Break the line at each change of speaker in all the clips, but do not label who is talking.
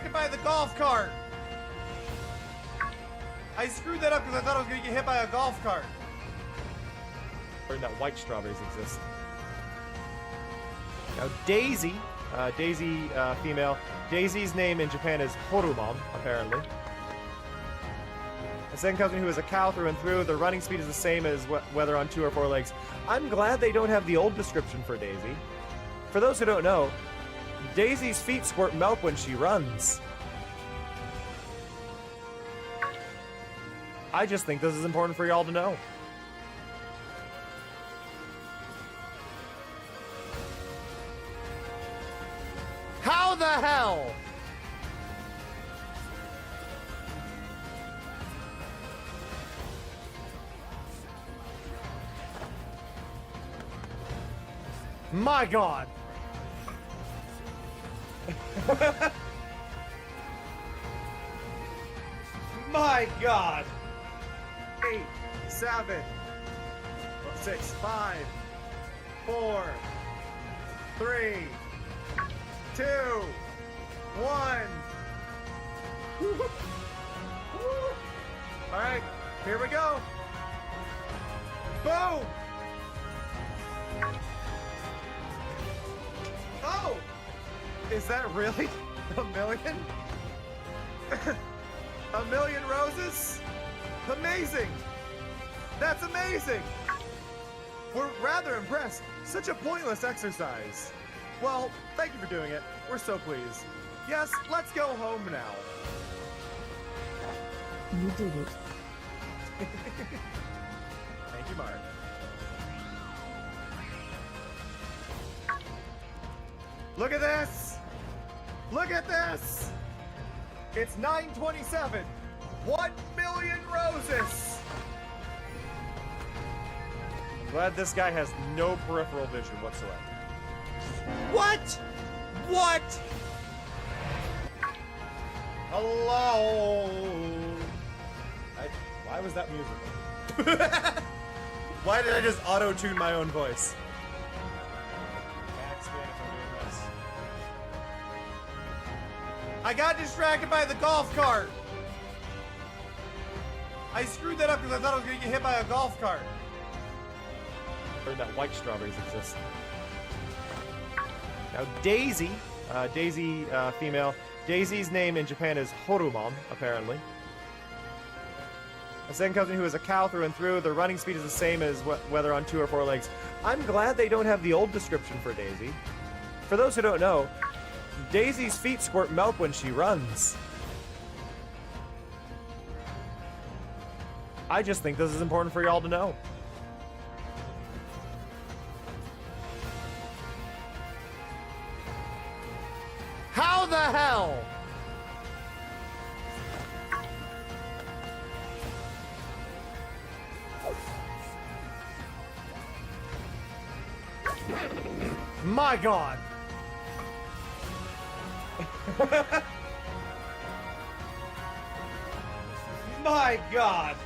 distracted by the golf cart. I screwed that up because I thought I was going to get hit by a golf cart. Learned that white strawberries exist. Now Daisy, female. Daisy's name in Japan is Horumon, apparently. A second cousin who is a cow through and through. The running speed is the same as whether on 2 or 4 legs. I'm glad they don't have the old description for Daisy. For those who don't know, Daisy's feet squirt milk when she runs. I just think this is important for y'all to know. How the hell? My God. My God. 8, 7, 6, 5, 4, 3, 2, 1. All right, here we go. Boom. Oh, is that really a million? A million roses? Amazing! That's amazing! We're rather impressed. Such a pointless exercise. Well, thank you for doing it. We're so pleased. Yes, let's go home now.
You did it.
Thank you, Mark. Look at this! Look at this! It's 9:27. 1 million roses! I'm glad this guy has no peripheral vision whatsoever. What? What? Hello? Why was that musical? Why did I just auto-tune my own voice? Backspin if I'm doing this. I got distracted by the golf cart! I screwed that up because I thought I was going to get hit by a golf cart. Learned that white strawberries exist. Now Daisy, female. Daisy's name in Japan is Horumon, apparently. A second cousin who is a cow through and through. The running speed is the same as whether on 2 or 4 legs. I'm glad they don't have the old description for Daisy. For those who don't know, Daisy's feet squirt milk when she runs. I just think this is important for y'all to know. How the hell? My God. My God.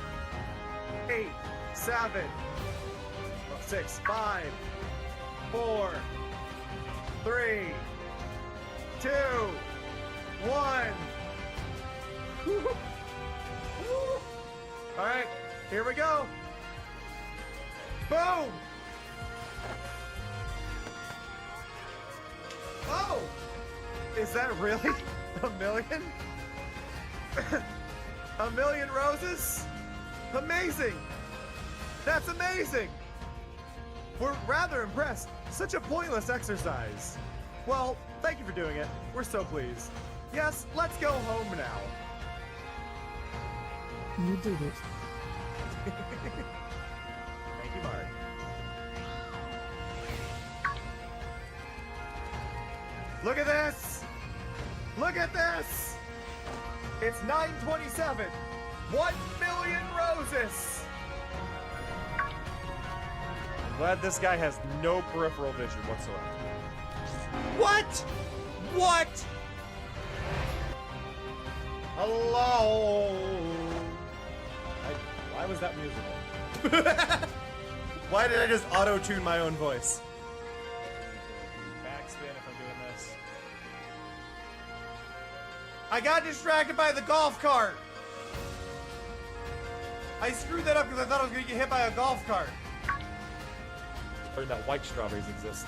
8, 7, 6, 5, 4, 3, 2, 1. All right, here we go. Boom. Oh, is that really a million? A million roses? Amazing! That's amazing! We're rather impressed. Such a pointless exercise. Well, thank you for doing it. We're so pleased. Yes, let's go home now.
You did it.
Thank you, Mark. Look at this! Look at this! It's 9:27. 1 million roses! I'm glad this guy has no peripheral vision whatsoever. What? What? Hello? Why was that musical? Why did I just auto-tune my own voice? Backspin if I'm doing this. I got distracted by the golf cart. I screwed that up because I thought I was going to get hit by a golf cart.
Learned that white strawberries exist.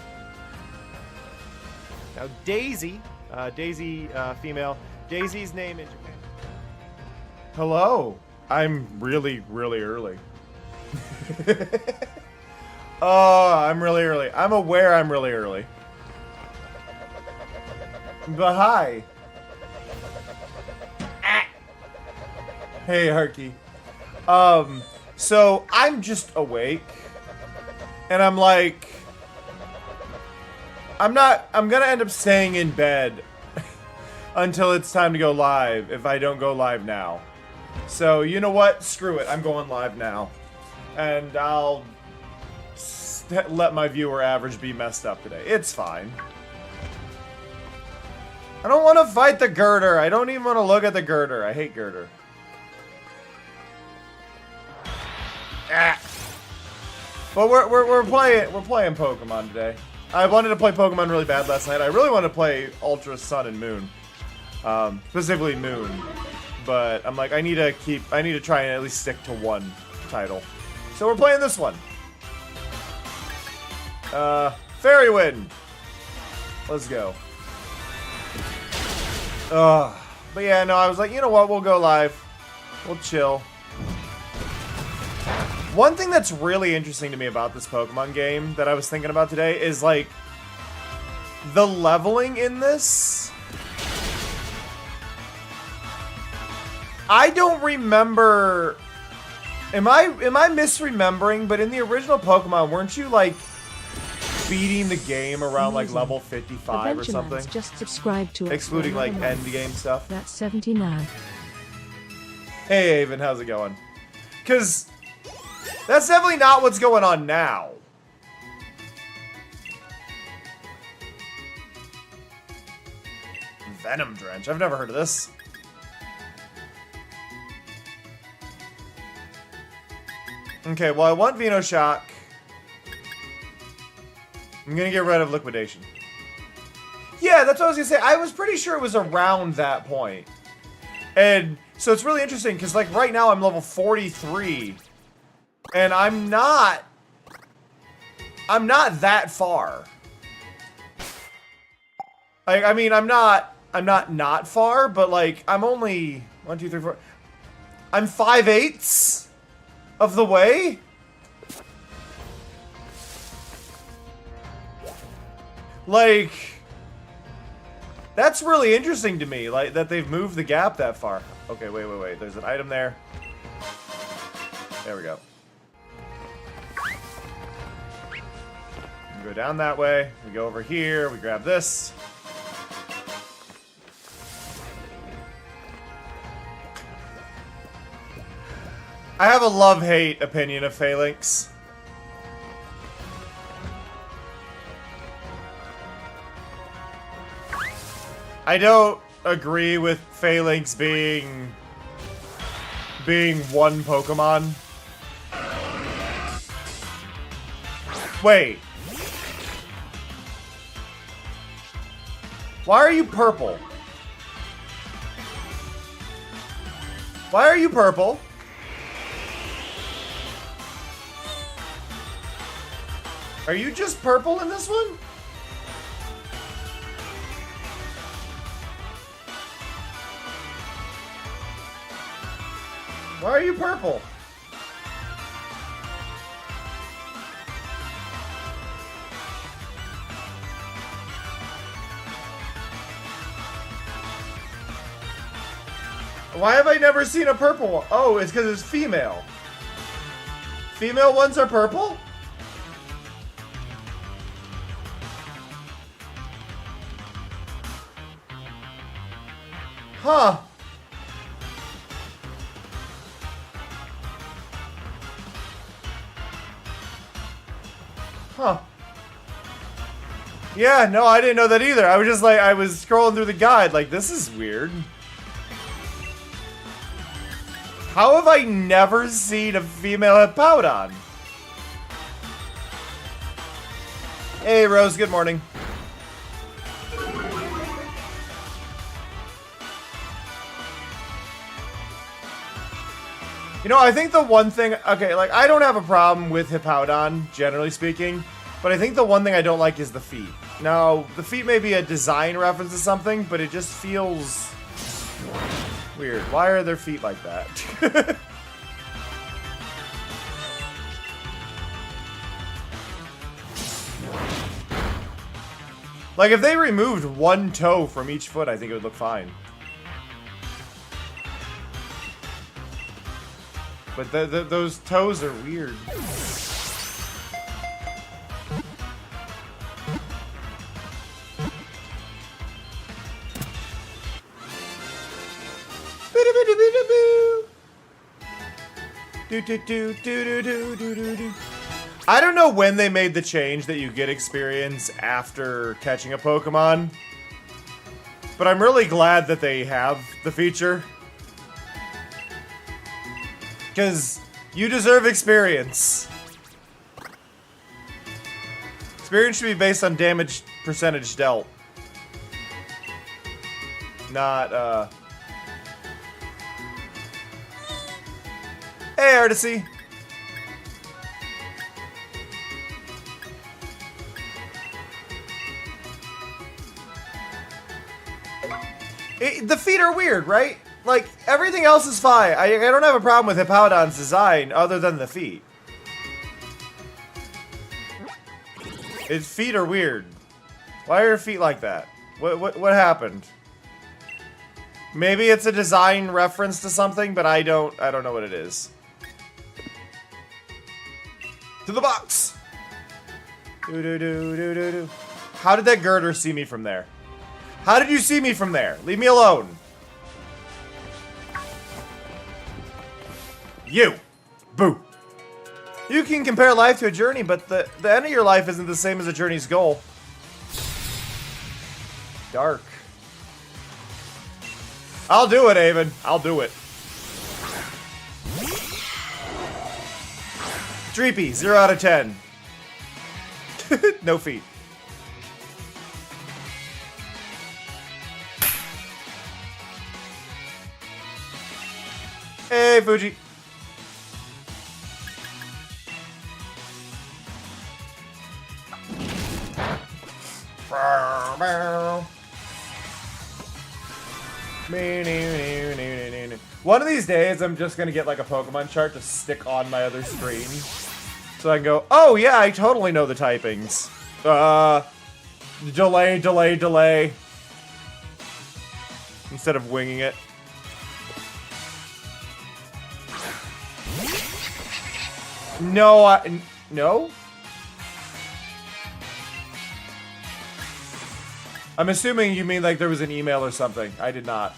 Now Daisy, female. Daisy's name in Japan. Hello. I'm really, really early. Oh, I'm really early. I'm aware I'm really early. But hi. Hey, Harky. So I'm just awake. And I'm like, I'm gonna end up staying in bed until it's time to go live if I don't go live now. So, you know what? Screw it. I'm going live now. And I'll let my viewer average be messed up today. It's fine. I don't want to fight the girder. I don't even want to look at the girder. I hate girder. Ah. But we're playing Pokemon today. I wanted to play Pokemon really bad last night. I really wanted to play Ultra Sun and Moon. Specifically Moon. But I'm like, I need to try and at least stick to one title. So we're playing this one. Fairy Wind. Let's go. But yeah, no, I was like, you know what, we'll go live. We'll chill. One thing that's really interesting to me about this Pokemon game that I was thinking about today is, like, the leveling in this. I don't remember... Am I misremembering? But in the original Pokemon, weren't you, like, beating the game around, like, level 55 or something?
Just subscribe to us.
Excluding, like, end game stuff?
That's 79.
Hey, Avon, how's it going? Because... that's definitely not what's going on now. Venom Drench. I've never heard of this. Okay, well, I want Venoshock. I'm gonna get rid of Liquidation. Yeah, that's what I was gonna say. I was pretty sure it was around that point. And so it's really interesting, because, like, right now I'm level 43. And I'm not that far. Like, I mean, I'm not far, but, like, I'm only 1, 2, 3, 4. I'm 5/8 of the way. Like, that's really interesting to me, like, that they've moved the gap that far. Okay, wait. There's an item there. There we go. Go down that way. We go over here. We grab this. I have a love-hate opinion of Phalanx. I don't agree with Phalanx being one Pokemon. Wait. Why are you purple? Why are you purple? Are you just purple in this one? Why are you purple? Why have I never seen a purple one? Oh, it's because it's female. Female ones are purple? Huh. Huh. Yeah, no, I didn't know that either. I was just like, I was scrolling through the guide, like, this is weird. How have I never seen a female Hippowdon? Hey, Rose, good morning. You know, I think the one thing... Okay, like, I don't have a problem with Hippowdon, generally speaking. But I think the one thing I don't like is the feet. Now, the feet may be a design reference to something, but it just feels... weird. Why are their feet like that? Like, if they removed one toe from each foot, I think it would look fine. But those toes are weird. I don't know when they made the change that you get experience after catching a Pokemon, but I'm really glad that they have the feature. Because you deserve experience. Experience should be based on damage percentage dealt. Not, Hey, Artisy! The feet are weird, right? Like, everything else is fine. I don't have a problem with Hippowdon's design, other than the feet. Its feet are weird. Why are your feet like that? What happened? Maybe it's a design reference to something, but I don't know what it is. To the box! Do. How did that girder see me from there? How did you see me from there? Leave me alone. You! Boo! You can compare life to a journey, but the end of your life isn't the same as a journey's goal. Dark. I'll do it, Avon. I'll do it. Dreepy, 0 out of 10. No feet. Hey, Fuji. One of these days, I'm just gonna get like a Pokemon chart to stick on my other screen. So I can go, oh yeah, I totally know the typings. Delay. Instead of winging it. No, no? I'm assuming you mean like there was an email or something. I did not.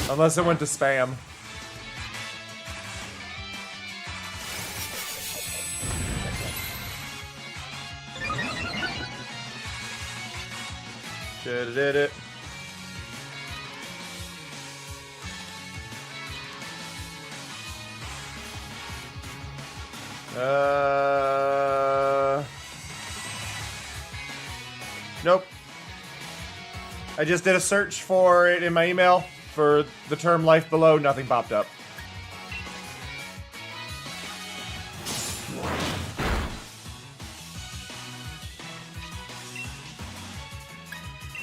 Unless it went to spam. Did it. Nope. I just did a search for it in my email for the term life below, nothing popped up.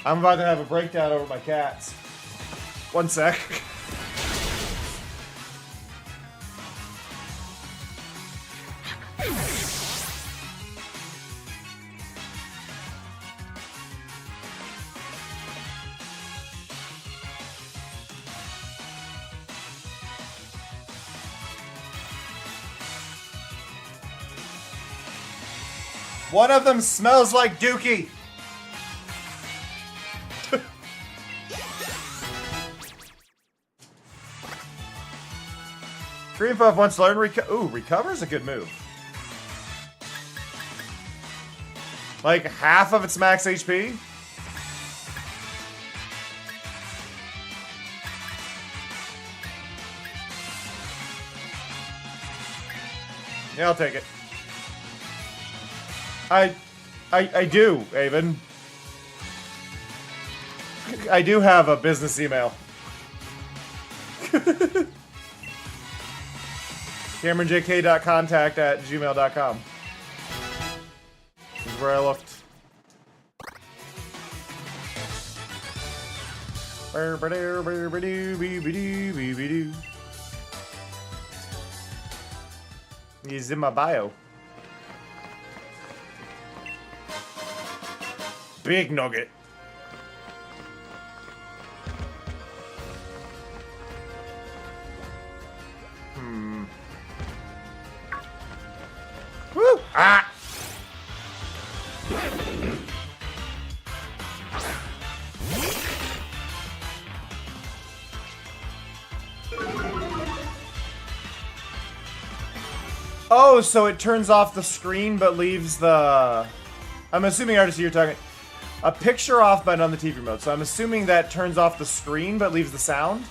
I'm about to have a breakdown over my cats. One sec. One of them smells like Dookie. Green Puff wants to learn recover is a good move. Like half of its max HP? Yeah, I'll take it. I do, Avon. I do have a business email. CameronJK.contact@gmail.com. This is where I looked. He's in my bio. Big nugget. Woo! Ah! Oh, so it turns off the screen but leaves the... I'm assuming, artist, you're talking... A picture off button on the TV remote. So I'm assuming that turns off the screen but leaves the sound?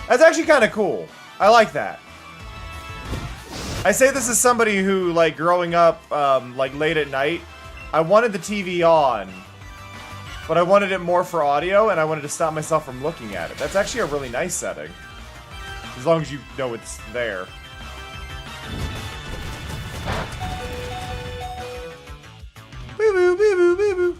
That's actually kind of cool. I like that. I say this as somebody who, like, growing up, like, late at night, I wanted the TV on, but I wanted it more for audio, and I wanted to stop myself from looking at it. That's actually a really nice setting. As long as you know it's there. Boo-boo, boo-boo, boo-boo.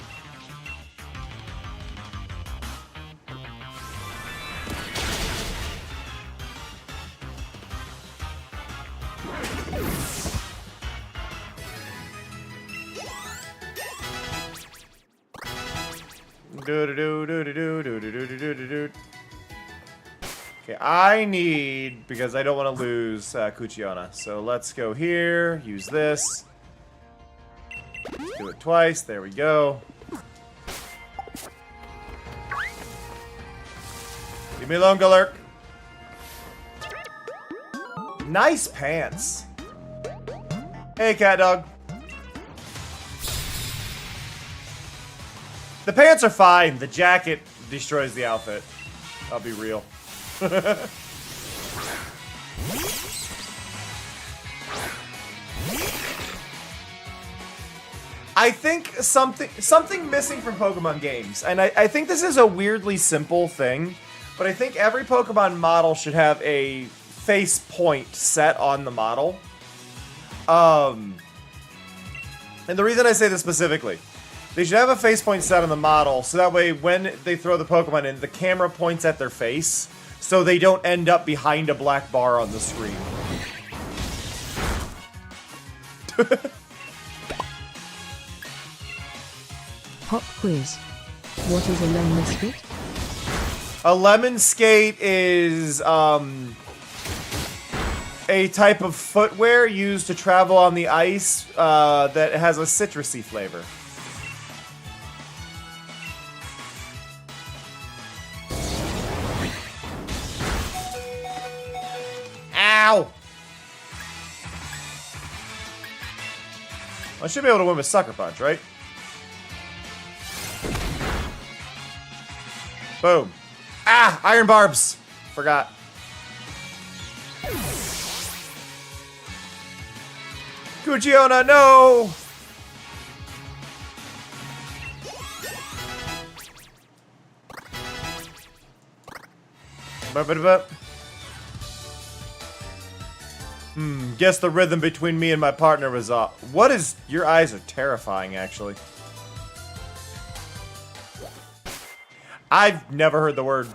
Okay, I need, because I don't want to lose Cucciona. So let's go here, use this. Do it twice, there we go. Leave me alone, Gulurk. Nice pants. Hey, cat dog. The pants are fine. The jacket destroys the outfit. I'll be real. I think something missing from Pokemon games, and I think this is a weirdly simple thing, but I think every Pokemon model should have a face point set on the model. And the reason I say this specifically, they should have a face point set on the model, so that way when they throw the Pokemon in, the camera points at their face, so they don't end up behind a black bar on the screen.
Pop quiz. What is a lemon skate?
A lemon skate is a type of footwear used to travel on the ice that has a citrusy flavor. Ow! I should be able to win with Sucker Punch, right? Boom. Ah! Iron Barbs! Forgot. Cucciona, no! Guess the rhythm between me and my partner was off. What is... Your eyes are terrifying, actually. I've never heard the word.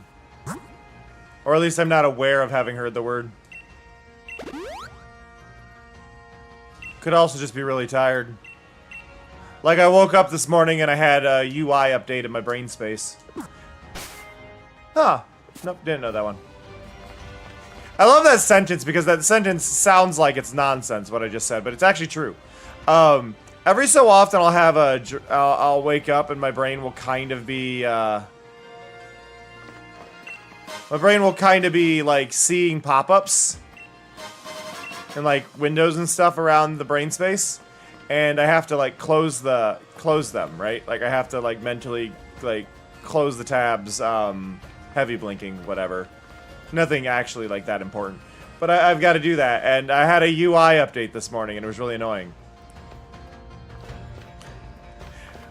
Or at least I'm not aware of having heard the word. Could also just be really tired. Like I woke up this morning and I had a UI update in my brain space. Huh. Nope, didn't know that one. I love that sentence because that sentence sounds like it's nonsense, what I just said, but it's actually true. Every so often I'll have I'll wake up and my brain will kind of be, like, seeing pop-ups and, like, windows and stuff around the brain space. And I have to, like, close them, right? Like, I have to, like, mentally, like, close the tabs, heavy blinking, whatever. Nothing actually, like, that important. But I've got to do that. And I had a UI update this morning, and it was really annoying.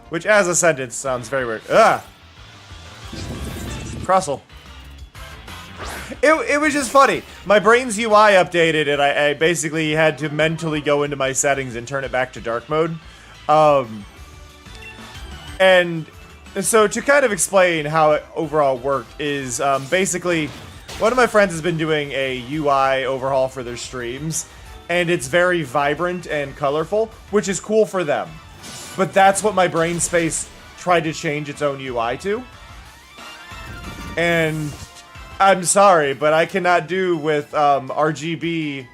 Which, as a sentence, sounds very weird. Ah! Crossel. It was just funny. My brain's UI updated, and I basically had to mentally go into my settings and turn it back to dark mode. And so to kind of explain how it overall worked is basically one of my friends has been doing a UI overhaul for their streams, and it's very vibrant and colorful, which is cool for them. But that's what my brain space tried to change its own UI to. And I'm sorry, but I cannot do with RGB,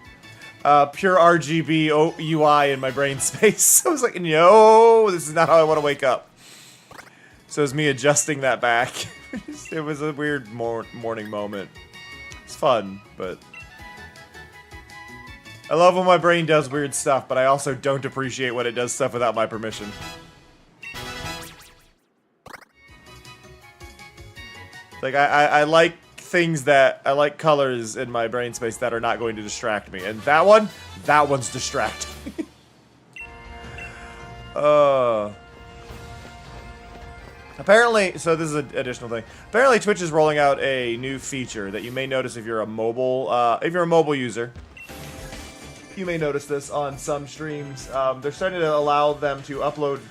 pure RGB UI in my brain space. So I was like, no, this is not how I want to wake up. So it's me adjusting that back. It was a weird morning moment. It's fun, but I love when my brain does weird stuff, but I also don't appreciate when it does stuff without my permission. Like, I like things that, I like colors in my brain space that are not going to distract me. And that one's distracting. Apparently, so this is an additional thing. Apparently Twitch is rolling out a new feature that you may notice if you're a mobile user. You may notice this on some streams. They're starting to allow them to upload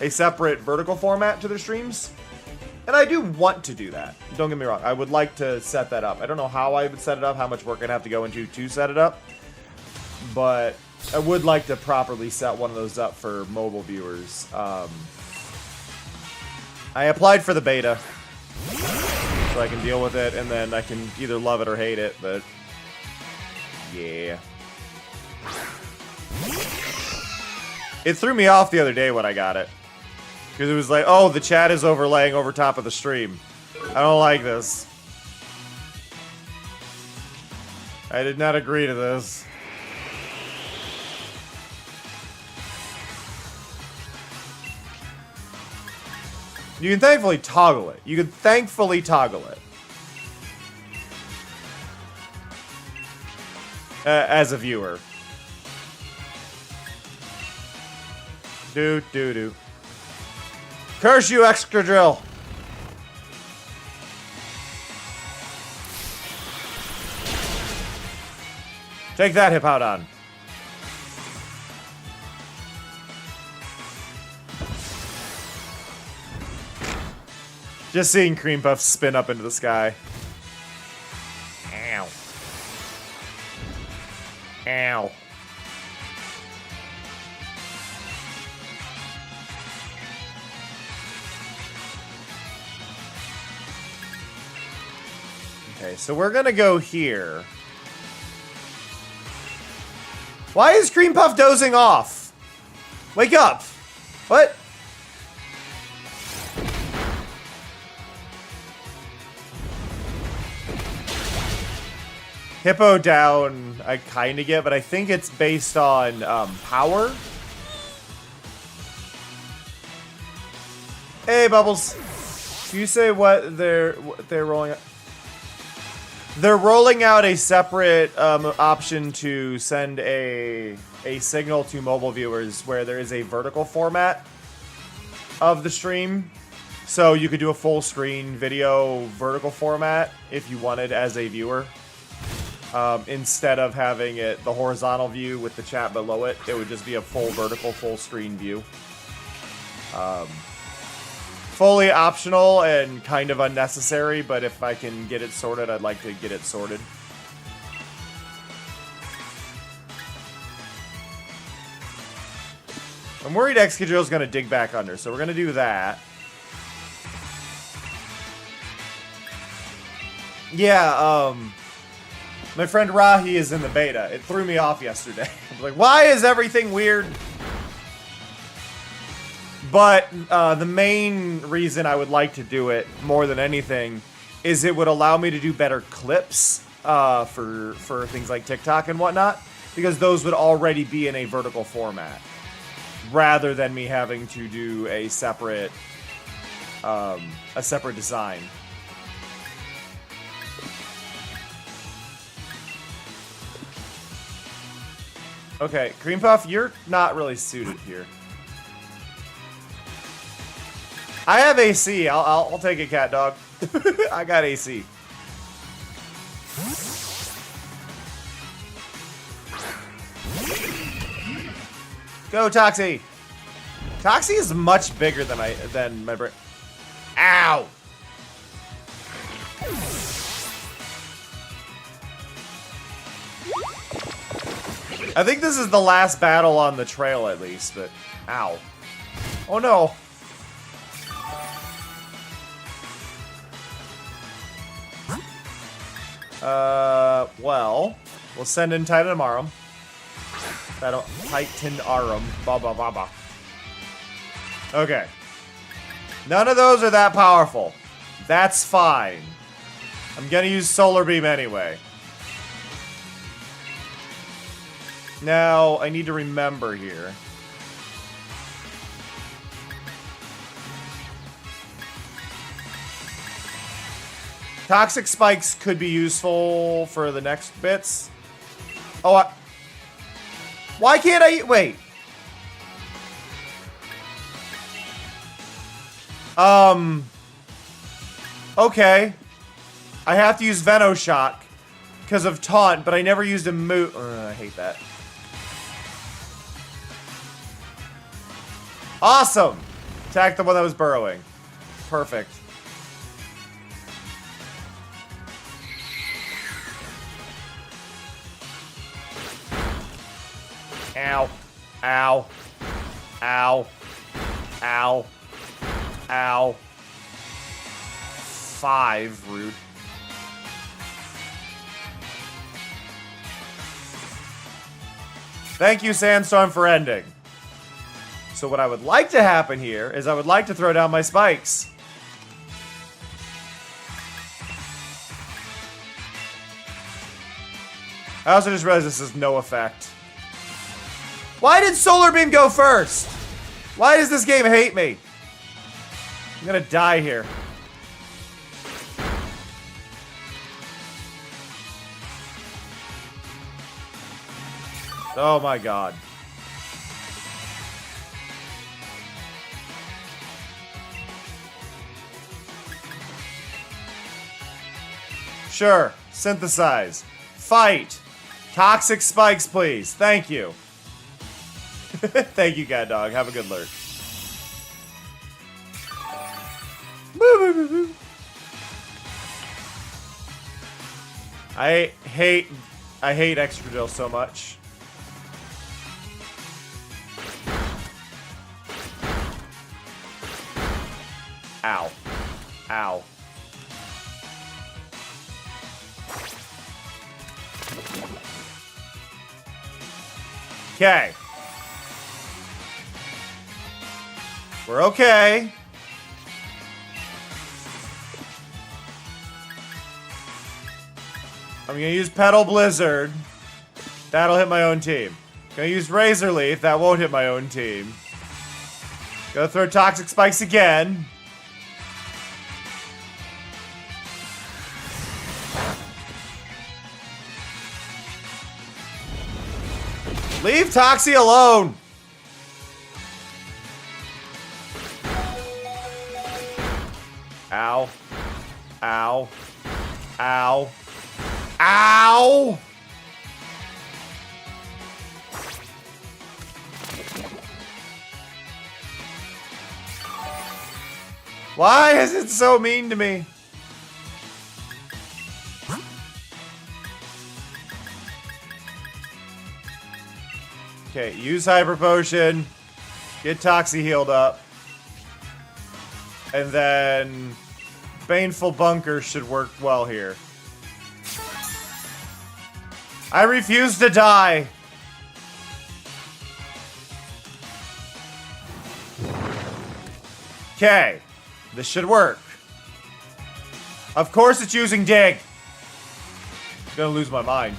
a separate vertical format to their streams. And I do want to do that. Don't get me wrong. I would like to set that up. I don't know how I would set it up, how much work I'd have to go into to set it up. But I would like to properly set one of those up for mobile viewers. I applied for the beta, so I can deal with it, and then I can either love it or hate it, but yeah. It threw me off the other day when I got it. Because it was like, oh, the chat is overlaying over top of the stream. I don't like this. I did not agree to this. You can thankfully toggle it. You can thankfully toggle it. As a viewer. Do. Curse you, Excadrill! Take that, Hippowdon. Just seeing Cream Puff spin up into the sky. Ow. Ow. Okay, so we're gonna go here. Why is Cream Puff dozing off? Wake up! What? Hippo down, I kind of get, but I think it's based on power. Hey, Bubbles. Do you say what they're rolling out? They're rolling out a separate option to send a signal to mobile viewers where there is a vertical format of the stream. So you could do a full screen video vertical format if you wanted as a viewer. Instead of having it the horizontal view with the chat below it, it would just be a full vertical, full screen view. Fully optional and kind of unnecessary, but if I can get it sorted, I'd like to get it sorted. I'm worried Excadrill's gonna dig back under, so we're gonna do that. Yeah, my friend Rahi is in the beta. It threw me off yesterday. I was like, why is everything weird? But the main reason I would like to do it more than anything is it would allow me to do better clips for things like TikTok and whatnot, because those would already be in a vertical format rather than me having to do a separate design. Okay, Cream Puff, you're not really suited here. I have AC. I'll take it, cat dog. I got AC. Go, Toxie. Toxie is much bigger than my brain. Ow! I think this is the last battle on the trail, at least, but... Ow. Oh, no. Well... We'll send in Titanarum. Titanarum. Ba ba ba ba. Okay. None of those are that powerful. That's fine. I'm gonna use Solar Beam anyway. Now, I need to remember here. Toxic Spikes could be useful for the next bits. Oh, why can't I... Wait. Okay. I have to use Venoshock because of Taunt, but I never used a move. I hate that. Awesome! Attack the one that was burrowing. Perfect. Ow. Ow. Ow. Ow. Ow. 5, rude. Thank you, Sandstorm, for ending. So what I would like to happen here is I would like to throw down my spikes. I also just realized this has no effect. Why did Solar Beam go first? Why does this game hate me? I'm gonna die here. Oh my god. Sure. Synthesize. Fight. Toxic spikes, please. Thank you. Thank you, cat dog. Have a good lurk. I hate Excadrill so much. Ow. Ow. Okay. We're okay. I'm gonna use Petal Blizzard. That'll hit my own team. Gonna use Razor Leaf. That won't hit my own team. Gonna throw Toxic Spikes again. Leave Toxie alone! Ow. Ow. Ow. Ow! Why is it so mean to me? Okay, use Hyper Potion. Get Toxie healed up. And then Baneful Bunker should work well here. I refuse to die. Okay, this should work. Of course it's using Dig. I'm gonna lose my mind.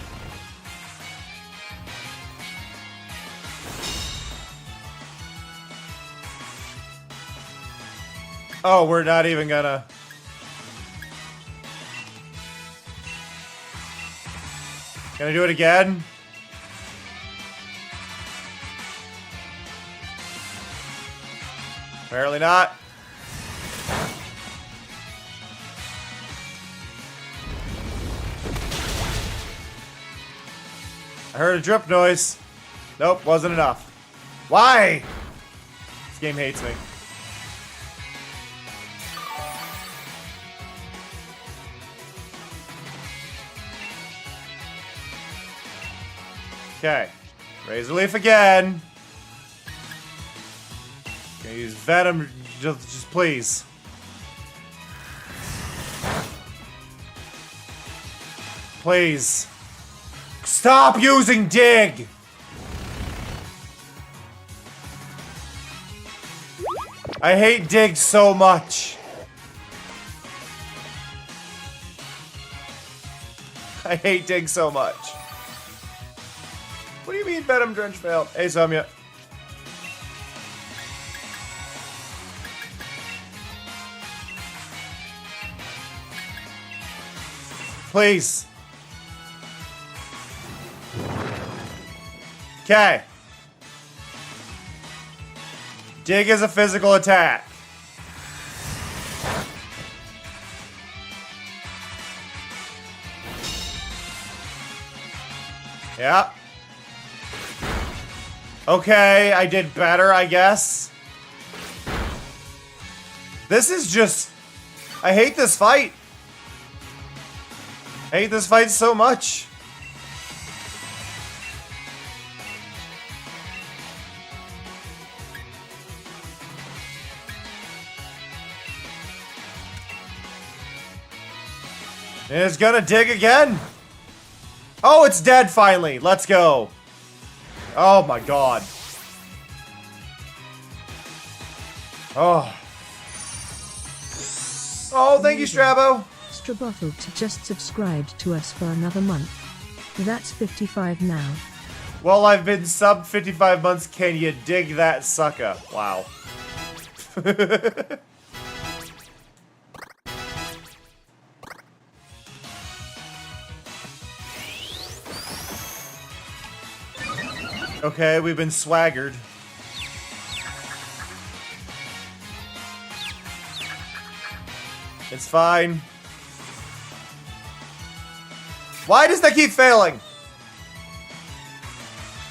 Oh, we're not even gonna... Gonna do it again? Apparently not. I heard a drip noise. Nope, wasn't enough. Why? This game hates me. Okay. Razor Leaf again. Gonna use Venom, just please. Please. Stop using Dig! I hate Dig so much. I hate Dig so much. What do you mean Venom Drench failed? Hey, Soumya. Please. Okay. Dig is a physical attack. Yeah. Okay, I did better, I guess. This is just... I hate this fight. I hate this fight so much. And it's gonna dig again. Oh, it's dead finally. Let's go. Oh my god. Oh. Oh, thank you, Strabo.
Strabottle to just subscribed to us for another month. That's 55 now.
Well, I've been sub 55 months. Can you dig that sucker? Wow. Okay, we've been swaggered. It's fine. Why does that keep failing?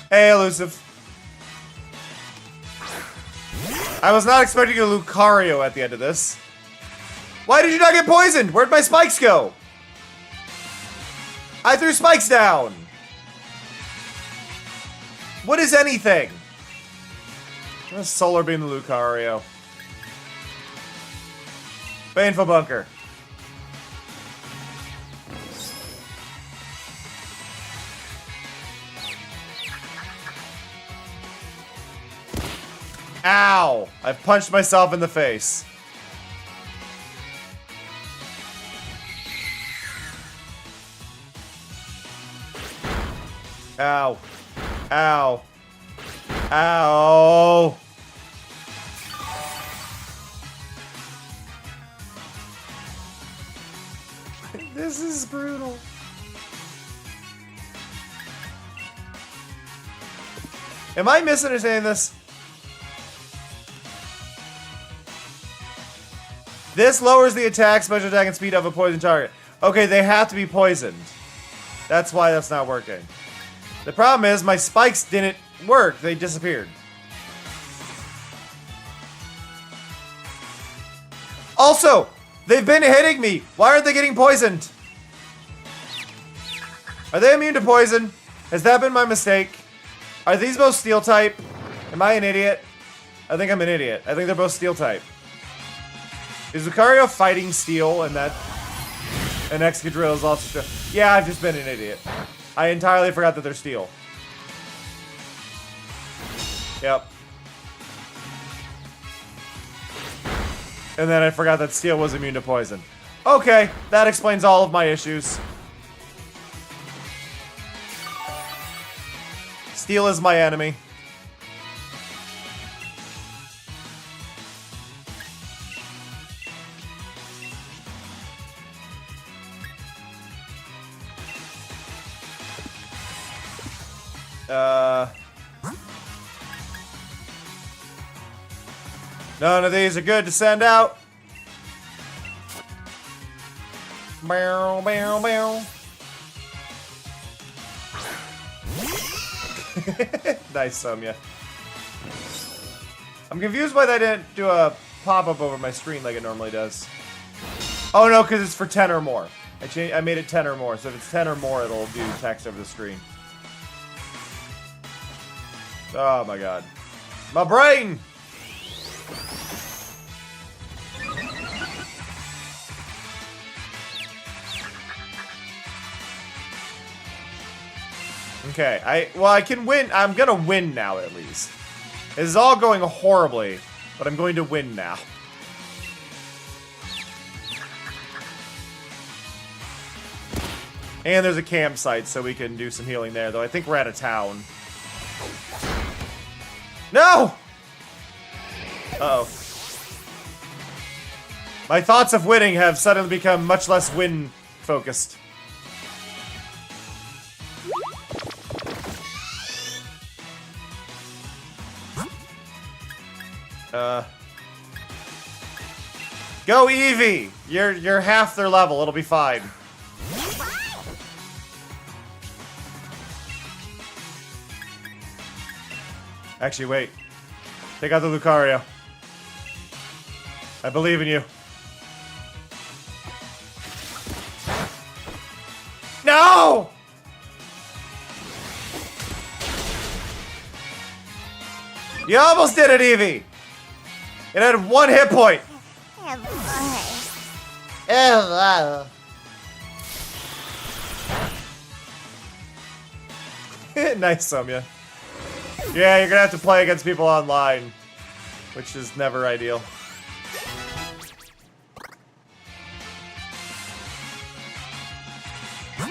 Hey, Elusive. I was not expecting a Lucario at the end of this. Why did you not get poisoned? Where'd my spikes go? I threw spikes down. What is anything? Let's Solar Beam the Lucario. Baneful Bunker. Ow! I've punched myself in the face. Ow. Ow. Ow. This is brutal. Am I misunderstanding this? This lowers the attack, special attack, and speed of a poison target. Okay, they have to be poisoned. That's why that's not working. The problem is my spikes didn't work. They disappeared. Also, they've been hitting me. Why aren't they getting poisoned? Are they immune to poison? Has that been my mistake? Are these both steel type? Am I an idiot? I think I'm an idiot. I think they're both steel type. Is Lucario fighting steel and that... and Excadrill is also steel? Yeah, I've just been an idiot. I entirely forgot that they're steel. Yep. And then I forgot that steel was immune to poison. Okay, that explains all of my issues. Steel is my enemy. None of these are good to send out. Bow, bow, bow. Nice, Somya. I'm confused why that didn't do a pop-up over my screen like it normally does. Oh no, because it's for 10 or more. I made it 10 or more, so if it's 10 or more, it'll do text over the screen. Oh my god. My brain! Okay, I can win. I'm gonna win now, at least. This is all going horribly, but I'm going to win now. And there's a campsite, so we can do some healing there, though I think we're out of town. No! Uh-oh. My thoughts of winning have suddenly become much less win-focused. Go Eevee! You're half their level, it'll be fine. Actually, wait. Take out the Lucario. I believe in you. No! You almost did it, Eevee! It had 1 hit point. Nice, Somya. Yeah, you're gonna have to play against people online, which is never ideal.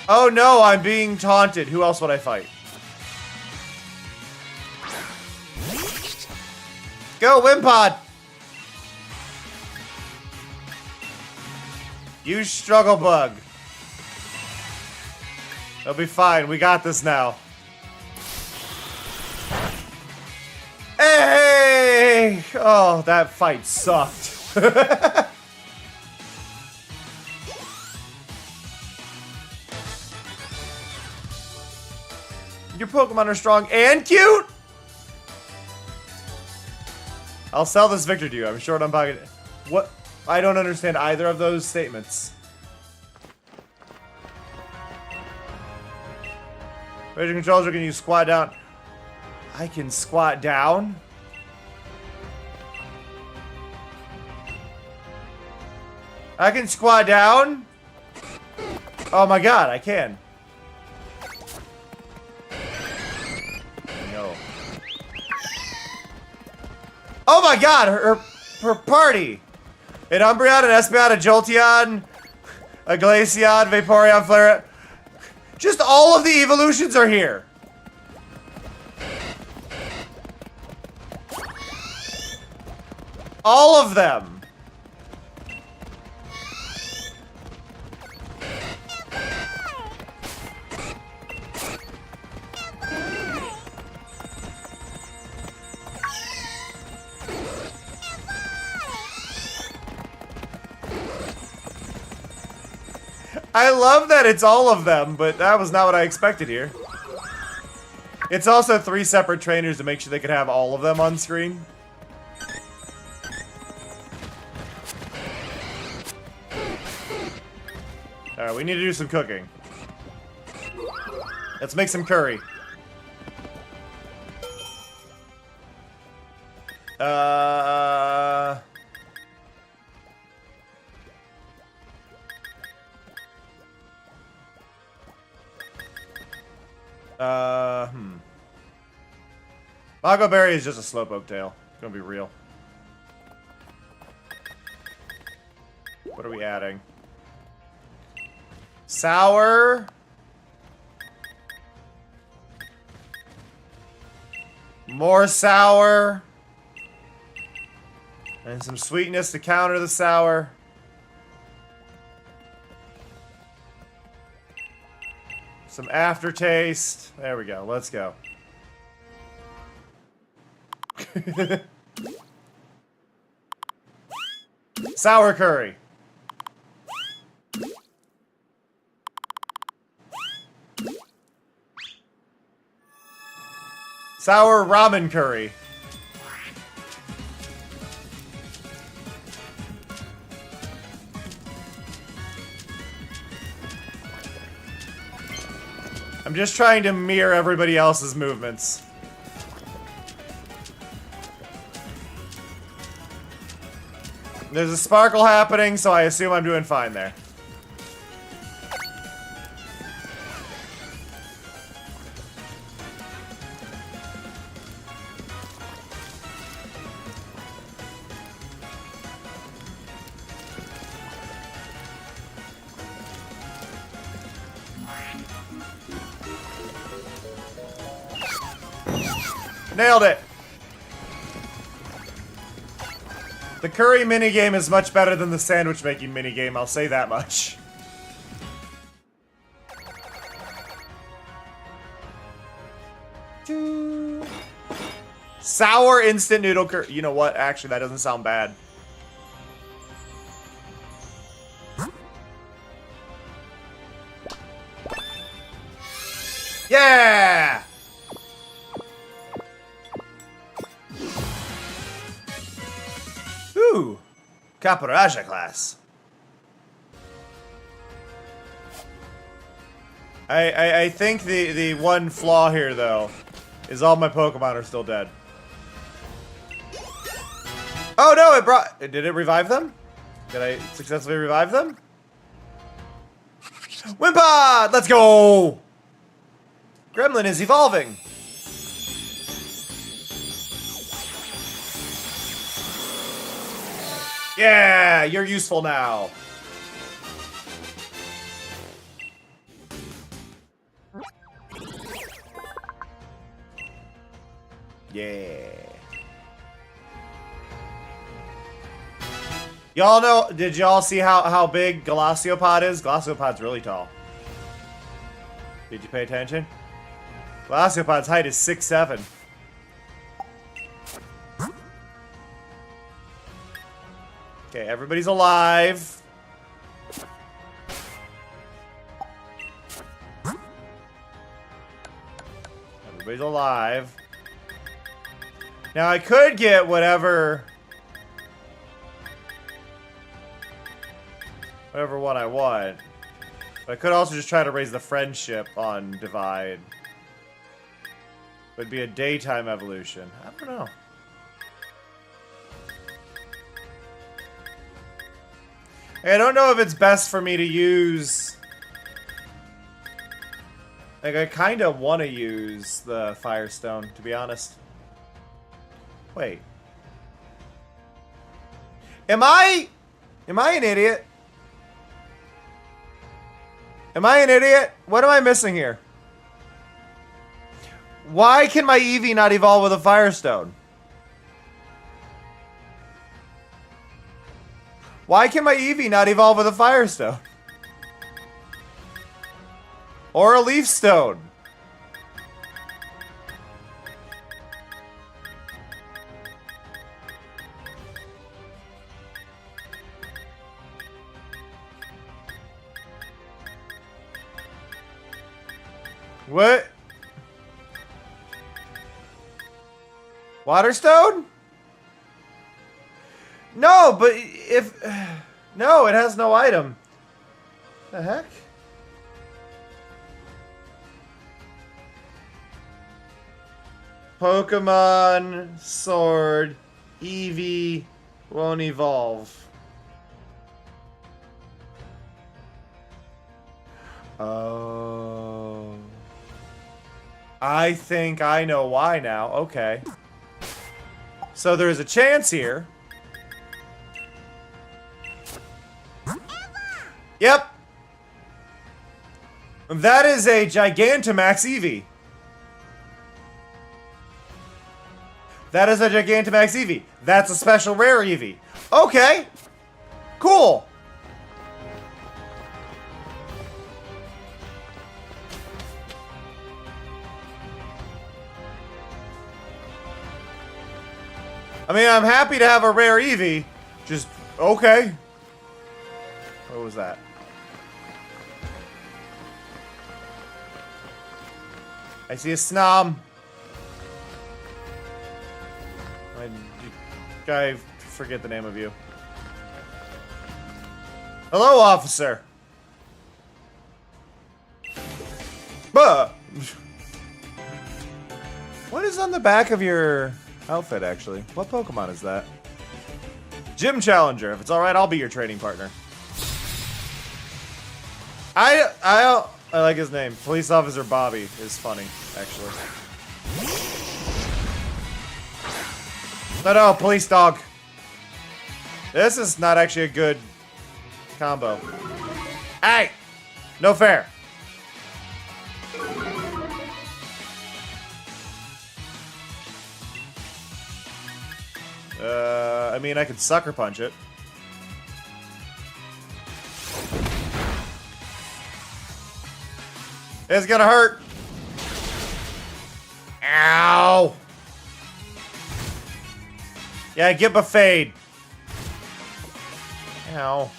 Oh no, I'm being taunted. Who else would I fight? Go, Wimpod! You struggle bug. It'll be fine. We got this now. Hey! Oh, that fight sucked. Your Pokemon are strong and cute! I'll sell this Victor to you. I'm short on pocket. What? I don't understand either of those statements. Raise your controls, or can you squat down? I can squat down? I can squat down? Oh my god, I can. No. Oh my god, her party! An Umbreon, an Espeon, a Jolteon, a Glaceon, Vaporeon, Flareon. Just all of the evolutions are here. All of them. I love that it's all of them, but that was not what I expected here. It's also 3 separate trainers to make sure they could have all of them on screen. Alright, we need to do some cooking. Let's make some curry. Mago Berry is just a Slowpoke tail. Gonna be real. What are we adding? Sour. More sour. And some sweetness to counter the sour. Some aftertaste. There we go. Let's go. Sour curry. Sour ramen curry. I'm just trying to mirror everybody else's movements. There's a sparkle happening, so I assume I'm doing fine there. Nailed it! The curry minigame is much better than the sandwich making minigame, I'll say that much. Sour instant noodle curry. You know what? Actually, that doesn't sound bad. Yeah! Ooh, Caparaja class. I think the one flaw here though is all my Pokemon are still dead. Oh no! Did it revive them? Did I successfully revive them? Wimpod! Let's go! Gremlin is evolving. Yeah, you're useful now. Yeah. Y'all know, did y'all see how big Glaciopod is? Glaciopod's really tall. Did you pay attention? Glaciopod's height is 6'7". Okay, everybody's alive. Everybody's alive. Now I could get whatever one I want. But I could also just try to raise the friendship on Divide. Would be a daytime evolution. I don't know. I don't know if it's best for me to use... Like, I kind of want to use the Firestone, to be honest. Wait. Am I an idiot? Am I an idiot? What am I missing here? Why can my Eevee not evolve with a Firestone? Why can my Eevee not evolve with a Firestone? Or a Leaf Stone? What? Waterstone? No, but if... No, it has no item. The heck? Pokemon Sword Eevee won't evolve. Oh. I think I know why now. Okay. So there's a chance here. Yep. That is a Gigantamax Eevee. That is a Gigantamax Eevee. That's a special rare Eevee. Okay. Cool. I mean, I'm happy to have a rare Eevee. Just, okay. What was that? I see a Snom. I forget the name of you. Hello, officer. Buh. What is on the back of your outfit, actually? What Pokemon is that? Gym Challenger. If it's alright, I'll be your training partner. I like his name. Police Officer Bobby is funny, actually. No, police dog. This is not actually a good combo. Hey! No fair. I mean, I could sucker punch it. It's gonna hurt. Ow. Yeah, get buffeted. Ow.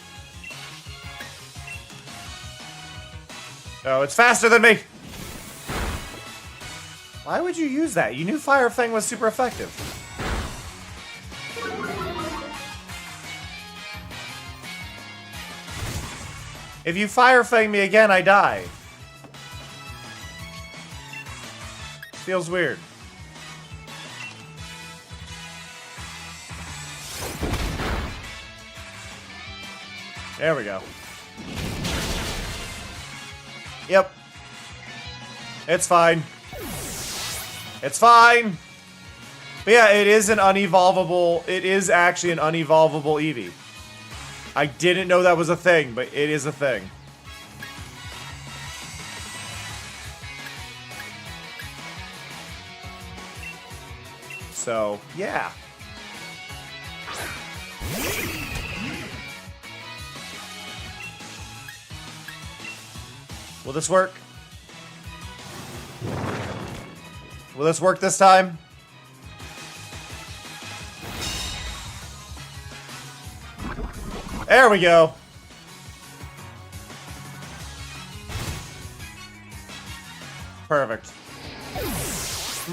Oh, it's faster than me. Why would you use that? You knew Fire Fang was super effective. If you Fire Fang me again, I die. Feels weird. There we go. Yep. It's fine. It's fine. But yeah, it is an unevolvable. It is actually an unevolvable Eevee. I didn't know that was a thing, but it is a thing. So, yeah. Will this work? Will this work this time? There we go. Perfect.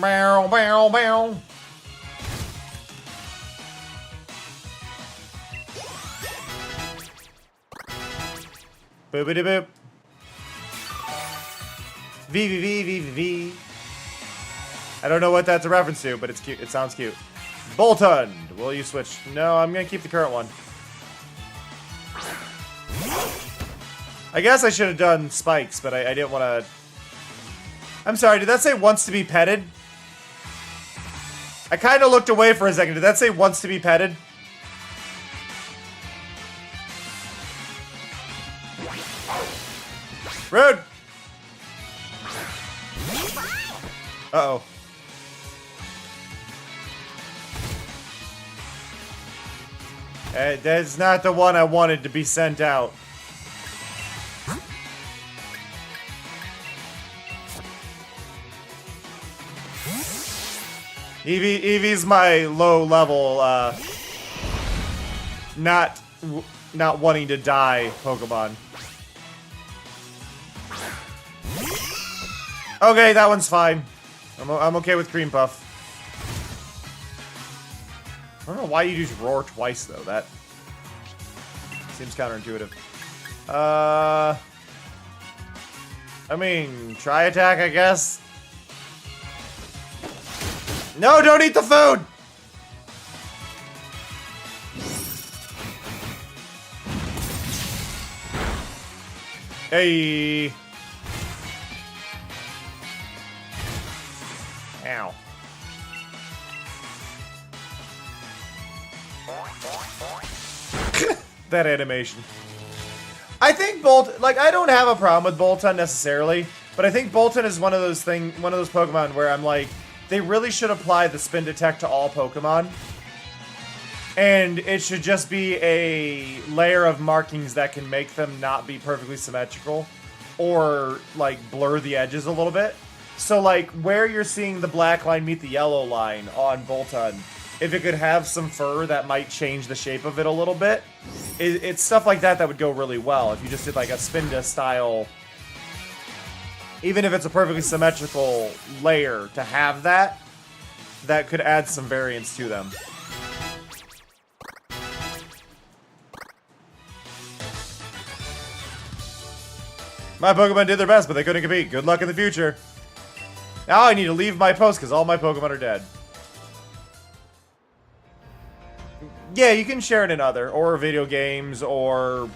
Bow, bow, bow. Boopity boop. V. I don't know what that's a reference to, but it's cute. It sounds cute. Boltund. Will you switch? No, I'm gonna keep the current one. I guess I should have done spikes, but I didn't want to. I'm sorry, did that say wants to be petted? I kind of looked away for a second. Did that say wants to be petted? Rude! Uh-oh. That's not the one I wanted to be sent out. Eevee's my low level, not wanting to die Pokemon. Okay, that one's fine. I'm okay with Cream Puff. I don't know why you use Roar twice, though. That seems counterintuitive. I mean, try attack, I guess. No, don't eat the food! Hey. Ow. That animation. I think I don't have a problem with Boltund necessarily, but I think Boltund is one of those Pokemon where I'm like, they really should apply the spin detect to all Pokemon. And it should just be a layer of markings that can make them not be perfectly symmetrical or, like, blur the edges a little bit. So, like, where you're seeing the black line meet the yellow line on Boltund, if it could have some fur that might change the shape of it a little bit, it's stuff like that that would go really well. If you just did, like, a Spinda style, even if it's a perfectly symmetrical layer, to have that, that could add some variance to them. My Pokemon did their best, but they couldn't compete. Good luck in the future. Now I need to leave my post because all my Pokemon are dead. Yeah, you can share it in other, or video games, or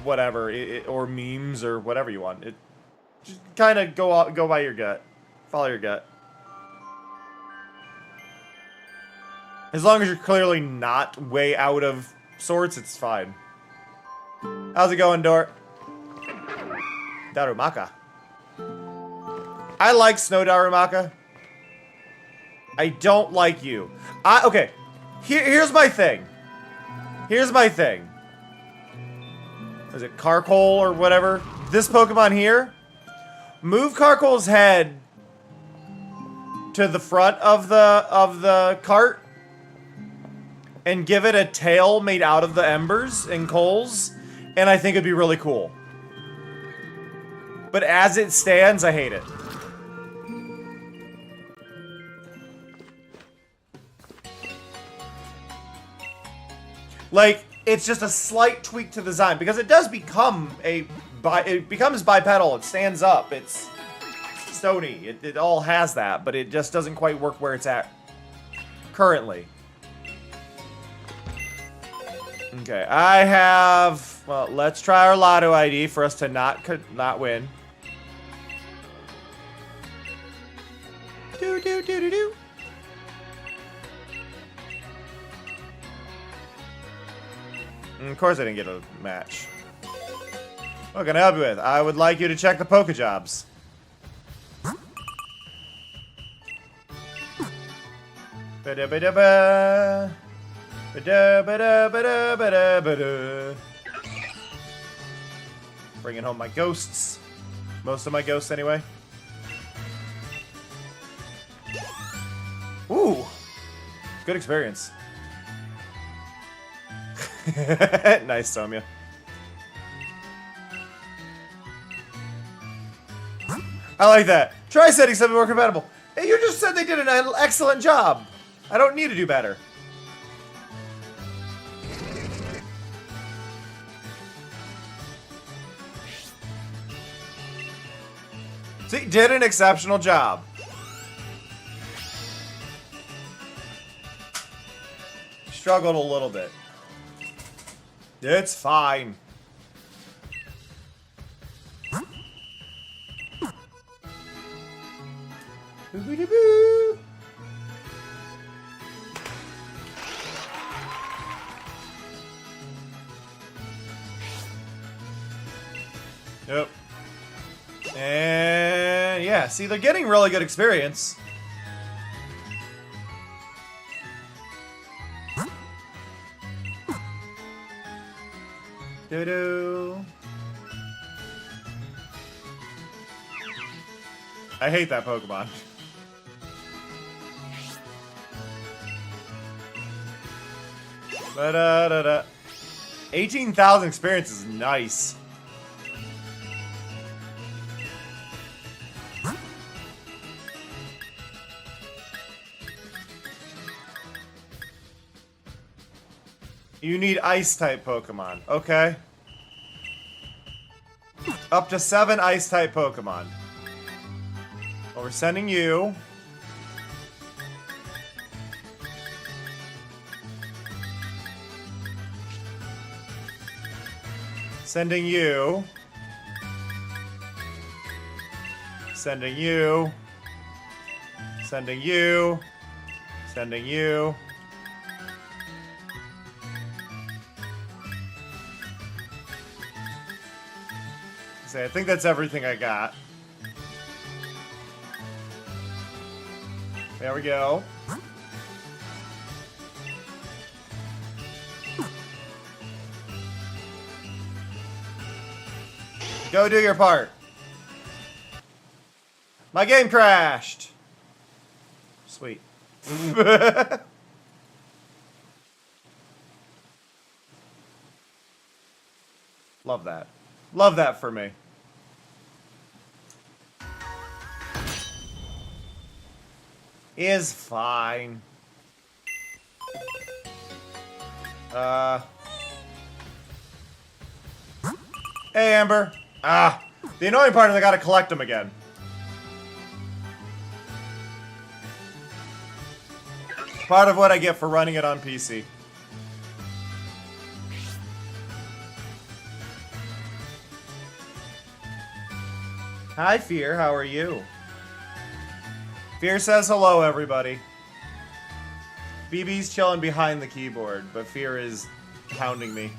whatever, or memes, or whatever you want. Just kind of go by your gut. Follow your gut. As long as you're clearly not way out of sorts, it's fine. How's it going, Dort? Darumaka. I like Snow Darumaka. I don't like you. Okay. Here's my thing. Here's my thing. Is it Carkol or whatever? This Pokemon here. Move Carkol's head to the front of the cart and give it a tail made out of the embers and coals, and I think it'd be really cool. But as it stands, I hate it. Like, it's just a slight tweak to the design, because it does become it becomes bipedal, it stands up, it's stony, it all has that, but it just doesn't quite work where it's at currently. Okay, I have, well, let's try our Lotto ID for us to not win. Do do do do do. Of course I didn't get a match. What can I help you with? I would like you to check the Pokejobs. Ba-da-ba-da-ba. Ba-da-ba-da-ba-da-ba-da-ba-da. Bringing home my ghosts. Most of my ghosts, anyway. Ooh. Good experience. Nice, Somya. I like that. Try setting something more compatible. Hey, you just said they did an excellent job. I don't need to do better. See, did an exceptional job. Struggled a little bit. It's fine. Boo-boo-doo-boo. Yep. And yeah, see, they're getting really good experience. Doo-doo. I hate that Pokemon. Da-da-da-da. 18,000 experience is nice. You need Ice-type Pokemon. Okay. Up to 7 Ice-type Pokemon. Well, we're sending you. Sending you. Sending you. Sending you. Sending you. I think that's everything I got. There we go. Go do your part. My game crashed. Sweet. Love that. Love that for me. is fine. Hey, Amber. The annoying part is I gotta collect them again. Part of what I get for running it on PC. Hi, Fear. How are you? Fear says hello, everybody. BB's chilling behind the keyboard, but Fear is hounding me.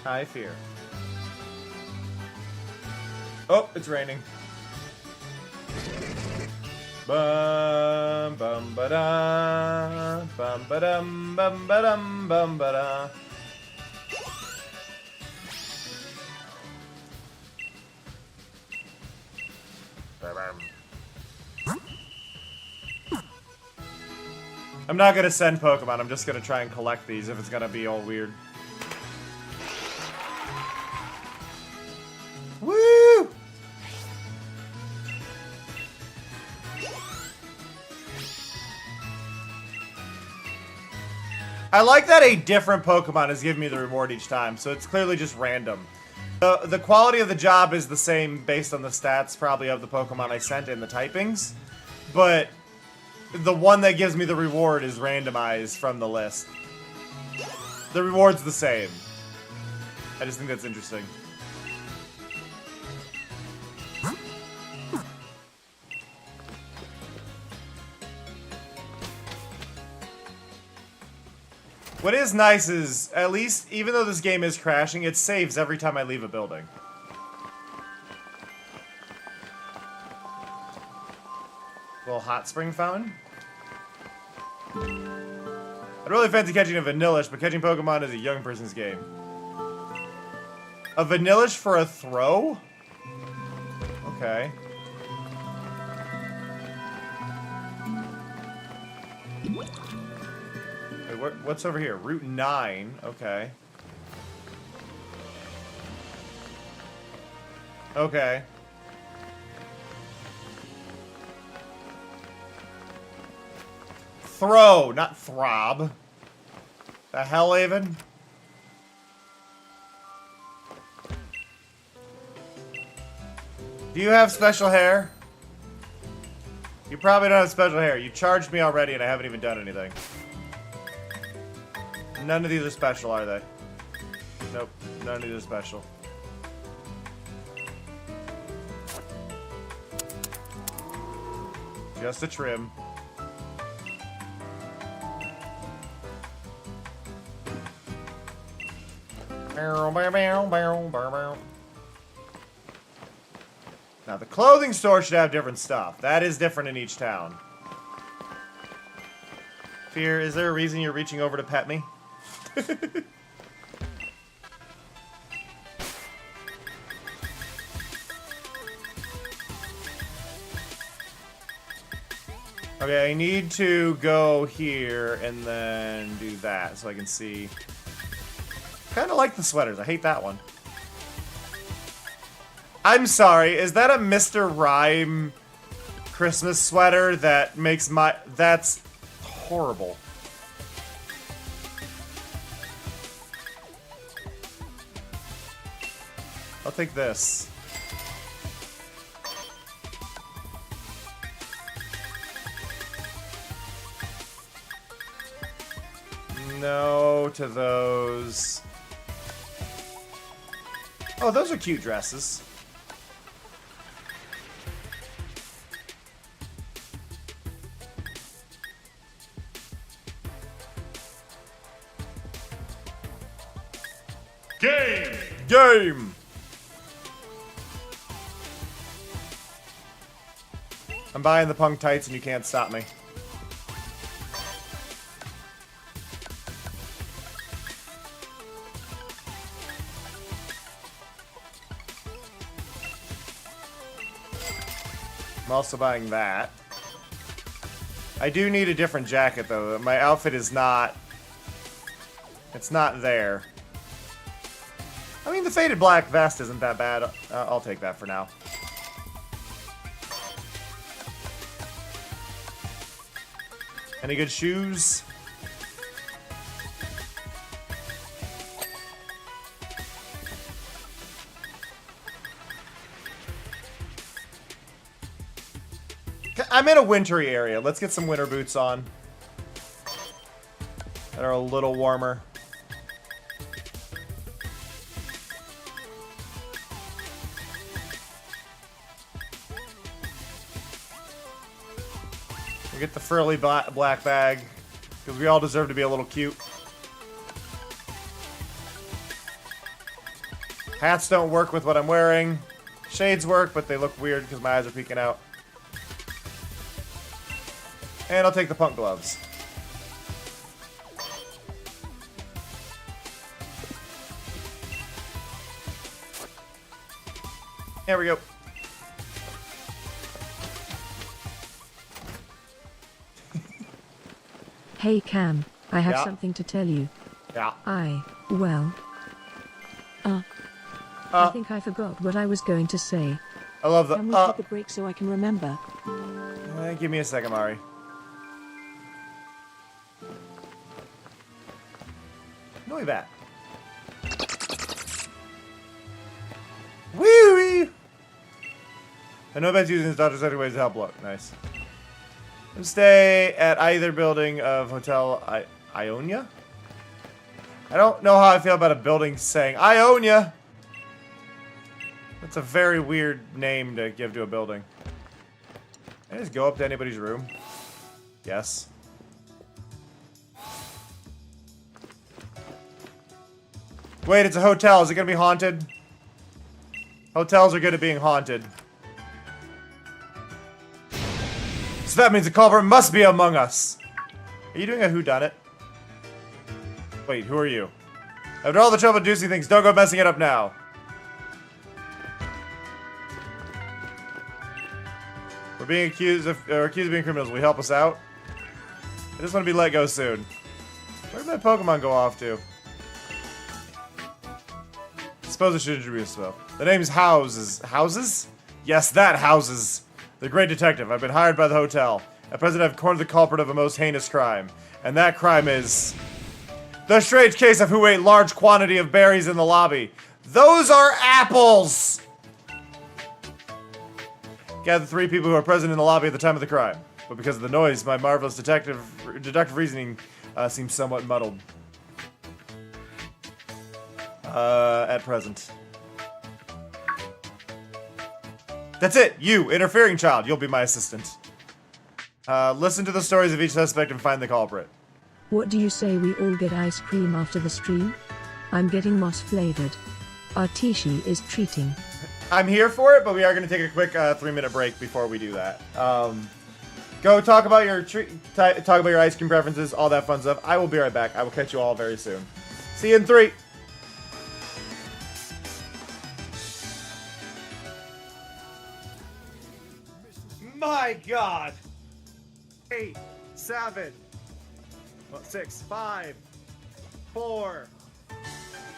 Hi, Fear. Oh, it's raining. Bum bum ba da bum ba dum bum ba dum bum ba da. I'm not gonna send Pokemon, I'm just gonna try and collect these if it's gonna be all weird. Woo! I like that a different Pokemon is giving me the reward each time, so it's clearly just random. The quality of the job is the same based on the stats, probably, of the Pokemon I sent in the typings, but the one that gives me the reward is randomized from the list. The reward's the same. I just think that's interesting. What is nice is, at least, even though this game is crashing, it saves every time I leave a building. Little hot spring fountain. I'd really fancy catching a Vanillish, but catching Pokemon is a young person's game. A Vanillish for a throw? Okay. Wait, what's over here? Route 9. Okay. Okay. Throw, not throb. The hell, Avon? Do you have special hair? You probably don't have special hair. You charged me already and I haven't even done anything. None of these are special, are they? Nope, none of these are special. Just a trim. Now, the clothing store should have different stuff. That is different in each town. Fear, is there a reason you're reaching over to pet me? Okay, I need to go here and then do that so I can see. Kind of like the sweaters. I hate that one. I'm sorry, is that a Mr. Rhyme Christmas sweater that makes my... That's horrible. I'll take this. No to those. Oh, those are cute dresses.
Game!
Game! I'm buying the punk tights and you can't stop me. I'm also buying that. I do need a different jacket though. My outfit is not... It's not there. I mean, the faded black vest isn't that bad. I'll take that for now. Any good shoes? I'm in a wintry area. Let's get some winter boots on that are a little warmer. We get the frilly black bag because we all deserve to be a little cute. Hats don't work with what I'm wearing. Shades work, but they look weird because my eyes are peeking out. And I'll take the punk gloves. There we go.
Hey Cam, I have
Yeah.
something to tell you.
Yeah.
Well. I think I forgot what I was going to say.
I love the
Can we take a break so I can remember?
Give me a second, Mari. Noise that. Wee wee. I know that's using his daughter's other ways to help look. Nice. And stay at either building of Hotel Ionia. I don't know how I feel about a building saying Ionia. That's a very weird name to give to a building. Can I just go up to anybody's room? Yes. Wait, it's a hotel. Is it gonna be haunted? Hotels are good at being haunted. So that means the culprit must be among us. Are you doing a whodunit? Wait, who are you? After all the trouble juicy things, don't go messing it up now. We're being accused of being criminals. Will you help us out? I just want to be let go soon. Where did my Pokemon go off to? Suppose I should introduce myself. The name's Houses. Houses? Yes, that Houses. The great detective. I've been hired by the hotel. At present, I've cornered the culprit of a most heinous crime. And that crime is... the strange case of who ate large quantity of berries in the lobby. Those are apples! Gather 3 people who are present in the lobby at the time of the crime. But because of the noise, my marvelous deductive reasoning seems somewhat muddled. At present. That's it! You, interfering child, you'll be my assistant. Listen to the stories of each suspect and find the culprit.
What do you say we all get ice cream after the stream? I'm getting moss flavored. Artishi is treating.
I'm here for it, but we are going to take a quick 3-minute break before we do that. Go talk about your talk about your ice cream preferences, all that fun stuff. I will be right back. I will catch you all very soon. See you in 3. My God! 8, 7, 6, 5, 4,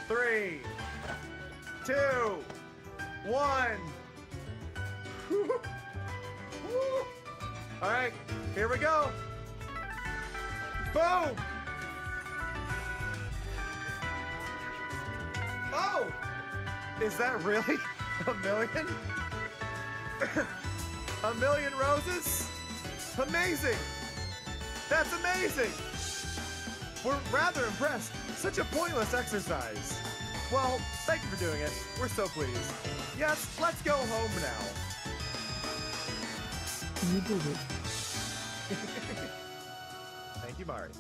3, 2, 1. All right, here we go. Boom! Oh! Is that really a million? A million roses? Amazing! That's amazing! We're rather impressed. Such a pointless exercise. Well, thank you for doing it. We're so pleased. Yes, let's go home now.
You did it.
Thank you, Mari.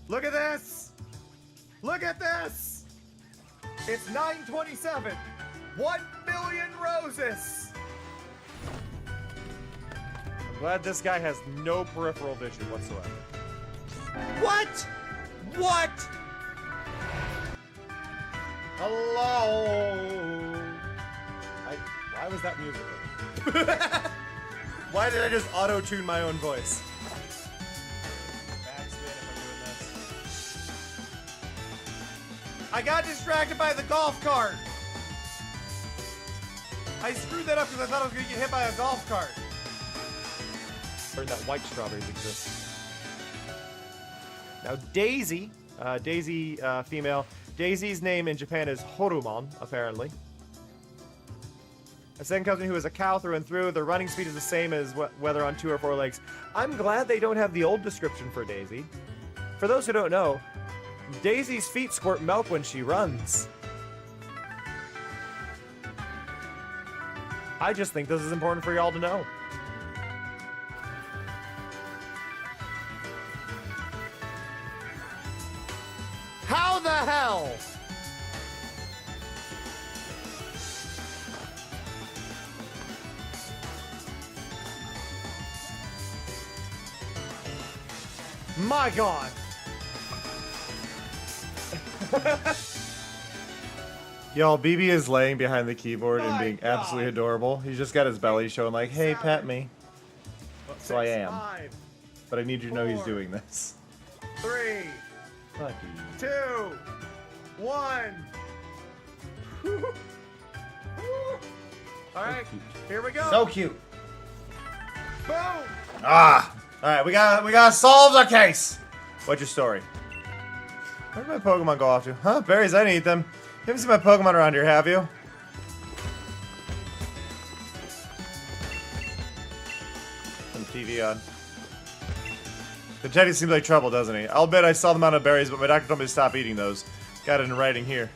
Look at this! Look at this! It's 9:27. 1 million roses! I'm glad this guy has no peripheral vision whatsoever. What? What? Hello? Why was that musical? Why did I just auto-tune my own voice? Backspin if I'm doing this. I got distracted by the golf cart. I screwed that up because I thought I was going to get hit by a golf cart.
Learned that white strawberries exist.
Now Daisy, female. Daisy's name in Japan is Horumon, apparently. A second cousin who is a cow through and through. The running speed is the same as whether on 2 or 4 legs. I'm glad they don't have the old description for Daisy. For those who don't know, Daisy's feet squirt milk when she runs. I just think this is important for y'all to know. How the hell? My God. Y'all, BB is laying behind the keyboard and being absolutely adorable. He's just got his belly showing like, hey, pet me. So I am. But I need you to know he's doing this. 3, 2, 1. Alright, here we go.
So cute.
Boom!
Ah! Alright, we gotta solve the case! What's your story? Where did my Pokemon go off to? Huh? Berries, I didn't eat them. You haven't seen my Pokemon around here, have you? Turn the TV on. The Teddy seems like trouble, doesn't he? I'll bet I saw them out of berries, but my doctor told me to stop eating those. Got it in writing here.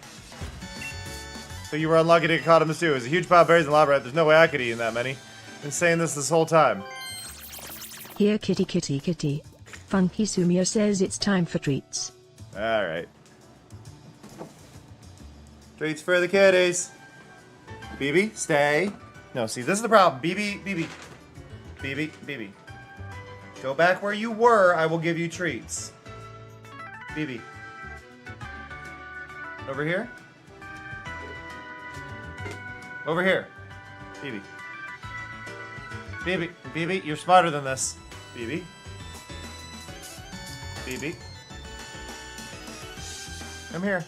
So you were unlucky to get caught in the stew. There's a huge pile of berries in the labyrinth. There's no way I could eat that many. Been saying this whole time.
Here kitty kitty kitty. Funky Sumio says it's time for treats.
Alright. Treats for the kiddies. BB, stay. No, see, this is the problem. BB. Go back where you were. I will give you treats. BB. Over here. Over here. BB. BB, you're smarter than this. BB. Come here.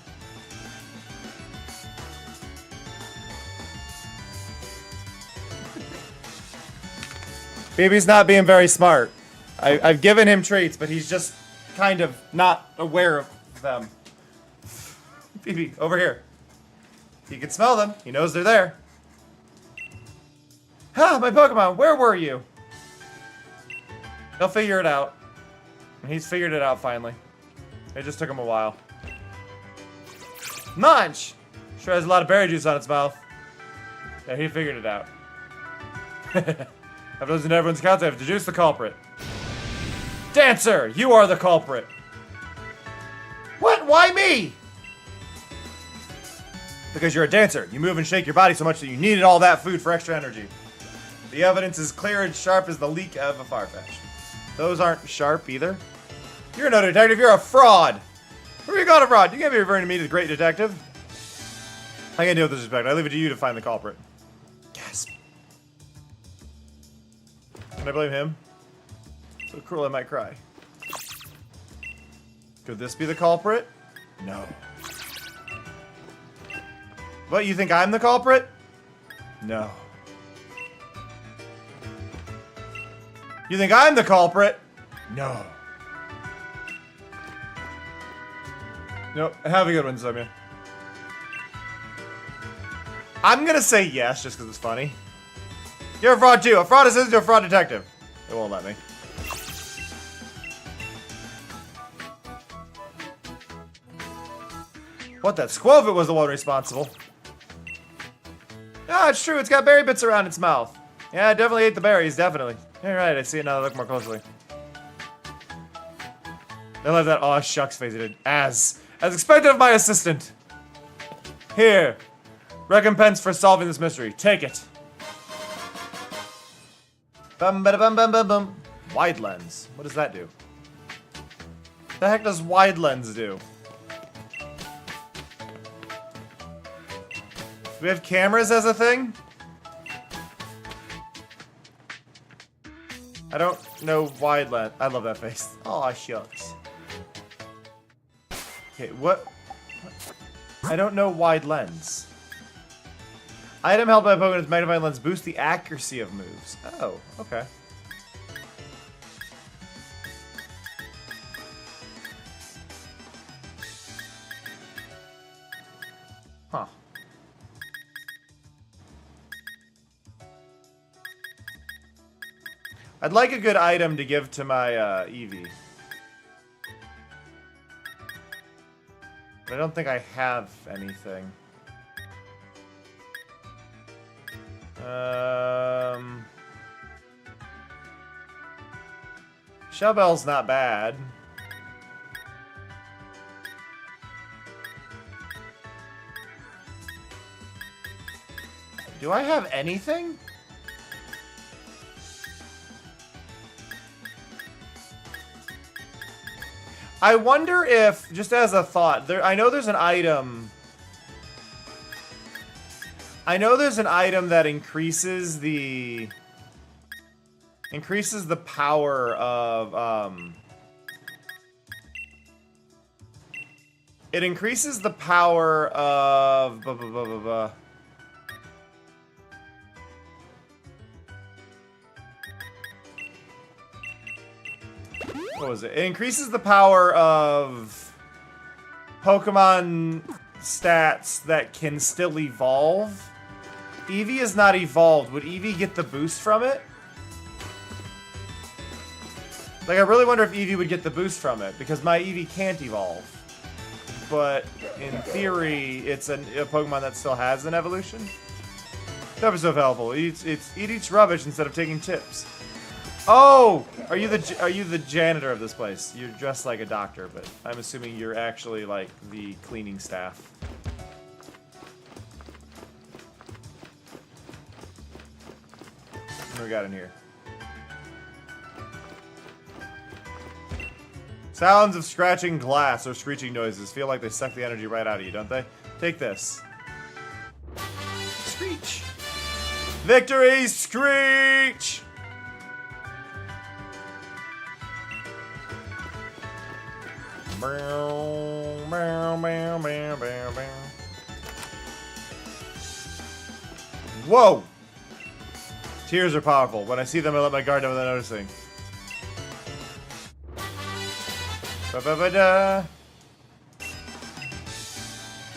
BB's not being very smart. I've given him treats, but he's just kind of not aware of them. BB, over here. He can smell them. He knows they're there. Ah, my Pokemon, where were you? He'll figure it out. He's figured it out finally. It just took him a while. Munch! Sure has a lot of berry juice on its mouth. Yeah, he figured it out. I've listened to everyone's accounts. I have deduced the culprit. Dancer, you are the culprit. What? Why me? Because you're a dancer. You move and shake your body so much that you needed all that food for extra energy. The evidence is clear and sharp as the leak of a Farfetch. Those aren't sharp either. You're no detective, you're a fraud. Where are you going, a fraud? You can't be referring to me to the great detective. I can't deal with this respect. I leave it to you to find the culprit. Gasp. Can I blame him? So cruel I might cry. Could this be the culprit? No. What, you think I'm the culprit? No. You think I'm the culprit? No. Nope. Have a good one, Sonia. I'm gonna say yes, just because it's funny. You're a fraud too. A fraud assistant to a fraud detective. It won't let me. What, that Squovit was the one responsible. Ah, it's true. It's got berry bits around its mouth. Yeah, I definitely ate the berries, definitely. You're right, I see it now that I look more closely. I love that aw shucks face it did. As expected of my assistant. Here. Recompense for solving this mystery. Take it. Bum bada bum bum bum bum. Wide lens. What does that do? The heck does wide lens do? Do we have cameras as a thing? I don't know wide lens. I love that face. Aw, shucks. Okay, what? I don't know wide lens. Item held by Pokemon with magnifying lens boosts the accuracy of moves. Oh, okay. Huh. I'd like a good item to give to my Eevee. But I don't think I have anything. Shell Bell's not bad. Do I have anything? I wonder if, just as a thought, I know there's an item. I know there's an item that increases the power of it increases the power of what was it? It increases the power of Pokemon stats that can still evolve. Eevee is not evolved. Would Eevee get the boost from it? Like, I really wonder if Eevee would get the boost from it, because my Eevee can't evolve. But, in theory, it's a Pokemon that still has an evolution. That was so helpful. It eats rubbish instead of taking tips. Oh! Are you the janitor of this place? You're dressed like a doctor, but I'm assuming you're actually, like, the cleaning staff. What do we got in here? Sounds of scratching glass or screeching noises feel like they suck the energy right out of you, don't they? Take this. Screech! Victory Screech! Whoa! Tears are powerful. When I see them, I let my guard down without noticing. Ba-ba-ba-da.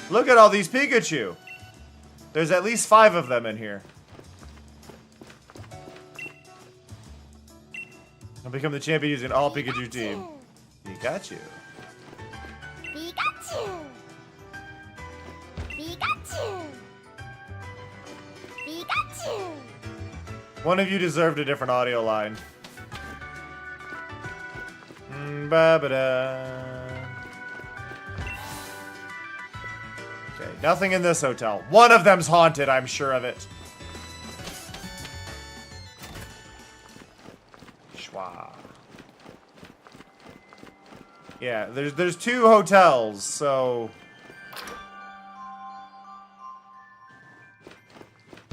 Look at all these Pikachu. There's at least 5 of them in here. I'll become the champion using all Pikachu team. Pikachu.
Pikachu. Pikachu. Pikachu.
One of you deserved a different audio line. Ba-ba-da. Okay, nothing in this hotel. One of them's haunted, I'm sure of it. Schwa. Yeah, there's 2 hotels, so...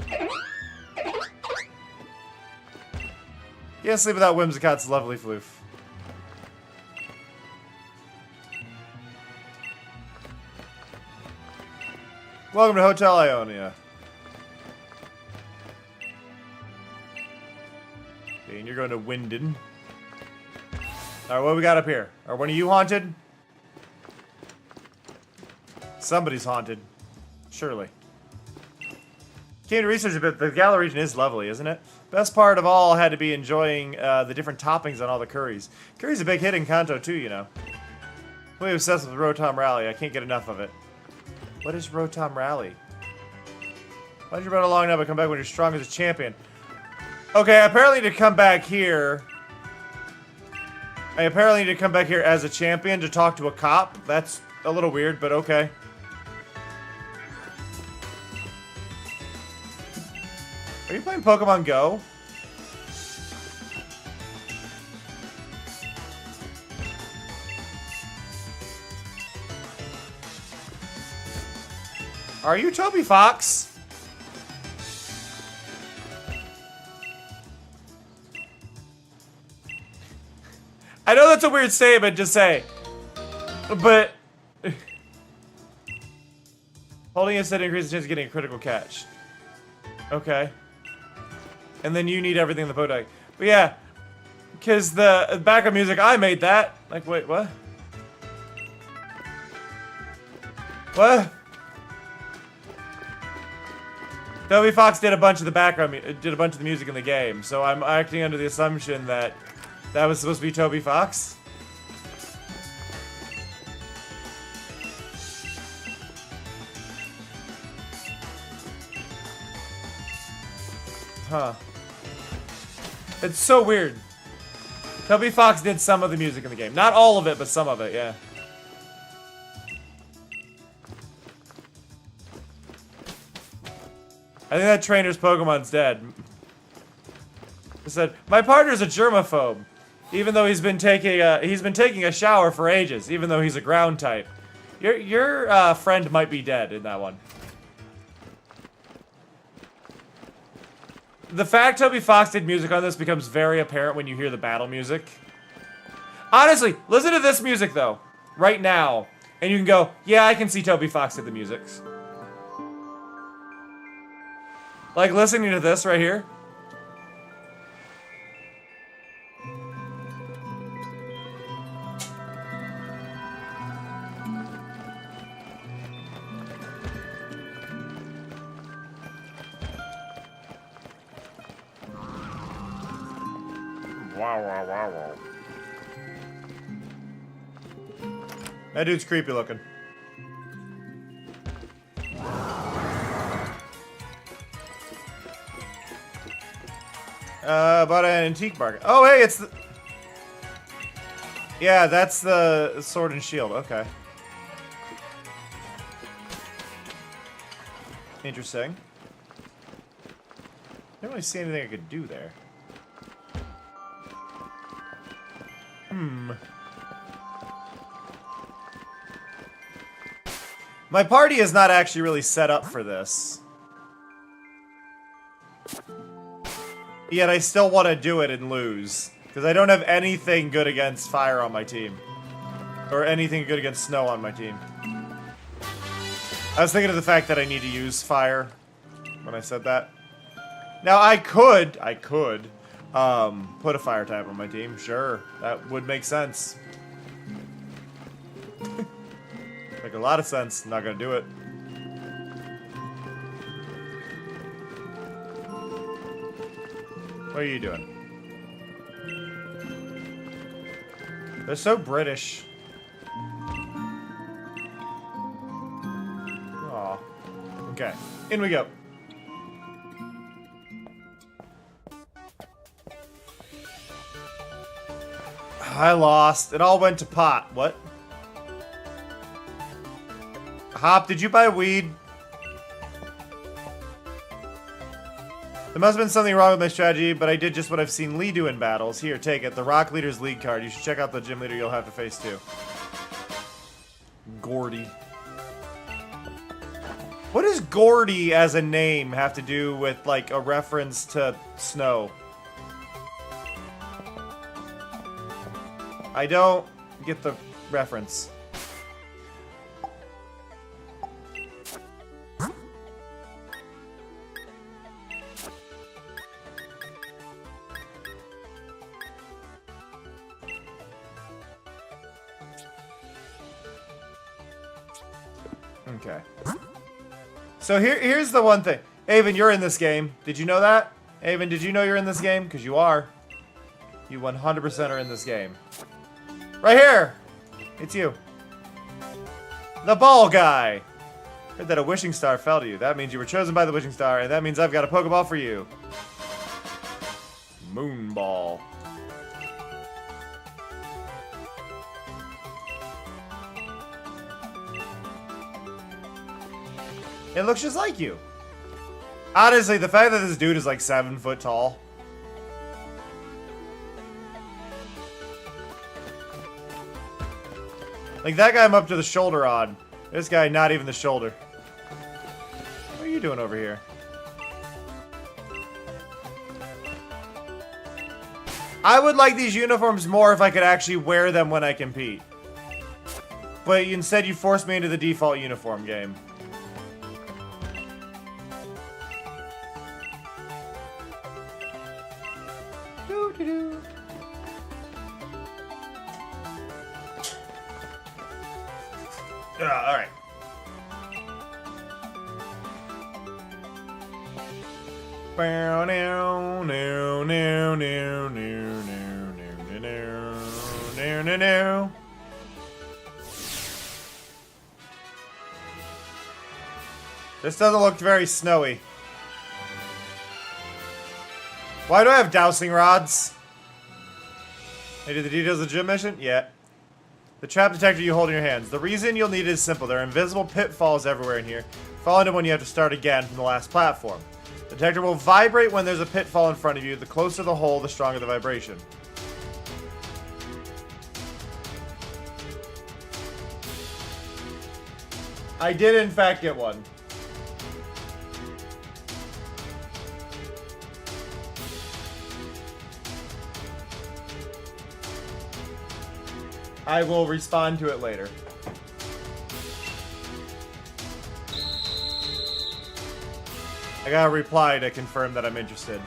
You can't sleep without Whimsicott's lovely floof. Welcome to Hotel Ionia. Okay, and you're going to Winden. Alright, what we got up here? Are one of you haunted? Somebody's haunted. Surely. Came to research a bit. The Galar region is lovely, isn't it? Best part of all had to be enjoying the different toppings on all the curries. Curry's a big hit in Kanto too, you know. I'm obsessed with Rotom Rally. I can't get enough of it. What is Rotom Rally? Why'd you run along now but come back when you're strong as a champion? Okay, apparently to come back here... I apparently need to come back here as a champion to talk to a cop. That's a little weird, but okay. Are you playing Pokemon Go? Are you Toby Fox? I know that's a weird statement to say, but Holding a set increases the chance of getting a critical catch. Okay. And then you need everything in the Poe deck. But yeah, because the backup music, I made that. Like, wait, what? What? Toby Fox did a bunch of the background, did a bunch of the music in the game, so I'm acting under the assumption that that was supposed to be Toby Fox. Huh. It's so weird. Toby Fox did some of the music in the game. Not all of it, but some of it, yeah. I think that trainer's Pokemon's dead. He said, "My partner's a germaphobe, even though he's been taking a shower for ages, even though he's a ground type." Your friend might be dead in that one. The fact Toby Fox did music on this becomes very apparent when you hear the battle music. Honestly, listen to this music though, right now, and you can go, "Yeah, I can see Toby Fox did the music." Like listening to this right here. Wow, wow, wow, wow. That dude's creepy looking. About an antique market. Oh, hey, it's the... Yeah, that's the sword and shield. Okay. Interesting. Didn't really see anything I could do there. My party is not actually really set up for this. Yet I still want to do it and lose. Because I don't have anything good against fire on my team. Or anything good against snow on my team. I was thinking of the fact that I need to use fire when I said that. Now I could put a fire type on my team. Sure, that would make sense. Make a lot of sense. I'm not gonna do it. What are you doing? They're so British. Aw. Okay, in we go. I lost. It all went to pot. What? Hop, did you buy weed? There must have been something wrong with my strategy, but I did just what I've seen Lee do in battles. Here, take it. The Rock Leader's league card. You should check out the gym leader you'll have to face too. Gordy. What does Gordy as a name have to do with, like, a reference to snow? I don't get the reference. Okay. So here's the one thing. Avon, you're in this game. Did you know that? Avon, did you know you're in this game? Because you are. You 100% are in this game. Right here! It's you. The ball guy! Heard that a wishing star fell to you. That means you were chosen by the wishing star, and that means I've got a Pokeball for you. Moonball. It looks just like you. Honestly, the fact that this dude is like 7 foot tall. Like, that guy I'm up to the shoulder on. This guy, not even the shoulder. What are you doing over here? I would like these uniforms more if I could actually wear them when I compete. But instead you forced me into the default uniform game. All right. This doesn't look very snowy. Why do I have dowsing rods? Hey, do the details of the gym mission? Yeah. The trap detector you hold in your hands. The reason you'll need it is simple. There are invisible pitfalls everywhere in here. Fall into one, you have to start again from the last platform. The detector will vibrate when there's a pitfall in front of you. The closer the hole, the stronger the vibration. I did, in fact, get one. I will respond to it later. I got a reply to confirm that I'm interested.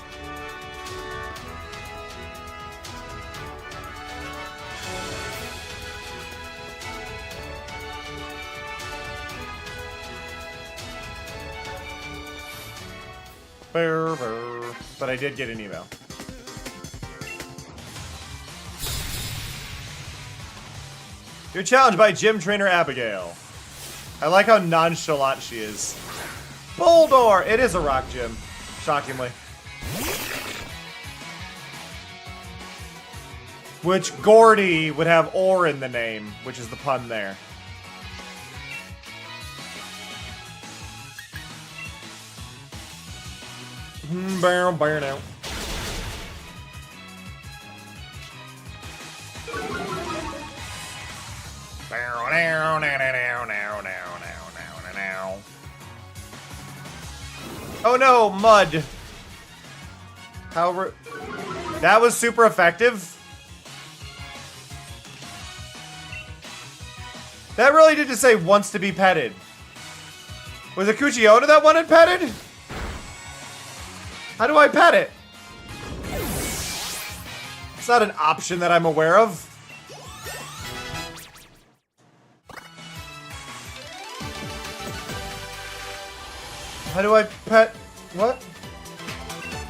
But I did get an email. You're challenged by gym trainer Abigail. I like how nonchalant she is. Boldor! It is a rock gym, shockingly. Which Gordy would have or in the name, which is the pun there. Bow now. Oh no, mud. However, that was super effective. That really did just say wants to be petted. Was it Kuchiona that wanted petted? How do I pet it? It's not an option that I'm aware of. How do I pet? What?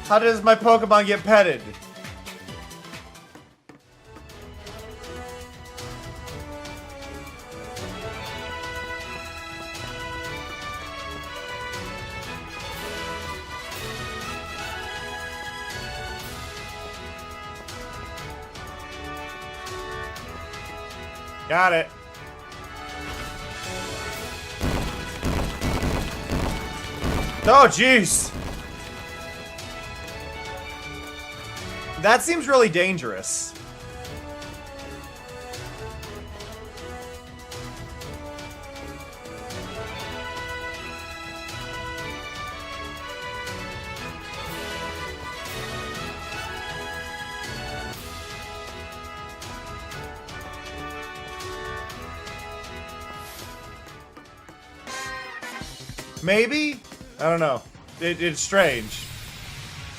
How does my Pokemon get petted? Got it. Oh, jeez. That seems really dangerous. Maybe? I don't know. It's strange.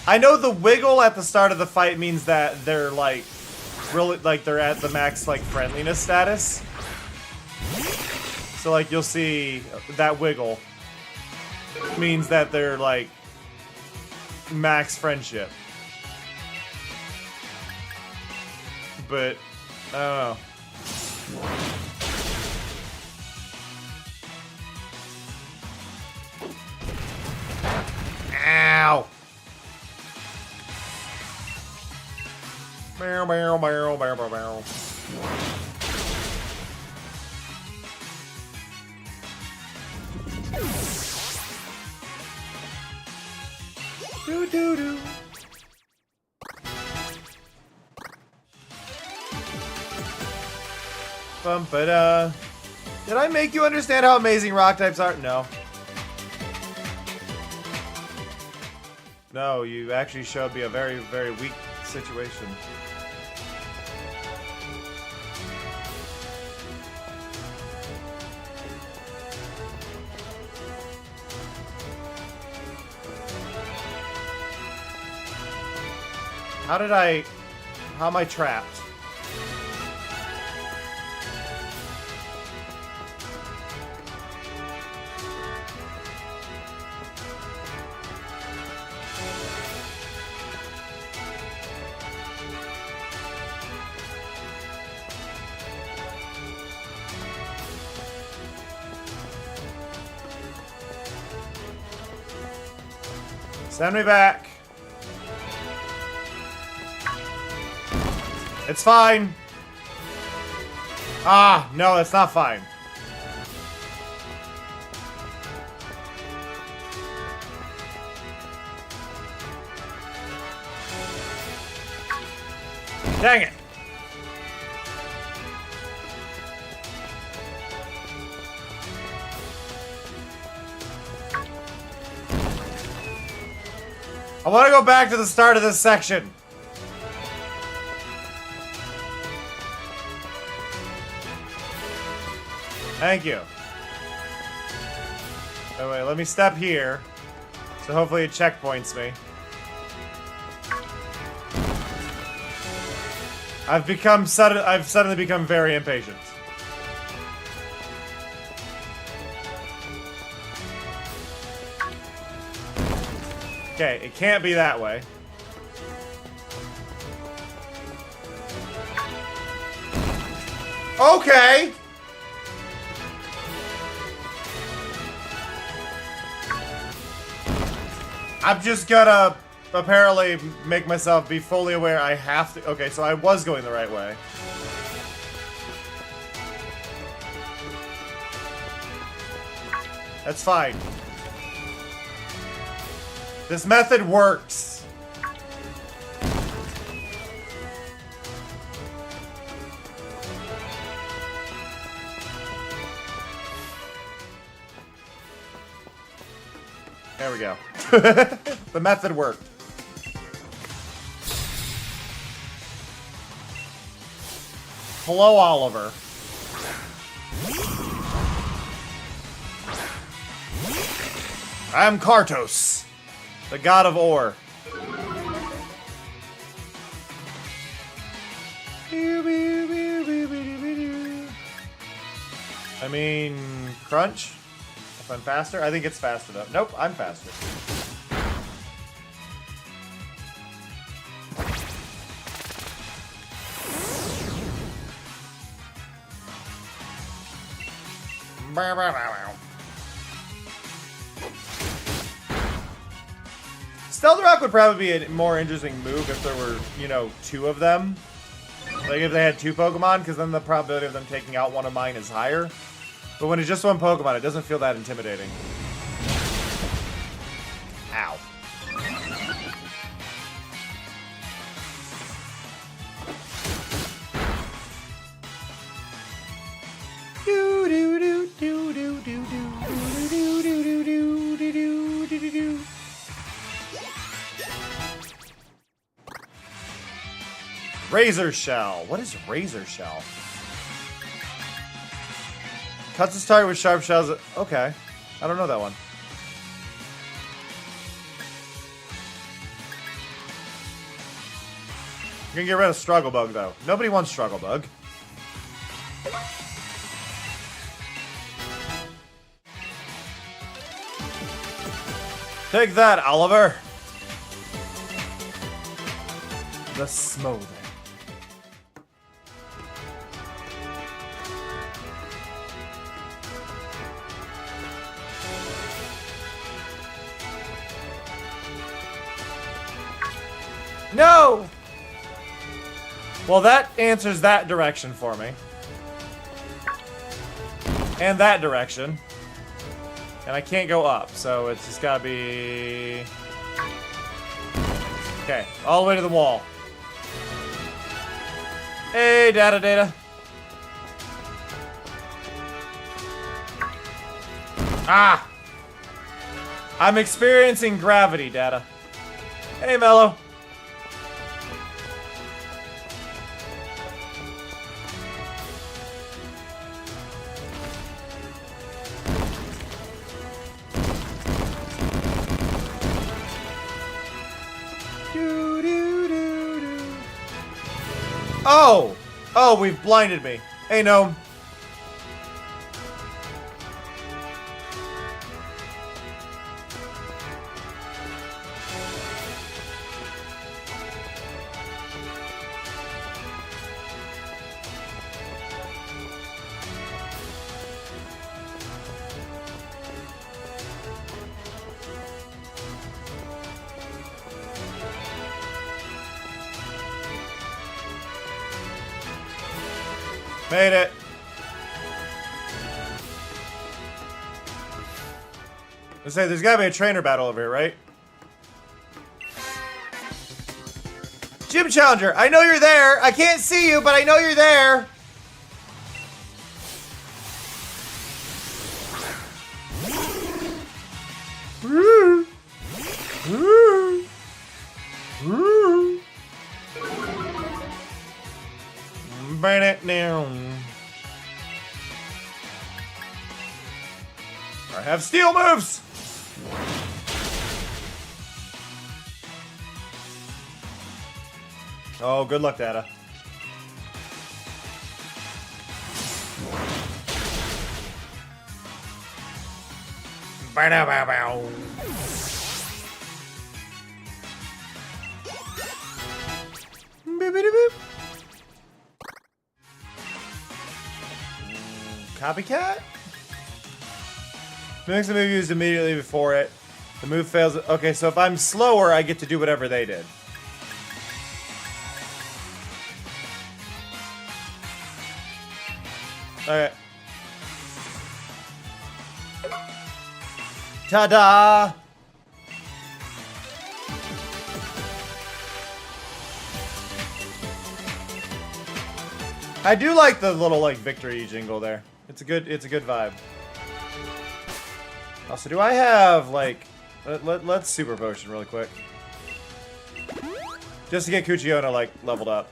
I know the wiggle at the start of the fight means that they're like really like they're at the max like friendliness status. So like you'll see that wiggle means that they're like max friendship. But I don't know. Ow! Bow, bow, bow, bow, bow, bow. Do do do. Bum-ba-da. Did I make you understand how amazing rock types are? No. No, you actually showed me a very, very weak situation. How am I trapped? Send me back. It's fine. Ah, no, it's not fine. Dang it. I want to go back to the start of this section. Thank you. Oh, wait, let me step here. So hopefully it checkpoints me. I've suddenly become very impatient. Okay, it can't be that way. Okay! I'm just gonna apparently make myself be fully aware I have to. Okay, so I was going the right way. That's fine. This method works. There we go. The method worked. Hello, Oliver. I am Kartos, the god of ore. I mean, crunch? If I'm faster? I think it's fast enough. Nope, I'm faster. Stealth Rock would probably be a more interesting move if there were, you know, two of them. Like if they had two Pokemon, because then the probability of them taking out one of mine is higher. But when it's just one Pokemon, it doesn't feel that intimidating. Ow. Razor Shell. What is Razor Shell? Cuts its target with sharp shells. Okay. I don't know that one. You can get rid of Struggle Bug, though. Nobody wants Struggle Bug. Take that, Oliver. The Smolder. No! Well, that answers that direction for me. And that direction. And I can't go up, so it's just gotta be... Okay, all the way to the wall. Hey, data. Ah! I'm experiencing gravity, data. Hey, Mello. Oh! Oh, we've blinded me. Hey, no. Made it. Let's say there's gotta be a trainer battle over here, right? Gym Challenger, I know you're there. I can't see you, but I know you're there. Woo. Woo. Woo. Burn it down. I have steel moves. Oh, good luck, Data. Bow, bow, bow. Boop-a-doop-boop. Copycat? Mimics the move used immediately before it. The move fails. Okay, so if I'm slower, I get to do whatever they did. Okay. Ta-da! I do like the little like victory jingle there. It's a good vibe. Also, do I have like let's super potion really quick. Just to get Cuchiona like leveled up.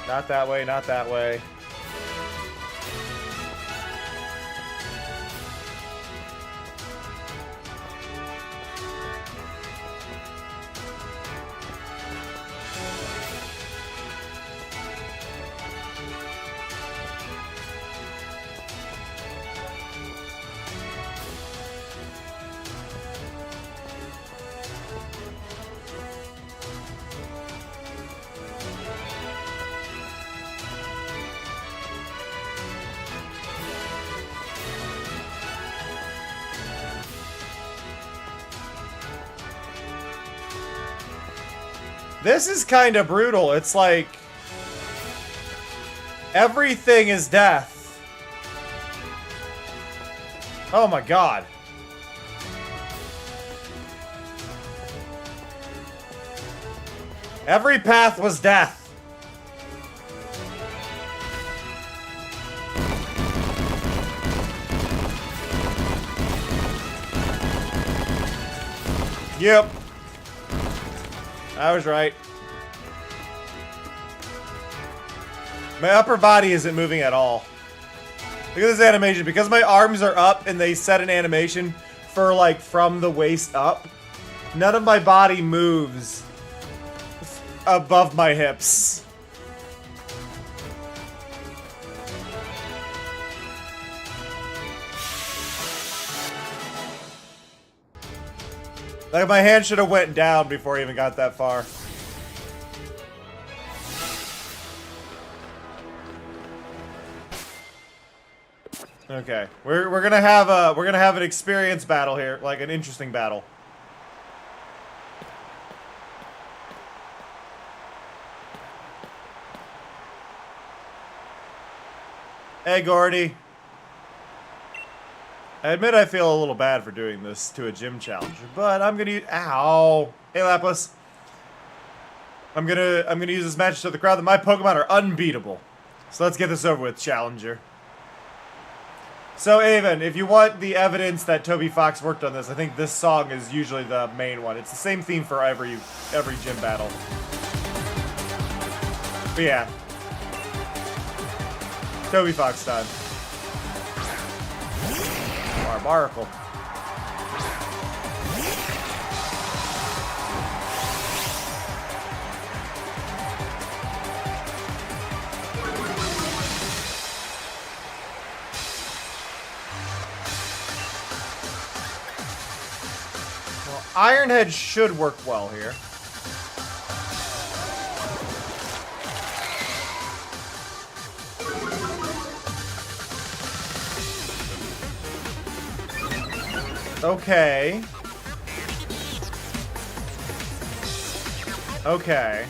Not that way, not that way. This is kind of brutal. It's like everything is death. Oh my god. Every path was death. Yep. I was right. My upper body isn't moving at all. Look at this animation. Because my arms are up and they set an animation for like from the waist up, none of my body moves above my hips. Like my hand should have went down before I even got that far. Okay, we're gonna have an experience battle here, like an interesting battle. Hey, Gordy. I admit I feel a little bad for doing this to a gym challenger, but I'm gonna use, ow. Hey, Lapis. I'm gonna use this match to show the crowd that my Pokemon are unbeatable. So let's get this over with, challenger. So, Avon, if you want the evidence that Toby Fox worked on this, I think this song is usually the main one. It's the same theme for every gym battle. But yeah. Toby Fox time. Barbaracle. Iron Head should work well here. Okay. Okay.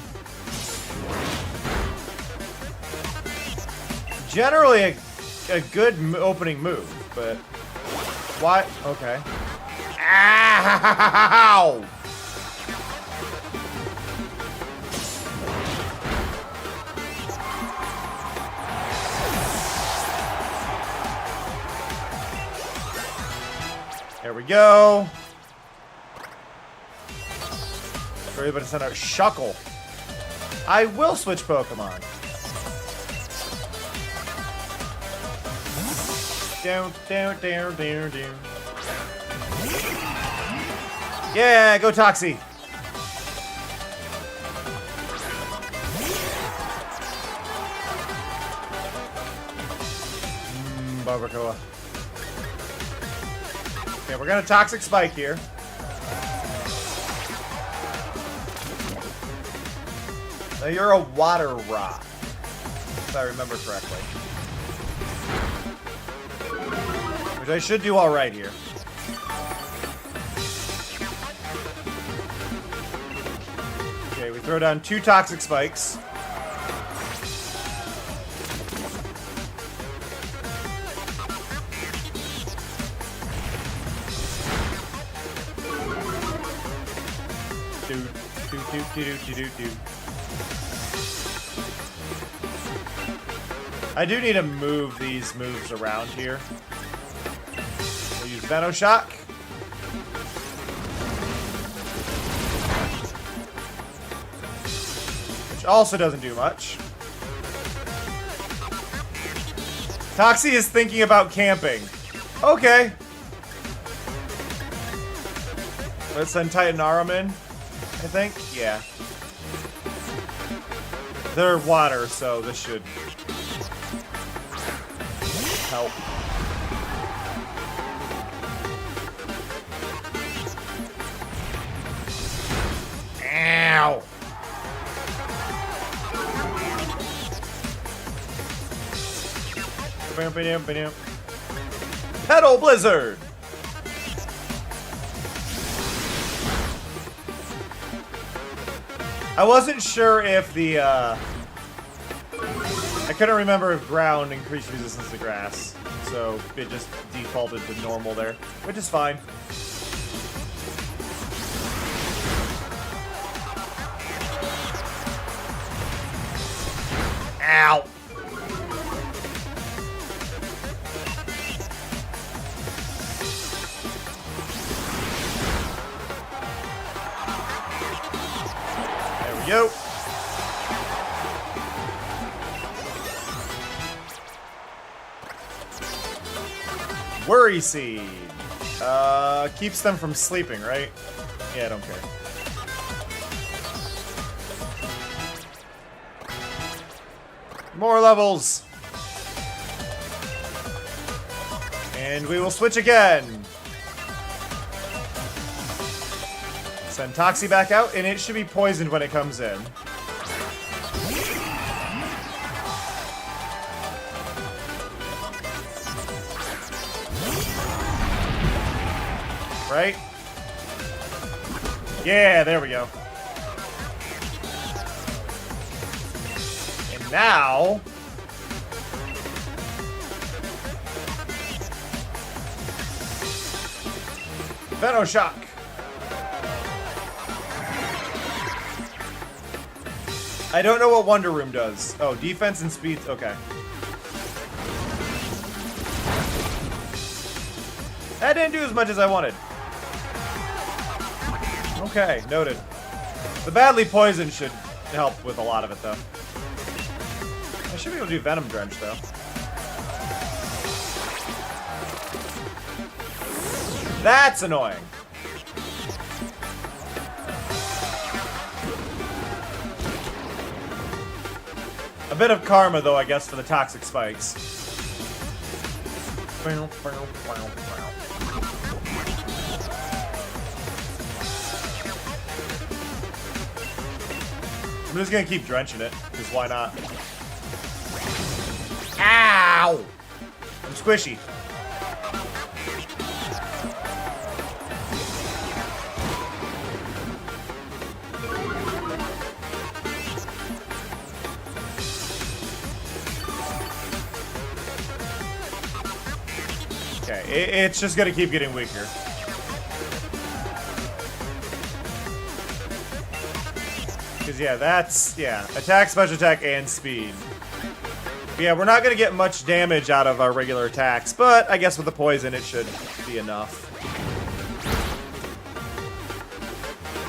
Generally a good opening move, but why? Okay. Ow! There we go. We're able to send out Shuckle. I will switch Pokemon. Down, down, down, down, down. Yeah, go Toxie. Barbacoa. Okay, we're gonna Toxic Spike here. Now you're a Water Rock, if I remember correctly. Which I should do alright here. Okay, we throw down 2 Toxic Spikes. Do. I do need to move these moves around here. We'll use Venoshock. Which also doesn't do much. Toxie is thinking about camping. Okay. Let's send Titanarum in, I think. Yeah. They're water, so this should help. Ow! Petal Blizzard! I wasn't sure if the, I couldn't remember if ground increased resistance to grass, so it just defaulted to normal there, which is fine. Ow! There we go. Worry Seed. Keeps them from sleeping, right? Yeah, I don't care. More levels. And we will switch again. Send Toxie back out, and it should be poisoned when it comes in. Right? Yeah, there we go. And now... Venoshock. I don't know what Wonder Room does. Oh, defense and speed. Okay. That didn't do as much as I wanted. Okay, noted. The badly poisoned should help with a lot of it, though. I should be able to do Venom Drench, though. That's annoying. A bit of karma, though, I guess, for the Toxic Spikes. I'm just gonna keep drenching it, because why not? Ow! I'm squishy. Okay, it's just gonna keep getting weaker. Because, yeah, that's, yeah, attack, special attack, and speed. But yeah, we're not going to get much damage out of our regular attacks, but I guess with the poison, it should be enough.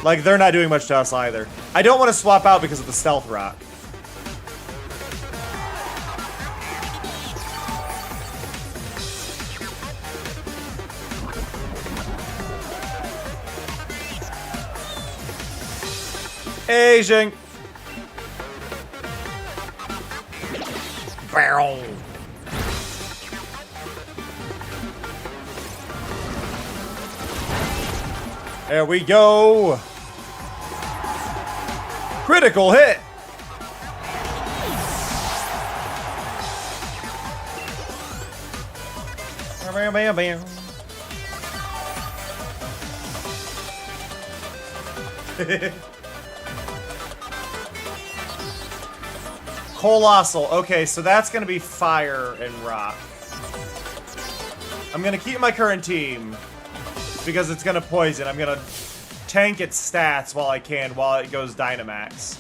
Like, they're not doing much to us either. I don't want to swap out because of the stealth rock. Asian. Barrel. There we go. Critical hit. Bam, bam, bam. Colossal. Okay, so that's going to be fire and rock. I'm going to keep my current team because it's going to poison. I'm going to tank its stats while I can while it goes Dynamax.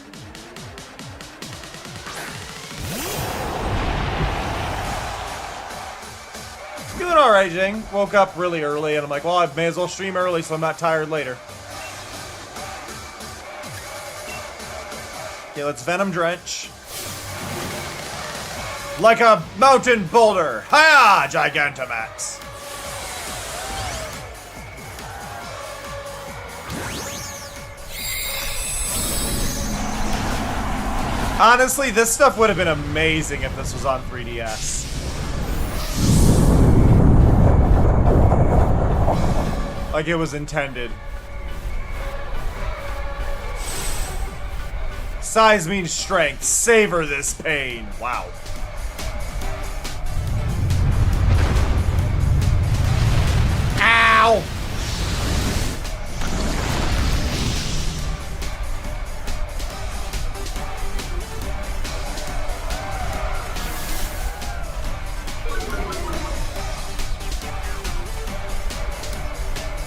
Doing alright, Jing. Woke up really early and I'm like, well, I may as well stream early so I'm not tired later. Okay, let's Venom Drench. Like a mountain boulder. Hiya, Gigantamax. Honestly, this stuff would have been amazing if this was on 3DS. Like it was intended. Size means strength. Savor this pain. Wow. Ow!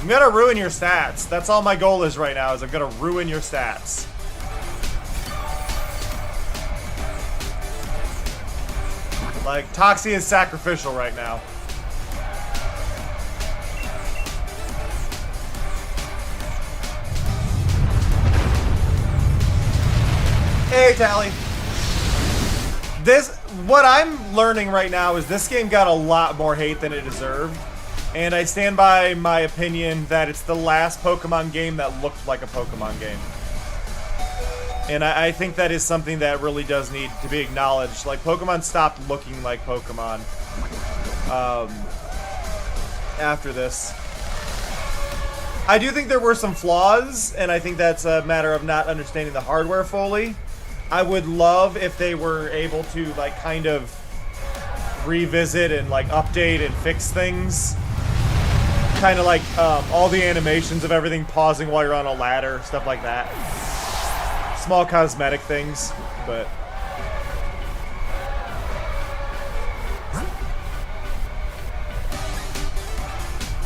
I'm gonna ruin your stats. That's all my goal is right now, is I'm gonna ruin your stats. Like, Toxie is sacrificial right now. Hey, Tally. What I'm learning right now is this game got a lot more hate than it deserved. And I stand by my opinion that it's the last Pokemon game that looked like a Pokemon game. And I think that is something that really does need to be acknowledged. Like, Pokemon stopped looking like Pokemon after this. I do think there were some flaws, and I think that's a matter of not understanding the hardware fully. I would love if they were able to, like, kind of revisit and, like, update and fix things. Kind of like all the animations of everything pausing while you're on a ladder, stuff like that. Small cosmetic things, but...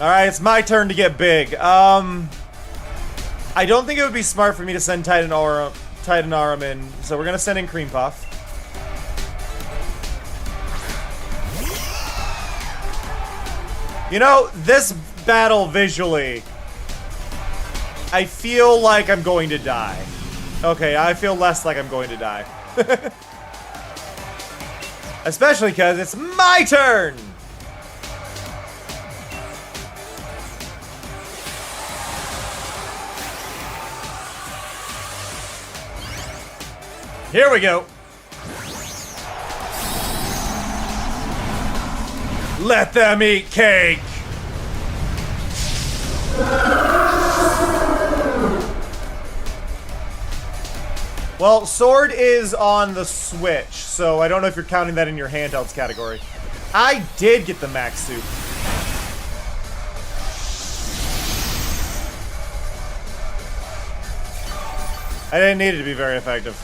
Alright, it's my turn to get big. I don't think it would be smart for me to send Titanarum in, so we're gonna send in Cream Puff. You know, this battle visually, I feel like I'm going to die. Okay, I feel less like I'm going to die. Especially because it's my turn! Here we go. Let them eat cake. Well, sword is on the Switch, so I don't know if you're counting that in your handhelds category. I did get the max suit. I didn't need it to be very effective.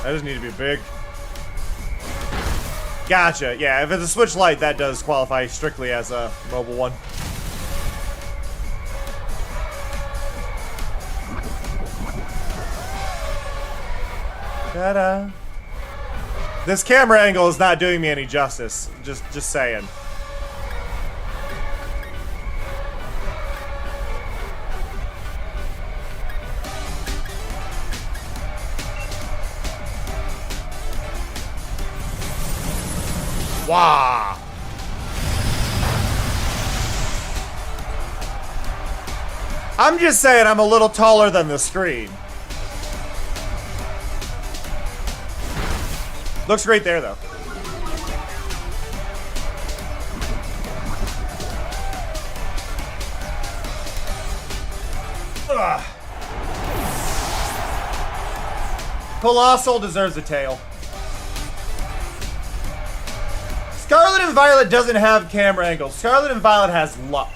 I just need to be big. Gotcha. Yeah, if it's a Switch Lite, that does qualify strictly as a mobile one. Ta-da. This camera angle is not doing me any justice. Just saying. Wow. I'm just saying I'm a little taller than the screen. Looks great there, though. Ugh. Colossal deserves a tail. Scarlet and Violet doesn't have camera angles. Scarlet and Violet has luck.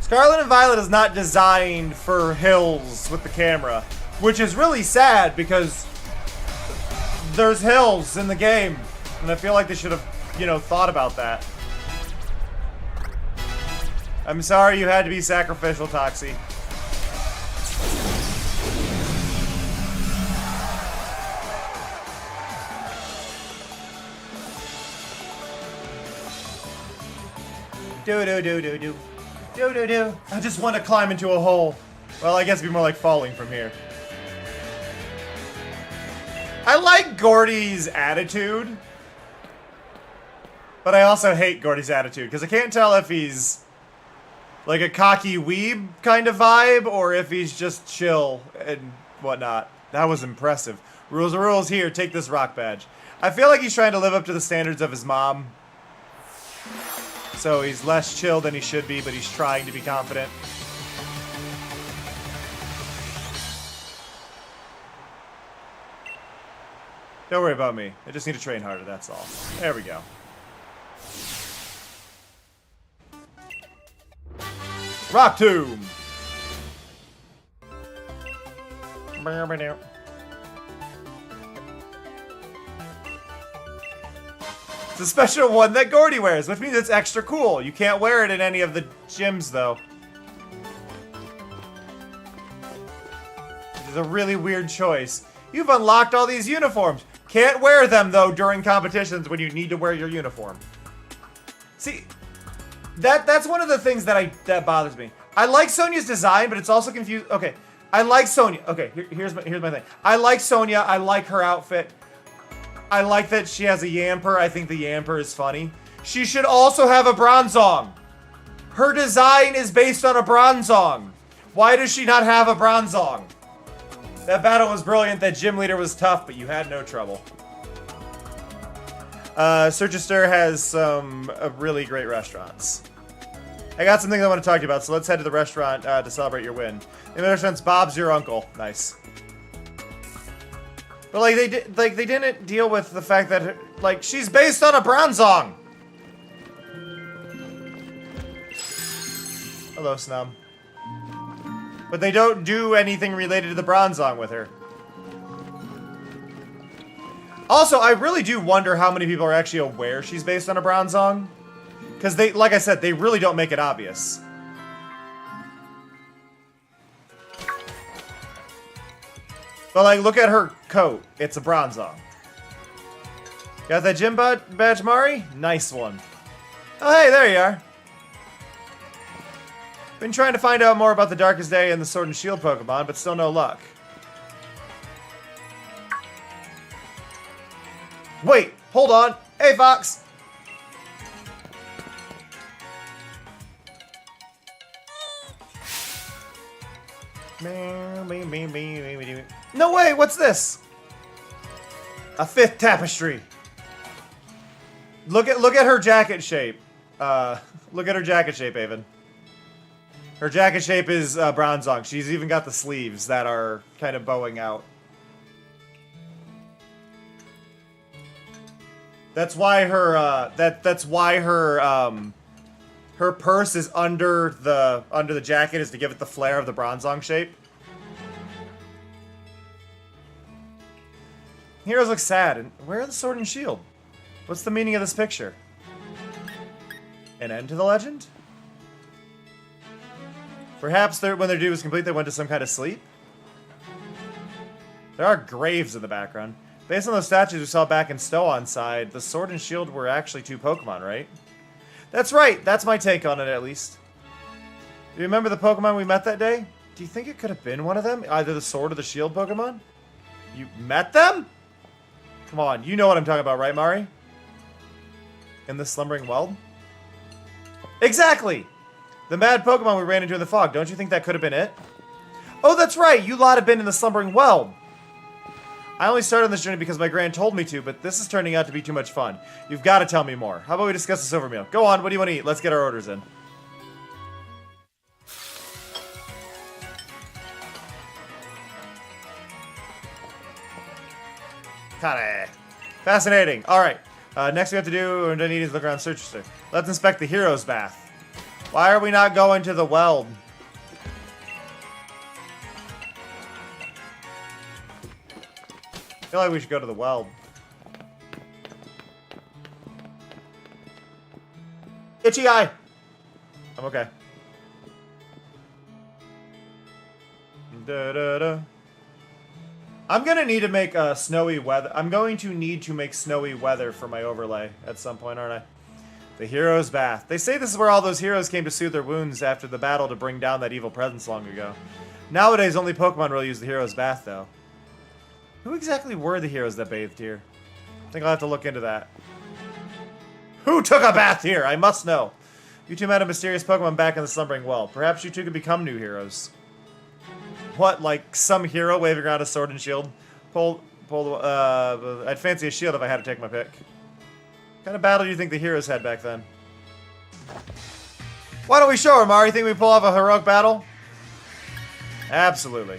Scarlet and Violet is not designed for hills with the camera, which is really sad because there's hills in the game, and I feel like they should have, you know, thought about that. I'm sorry you had to be sacrificial, Toxie. Do-do-do-do-do. Do-do-do. I just want to climb into a hole. Well, I guess it'd be more like falling from here. I like Gordy's attitude. But I also hate Gordy's attitude, because I can't tell if he's like a cocky weeb kind of vibe, or if he's just chill and whatnot. That was impressive. Rules are rules. Here, take this rock badge. I feel like he's trying to live up to the standards of his mom. So he's less chill than he should be, but he's trying to be confident. Don't worry about me. I just need to train harder, that's all. There we go. Rock Tomb! It's a special one that Gordy wears, which means it's extra cool. You can't wear it in any of the gyms, though. It's a really weird choice. You've unlocked all these uniforms. Can't wear them, though, during competitions when you need to wear your uniform. See, that's one of the things that bothers me. I like Sonya's design, but it's also confused. Okay, I like Sonya. Okay, here's my thing. I like Sonya. I like her outfit. I like that she has a Yamper. I think the Yamper is funny. She should also have a Bronzong. Her design is based on a Bronzong. Why does she not have a Bronzong? That battle was brilliant. That gym leader was tough, but you had no trouble. Surgister has some really great restaurants. I got some things I want to talk to you about, so let's head to the restaurant to celebrate your win. The restaurant's Bob's Your Uncle. Nice. But they didn't deal with the fact that she's based on a Bronzong. Hello, Snub. But they don't do anything related to the Bronzong with her. Also, I really do wonder how many people are actually aware she's based on a Bronzong. Because they, like I said, they really don't make it obvious. But look at her coat. It's a Bronzong. Got that gym badge, Mari? Nice one. Oh, hey, there you are. Been trying to find out more about the Darkest Day and the Sword and Shield Pokemon, but still no luck. Wait, hold on. Hey, Fox. No way, what's this? A 5th tapestry. Look at her jacket shape. Look at her jacket shape, Avon. Her jacket shape is Bronzong. She's even got the sleeves that are kind of bowing out. That's why her her purse is under the jacket, is to give it the flair of the Bronzong shape. Heroes look sad. And where are the sword and shield? What's the meaning of this picture? An end to the legend? Perhaps when their duty was complete, they went to some kind of sleep? There are graves in the background. Based on those statues we saw back in Stow side, the sword and shield were actually 2 Pokemon, right? That's right. That's my take on it, at least. Do you remember the Pokemon we met that day? Do you think it could have been one of them? Either the sword or the shield Pokemon? You met them? Come on, you know what I'm talking about, right, Mari? In the Slumbering Weld? Exactly! The mad Pokemon we ran into in the fog. Don't you think that could have been it? Oh, that's right! You lot have been in the Slumbering Weld! I only started on this journey because my grand told me to, but this is turning out to be too much fun. You've got to tell me more. How about we discuss this over meal? Go on, what do you want to eat? Let's get our orders in. Kinda fascinating. Alright. Next we have to do, we're gonna need is look around Searcher. Let's inspect the hero's bath. Why are we not going to the weld? I feel like we should go to the weld. Itchy eye! I'm okay. Da-da-da. I'm gonna need to make snowy weather. I'm going to need to make snowy weather for my overlay at some point, aren't I? The hero's bath. They say this is where all those heroes came to soothe their wounds after the battle to bring down that evil presence long ago. Nowadays, only Pokemon really use the hero's bath, though. Who exactly were the heroes that bathed here? I think I'll have to look into that. Who took a bath here? I must know. You two met a mysterious Pokemon back in the Slumbering Well. Perhaps you two could become new heroes. What, like some hero waving around a sword and shield? I'd fancy a shield if I had to take my pick. What kind of battle do you think the heroes had back then? Why don't we show her, Mari? Think we pull off a heroic battle? Absolutely.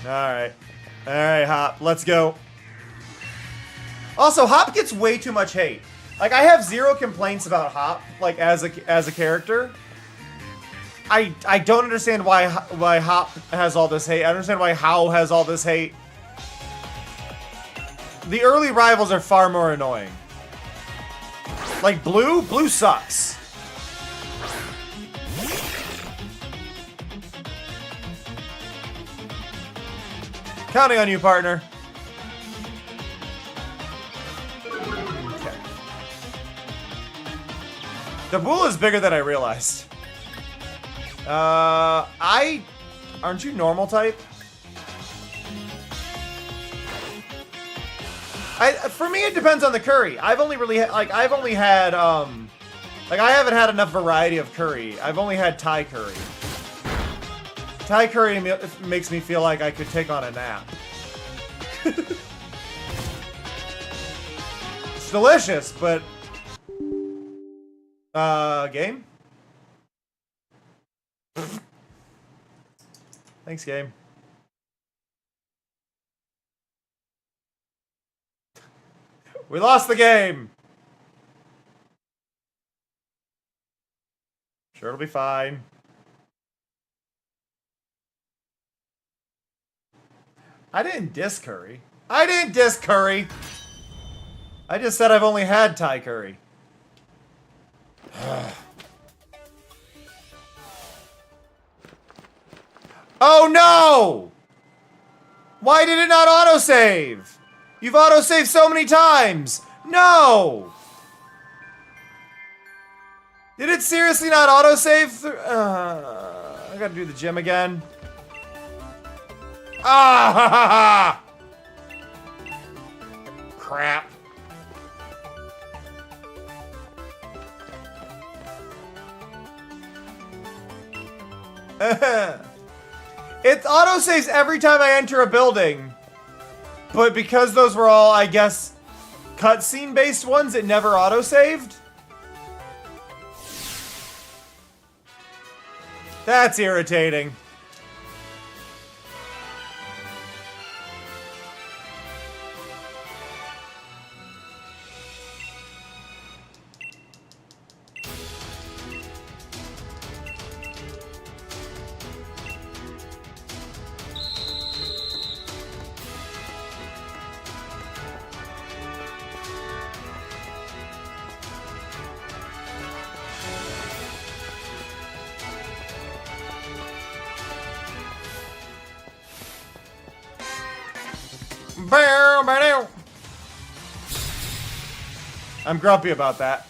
Alright. Alright, Hop. Let's go. Also, Hop gets way too much hate. Like, I have zero complaints about Hop, like, as a character. I don't understand why Hop has all this hate. I don't understand why How has all this hate. The early rivals are far more annoying. Like, Blue? Blue sucks. Counting on you, partner. Okay. The bull is bigger than I realized. Aren't you normal type? For me, it depends on the curry. I've only really I haven't had enough variety of curry. I've only had Thai curry. Thai curry makes me feel like I could take on a nap. It's delicious, but game? Thanks, game. We lost the game! Sure, it'll be fine. I didn't diss curry. I didn't diss curry! I just said I've only had Thai curry. Oh no! Why did it not autosave? You've autosaved so many times! No! Did it seriously not autosave? I gotta do the gym again. Ah ha ha ha! Crap. It autosaves every time I enter a building. But because those were all, I guess, cutscene based ones, it never autosaved. That's irritating. I'm grumpy about that.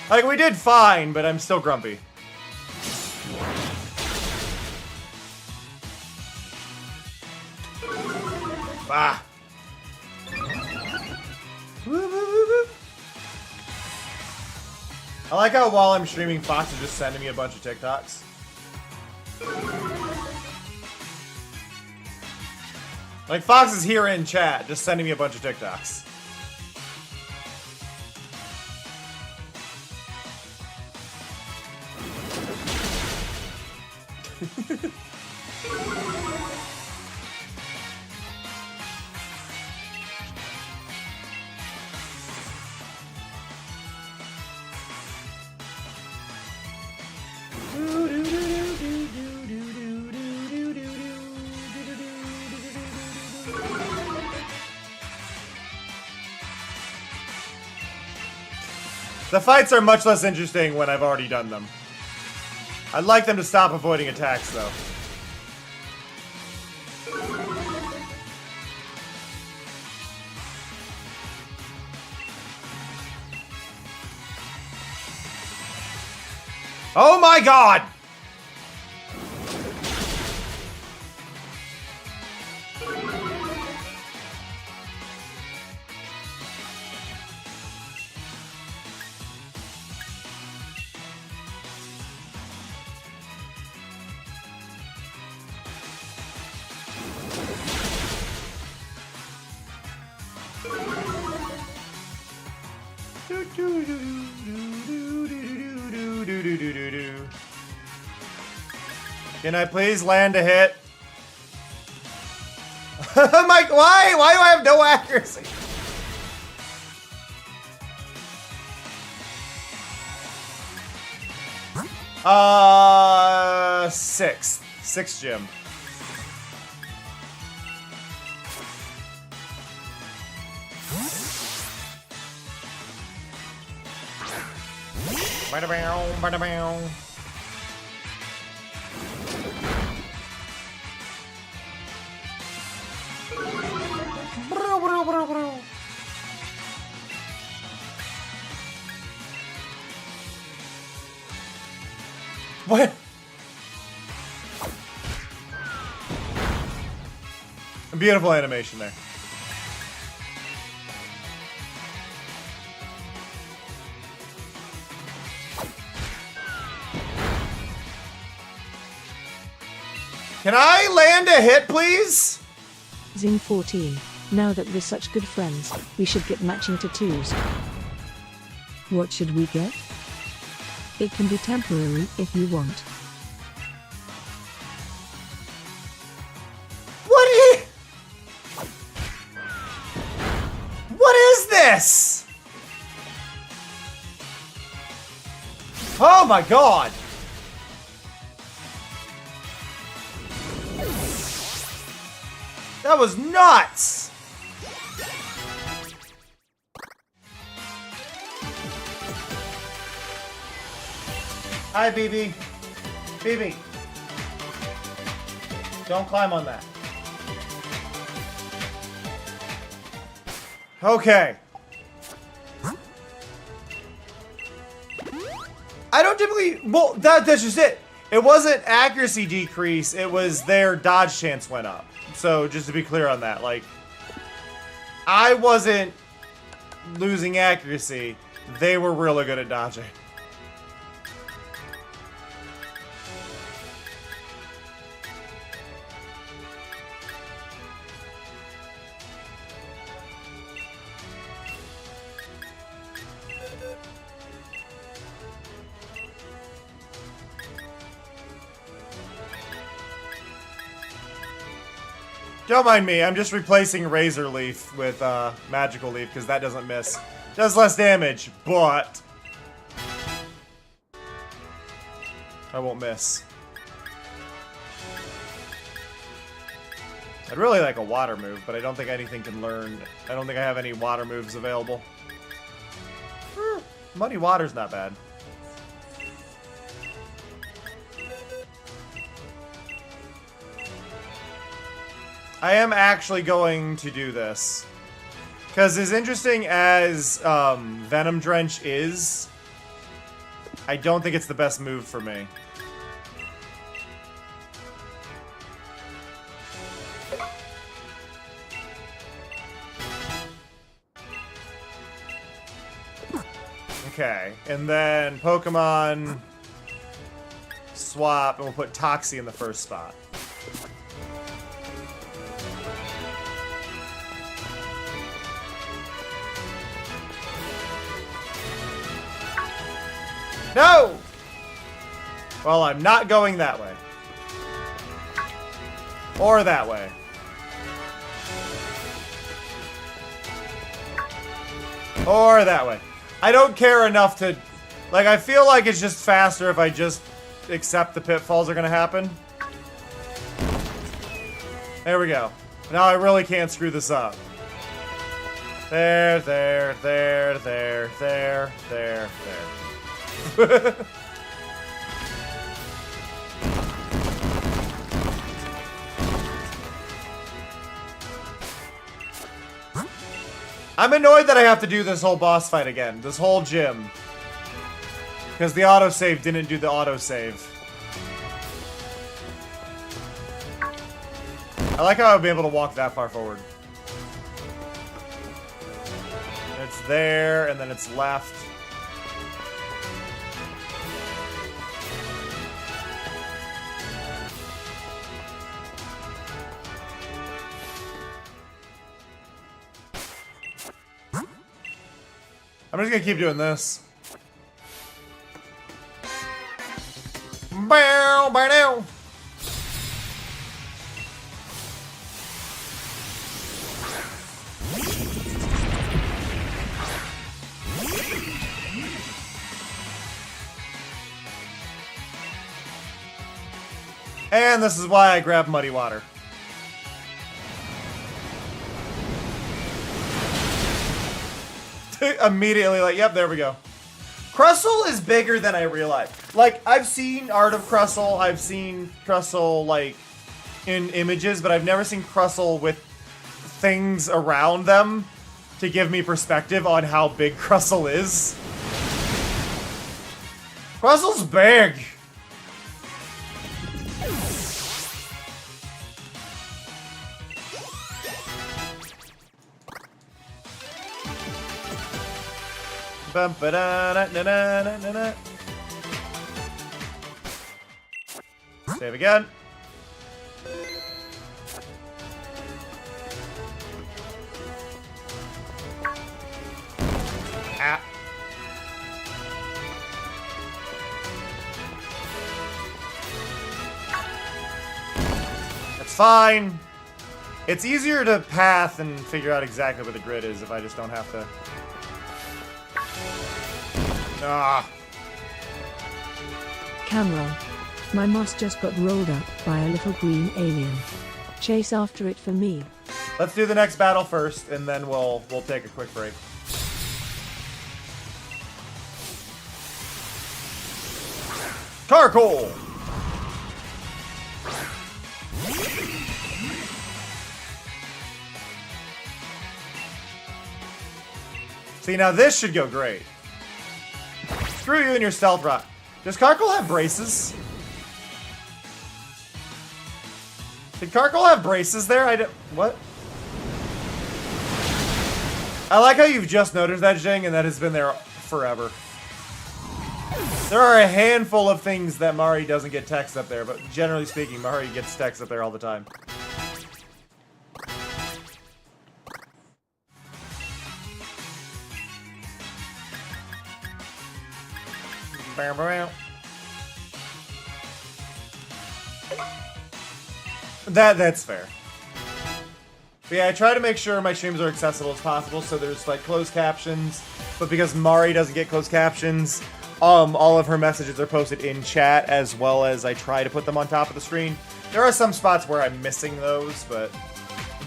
Like, we did fine, but I'm still grumpy. Ah. I like how while I'm streaming, Fox is just sending me a bunch of TikToks. Like, Fox is here in chat, just sending me a bunch of TikToks. The fights are much less interesting when I've already done them. I'd like them to stop avoiding attacks, though. Oh my god! Can I please land a hit? Mike, why? Why do I have no accuracy? Sixth gym. Bada-bow, bada-bow. What? A beautiful animation there. Can I land a hit, please?
Zing 14. Now that we're such good friends, we should get matching tattoos. What should we get? It can be temporary if you want.
What is this? Oh my god! That was nuts! Hi, BB. BB. Don't climb on that. Okay. I don't typically... Well, that's just it. It wasn't accuracy decrease. It was their dodge chance went up. So, just to be clear on that, like... I wasn't losing accuracy. They were really good at dodging. Don't mind me, I'm just replacing Razor Leaf with Magical Leaf because that doesn't miss. Does less damage, but I won't miss. I'd really like a water move, but I don't think anything can learn. I don't think I have any water moves available. Muddy water's not bad. I am actually going to do this. Because as interesting as Venom Drench is, I don't think it's the best move for me. Okay, and then Pokemon swap, and we'll put Toxie in the first spot. No! Well, I'm not going that way. Or that way. Or that way. I don't care enough to... Like, I feel like it's just faster if I just accept the pitfalls are gonna happen. There we go. Now I really can't screw this up. There, there, there, there, there, there, there. I'm annoyed that I have to do this whole boss fight again. This whole gym. Because the autosave didn't do the autosave. I like how I'll be able to walk that far forward. It's there, and then it's left. I'm just gonna keep doing this. Bow, bow, now. And this is why I grabbed Muddy Water. Immediately, like, yep, there we go. Crustle is bigger than I realized. Like, I've seen Art of Crustle, I've seen Crustle, like, in images, but I've never seen Crustle with things around them to give me perspective on how big Crustle is. Crustle's big! Bum, ba, da, da, da, da, da, da. Save again. Ah. That's fine. It's easier to path and figure out exactly where the grid is if I just don't have to. Ah.
Camera. My moss just got rolled up by a little green alien. Chase after it for me.
Let's do the next battle first, and then we'll take a quick break. Charcoal! See, now this should go great. Screw you and your stealth rock. Does Karkle have braces? Did Karkle have braces there? What? I like how you've just noticed that, Jing, and that has been there forever. There are a handful of things that Mari doesn't get text up there, but generally speaking, Mari gets text up there all the time. That's fair. But yeah, I try to make sure my streams are accessible as possible, so there's like closed captions. But because Mari doesn't get closed captions, all of her messages are posted in chat, as well as I try to put them on top of the screen. There are some spots where I'm missing those, but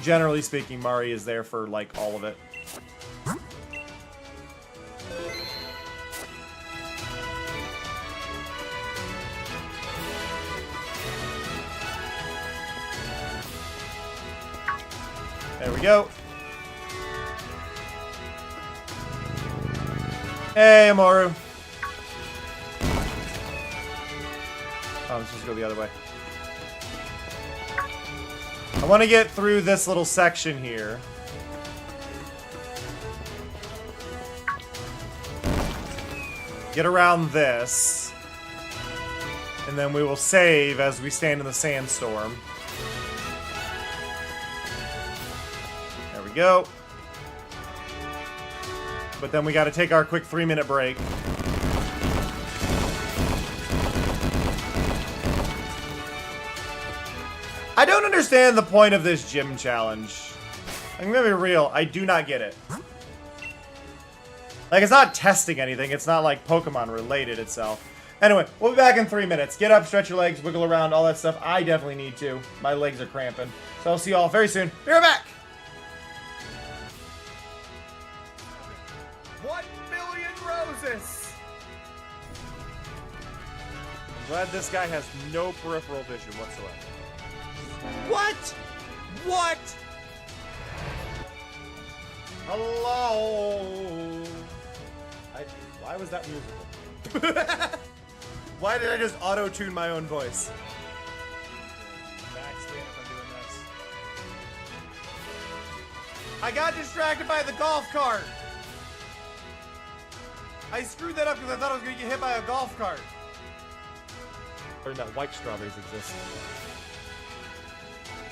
generally speaking, Mari is there for like all of it. There we go. Hey, Amaru. Oh, I'm supposed to go the other way. I want to get through this little section here. Get around this. And then we will save as we stand in the sandstorm. There we go. But then we got to take our quick 3-minute break. I don't understand the point of this gym challenge. I'm gonna be real, I do not get it. Like, it's not testing anything, it's not like Pokemon related itself. Anyway, we'll be back in 3 minutes. Get up, stretch your legs, wiggle around, all that stuff. I definitely need to. My legs are cramping. So I'll see y'all very soon. Be right back!
1 million roses!
I'm glad this guy has no peripheral vision whatsoever.
What? What?
Hello! Why was that musical? Why did I just auto-tune my own voice?
Backspin if I'm doing this.
I got distracted by the golf cart! I screwed that up because I thought I was going to get hit by a golf cart.
Learned that white strawberries exist.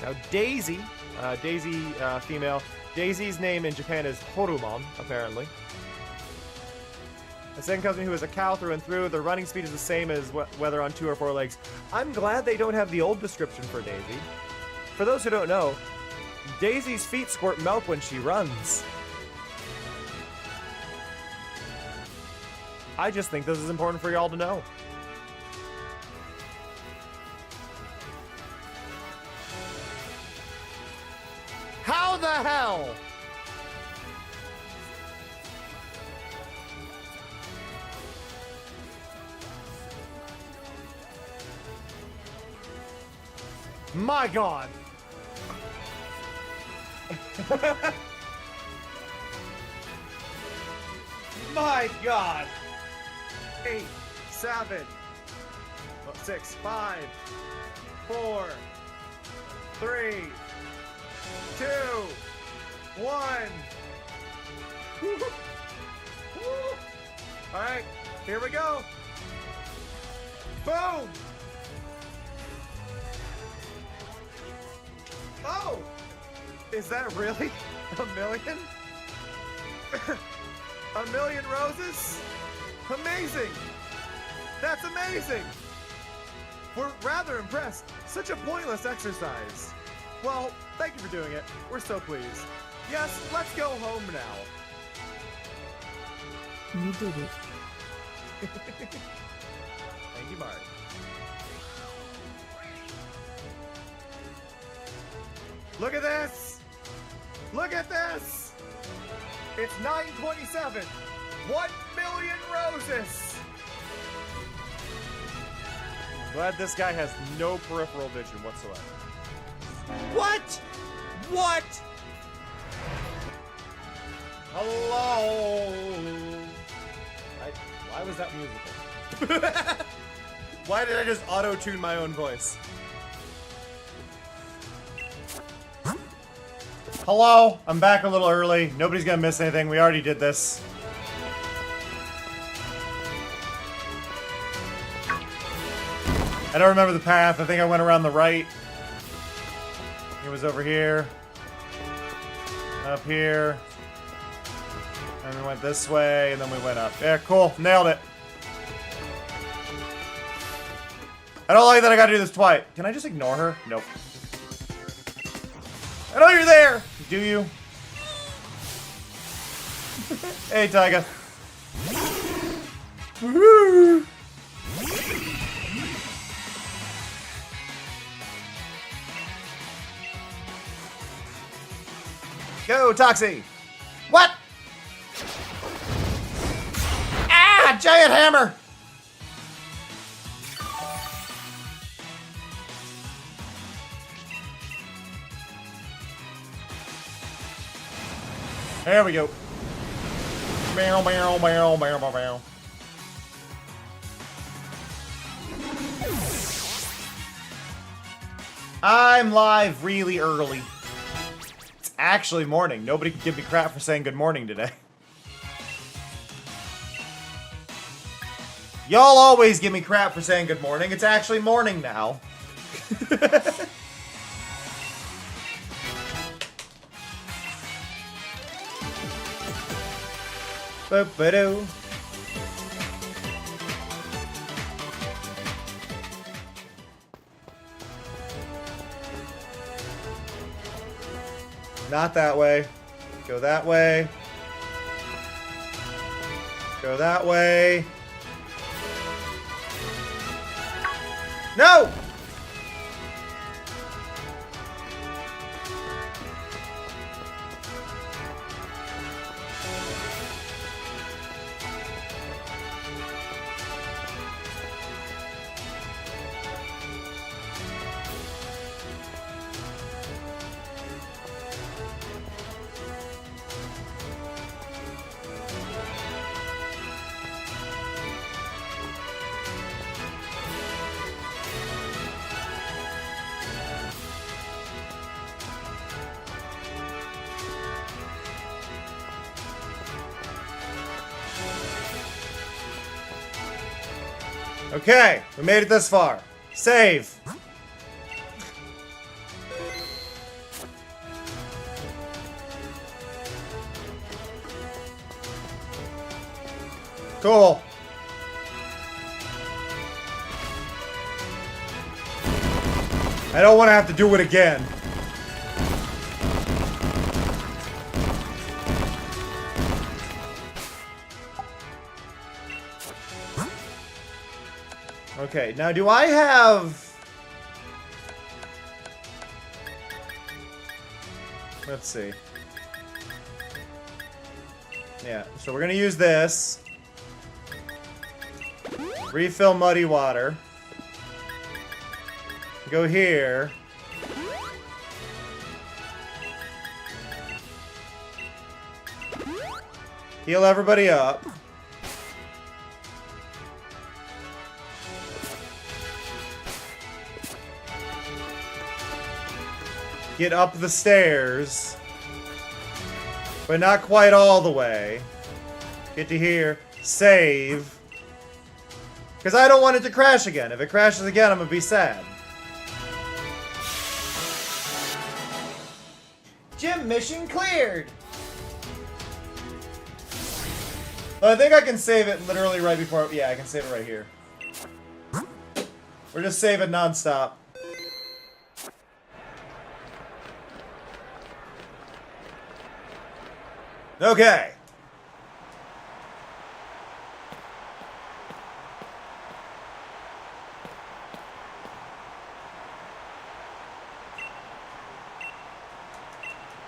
Now Daisy, female. Daisy's name in Japan is Horumon, apparently. A second cousin who is a cow through and through. Their running speed is the same as whether on 2 or 4 legs. I'm glad they don't have the old description for Daisy. For those who don't know, Daisy's feet squirt milk when she runs. I just think this is important for y'all to know.
How the hell? My God. My God. 8, 7, 6, 5, 4, 3, 2, 1. All right, here we go. Boom. Oh, is that really a million? A million roses? Amazing. That's amazing. We're rather impressed. Such a pointless exercise. Well, thank you for doing it. We're so pleased. Yes, let's go home now.
You did it.
Thank you, Mark. Look at this! Look at this! It's 9:27. 1 million roses!
I'm glad this guy has no peripheral vision whatsoever.
What? What?
Hello! Why was that musical? Why did I just auto-tune my own voice? Hello, I'm back a little early. Nobody's gonna miss anything. We already did this. I don't remember the path. I think I went around the right. It was over here. Up here. And we went this way, and then we went up. Yeah, cool. Nailed it. I don't like that I gotta do this twice. Can I just ignore her? Nope. I know you're there! Do you? Hey, Taiga. Woo! Go, Toxie! What? Ah! Giant hammer! There we go. Meow, meow, meow, meow, meow, meow. I'm live really early. It's actually morning. Nobody can give me crap for saying good morning today. Y'all always give me crap for saying good morning. It's actually morning now. Boop-a-doo. Not that way. Go that way. Go that way. No! Okay, we made it this far. Save. Cool. I don't want to have to do it again. Okay, now do I have... Let's see. Yeah, so we're gonna use this. Refill muddy water. Go here. Heal everybody up. Get up the stairs. But not quite all the way. Get to here. Save. Because I don't want it to crash again. If it crashes again, I'm going to be sad. Gym mission cleared! Well, I think I can save it literally right before... Yeah, I can save it right here. We're just saving non-stop. Okay.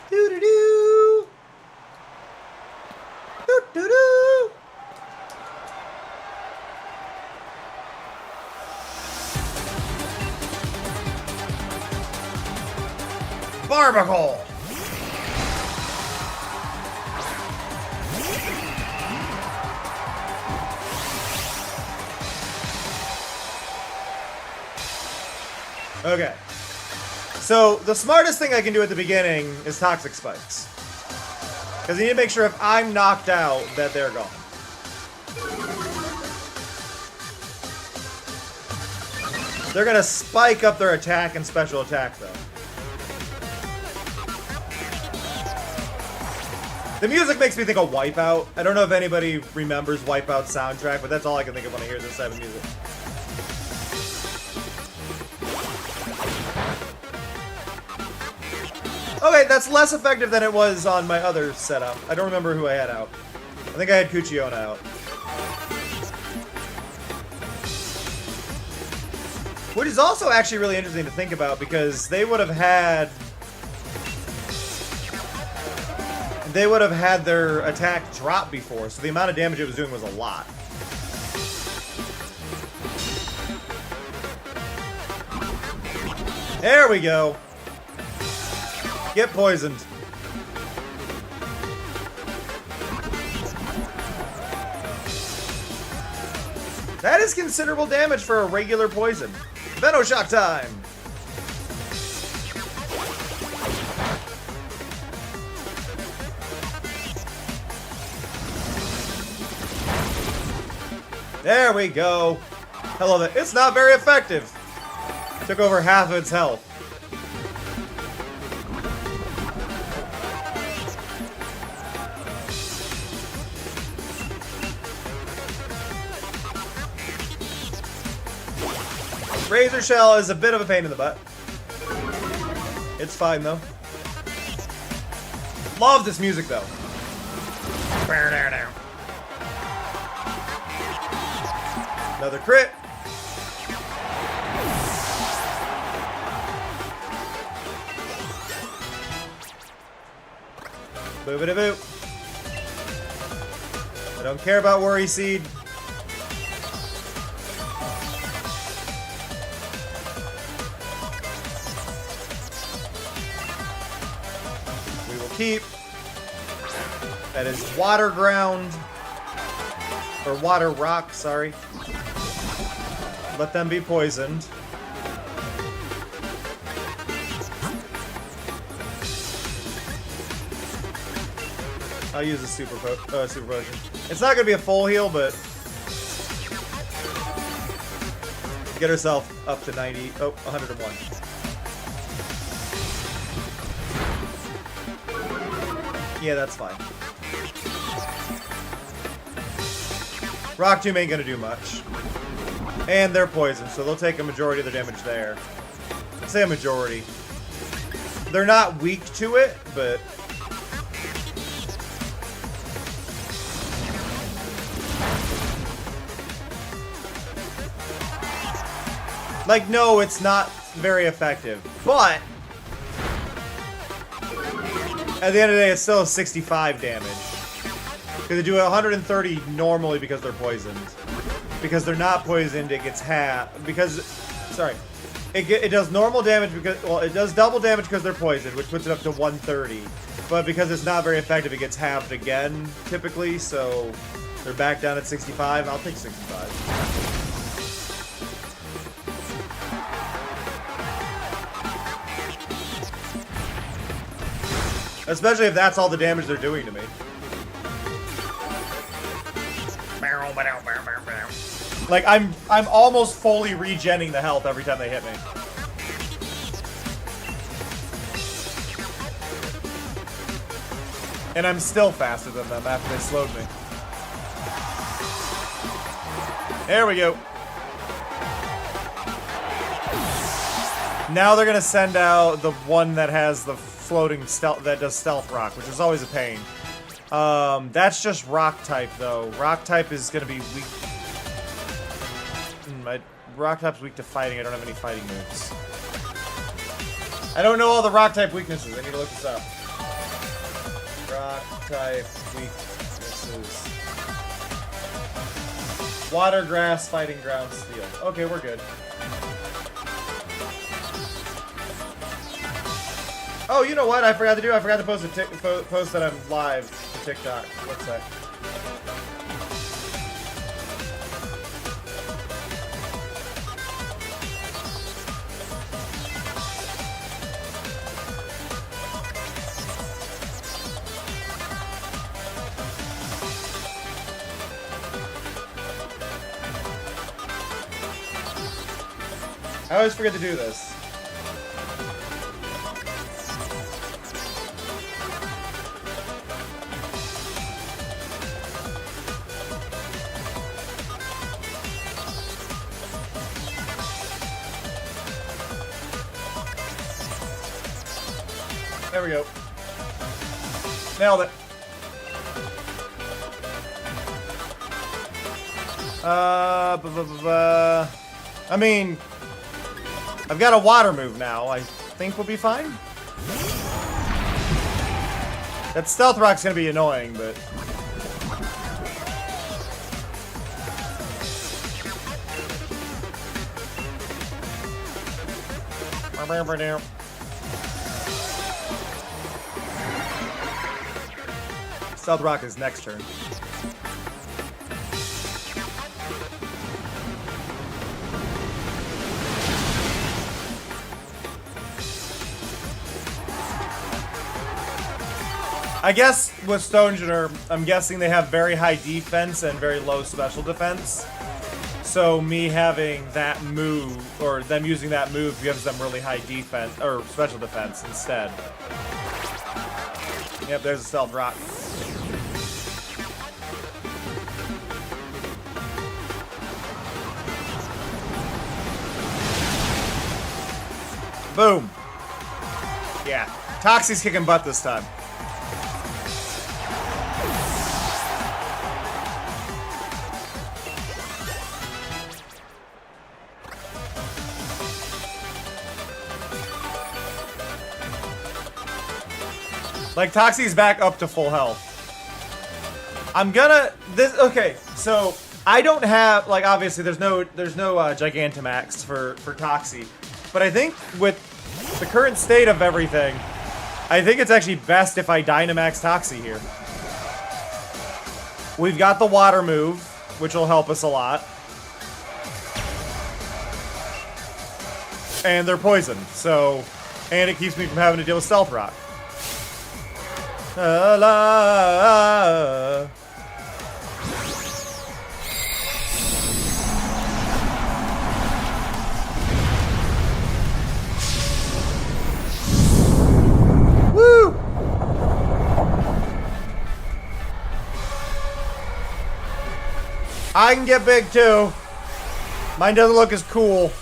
Doo-doo-doo. Doo-doo-doo. Barbacle. Okay. So, the smartest thing I can do at the beginning is Toxic Spikes. Because you need to make sure if I'm knocked out, that they're gone. They're gonna spike up their attack and special attack, though. The music makes me think of Wipeout. I don't know if anybody remembers Wipeout's soundtrack, but that's all I can think of when I hear this type of music. Okay,
That's less effective than it was on my other setup. I don't remember who I had out. I think I had Cucciona out. Which is also actually really interesting to think about because they would have had their attack drop before, so the amount of damage it was doing was a lot. There we go. Get poisoned. That is considerable damage for a regular poison. Venoshock time! There we go. I love it. It's not very effective. Took over half of its health. Razor Shell is a bit of a pain in the butt. It's fine though. Love this music though. Another crit. Boop-a-da-boop. I don't care about Worry Seed. We will keep. That is Water Ground. Or Water Rock, sorry. Let them be poisoned. I'll use a super potion. It's not gonna be a full heal, but get herself up to 90. Oh, 101. Yeah, that's fine. Rock Tomb ain't gonna do much. And they're poisoned, so they'll take a majority of the damage there. I'd say a majority. They're not weak to it, but... like, no, it's not very effective. But... at the end of the day, it's still 65 damage. Because they do 130 normally because they're poisoned. Because they're not poisoned, it gets half. Because, sorry, it does normal damage because, well, it does double damage because they're poisoned, which puts it up to 130. But because it's not very effective, it gets halved again, typically. So they're back down at 65. I'll take 65. Especially if that's all the damage they're doing to me. Like, I'm almost fully regenning the health every time they hit me. And I'm still faster than them after they slowed me. There we go. Now they're gonna send out the one that has the floating stealth, that does stealth rock, which is always a pain. That's just rock type though. Rock type is gonna be weak. My rock type's weak to fighting. I don't have any fighting moves. I don't know all the rock type weaknesses. I need to look this up. Rock type weaknesses. Water, grass, fighting, ground, steel. Okay, we're good. Oh, you know what? I forgot to do. I forgot to post a post that I'm live to TikTok. What's that? I always forget to do this. There we go.
Nailed it. I mean, I've got a water move now. I think we'll be fine. That stealth rock's gonna be annoying, but stealth rock is next turn. I guess with Stonegener, I'm guessing they have very high defense and very low special defense. So me having that move, or them using that move, gives them really high defense, or special defense instead. Yep, there's a stealth rock. Boom. Yeah, Toxie's kicking butt this time. Like, Toxie's back up to full health. I'm gonna... Okay, so... I don't have... Like, obviously, there's no Gigantamax for Toxie. But I think with the current state of everything, I think it's actually best if I Dynamax Toxie here. We've got the water move, which will help us a lot. And they're poisoned, so... And it keeps me from having to deal with Stealth Rock. La. Woo! I can get big too. Mine doesn't look as cool.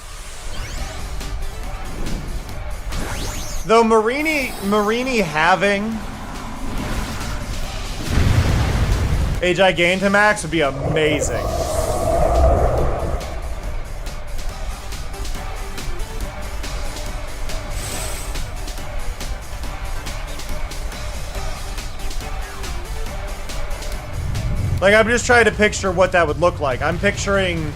Though Marini having a Gigantamax would be amazing. Like, I'm just trying to picture what that would look like. I'm picturing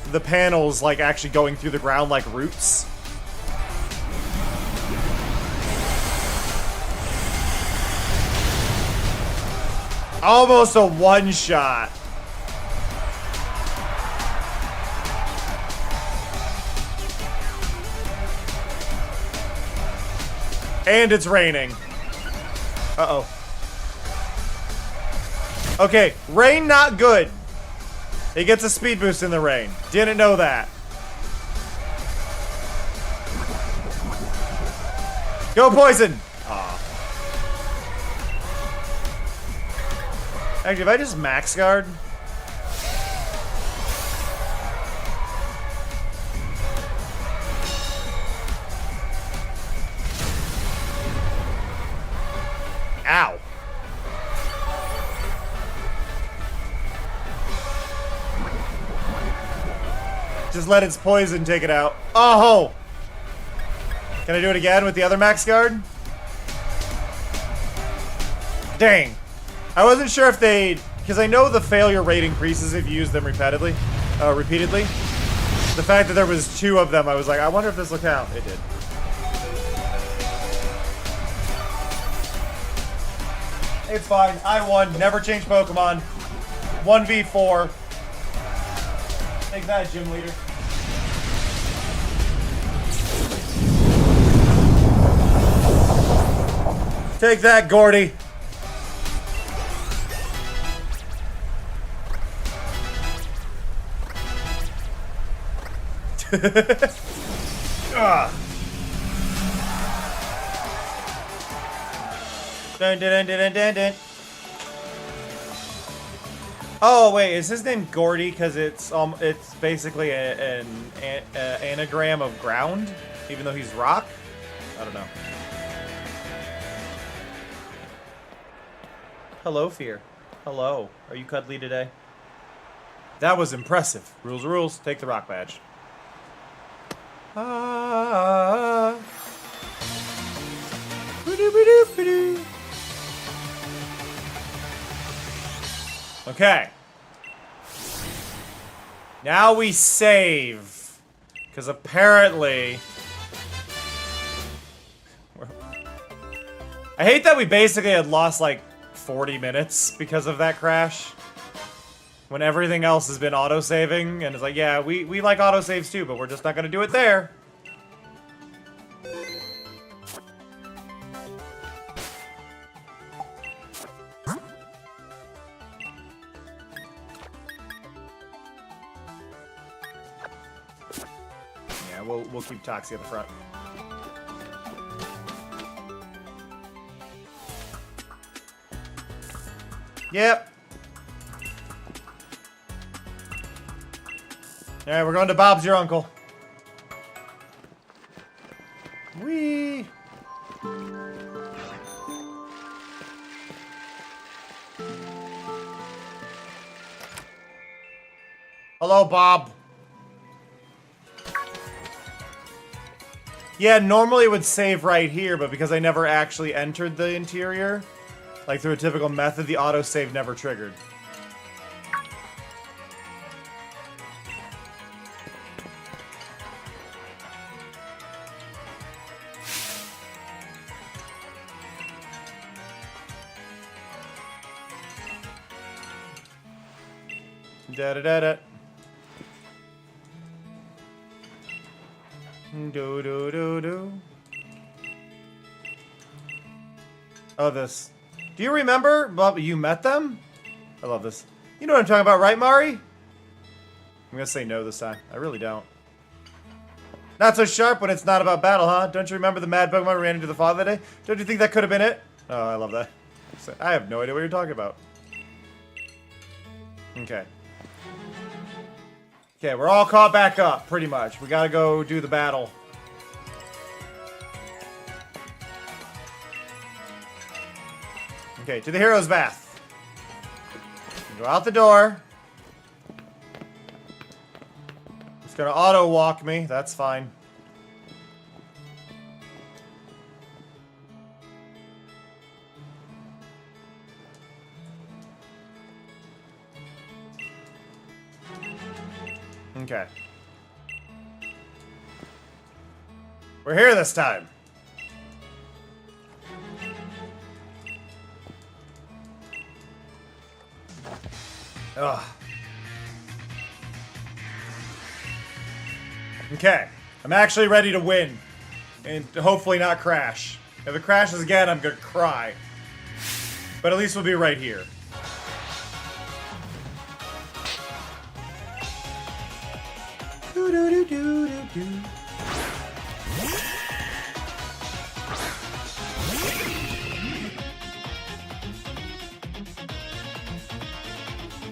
the panels like actually going through the ground like roots. Almost a one-shot. And it's raining. Uh-oh. Okay, rain not good. He gets a speed boost in the rain. Didn't know that. Go poison! Actually, if I just max guard. Ow. Just let its poison take it out. Oh! Can I do it again with the other max guard? Dang. I wasn't sure if they... Because I know the failure rate increases if you use them repeatedly. The fact that there was 2 of them, I was like, I wonder if this will count. It did. It's fine. I won. Never change Pokemon. 1v4. Take that, gym leader. Take that, Gordy. Dun, dun, dun, dun, dun, dun. Oh wait, is his name Gordy because it's basically an anagram of ground, even though he's rock?
I don't know. Hello, Fear. Hello. Are you cuddly today?
That was impressive. Rules are rules. Take the rock badge. Ah. Ba-do-ba-do-ba-do. Okay. Now we save. Because apparently... I hate that we basically had lost like 40 minutes because of that crash. When everything else has been auto-saving, and it's like, yeah, we like auto-saves too, but we're just not gonna do it there. Yeah, we'll keep Toxie at the front. Yep. Alright, we're going to Bob's your uncle. Whee! Hello, Bob. Yeah, normally it would save right here, but because I never actually entered the interior, like through a typical method, the autosave never triggered. Da-da-da-da. Do-do-do-do. Oh, this. Do you remember, Bob, you met them? I love this. You know what I'm talking about, right, Mari? I'm gonna say no this time. I really don't. Not so sharp when it's not about battle, huh? Don't you remember the mad Pokemon we ran into the father that day? Don't you think that could have been it? Oh, I love that. I have no idea what you're talking about. Okay. Okay, we're all caught back up, pretty much. We gotta go do the battle. Okay, to the hero's bath. Go out the door. It's gonna auto walk me, that's fine. Okay. We're here this time. Ugh. Okay. I'm actually ready to win. And hopefully not crash. If it crashes again, I'm gonna cry. But at least we'll be right here.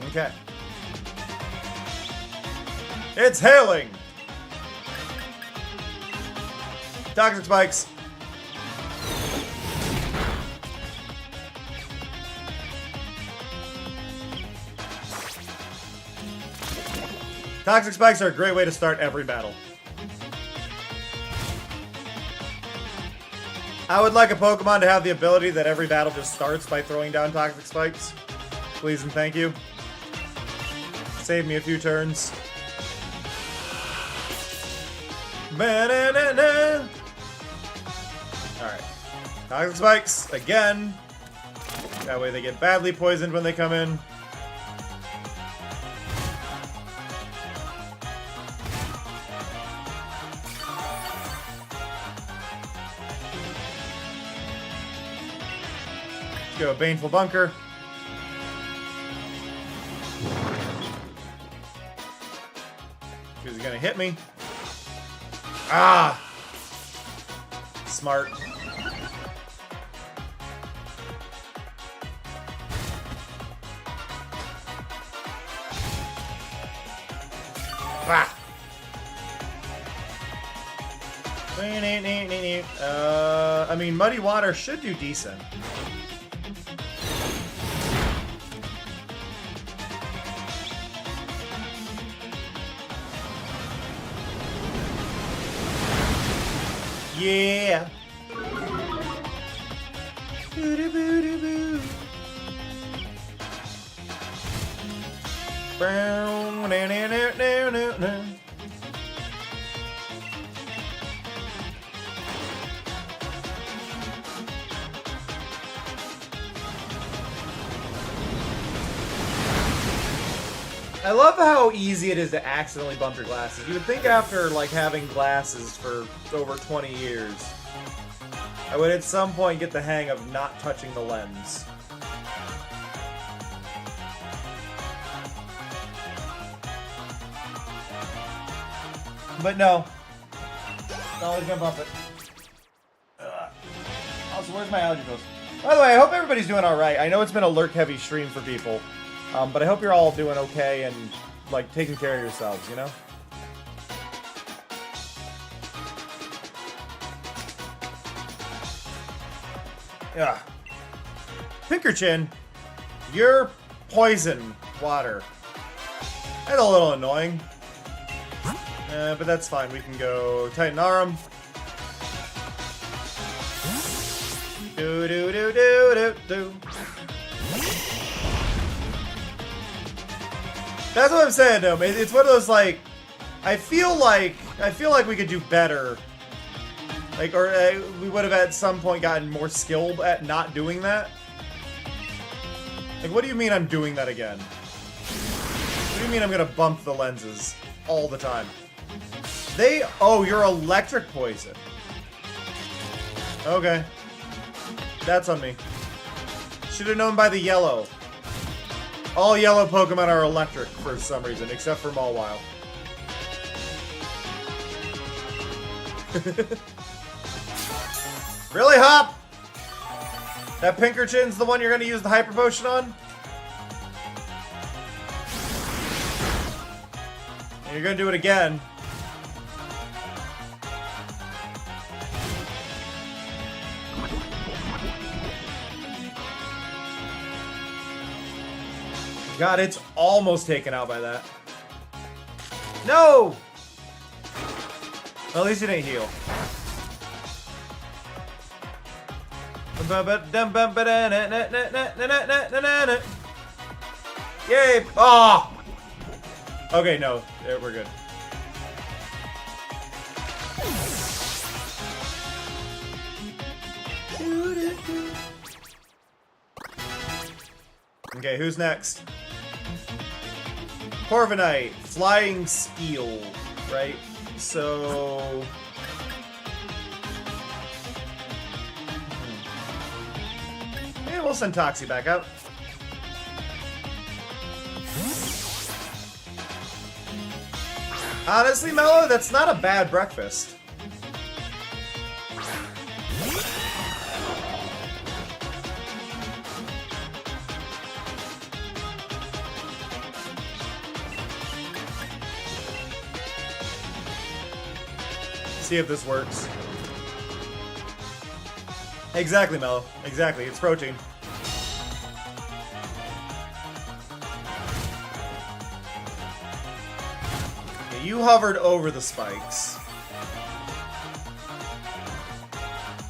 Okay. It's hailing! Toxic spikes. Toxic spikes are a great way to start every battle. I would like a Pokemon to have the ability that every battle just starts by throwing down toxic spikes. Please and thank you. Save me a few turns. Ba-na-na-na. Alright. Toxic spikes, again. That way they get badly poisoned when they come in. Let's go, Baneful Bunker. He's gonna hit me. Ah! Smart. Ah! I mean, Muddy Water should do decent. Yeah. Boo-doo-boo-doo-boo. Brown, na, na, na, na, na, na. I love how easy it is to accidentally bump your glasses. You would think after like having glasses for over 20 years, I would at some point get the hang of not touching the lens. But no. Not always gonna bump it. Ugh. Also, where's my allergy pills? By the way, I hope everybody's doing alright. I know it's been a lurk-heavy stream for people. But I hope you're all doing okay and, like, taking care of yourselves, you know? Yeah. Pinkerchin, you're poison water. That's a little annoying. But that's fine. We can go Titanarum. Do. That's what I'm saying, though. It's one of those, like, I feel like we could do better. Like, or we would have at some point gotten more skilled at not doing that. Like, what do you mean I'm doing that again? What do you mean I'm gonna bump the lenses all the time? Oh, you're electric poison. Okay. That's on me. Should have known by the yellow. All yellow Pokemon are electric for some reason, except for Mawile. Really, Hop? That Pinkerchin's the one you're gonna use the Hyper Potion on? And you're gonna do it again. God, it's almost taken out by that. No! Well, at least it didn't heal. Yay! Oh! Okay, no. We're good. Okay, who's next? Corviknight, Flying Steel, right? So... yeah, we'll send Toxie back out. Honestly, Mello, that's not a bad breakfast. See if this works. Exactly, Mello. Exactly. It's protein. Okay, you hovered over the spikes.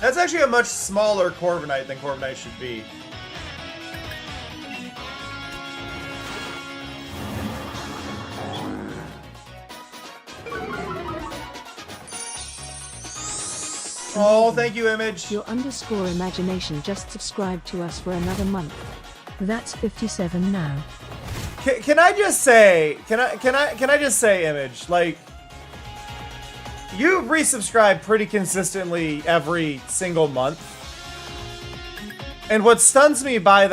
That's actually a much smaller Corviknight than Corviknight should be. Oh, thank you, Image.
Your underscore imagination just subscribed to us for another month. That's 57 now.
Can I just say, can I just say, Image, like, you resubscribe pretty consistently every single month. And what stuns me about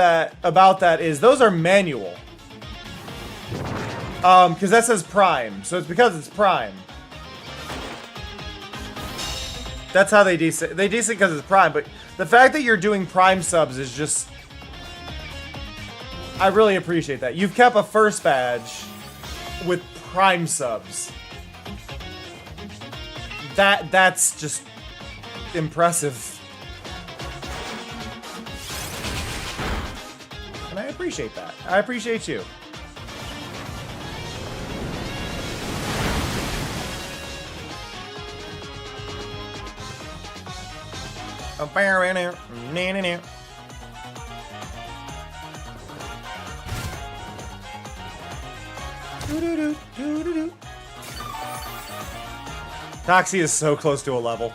that is those are manual. Because that says Prime, so it's because it's Prime. That's how they decent. They decent because it's Prime, but the fact that you're doing Prime subs is just... I really appreciate that. You've kept a first badge with Prime subs. that's just impressive. And I appreciate that. I appreciate you. Toxie is so close to a level.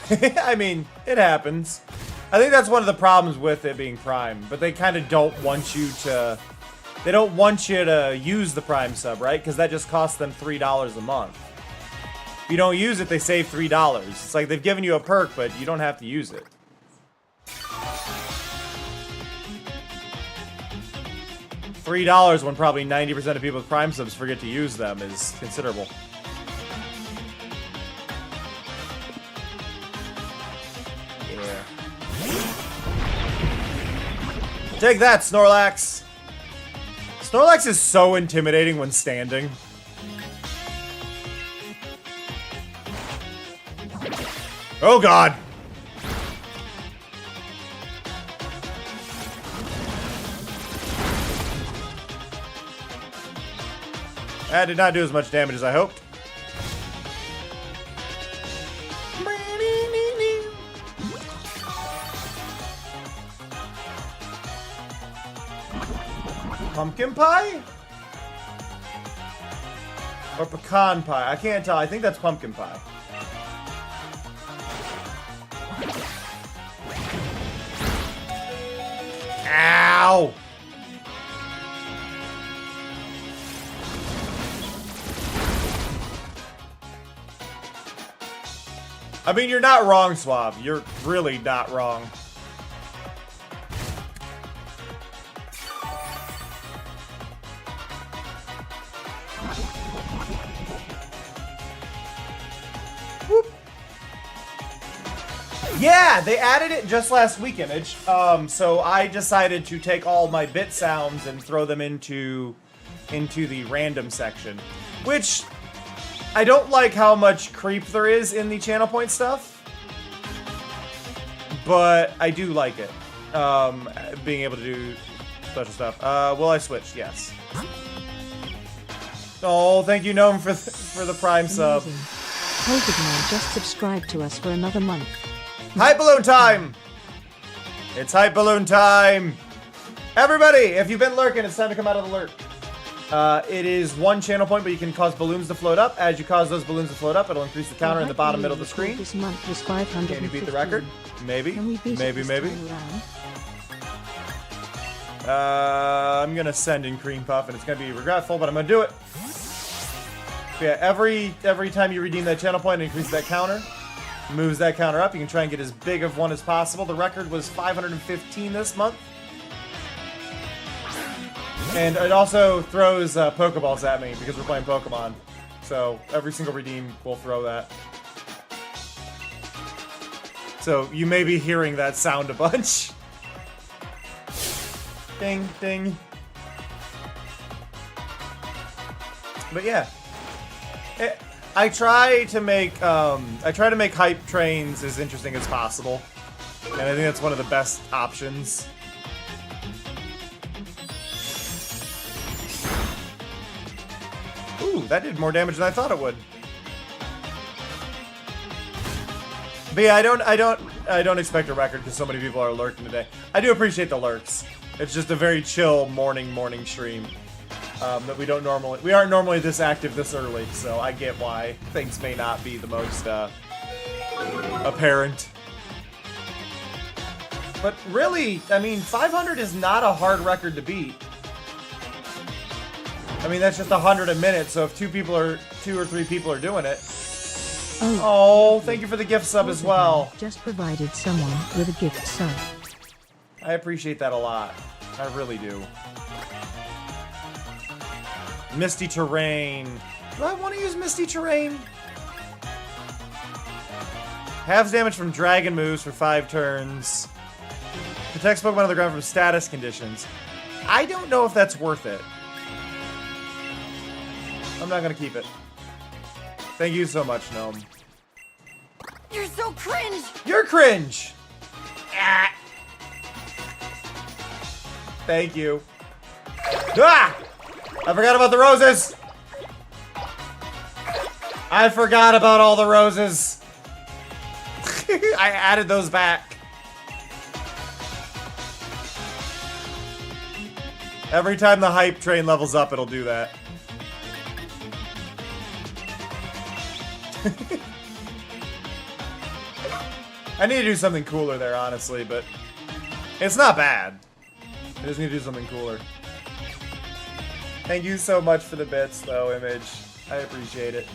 I mean, it happens. I think that's one of the problems with it being Prime, but they kind of don't want you to... They don't want you to use the Prime sub, right? Because that just costs them $3 a month. If you don't use it, they save $3. It's like they've given you a perk, but you don't have to use it. $3 when probably 90% of people with Prime subs forget to use them is considerable. Yeah. Take that, Snorlax! Snorlax is so intimidating when standing. Oh god! That did not do as much damage as I hoped. Pumpkin pie? Or pecan pie? I can't tell. I think that's pumpkin pie. Ow! I mean, you're not wrong, Swab. You're really not wrong. Whoop. Yeah, they added it just last week, Image. So I decided to take all my bit sounds and throw them into the random section, which I don't like how much creep there is in the channel point stuff, but I do like it. Being able to do special stuff. Will I switch? Yes. Oh, thank you, Gnome, for the Prime sub.
Holgerman just subscribed to us for another month.
Hype balloon time! It's hype balloon time! Everybody, if you've been lurking, it's time to come out of the lurk. It is one channel point, but you can cause balloons to float up. As you cause those balloons to float up, it'll increase the counter in the bottom middle of the screen.
This month was 500.
Can you beat the record? Maybe.
Can we beat it this
Maybe.
time around?
I'm gonna send in Cream Puff, and it's gonna be regretful, but I'm gonna do it. Yeah, every time you redeem that channel point, it increases that counter. Moves that counter up. You can try and get as big of one as possible. The record was 515 this month. And it also throws Pokeballs at me because we're playing Pokemon. So every single redeem will throw that. So you may be hearing that sound a bunch. Ding, ding. But yeah. I try to make hype trains as interesting as possible. And I think that's one of the best options. Ooh, that did more damage than I thought it would. But yeah, I don't expect a record because so many people are lurking today. I do appreciate the lurks. It's just a very chill morning stream. That we aren't normally this active this early, so I get why things may not be the most apparent. But really, I mean, 500 is not a hard record to beat. I mean, that's just 100 a minute, so if two or three people are doing it. Oh, thank you for the gift sub as well.
Just provided someone with a gift sub.
I appreciate that a lot. I really do. Misty Terrain. Do I want to use Misty Terrain? Halves damage from dragon moves for 5 turns. Protects Pokemon on the ground from status conditions. I don't know if that's worth it. I'm not gonna keep it. Thank you so much, Gnome.
You're so cringe!
You're cringe! Ah. Thank you. Ah! I forgot about the roses! I forgot about all the roses. I added those back. Every time the hype train levels up, it'll do that. I need to do something cooler there, honestly, but it's not bad. I just need to do something cooler. Thank you so much for the bits, though, Image. I appreciate it.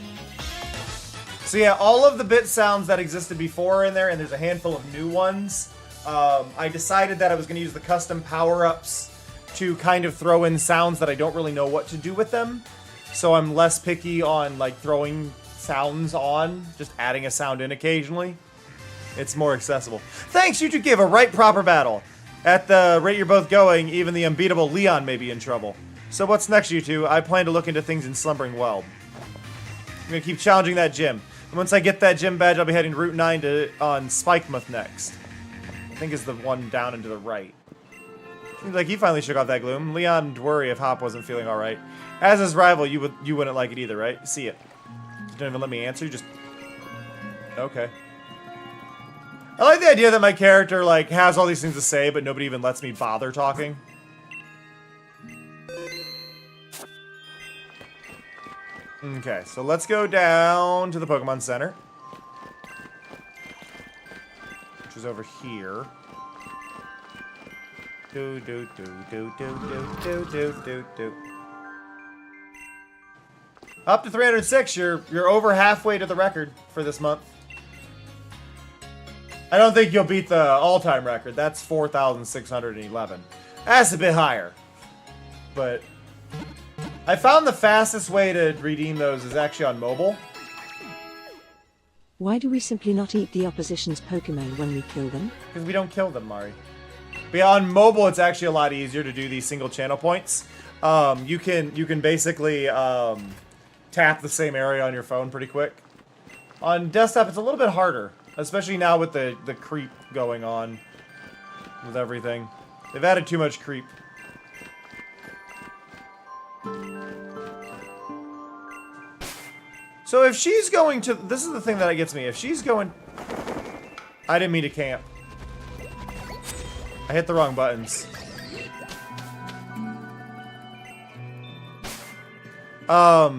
So yeah, all of the bit sounds that existed before are in there, and there's a handful of new ones. I decided that I was going to use the custom power-ups to kind of throw in sounds that I don't really know what to do with them. So I'm less picky on, like, throwing sounds on, just adding a sound in occasionally. It's more accessible. Thanks, you two gave a right proper battle. At the rate you're both going, even the unbeatable Leon may be in trouble. So what's next, you two? I plan to look into things in Slumbering Weld. I'm gonna keep challenging that gym. And once I get that gym badge, I'll be heading Route 9 on Spikemuth next. I think is the one down and to the right. Seems like he finally shook off that gloom. Leon'd worry if Hop wasn't feeling alright. As his rival, you wouldn't like it either, right? See it. Don't even let me answer, just... Okay. I like the idea that my character, like, has all these things to say, but nobody even lets me bother talking. Okay, so let's go down to the Pokemon Center. Which is over here. Do do do do do do do do do. Up to 306, you're over halfway to the record for this month. I don't think you'll beat the all-time record. That's 4,611. That's a bit higher. But I found the fastest way to redeem those is actually on mobile.
Why do we simply not eat the opposition's Pokemon when we kill them?
Because we don't kill them, Mari. But yeah, on mobile, it's actually a lot easier to do these single channel points. You can basically tap the same area on your phone pretty quick. On desktop, it's a little bit harder. Especially now with the creep going on with everything. They've added too much creep. So if she's going to... This is the thing that gets me. If she's going... I didn't mean to camp. I hit the wrong buttons. But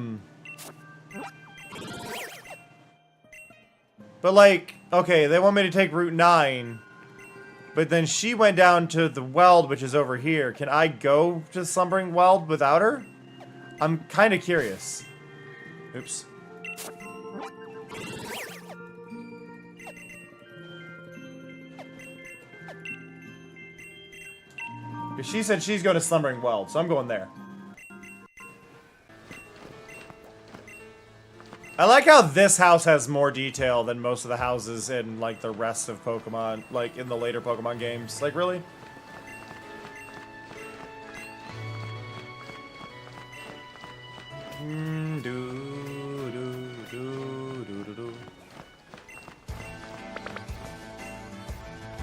like... Okay, they want me to take Route 9, but then she went down to the Weld, which is over here. Can I go to Slumbering Weld without her? I'm kind of curious. Oops. Because she said she's going to Slumbering Weld, so I'm going there. I like how this house has more detail than most of the houses in, like, the rest of Pokemon, like, in the later Pokemon games. Like, really?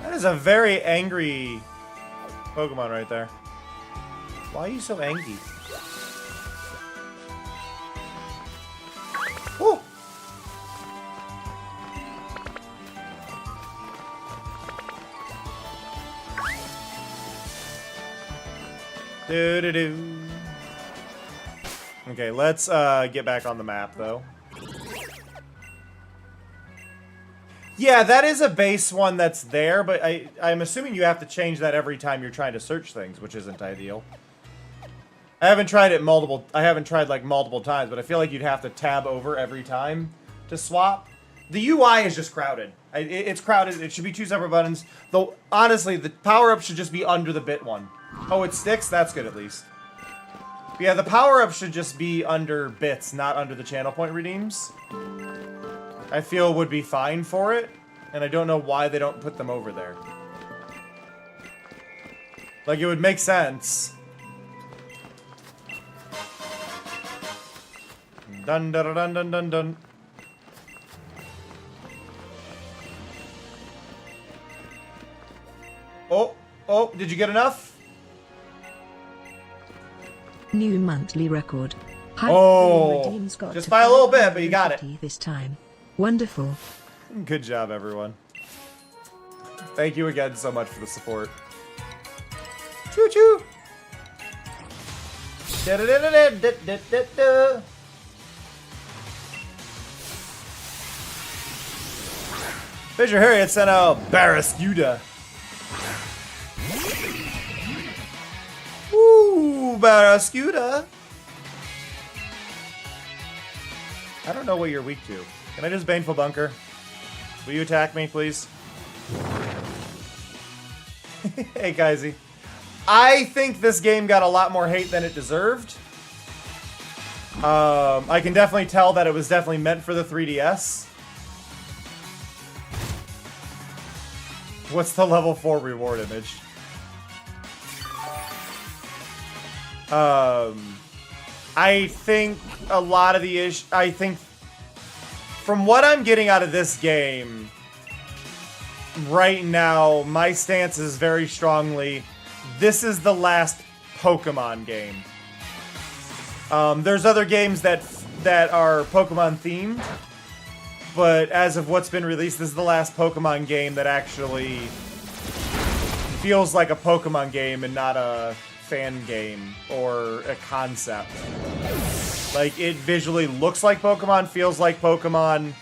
That is a very angry Pokemon right there. Why are you so angry? Woo! Do-do-do. Okay, let's get back on the map, though. Yeah, that is a base one that's there, but I'm assuming you have to change that every time you're trying to search things, which isn't ideal. I haven't tried it like multiple times, but I feel like you'd have to tab over every time to swap. The UI is just crowded. It's crowded. It should be 2 separate buttons. Though, honestly, the power-up should just be under the bit one. Oh, it sticks? That's good, at least. But yeah, the power-up should just be under bits, not under the channel point redeems. I feel would be fine for it. And I don't know why they don't put them over there. Like, it would make sense. Dun dun dun dun dun dun. Oh, oh, did you get enough?
New monthly record.
Oh,
Redeems got
just
to
by a little bit, but you got it.
550 this time. Wonderful.
Good job, everyone. Thank you again so much for the support. Choo choo. Da-da-da-da-da-da-da-da. Fisher Harriet sent out Barrascuda. Ooh, Barrascuda. I don't know what you're weak to. Can I just Baneful Bunker? Will you attack me, please? Hey, Kaisi. I think this game got a lot more hate than it deserved. I can definitely tell that it was definitely meant for the 3DS. What's the level 4 reward image? I think a lot of the I think from what I'm getting out of this game right now, my stance is very strongly, this is the last Pokemon game. There's other games that are Pokemon themed, but as of what's been released, this is the last Pokemon game that actually feels like a Pokemon game and not a fan game or a concept. Like, it visually looks like Pokemon, feels like Pokemon,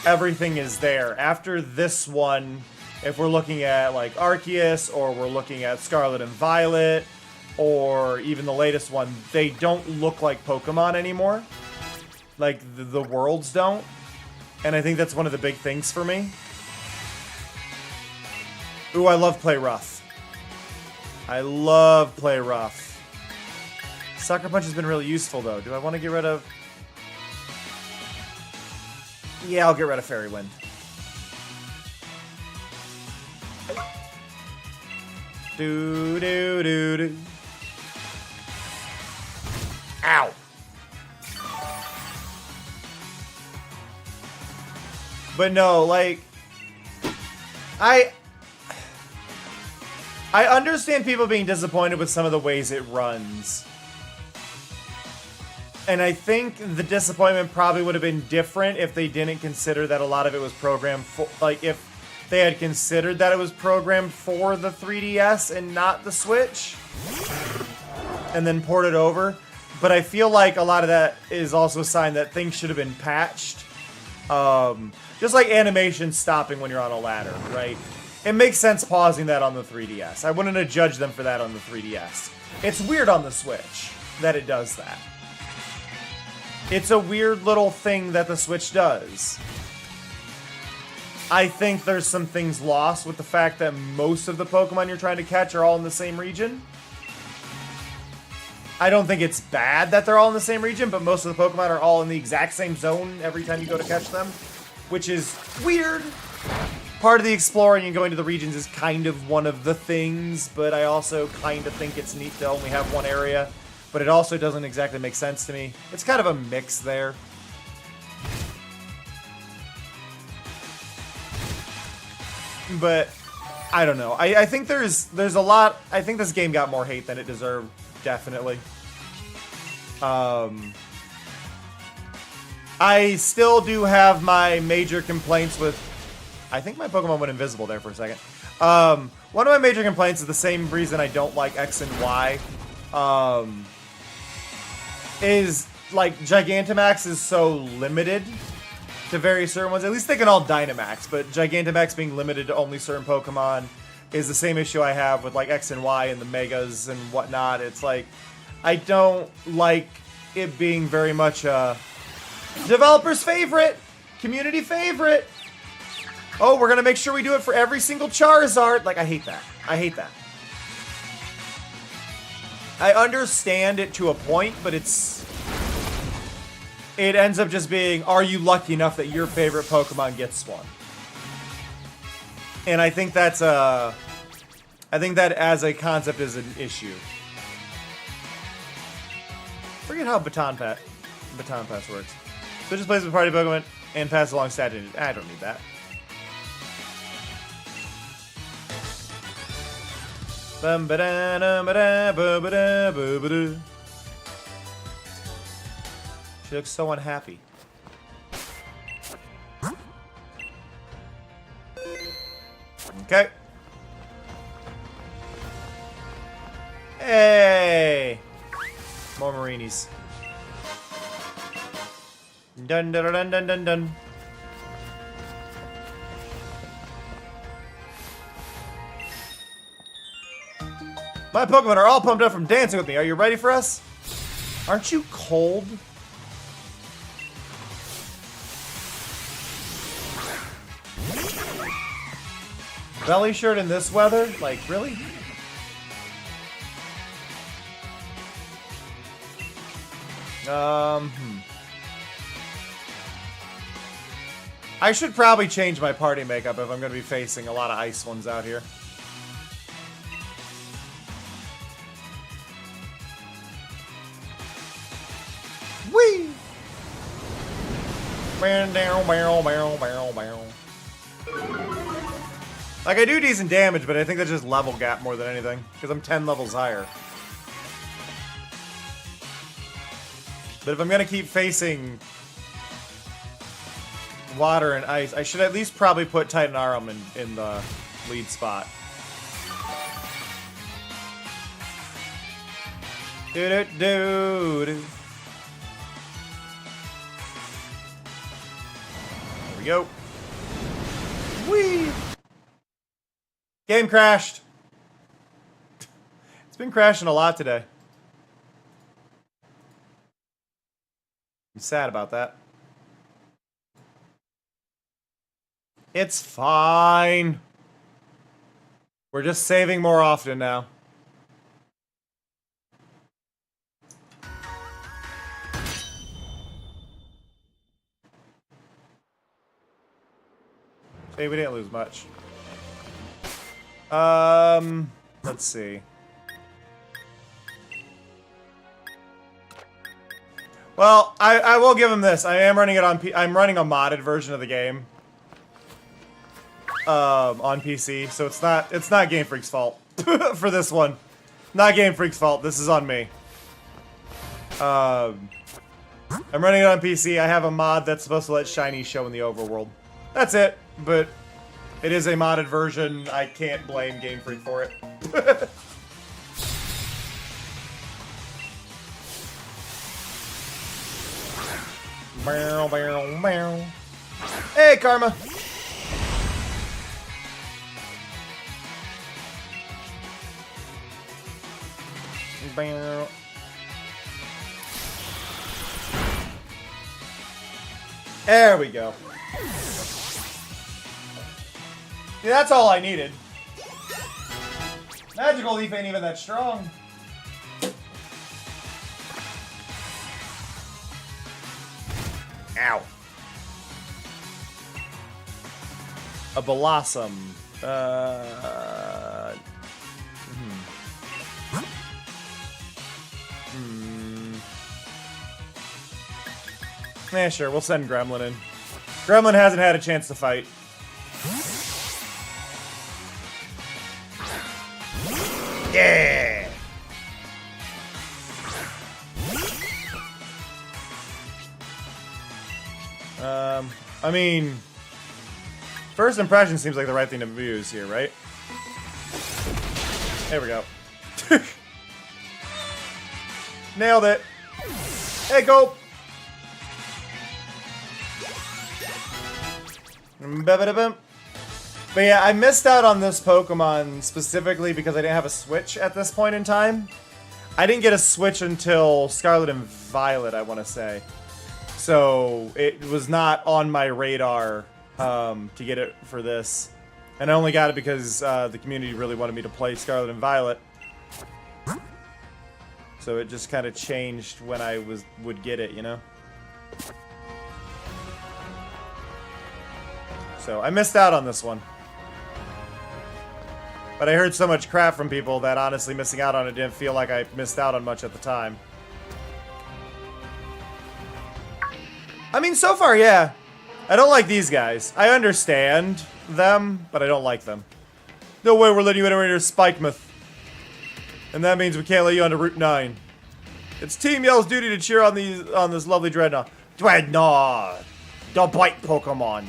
everything is there. After this one, if we're looking at like Arceus, or we're looking at Scarlet and Violet, or even the latest one, they don't look like Pokemon anymore. Like, the worlds don't. And I think that's one of the big things for me. Ooh, I love Play Rough. I love Play Rough. Sucker Punch has been really useful, though. Do I want to get rid of... Yeah, I'll get rid of Fairy Wind. Do do do do. Ow. But no, like, I understand people being disappointed with some of the ways it runs. And I think the disappointment probably would have been different if they didn't consider that a lot of it was programmed for, like, if they had considered that it was programmed for the 3DS and not the Switch, and then ported over. But I feel like a lot of that is also a sign that things should have been patched. Just like animation stopping when you're on a ladder, right? It makes sense pausing that on the 3DS. I wouldn't have judged them for that on the 3DS. It's weird on the Switch that it does that. It's a weird little thing that the Switch does. I think there's some things lost with the fact that most of the Pokemon you're trying to catch are all in the same region. I don't think it's bad that they're all in the same region, but most of the Pokemon are all in the exact same zone every time you go to catch them, which is weird. Part of the exploring and going to the regions is kind of one of the things, but I also kind of think it's neat to only have one area, but it also doesn't exactly make sense to me. It's kind of a mix there. But I don't know. I think there's a lot. I think this game got more hate than it deserved, definitely. I still do have my major complaints with... I think my Pokemon went invisible there for a second. One of my major complaints is the same reason I don't like X and Y. Is, like, Gigantamax is so limited to very certain ones. At least they can all Dynamax, but Gigantamax being limited to only certain Pokemon is the same issue I have with, like, X and Y and the Megas and whatnot. It's like, I don't like it being very much a developer's favorite, community favorite. Oh, we're gonna make sure we do it for every single Charizard. Like, I hate that. I hate that. I understand it to a point, but it ends up just being, are you lucky enough that your favorite Pokemon gets one? And I think that's I think that as a concept is an issue. Forget how baton pass works. So just plays with party Pokemon and pass along stat changes. I don't need that. Bum ba da da ba da ba ba da ba ba da. She looks so unhappy. Okay. Hey! More Marinis. Dun dun dun dun dun dun. My Pokemon are all pumped up from dancing with me. Are you ready for us? Aren't you cold? Belly shirt in this weather? Like, really? I should probably change my party makeup if I'm going to be facing a lot of ice ones out here. Whee! Like, I do decent damage, but I think that's just level gap more than anything, because I'm 10 levels higher. But if I'm going to keep facing water and ice, I should at least probably put Titanarum in the lead spot. Do-do-do-do. There we go. Whee! Game crashed. It's been crashing a lot today. I'm sad about that. It's fine. We're just saving more often now. Hey, we didn't lose much. Let's see. Well, I will give him this. I am running it on I'm running a modded version of the game. On PC, so it's not Game Freak's fault for this one. Not Game Freak's fault. This is on me. I'm running it on PC. I have a mod that's supposed to let shinies show in the overworld. That's it, but it is a modded version. I can't blame Game Freak for it. Bow, bow, bow. Hey, Karma. Bow. There we go. See, that's all I needed. Magical Leaf ain't even that strong. Ow. A Blossom. Yeah, sure, we'll send Gremlin in. Gremlin hasn't had a chance to fight. Yeah! I mean, first impression seems like the right thing to use here, right? There we go. Nailed it. Hey, go! But yeah, I missed out on this Pokemon specifically because I didn't have a Switch at this point in time. I didn't get a Switch until Scarlet and Violet, I want to say. So it was not on my radar to get it for this. And I only got it because the community really wanted me to play Scarlet and Violet. So it just kind of changed when I would get it, you know? So I missed out on this one. But I heard so much crap from people that honestly missing out on it didn't feel like I missed out on much at the time. I mean, so far, yeah. I don't like these guys. I understand them, but I don't like them. No way we're letting you enter into Spikemouth. And that means we can't let you onto Route 9. It's Team Yell's duty to cheer on this lovely Dreadnought. Dreadnought! The bite Pokemon.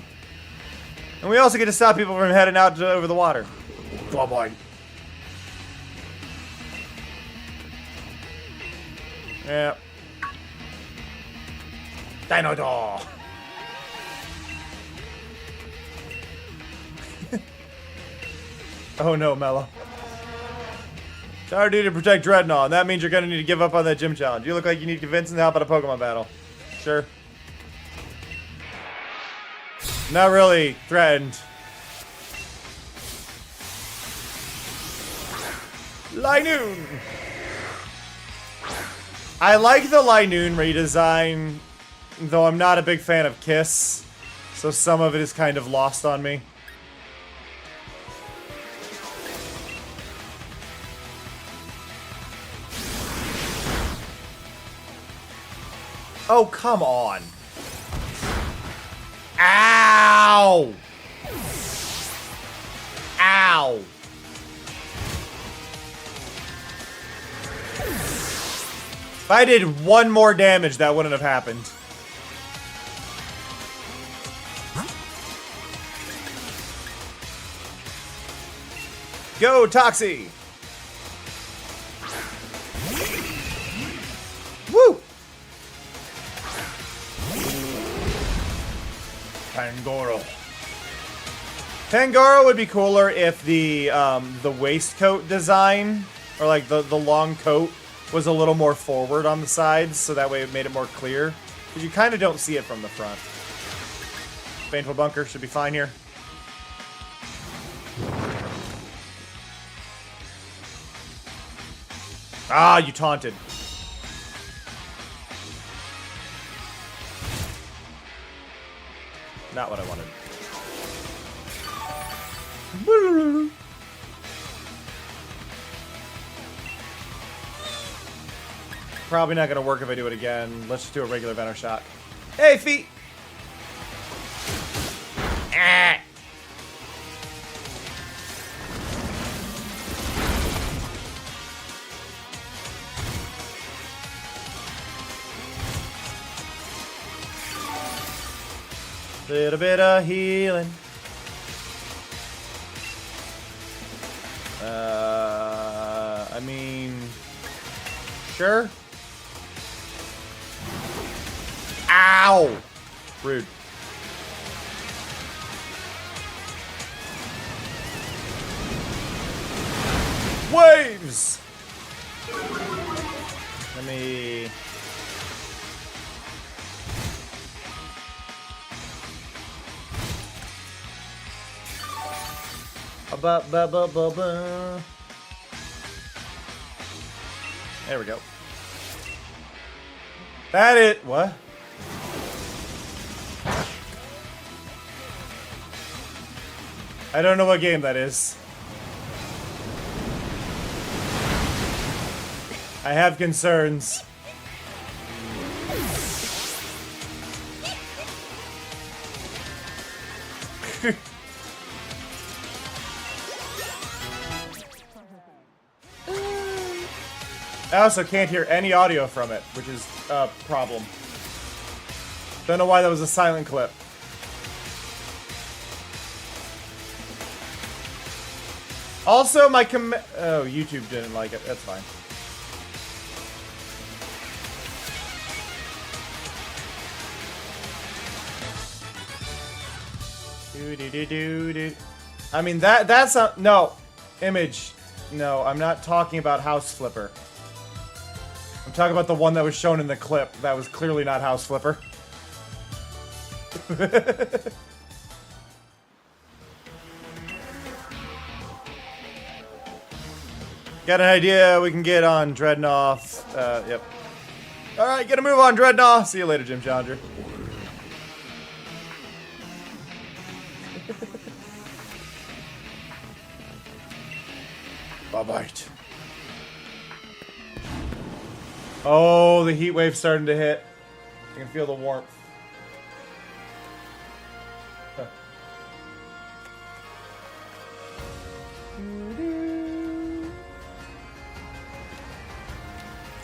And we also get to stop people from heading out over the water. Bye-bye. Yeah. Dino-Daw! Oh no, Mello. It's our duty to protect Dreadnought, and that means you're gonna need to give up on that gym challenge. You look like you need convincing to help out a Pokemon battle. Sure. Not really threatened. Linoon! I like the Linoon redesign, though I'm not a big fan of Kiss, so some of it is kind of lost on me. Oh, come on. Ow! Ow! If I did one more damage, that wouldn't have happened. Go, Toxie! Woo! Tangoro. Tangoro would be cooler if the waistcoat design, or like the long coat, was a little more forward on the sides, so that way it made it more clear. Because you kind of don't see it from the front. Baneful Bunker should be fine here. Ah, you taunted. Not what I wanted. Probably not gonna work if I do it again. Let's just do a regular Venom shot. Hey, feet! Ah. Little bit of healing. I mean, sure. Ow! Rude. Waves! Let me... There we go. That it. What? I don't know what game that is. I have concerns. I also can't hear any audio from it, which is a problem. Don't know why that was a silent clip. Also, my oh, YouTube didn't like it. That's fine. Do. I mean, that's a... No. Image. No, I'm not talking about House Flipper. I'm talking about the one that was shown in the clip. That was clearly not House Flipper. Got an idea we can get on Dreadnought. Yep. Alright, get a move on Dreadnought. See you later, Jim Challenger. a bite. Oh, the heat wave's starting to hit. I can feel the warmth. Huh.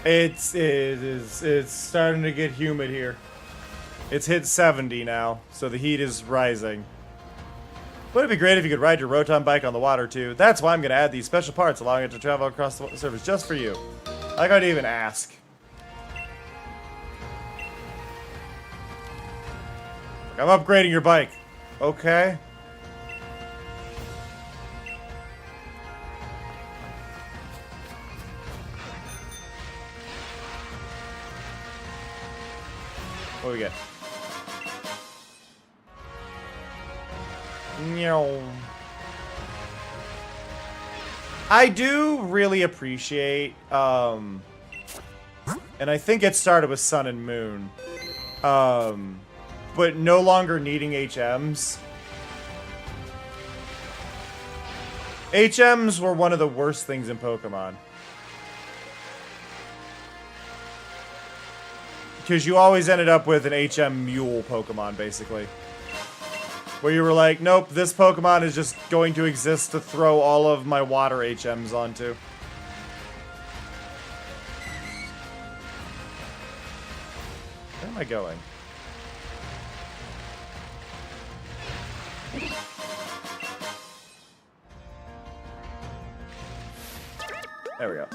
It's starting to get humid here. It's hit 70 now, so the heat is rising. Wouldn't it be great if you could ride your Rotom bike on the water too? That's why I'm going to add these special parts, allowing it to travel across the surface just for you. I gotta even ask. I'm upgrading your bike. Okay. What do we get? No. I do really appreciate, and I think it started with Sun and Moon, but no longer needing HMs. HMs were one of the worst things in Pokemon. Because you always ended up with an HM mule Pokemon, basically. Where you were like, nope, this Pokemon is just going to exist to throw all of my water HMs onto. Where am I going? There we go.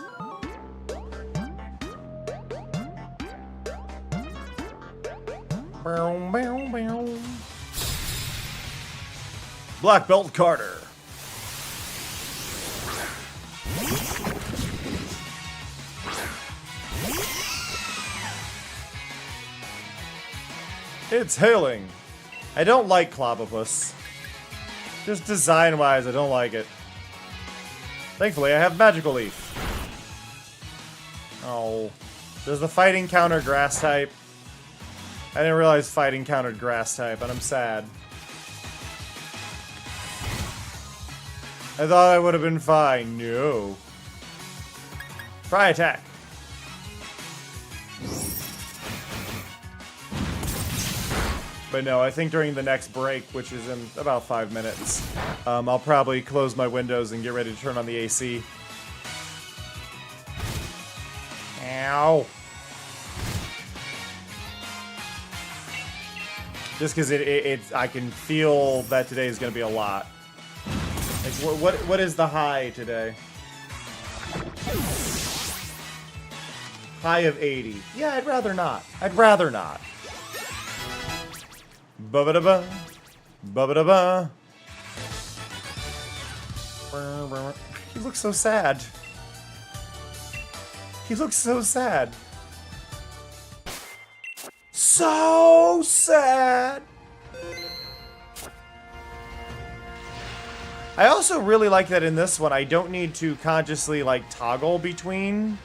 Bow, bow, bow. Black Belt Carter. It's hailing. I don't like Clobbopus. Just design-wise, I don't like it. Thankfully, I have Magical Leaf. Oh. Does the fighting counter grass type? I didn't realize fighting countered grass type, and I'm sad. I thought I would have been fine. No. Try attack. But no, I think during the next break, which is in about 5 minutes, I'll probably close my windows and get ready to turn on the AC. Ow. Just because I can feel that today is going to be a lot. Like, what is the high today? High of 80. Yeah, I'd rather not. I'd rather not. Ba-ba-da-ba. Ba-ba-da-ba. He looks so sad. He looks so sad. So sad. I also really like that in this one I don't need to consciously like toggle between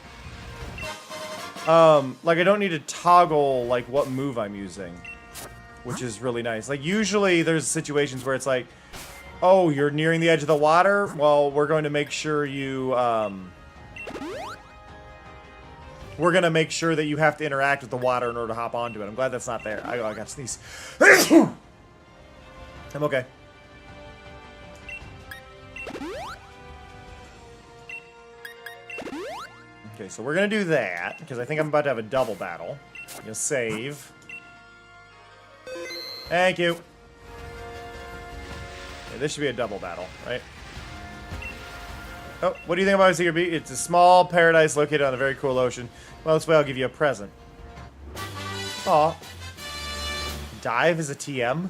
like I don't need to toggle like what move I'm using, which is really nice. Like usually there's situations where it's like, oh, you're nearing the edge of the water, well, we're going to make sure you we're gonna make sure that you have to interact with the water in order to hop onto it. I'm glad that's not there. I got to sneeze. I'm okay. Okay, so we're gonna do that, because I think I'm about to have a double battle. You'll save. Thank you. Okay, this should be a double battle, right? Oh, what do you think about my secret beach? It's a small paradise located on a very cool ocean. Well, this way I'll give you a present. Aw. Dive is a TM?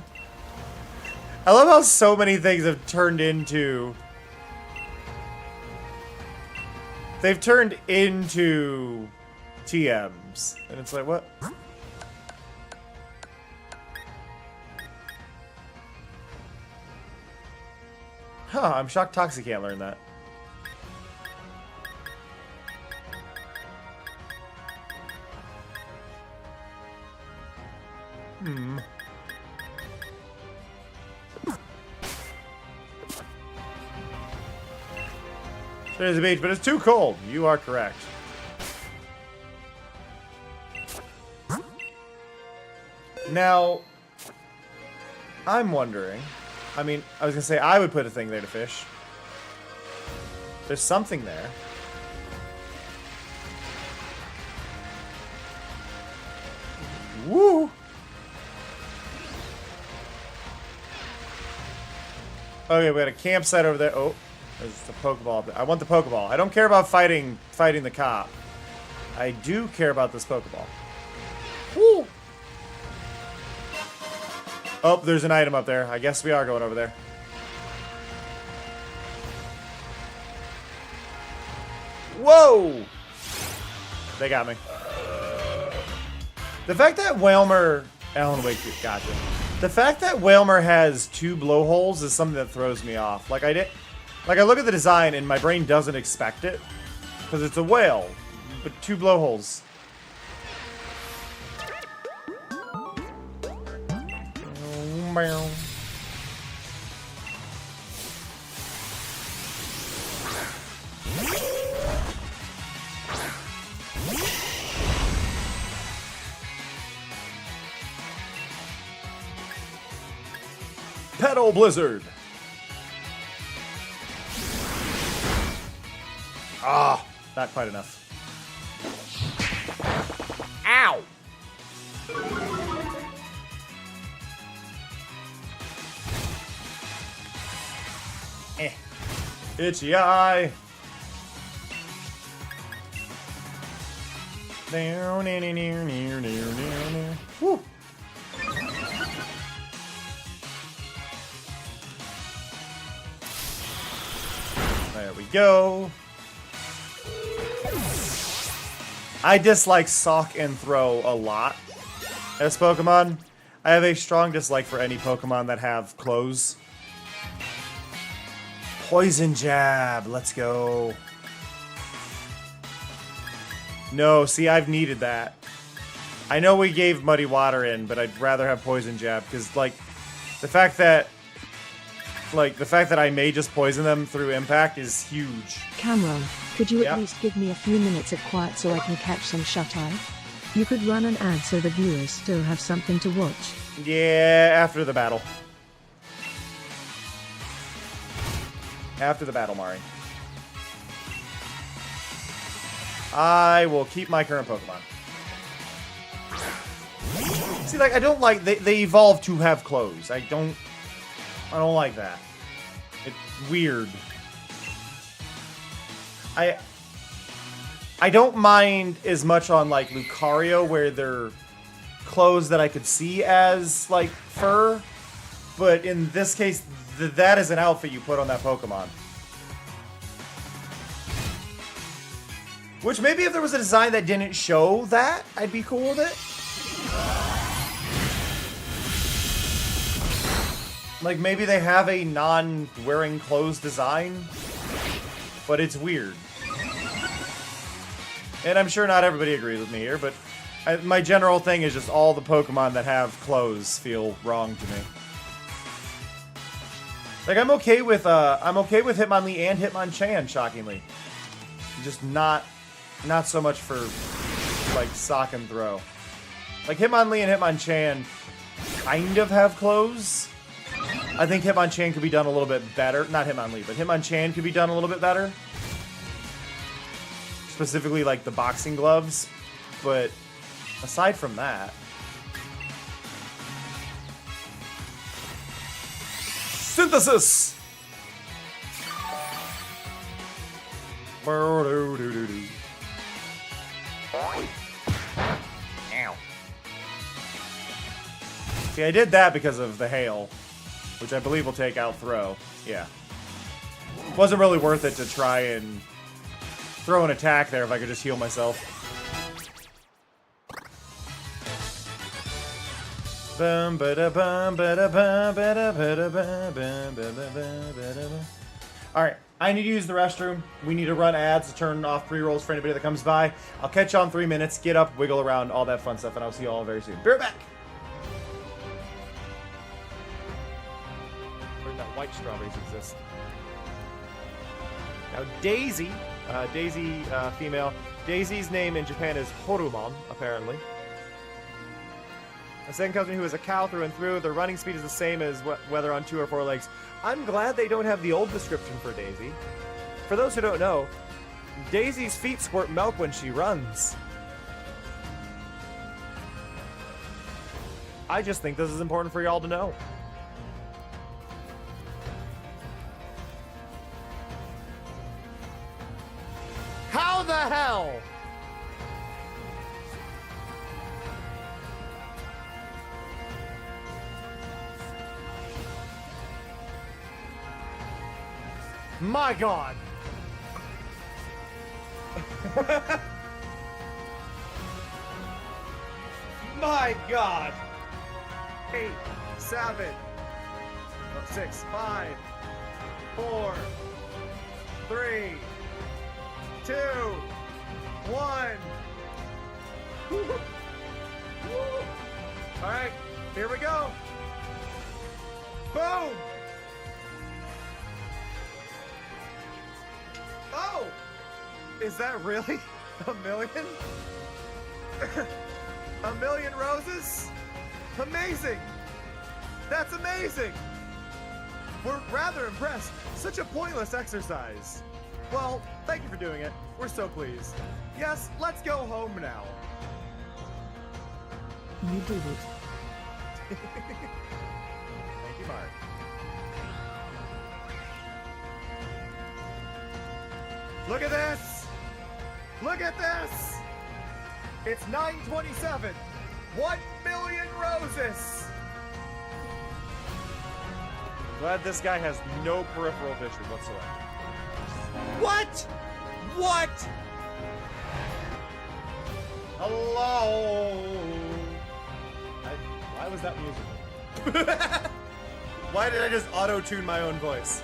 I love how so many things have turned into... They've turned into TMs. And it's like, what? Huh, I'm shocked Toxie can't learn that. Hmm. There's a beach, but it's too cold. You are correct. Now, I'm wondering. I mean, I was gonna say I would put a thing there to fish. There's something there. Woo! Okay, we got a campsite over there. Oh, there's the Pokeball. I want the Pokeball. I don't care about fighting the cop. I do care about this Pokeball. Woo! Oh, there's an item up there. I guess we are going over there. Whoa! They got me. The fact that Alan Wake, gotcha. The fact that Whalmer has 2 blowholes is something that throws me off. Like I look at the design and my brain doesn't expect it because it's a whale, but 2 blowholes. Petal Blizzard. Ah, not quite enough. Ow! Itchy eye. Down, near. Woo. There we go. I dislike Sock and Throw a lot as Pokemon. I have a strong dislike for any Pokemon that have Close. Poison Jab, let's go. No, see, I've needed that. I know we gave Muddy Water in, but I'd rather have Poison Jab, because, like, the fact that I may just poison them through impact is huge.
Cameron, could you
Yeah.
at least give me a few minutes of quiet so I can catch some shut-eye? You could run an ad so the viewers still have something to watch.
Yeah, after the battle. After the battle, Mari. I will keep my current Pokemon. See, like, I don't like... They evolve to have clothes. I don't like that. It's weird. I don't mind as much on, like, Lucario, where they're clothes that I could see as, like, fur. But in this case, that is an outfit you put on that Pokemon. Which, maybe if there was a design that didn't show that, I'd be cool with it. Like, maybe they have a non-wearing clothes design, but it's weird. And I'm sure not everybody agrees with me here, but my general thing is just all the Pokemon that have clothes feel wrong to me. Like, I'm okay with Hitmonlee and Hitmonchan, shockingly. Just not so much for, like, Sock and Throw. Like, Hitmonlee and Hitmonchan kind of have clothes. I think Hitmonchan could be done a little bit better. Not Hitmonlee, but Hitmonchan could be done a little bit better. Specifically, like, the boxing gloves. But aside from that... Synthesis! Ow. See, I did that because of the hail, which I believe will take out Throw. Yeah. Wasn't really worth it to try and throw an attack there if I could just heal myself. Alright, I need to use the restroom. We need to run ads to turn off pre-rolls for anybody that comes by. I'll catch you on 3 minutes. Get up, wiggle around, all that fun stuff, and I'll see you all very soon. Be right back! Where that white strawberries exist.
Now, Daisy, female. Daisy's name in Japan is Horumon, apparently. A second cousin who is a cow through and through. The running speed is the same as whether on 2 or 4 legs. I'm glad they don't have the old description for Daisy. For those who don't know, Daisy's feet squirt milk when she runs. I just think this is important for y'all to know. How the hell? My God. My God.
8, 7, 6, 5, 4, 3, 2, 1. All right, here we go. Boom. Oh, is that really a million? A million roses? Amazing! That's amazing! We're rather impressed. Such a pointless exercise. Well, thank you for doing it. We're so pleased. Yes, let's go home now.
You did it.
Thank you, Mark. Look at this! Look at this! It's 9:27. 1 million roses!
Glad this guy has no peripheral vision whatsoever.
What? What?
Hello. Why was that musical?
Why did I just auto-tune my own voice?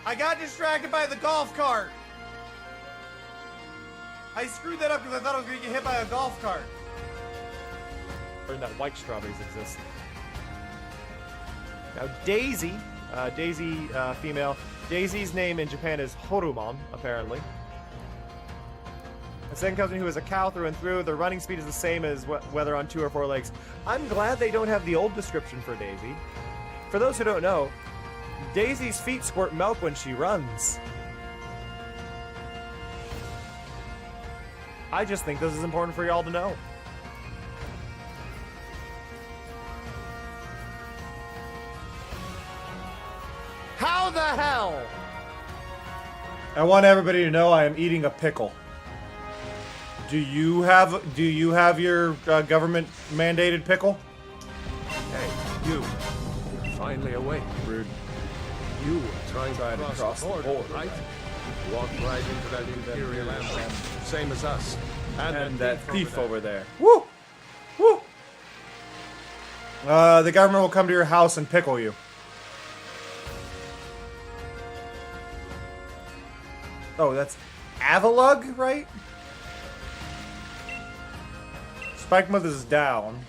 I got distracted by the golf cart. I screwed that up because I thought I was going to get hit by a golf cart.
Or that white strawberries exist. Now, Daisy, female. Daisy's name in Japan is Horumon, apparently. A second cousin who is a cow through and through. The running speed is the same as whether on 2 or 4 legs. I'm glad they don't have the old description for Daisy. For those who don't know, Daisy's feet squirt milk when she runs. I just think this is important for y'all to know. How the hell?
I want everybody to know I am eating a pickle. Do you have your government mandated pickle?
Hey, you. You're finally awake.
Rude.
You were trying to cross
the
the border,
border,
right? Walked right into that Imperial emblem, same as us.
And that thief over there. Woo! Woo! The government will come to your house and pickle you. Oh, that's Avalug, right? Spike Mother is down.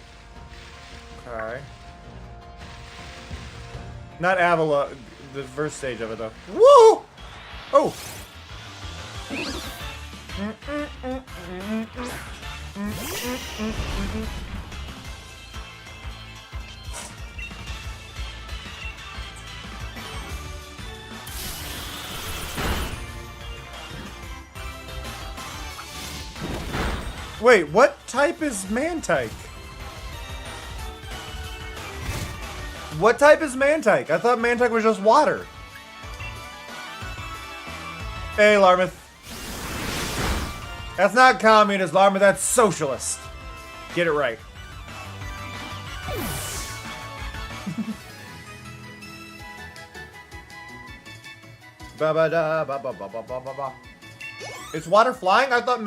Okay. Not Avalug, the first stage of it though. Woo! Oh! Wait, what type is Mantike? What type is Mantike? I thought Mantike was just water. Hey, Larmouth. That's not communist, Larmouth, that's socialist. Get it right. Ba ba da ba ba ba ba ba ba ba. Is water flying? I thought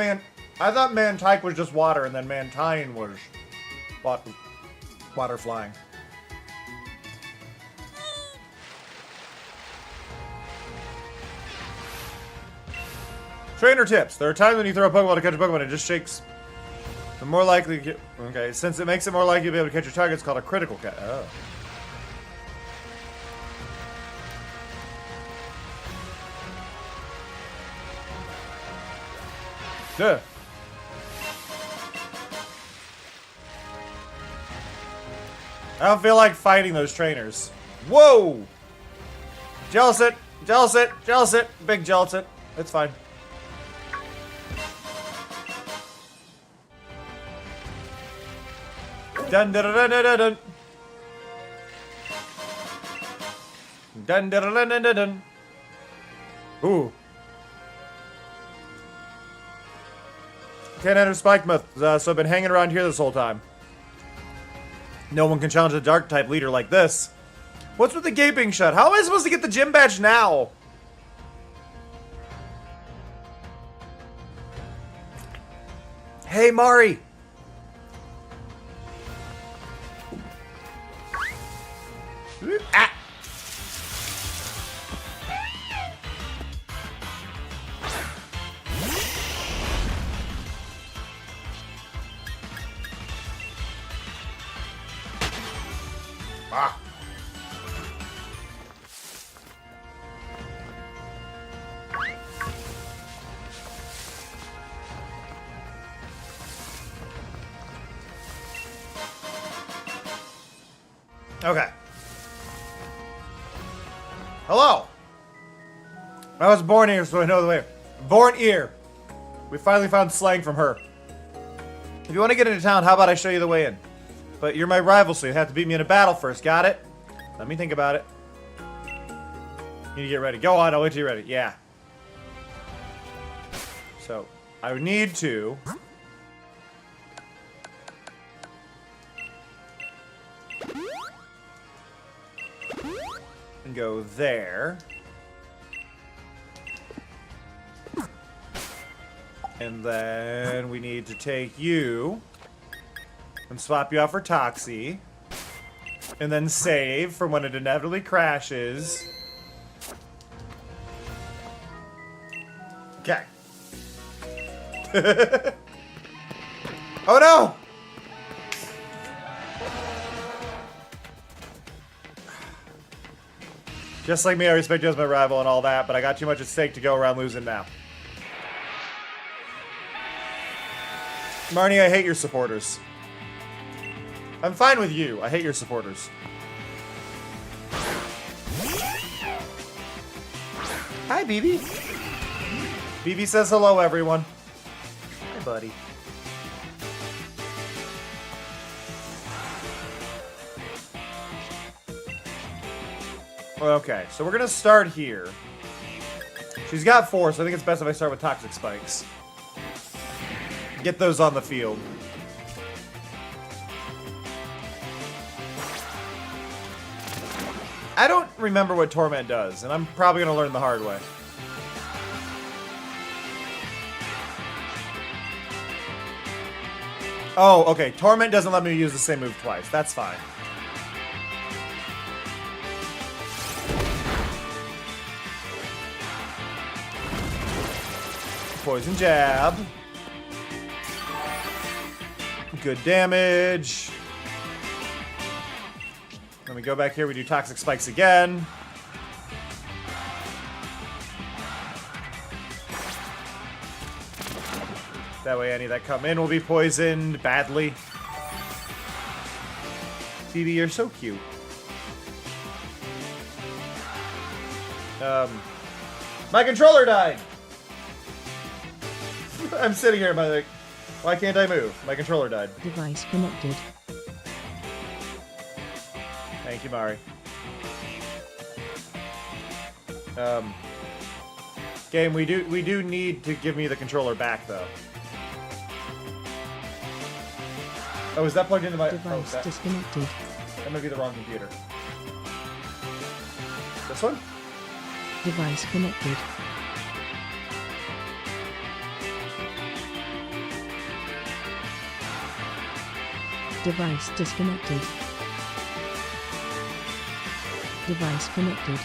Mantike was just water, and then Mantine was water flying. Trainer tips. There are times when you throw a Pokeball to catch a Pokemon, it just shakes. The more likely to get... Okay, since it makes it more likely to be able to catch your target, it's called a critical catch. Oh. Duh. I don't feel like fighting those trainers. Whoa! Jealous it, jealous it, jealous it, big jealous it. It's fine. Dun dun dun dun dun dun. Dun dun dun dun dun dun. Ooh. Can't enter Spike Myth, so I've been hanging around here this whole time. No one can challenge a dark type leader like this. What's with the gaping shut? How am I supposed to get the gym badge now? Hey, Mari. Ah. Ah. Okay. Hello. I was born here, so I know the way. Born ear. We finally found slang from her. If you want to get into town, how about I show you the way in? But you're my rival, so you have to beat me in a battle first. Got it? Let me think about it. You need to get ready. Go on, I'll wait till you're ready. Yeah. So, I would need to... and go there. And then we need to take you and swap you out for Toxie. And then save from when it inevitably crashes. Okay. Oh no! Just like me, I respect you as my rival and all that, but I got too much at stake to go around losing now. Marnie, I hate your supporters. I'm fine with you. I hate your supporters. Hi, BB. BB says hello, everyone. Hi, buddy. Okay, so we're gonna start here. She's got 4, so I think it's best if I start with Toxic Spikes. Get those on the field. I don't remember what Torment does, and I'm probably gonna learn the hard way. Oh, okay. Torment doesn't let me use the same move twice. That's fine. Poison jab. Good damage. Then we go back here, we do Toxic Spikes again. That way any that come in will be poisoned badly. Phoebe, you're so cute. My controller died! I'm sitting here, my like, why can't I move? My controller died.
Device connected.
Thank you, Mari. Game, we do need to give me the controller back though. Oh, is that plugged into my
Device disconnected.
that might be the wrong computer. This one?
Device connected. Device disconnected. Device connected.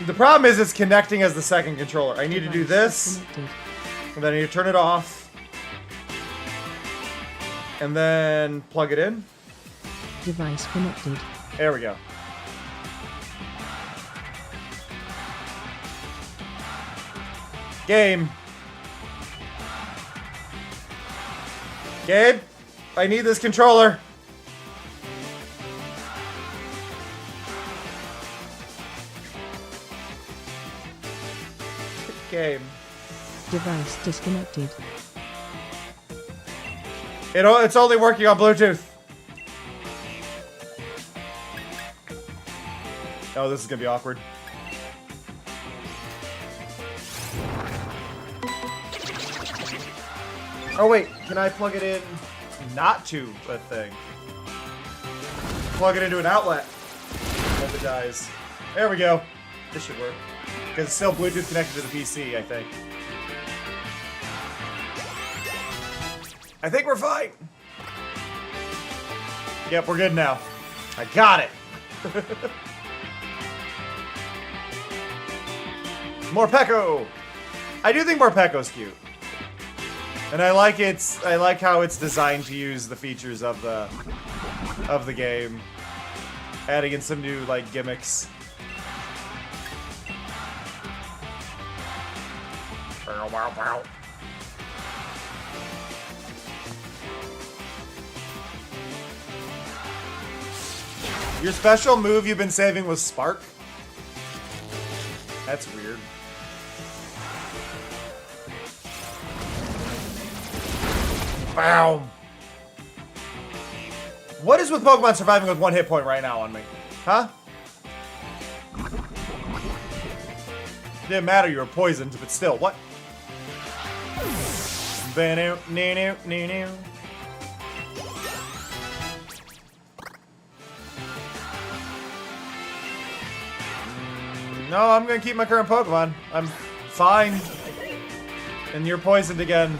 The problem is it's connecting as the second controller. I need to do this,
Disconnected.
and then I need to turn it off, and then plug it in.
Device connected.
There we go. Game. Gabe, I need this controller. Gabe.
Device disconnected.
It's only working on Bluetooth. Oh, this is gonna be awkward. Oh wait, can I plug it in not to a thing? Plug it into an outlet. Hope it dies. There we go. This should work. Because it's still Bluetooth connected to the PC, I think. I think we're fine. Yep, we're good now. I got it. Morpeko! I do think Morpeko's cute. And I like how it's designed to use the features of the game. Adding in some new like gimmicks. Bow, bow, bow. Your special move you've been saving was Spark? That's weird. Bow. What is with Pokemon surviving with 1 hit point right now on me? Huh? Didn't matter, you were poisoned, but still, what? No, I'm gonna keep my current Pokemon. I'm fine. And you're poisoned again.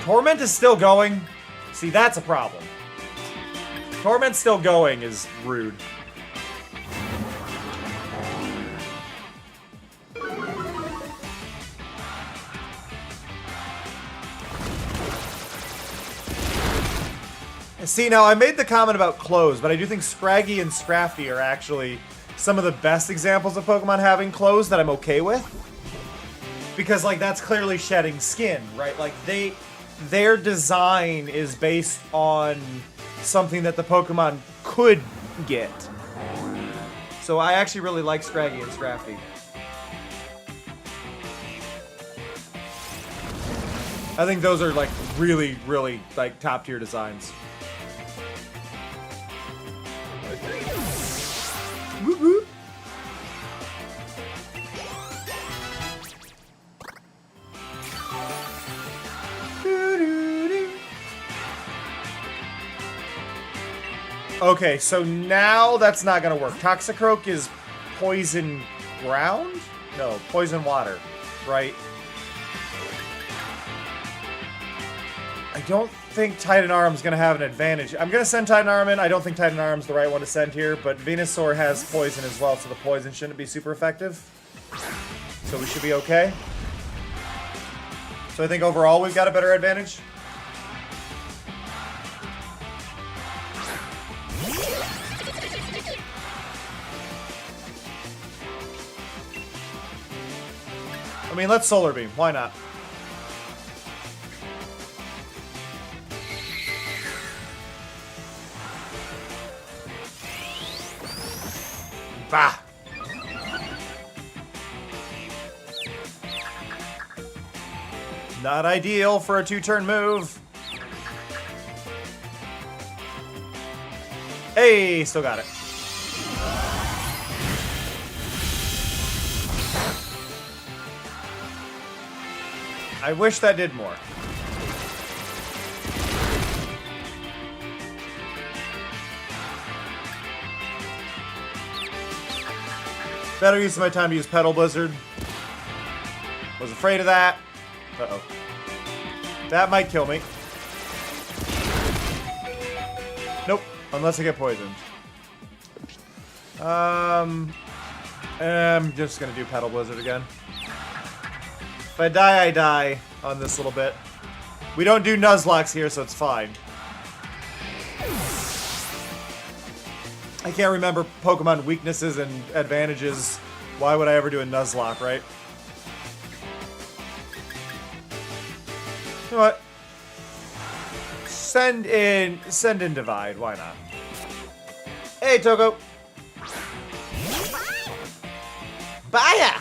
Torment is still going. See, that's a problem. Torment's still going is rude. See, now I made the comment about clothes, but I do think Scraggy and Scrafty are actually some of the best examples of Pokemon having clothes that I'm okay with. Because, like, that's clearly shedding skin, right? Like, their design is based on something that the Pokemon could get. So I actually really like Scraggy and Scrafty. I think those are, like, really, really, like, top-tier designs. Whoop, whoop. Okay, so now that's not gonna work. Toxicroak is poison ground? No, poison water, right? I don't think Titanarum's gonna have an advantage. I'm gonna send Titanarum in. I don't think Titanarum's the right one to send here, but Venusaur has poison as well, so the poison shouldn't be super effective. So we should be okay. So I think overall we've got a better advantage. I mean, let's Solar Beam. Why not? Bah! Not ideal for a 2-turn move. Hey, still got it. I wish that did more. Better use of my time to use Petal Blizzard. Was afraid of that. Uh-oh. That might kill me. Nope. Unless I get poisoned. I'm just gonna do Petal Blizzard again. If I die, I die on this little bit. We don't do Nuzlocke here, so it's fine. I can't remember Pokemon weaknesses and advantages. Why would I ever do a Nuzlocke, right? know what? Send in divide. Why not? Hey, Toko. Baya.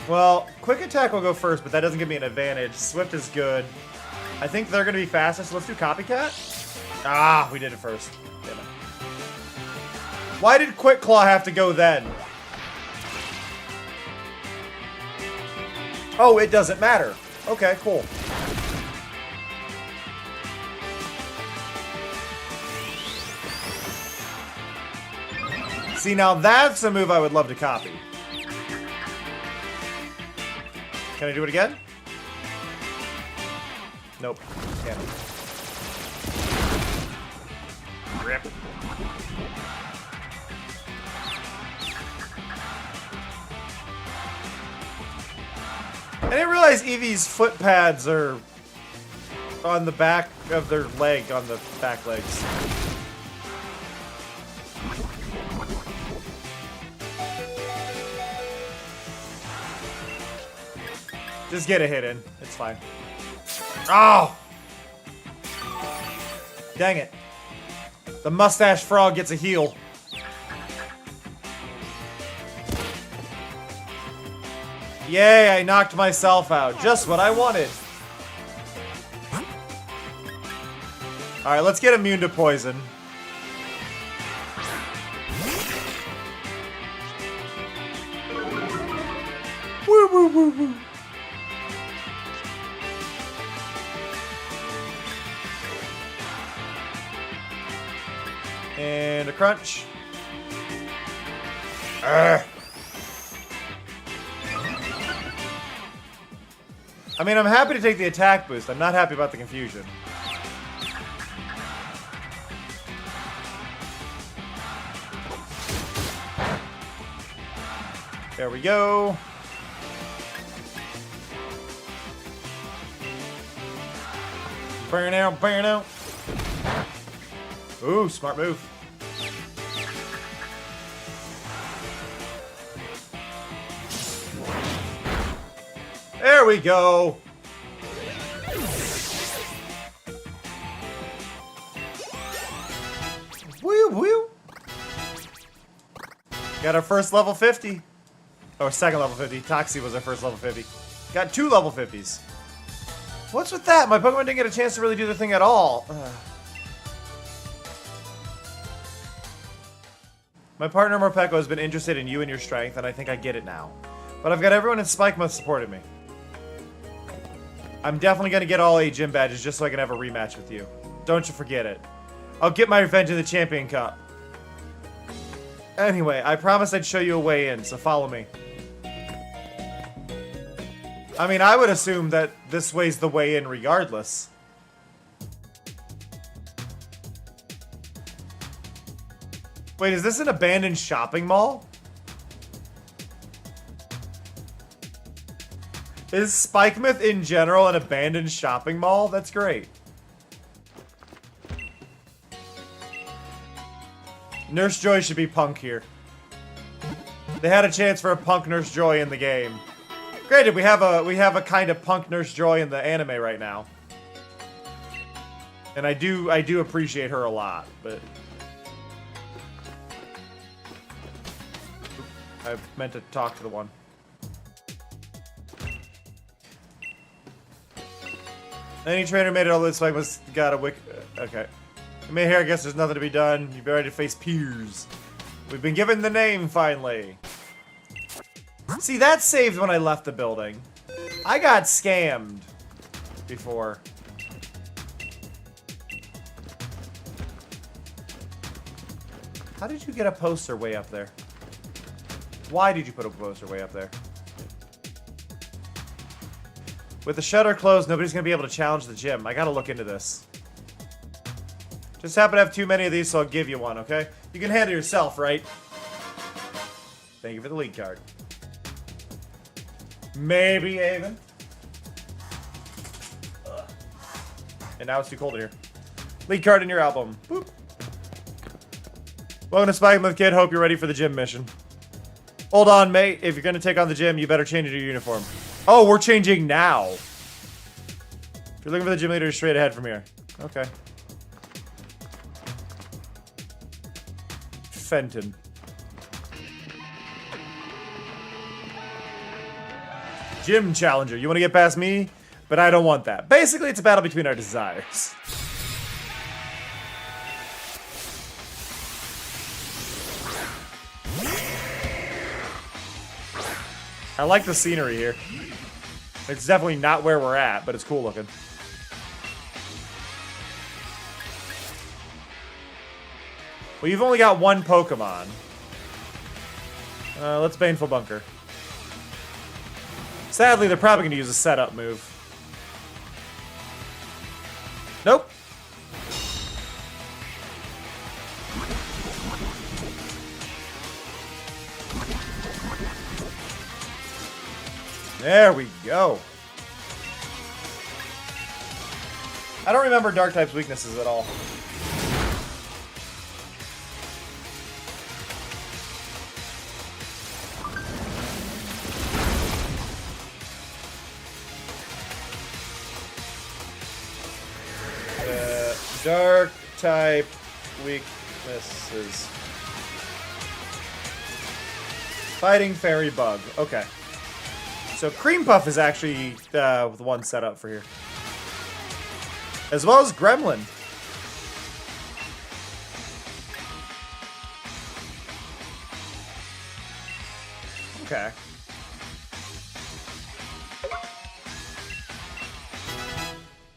Well, quick attack will go first, but that doesn't give me an advantage. Swift is good. I think they're going to be fastest. So let's do copycat. Ah, we did it first. Damn it. Why did Quick Claw have to go then? Oh, it doesn't matter. Okay, cool. See, now that's a move I would love to copy. Can I do it again? Nope. Can't. Rip. I didn't realize Eevee's foot pads are on the back of their leg, on the back legs. Just get a hit in. It's fine. Oh! Dang it. The mustache frog gets a heal. Yay, I knocked myself out. Just what I wanted. Alright, let's get immune to poison. Woo woo woo woo. And a crunch. Urgh. I mean, I'm happy to take the attack boost. I'm not happy about the confusion. There we go. Burn out, burn out. Ooh, smart move. There we go. Woo woo. Got our first level 50. Or second level 50. Toxie was our first level 50. Got 2 level 50s. What's with that? My Pokemon didn't get a chance to really do the thing at all. My partner Morpeko has been interested in you and your strength, and I think I get it now. But I've got everyone in Spikemuth supporting me. I'm definitely going to get all 8 gym badges just so I can have a rematch with you. Don't you forget it. I'll get my revenge in the Champion Cup. Anyway, I promised I'd show you a way in, so follow me. I mean, I would assume that this way's the way in regardless. Wait, is this an abandoned shopping mall? Is Spikemuth in general an abandoned shopping mall? That's great. Nurse Joy should be Punk here. They had a chance for a Punk Nurse Joy in the game. Granted, we have a kind of Punk Nurse Joy in the anime right now. And I do appreciate her a lot, but I meant to talk to the one. Any trainer made it all this way must got a wick. Okay. You may hear, I guess there's nothing to be done. You've been ready to face peers. We've been given the name, finally. See, that saved when I left the building. I got scammed before. How did you get a poster way up there? Why did you put a poster way up there? With the shutter closed, nobody's going to be able to challenge the gym. I got to look into this. Just happen to have too many of these, so I'll give you one, okay? You can handle yourself, right? Thank you for the lead card. Maybe, Avon. Ugh. And now it's too cold in here. Lead card in your album. Boop. Welcome to Spikemuth, kid. Hope you're ready for the gym mission. Hold on, mate. If you're going to take on the gym, you better change into your uniform. Oh, we're changing now. If you're looking for the gym leader, straight ahead from here. Okay. Fenton. Gym challenger. You want to get past me? But I don't want that. Basically, it's a battle between our desires. I like the scenery here. It's definitely not where we're at, but it's cool looking. Well, you've only got one Pokemon. Let's Baneful Bunker. Sadly, they're probably going to use a setup move. Nope. There we go. I don't remember Dark type's weaknesses at all. Dark type weaknesses. Fighting Fairy Bug. Okay. So Cream Puff is actually the one set up for here. As well as Gremlin. Okay.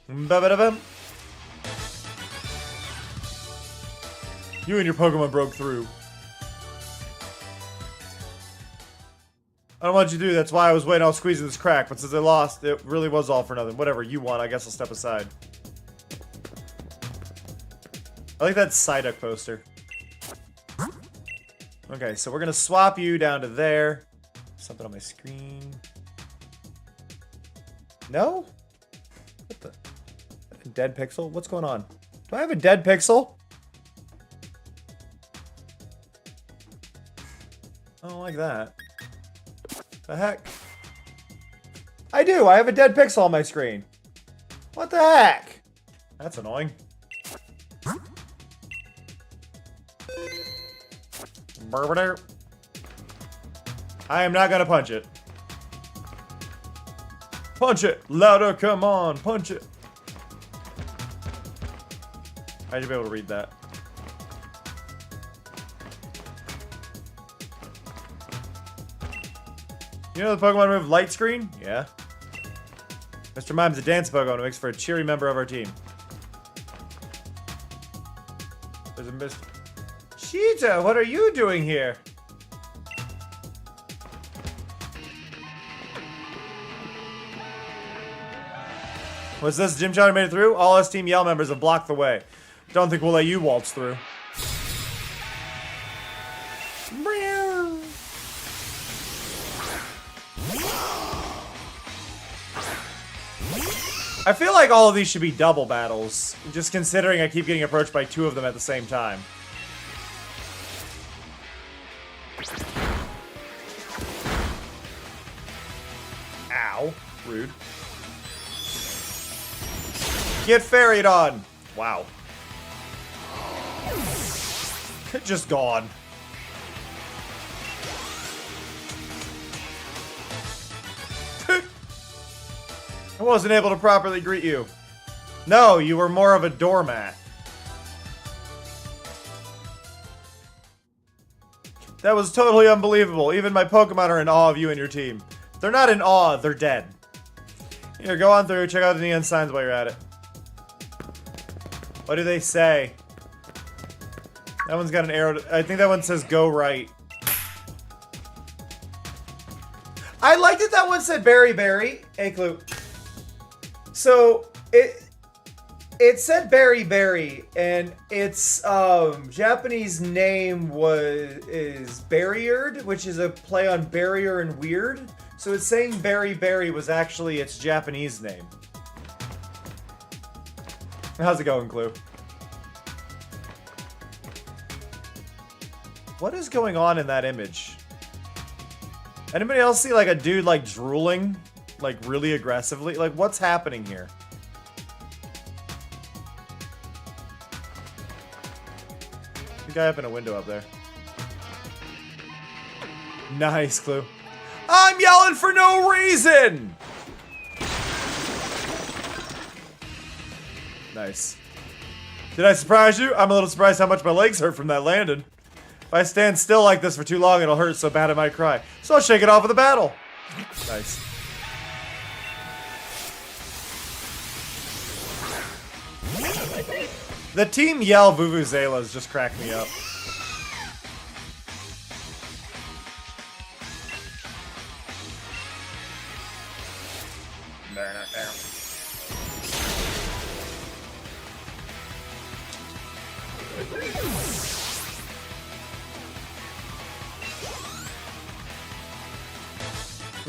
Ba-ba-da-bum. You and your Pokemon broke through. I don't want you to do. That's why I was waiting on squeezing this crack. But since I lost, it really was all for nothing. Whatever you want, I guess I'll step aside. I like that Psyduck poster. Okay, so we're gonna swap you down to there. Something on my screen. No? What the? A dead pixel? What's going on? Do I have a dead pixel? I don't like that. The heck? I do! I have a dead pixel on my screen. What the heck? That's annoying. I am not gonna punch it. Punch it! Louder, come on! Punch it! I should be able to read that. You know the Pokemon move Light Screen? Yeah. Mr. Mime's a dance Pokemon who makes for a cheery member of our team. There's a Mr. Cheetah, what are you doing here? Was this Gym Challenger made it through? All us Team Yell members have blocked the way. Don't think we'll let you waltz through. I feel like all of these should be double battles, just considering I keep getting approached by two of them at the same time. Ow. Rude. Get ferried on. Wow. Just gone. I wasn't able to properly greet you. No, you were more of a doormat. That was totally unbelievable. Even my Pokemon are in awe of you and your team. If they're not in awe, they're dead. Here, go on through. Check out the neon signs while you're at it. What do they say? That one's got an arrow. I think that one says go right. I liked it that one said berry berry. Hey, Clue. So it said berry berry, and its Japanese name is Barriered, which is a play on barrier and weird. So it's saying berry berry was actually its Japanese name. How's it going, Clue? What is going on in that image? Anybody else see like a dude like drooling? like really aggressively? Like, what's happening here? The guy up in a window up there. Nice clue. I'm yelling for no reason! Nice. Did I surprise you? I'm a little surprised how much my legs hurt from that landing. If I stand still like this for too long, it'll hurt so bad I might cry. So I'll shake it off with a battle. Nice. The team yell Vuvuzelas just cracked me up.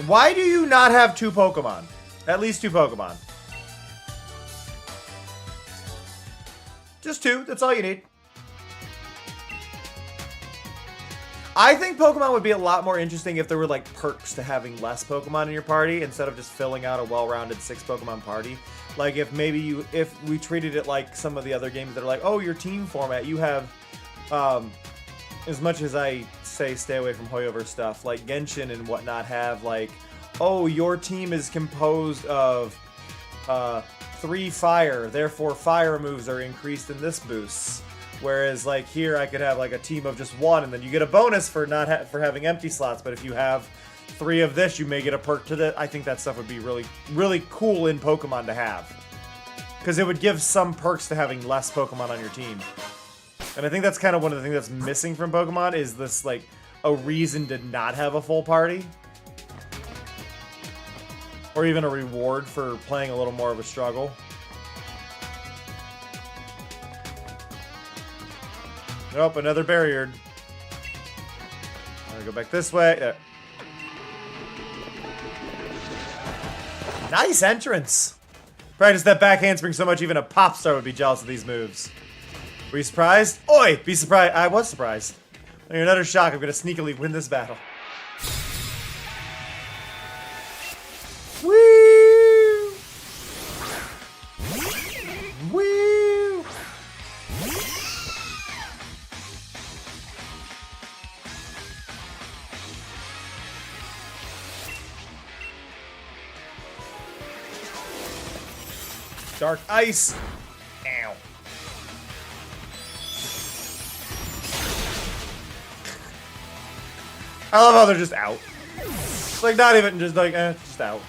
Why do you not have 2 Pokemon? At least 2 Pokemon. Just 2, that's all you need. I think Pokemon would be a lot more interesting if there were like perks to having less Pokemon in your party instead of just filling out a well-rounded 6 Pokemon party. Like if maybe if we treated it like some of the other games that are like, oh, your team format, you have, as much as I say stay away from Hoyover stuff, like Genshin and whatnot have like, oh, your team is composed of 3 fire, therefore fire moves are increased in this boost. Whereas like here I could have like a team of just 1 and then you get a bonus for not for having empty slots, but if you have 3 of this you may get a perk to that. I think that stuff would be really, really cool in Pokemon to have. Because it would give some perks to having less Pokemon on your team. And I think that's kind of one of the things that's missing from Pokemon is this like a reason to not have a full party. Or even a reward for playing a little more of a struggle. Nope, another barrier. I'm gonna go back this way. There. Nice entrance. Practice that back handspring so much even a pop star would be jealous of these moves. Were you surprised? Oi! Be surprised. I was surprised. You're another shock. I'm gonna sneakily win this battle. Woo! Woo! Dark ice. Ow. I love how they're just out. It's like not even just like, just out.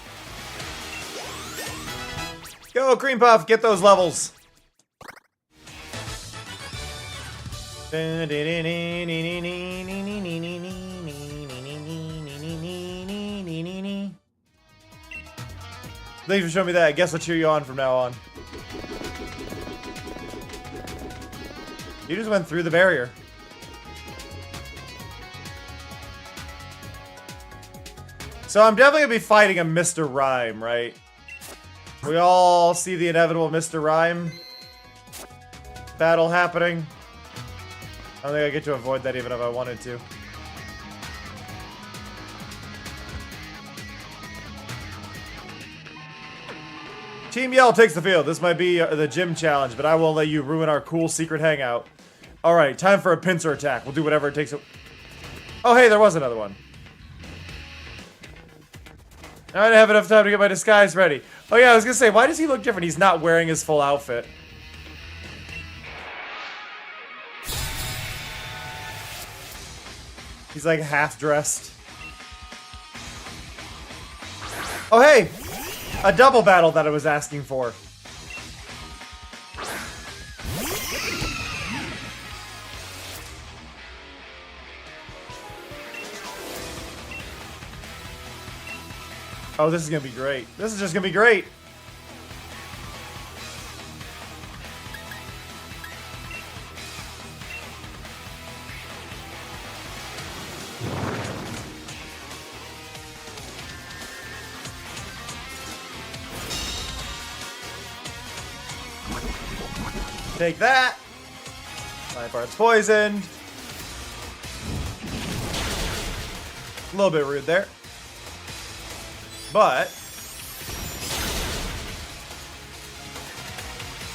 Go, Cream Puff, get those levels. Thanks for showing me that. I guess I'll cheer you on from now on. You just went through the barrier. So I'm definitely gonna be fighting a Mr. Rhyme, right? We all see the inevitable Mr. Rhyme battle happening. I don't think I get to avoid that even if I wanted to. Team Yell takes the field. This might be the gym challenge, but I won't let you ruin our cool secret hangout. Alright, time for a pincer attack. We'll do whatever it takes. Oh, hey, there was another one. I didn't have enough time to get my disguise ready. Oh yeah, I was gonna say, why does he look different? He's not wearing his full outfit. He's like half-dressed. Oh hey! A double battle that I was asking for. Oh, this is gonna be great. This is just gonna be great. Take that. My part's poisoned. A little bit rude there. But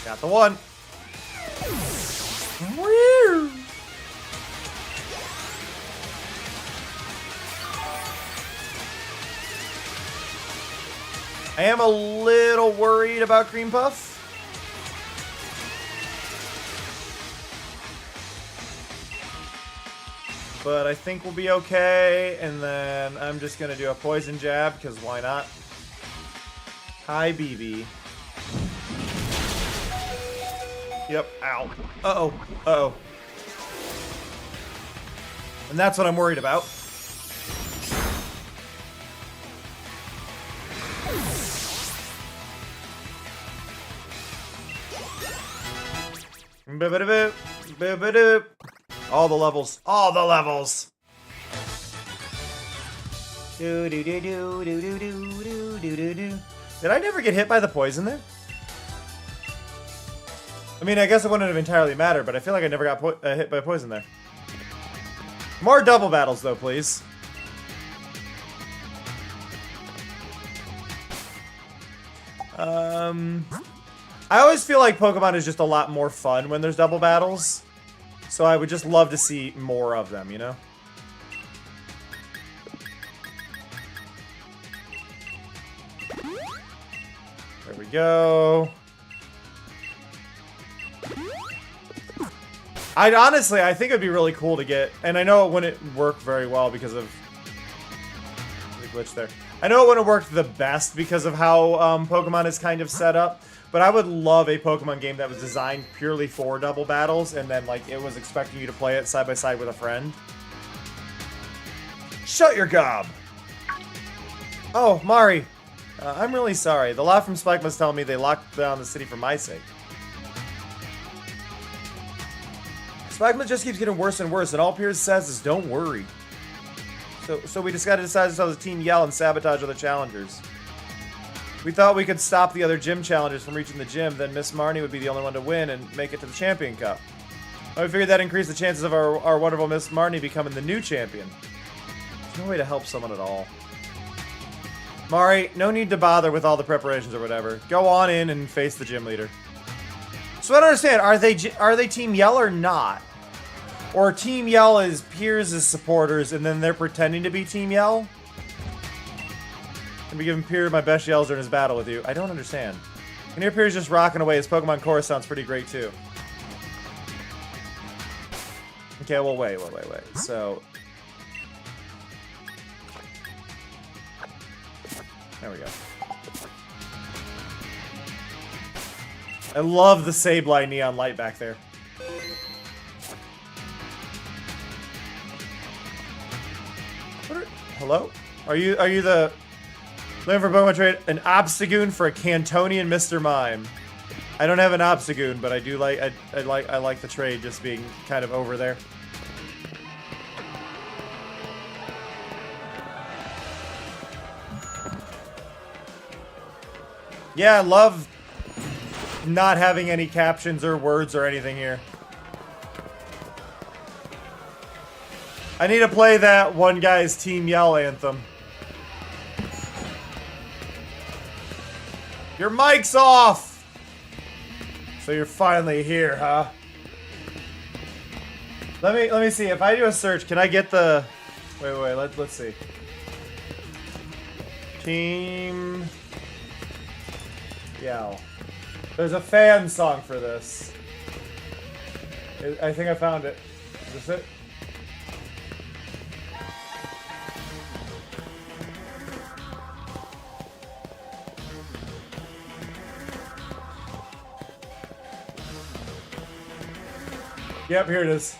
Got the one. I am a little worried about Cream Puff. But I think we'll be okay. And then I'm just going to do a poison jab, because why not? Hi, BB. Yep, ow. Uh-oh, uh-oh. And that's what I'm worried about. All the levels. All the levels. Did I never get hit by the poison there? I mean, I guess it wouldn't have entirely mattered, but I feel like I never got hit by poison there. More double battles, though, please. I always feel like Pokemon is just a lot more fun when there's double battles. So I would just love to see more of them, you know? There we go. I think it'd be really cool to get, and I know it wouldn't work very well because of the glitch there. I know it wouldn't work the best because of how Pokemon is kind of set up, but I would love a Pokemon game that was designed purely for double battles, and then like it was expecting you to play it side by side with a friend. Shut your gob! Oh, Mari. I'm really sorry. The law from Spike must tell me they locked down the city for my sake. Spikeman just keeps getting worse and worse, and all Piers says is, don't worry. So we just gotta decide to tell the team Yell and sabotage other challengers. We thought we could stop the other gym challengers from reaching the gym, then Miss Marnie would be the only one to win and make it to the Champion Cup. We figured that increased the chances of our wonderful Miss Marnie becoming the new champion. There's no way to help someone at all. Mari, no need to bother with all the preparations or whatever. Go on in and face the gym leader. So I don't understand, are they Team Yell or not? Or Team Yell is Piers' supporters and then they're pretending to be Team Yell? I'll be giving Piers my best yells during his battle with you. I don't understand. And here Piers just rocking away. His Pokemon chorus sounds pretty great too. Okay, well wait. So there we go. I love the Sableye neon light back there. Hello? Are you the looking for Pokemon trade an Obstagoon for a Cantonian Mr. Mime? I don't have an Obstagoon, but I do like I like the trade just being kind of over there. Yeah, I love not having any captions or words or anything here. I need to play that one guy's Team Yell anthem. Your mic's off! So you're finally here, huh? Let me see. If I do a search, can I get the... Wait, let's see. Team Yell. There's a fan song for this. I think I found it. Is this it? Yep, here it is.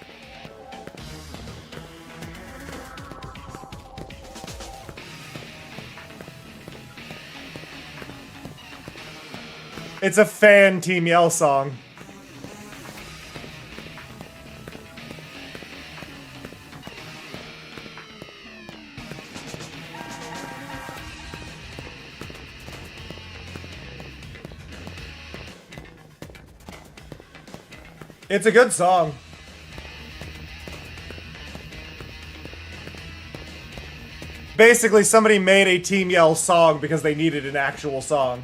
It's a fan Team Yell song. It's a good song. Basically, somebody made a Team Yell song because they needed an actual song.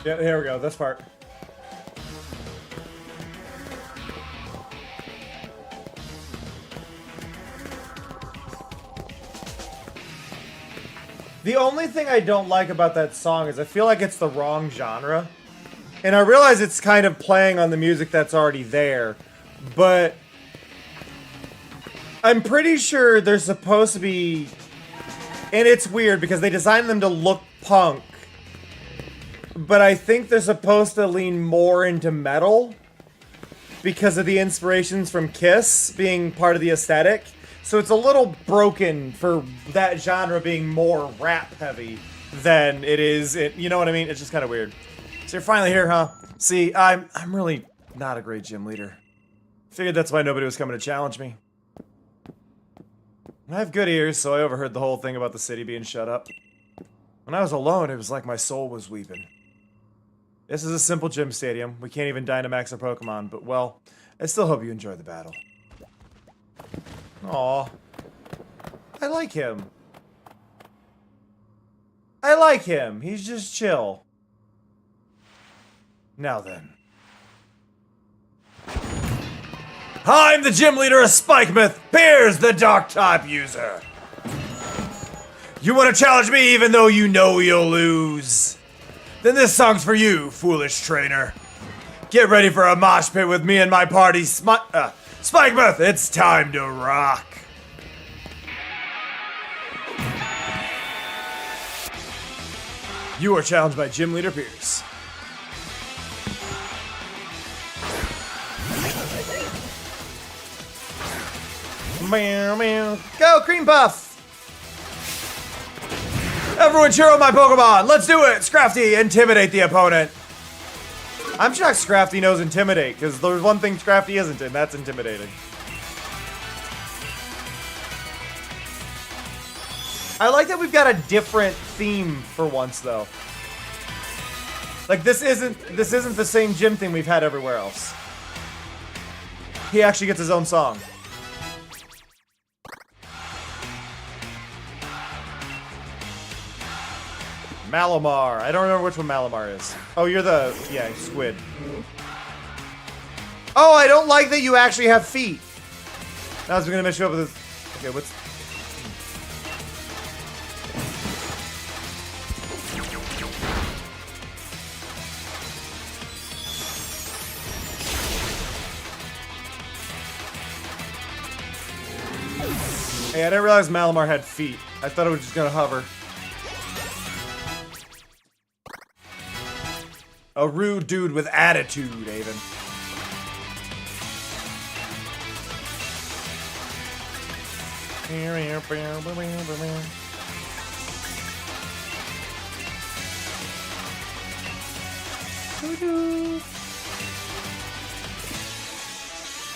Yeah, here we go. This part. The only thing I don't like about that song is I feel like it's the wrong genre. And I realize it's kind of playing on the music that's already there, but I'm pretty sure they're supposed to be, and it's weird because they designed them to look punk, but I think they're supposed to lean more into metal because of the inspirations from Kiss being part of the aesthetic. So it's a little broken for that genre being more rap heavy than it is. You know what I mean? It's just kind of weird. So you're finally here, huh? See, I'm really not a great gym leader. Figured that's why nobody was coming to challenge me. I have good ears, so I overheard the whole thing about the city being shut up. When I was alone, it was like my soul was weeping. This is a simple gym stadium. We can't even Dynamax our Pokemon, but well, I still hope you enjoy the battle. Aw. I like him. I like him. He's just chill. Now then. I'm the gym leader of Spikemouth, Piers, the Dark-type user. You want to challenge me even though you know you'll lose? Then this song's for you, foolish trainer. Get ready for a mosh pit with me and my party, Spikemouth, it's time to rock. You are challenged by Gym Leader Pierce. Go, Cream Puff! Everyone cheer on my Pokemon! Let's do it! Scrafty, intimidate the opponent! I'm shocked Scrafty knows Intimidate, because there's one thing Scrafty isn't, and that's intimidating. I like that we've got a different theme for once, though. Like, this isn't the same gym theme we've had everywhere else. He actually gets his own song. Malamar. I don't remember which one Malamar is. Oh, you're the... yeah, squid. Oh, I don't like that you actually have feet. Now I was gonna mess you up with this. Okay, what's... Hey, I didn't realize Malamar had feet. I thought it was just gonna hover. A rude dude with attitude, Avon.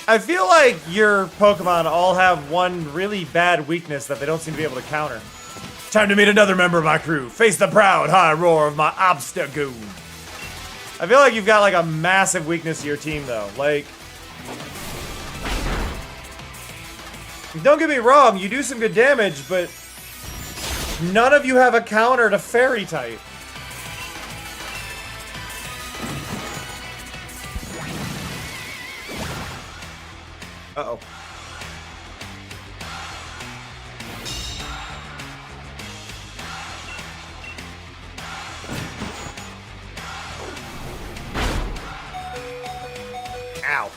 I feel like your Pokemon all have one really bad weakness that they don't seem to be able to counter. Time to meet another member of my crew. Face the proud high roar of my Obstagoon. I feel like you've got like a massive weakness to your team though. Like, don't get me wrong, you do some good damage, but none of you have a counter to Fairy type. Uh-oh. Ow.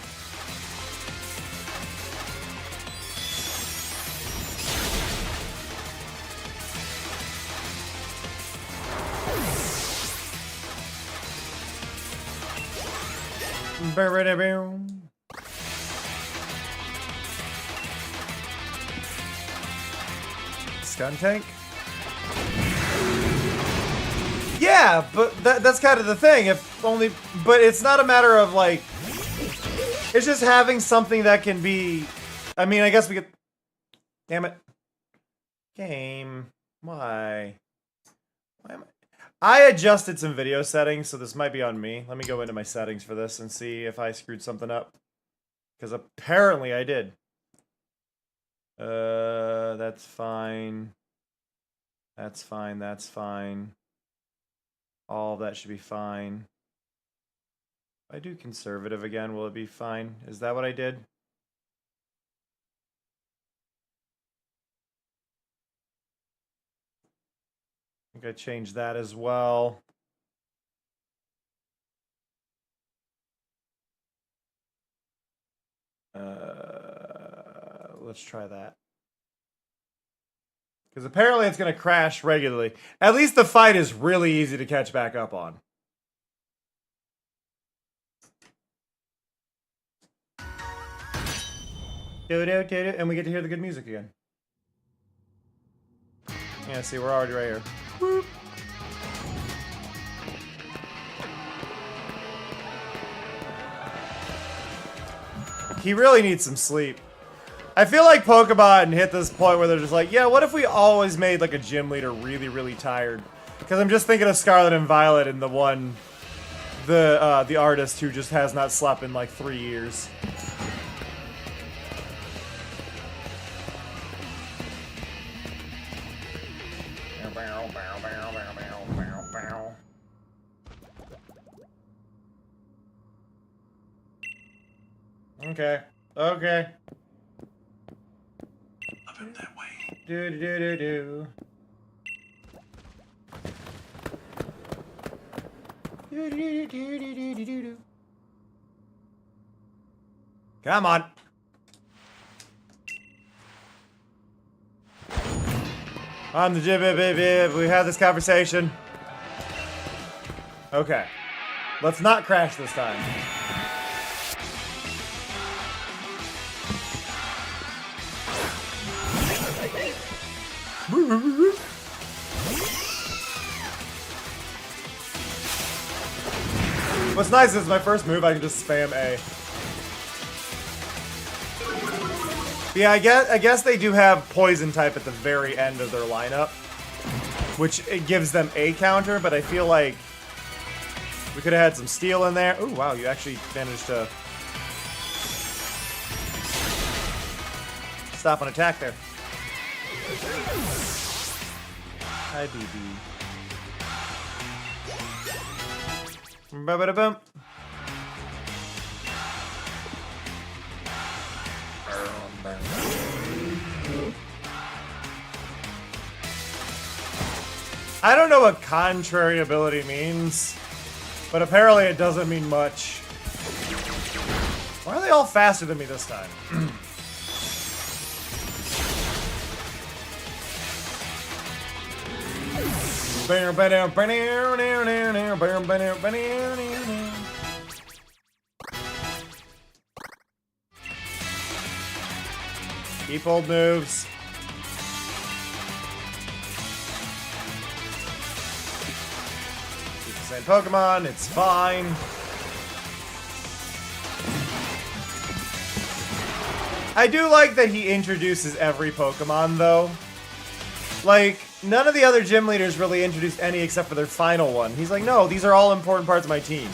Skuntank? Yeah, but that's kind of the thing. If only, but it's not a matter of like, it's just having something that can be. I mean, I guess we could. Damn it. Game. Why? Why am I adjusted some video settings, so this might be on me. Let me go into my settings for this and see if I screwed something up. Because apparently I did. That's fine. That's fine, that's fine.
All of that should be fine. If I do conservative again, will it be fine? Is that what I did? I think I changed that as well. Let's try that. Because apparently it's going to crash regularly. At least the fight is really easy to catch back up on. And we get to hear the good music again. Yeah, see, we're already right here. Whoop. He really needs some sleep. I feel like Pokemon hit this point where they're just like, yeah, what if we always made like a gym leader really, really tired? Because I'm just thinking of Scarlet and Violet and the artist who just has not slept in like 3 years. Okay. Okay.
Up him that way.
Do do do do do. Do do do do do do do. Come on. On the jib, we had this conversation. Okay. Let's not crash this time. What's nice is my first move, I can just spam A. Yeah, I guess they do have poison type at the very end of their lineup, which it gives them a counter, but I feel like we could have had some steel in there. Oh wow, you actually managed to stop an attack there. Hi, BB. Ba-ba-da-bum. I don't know what contrary ability means, but apparently it doesn't mean much. Why are they all faster than me this time? Keep old moves. Keep the same Pokemon, it's fine. I do like that he introduces every Pokemon, though. Like, none of the other gym leaders really introduced any except for their final one. He's like, no, these are all important parts of my team.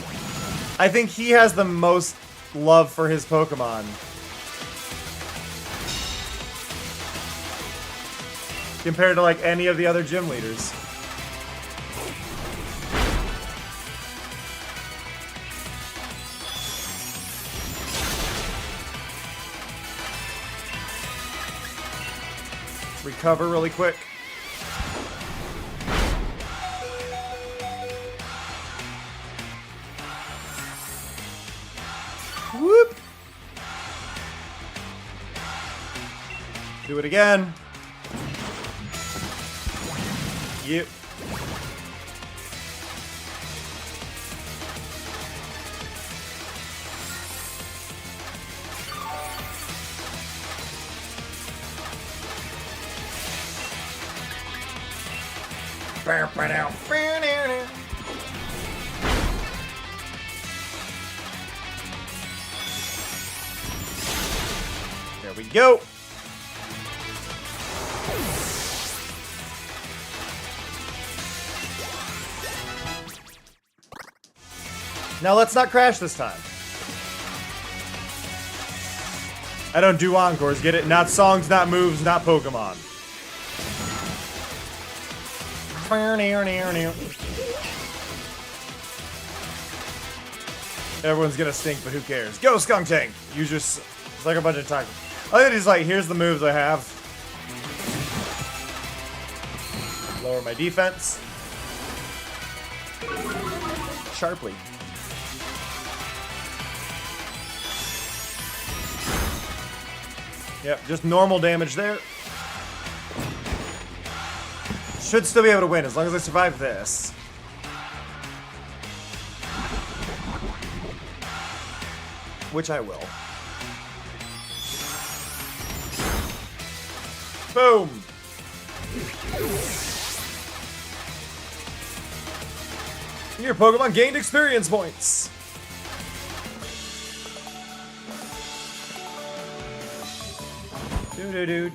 I think he has the most love for his Pokemon. Compared to, like, any of the other gym leaders. Recover really quick. Whoop! Do it again. Yep. There we go. Now let's not crash this time. I don't do encores, get it? Not songs, not moves, not Pokemon. Everyone's gonna stink, but who cares? Go, Skunk Tank! Use your... It's like a bunch of time. I think he's like, here's the moves I have. Lower my defense. Sharply. Yep, just normal damage there. Should still be able to win as long as I survive this. Which I will. Boom! Your Pokemon gained experience points! Do-do-do.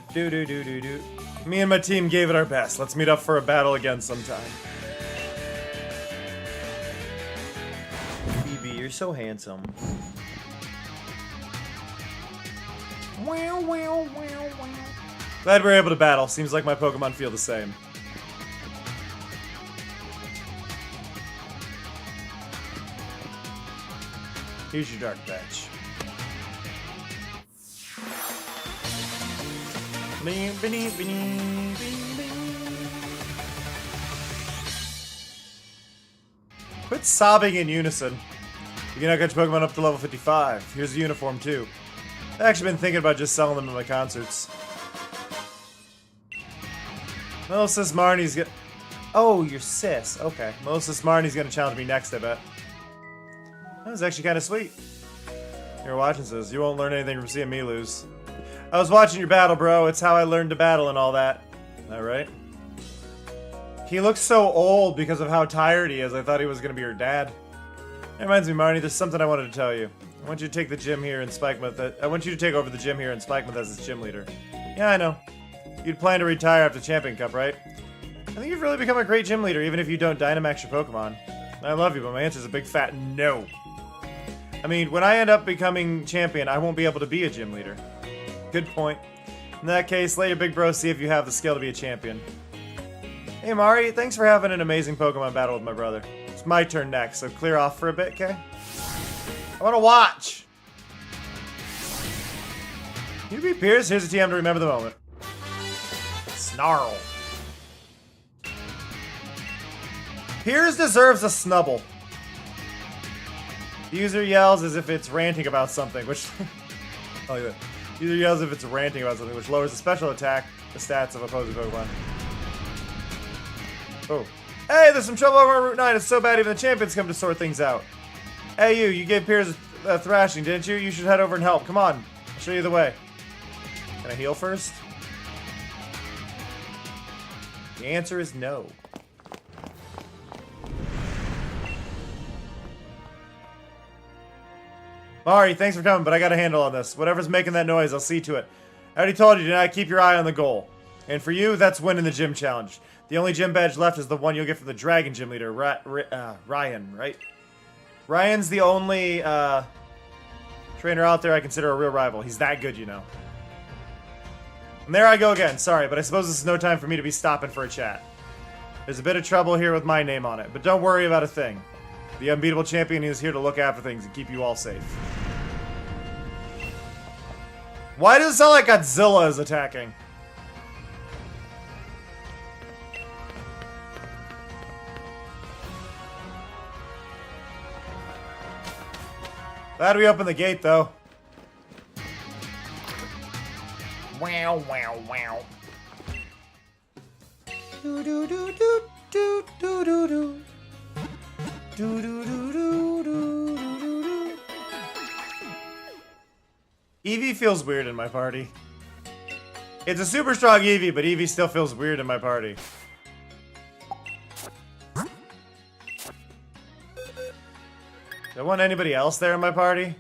Me and my team gave it our best. Let's meet up for a battle again sometime. BB, you're so handsome. Glad we're able to battle. Seems like my Pokemon feel the same. Here's your Dark Patch. Quit sobbing in unison. You can now catch Pokemon up to level 55. Here's the uniform too. I've actually been thinking about just selling them at my concerts. Melissa's Marnie's gonna... Oh, your sis. Okay. Melissa's Marnie's gonna challenge me next, I bet. That was actually kind of sweet. You're watching this. You won't learn anything from seeing me lose. I was watching your battle, bro. It's how I learned to battle and all that. Is that right? He looks so old because of how tired he is. I thought he was gonna be her dad. That reminds me, Marnie, there's something I wanted to tell you. I want you to take the gym here in Spikemuth. I want you to take over the gym here in Spikemuth as its gym leader. Yeah, I know. You'd plan to retire after Champion Cup, right? I think you've really become a great gym leader, even if you don't Dynamax your Pokemon. I love you, but my answer's a big fat no. I mean, when I end up becoming champion, I won't be able to be a gym leader. Good point. In that case, let your big bro see if you have the skill to be a champion. Hey Mari, thanks for having an amazing Pokemon battle with my brother. It's my turn next, so clear off for a bit, okay? I want to watch! You be Pierce, here's a TM to remember the moment. Snarl. Piers deserves a snubble. The user yells as if it's ranting about something, which... I like that. The user yells if it's ranting about something, which lowers the special attack, the stats of opposing Pokemon. Oh. Hey, there's some trouble over on Route 9. It's so bad even the champions come to sort things out. Hey, you gave Piers a thrashing, didn't you? You should head over and help. Come on. I'll show you the way. Can I heal first? The answer is no. Mari, thanks for coming, but I got a handle on this. Whatever's making that noise, I'll see to it. I already told you, tonight, keep your eye on the goal. And for you, that's winning the gym challenge. The only gym badge left is the one you'll get from the Dragon Gym leader, Ryan, right? Ryan's the only trainer out there I consider a real rival. He's that good, you know. And there I go again. Sorry, but I suppose this is no time for me to be stopping for a chat. There's a bit of trouble here with my name on it, but don't worry about a thing. The unbeatable champion is here to look after things and keep you all safe. Why does it sound like Godzilla is attacking? Glad we opened the gate, though. Wow, wow, wow. Do do do do do do do do. Do do do do do do do. Eevee feels weird in my party. It's a super strong Eevee, but Eevee still feels weird in my party. Do I want anybody else there in my party?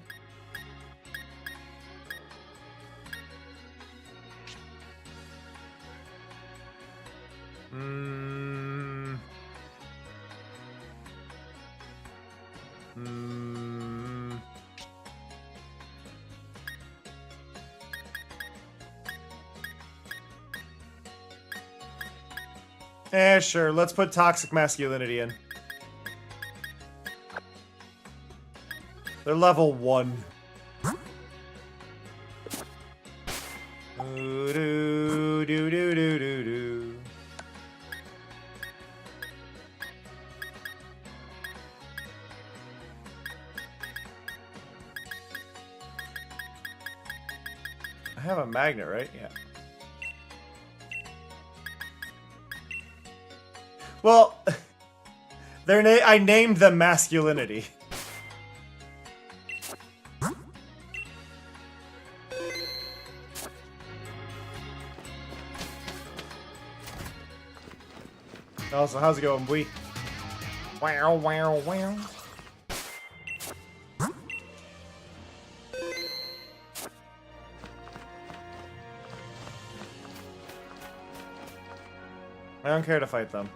Sure, let's put toxic masculinity in. They're level 1. Do, do, do, do, do, do. I have a magnet, right? Yeah. Well, I named them masculinity. Also, how's it going, boy? Wow, wow, wow. I don't care to fight them.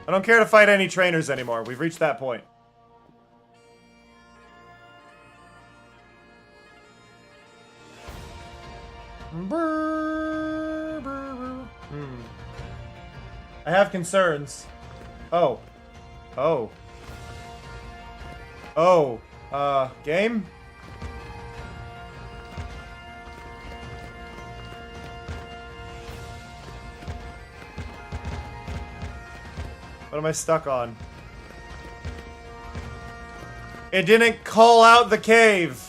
I don't care to fight any trainers anymore. We've reached that point. I have concerns. Oh. Oh. Oh. Game? What am I stuck on? It didn't call out the cave.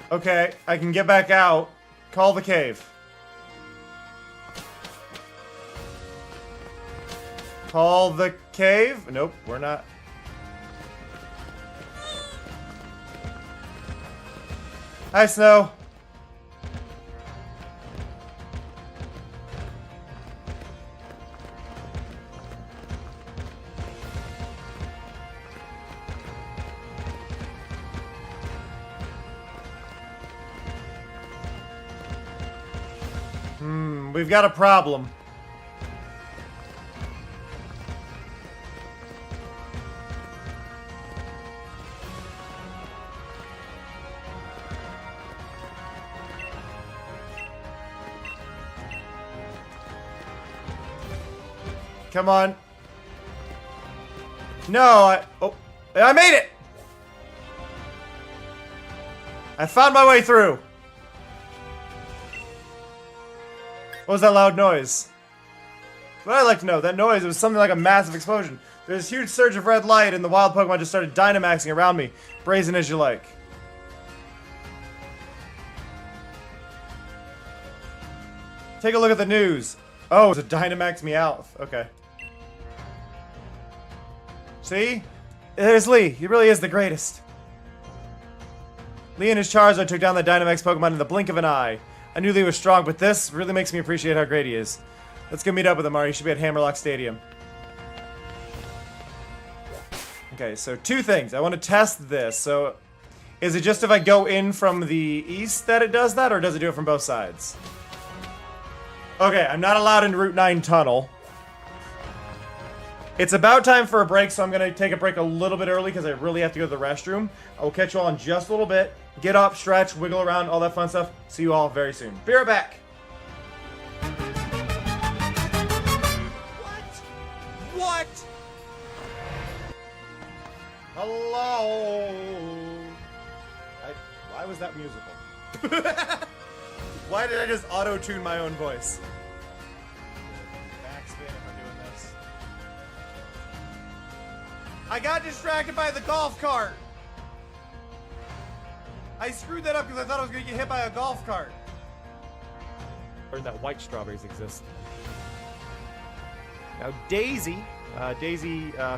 Okay, I can get back out. Call the cave. Call the cave? Nope, we're not. Hi, Snow. We've got a problem. Come on. No, I made it! I found my way through. What was that loud noise? What I'd like to know, that noise, it was something like a massive explosion. There's this huge surge of red light and the wild Pokemon just started Dynamaxing around me. Brazen as you like. Take a look at the news. Oh, it's a Dynamax Meowth. Okay. See? There's Lee. He really is the greatest. Lee and his Charizard took down the Dynamax Pokemon in the blink of an eye. I knew Lee was strong, but this really makes me appreciate how great he is. Let's go meet up with him, Ari. He should be at Hammerlock Stadium. Okay, so 2 things. I want to test this. So, is it just if I go in from the east that it does that, or does it do it from both sides? Okay, I'm not allowed in Route 9 tunnel. It's about time for a break, so I'm going to take a break a little bit early because I really have to go to the restroom. I will catch you all in just a little bit. Get up, stretch, wiggle around, all that fun stuff. See you all very soon. Be right back. What? Hello? Why was that musical? Why did I just auto-tune my own voice? Backspin if I'm doing this. I got distracted by the golf cart. I screwed that up because I thought I was going to get hit by a golf cart.
Learned that white strawberries exist. Now Daisy,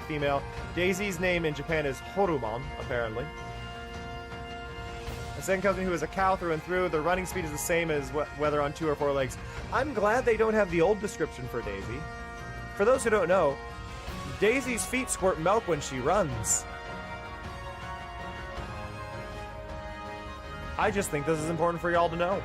female. Daisy's name in Japan is Horumon, apparently. A second cousin who is a cow through and through. The running speed is the same as whether on 2 or 4 legs. I'm glad they don't have the old description for Daisy. For those who don't know, Daisy's feet squirt milk when she runs. I just think this is important for y'all to know.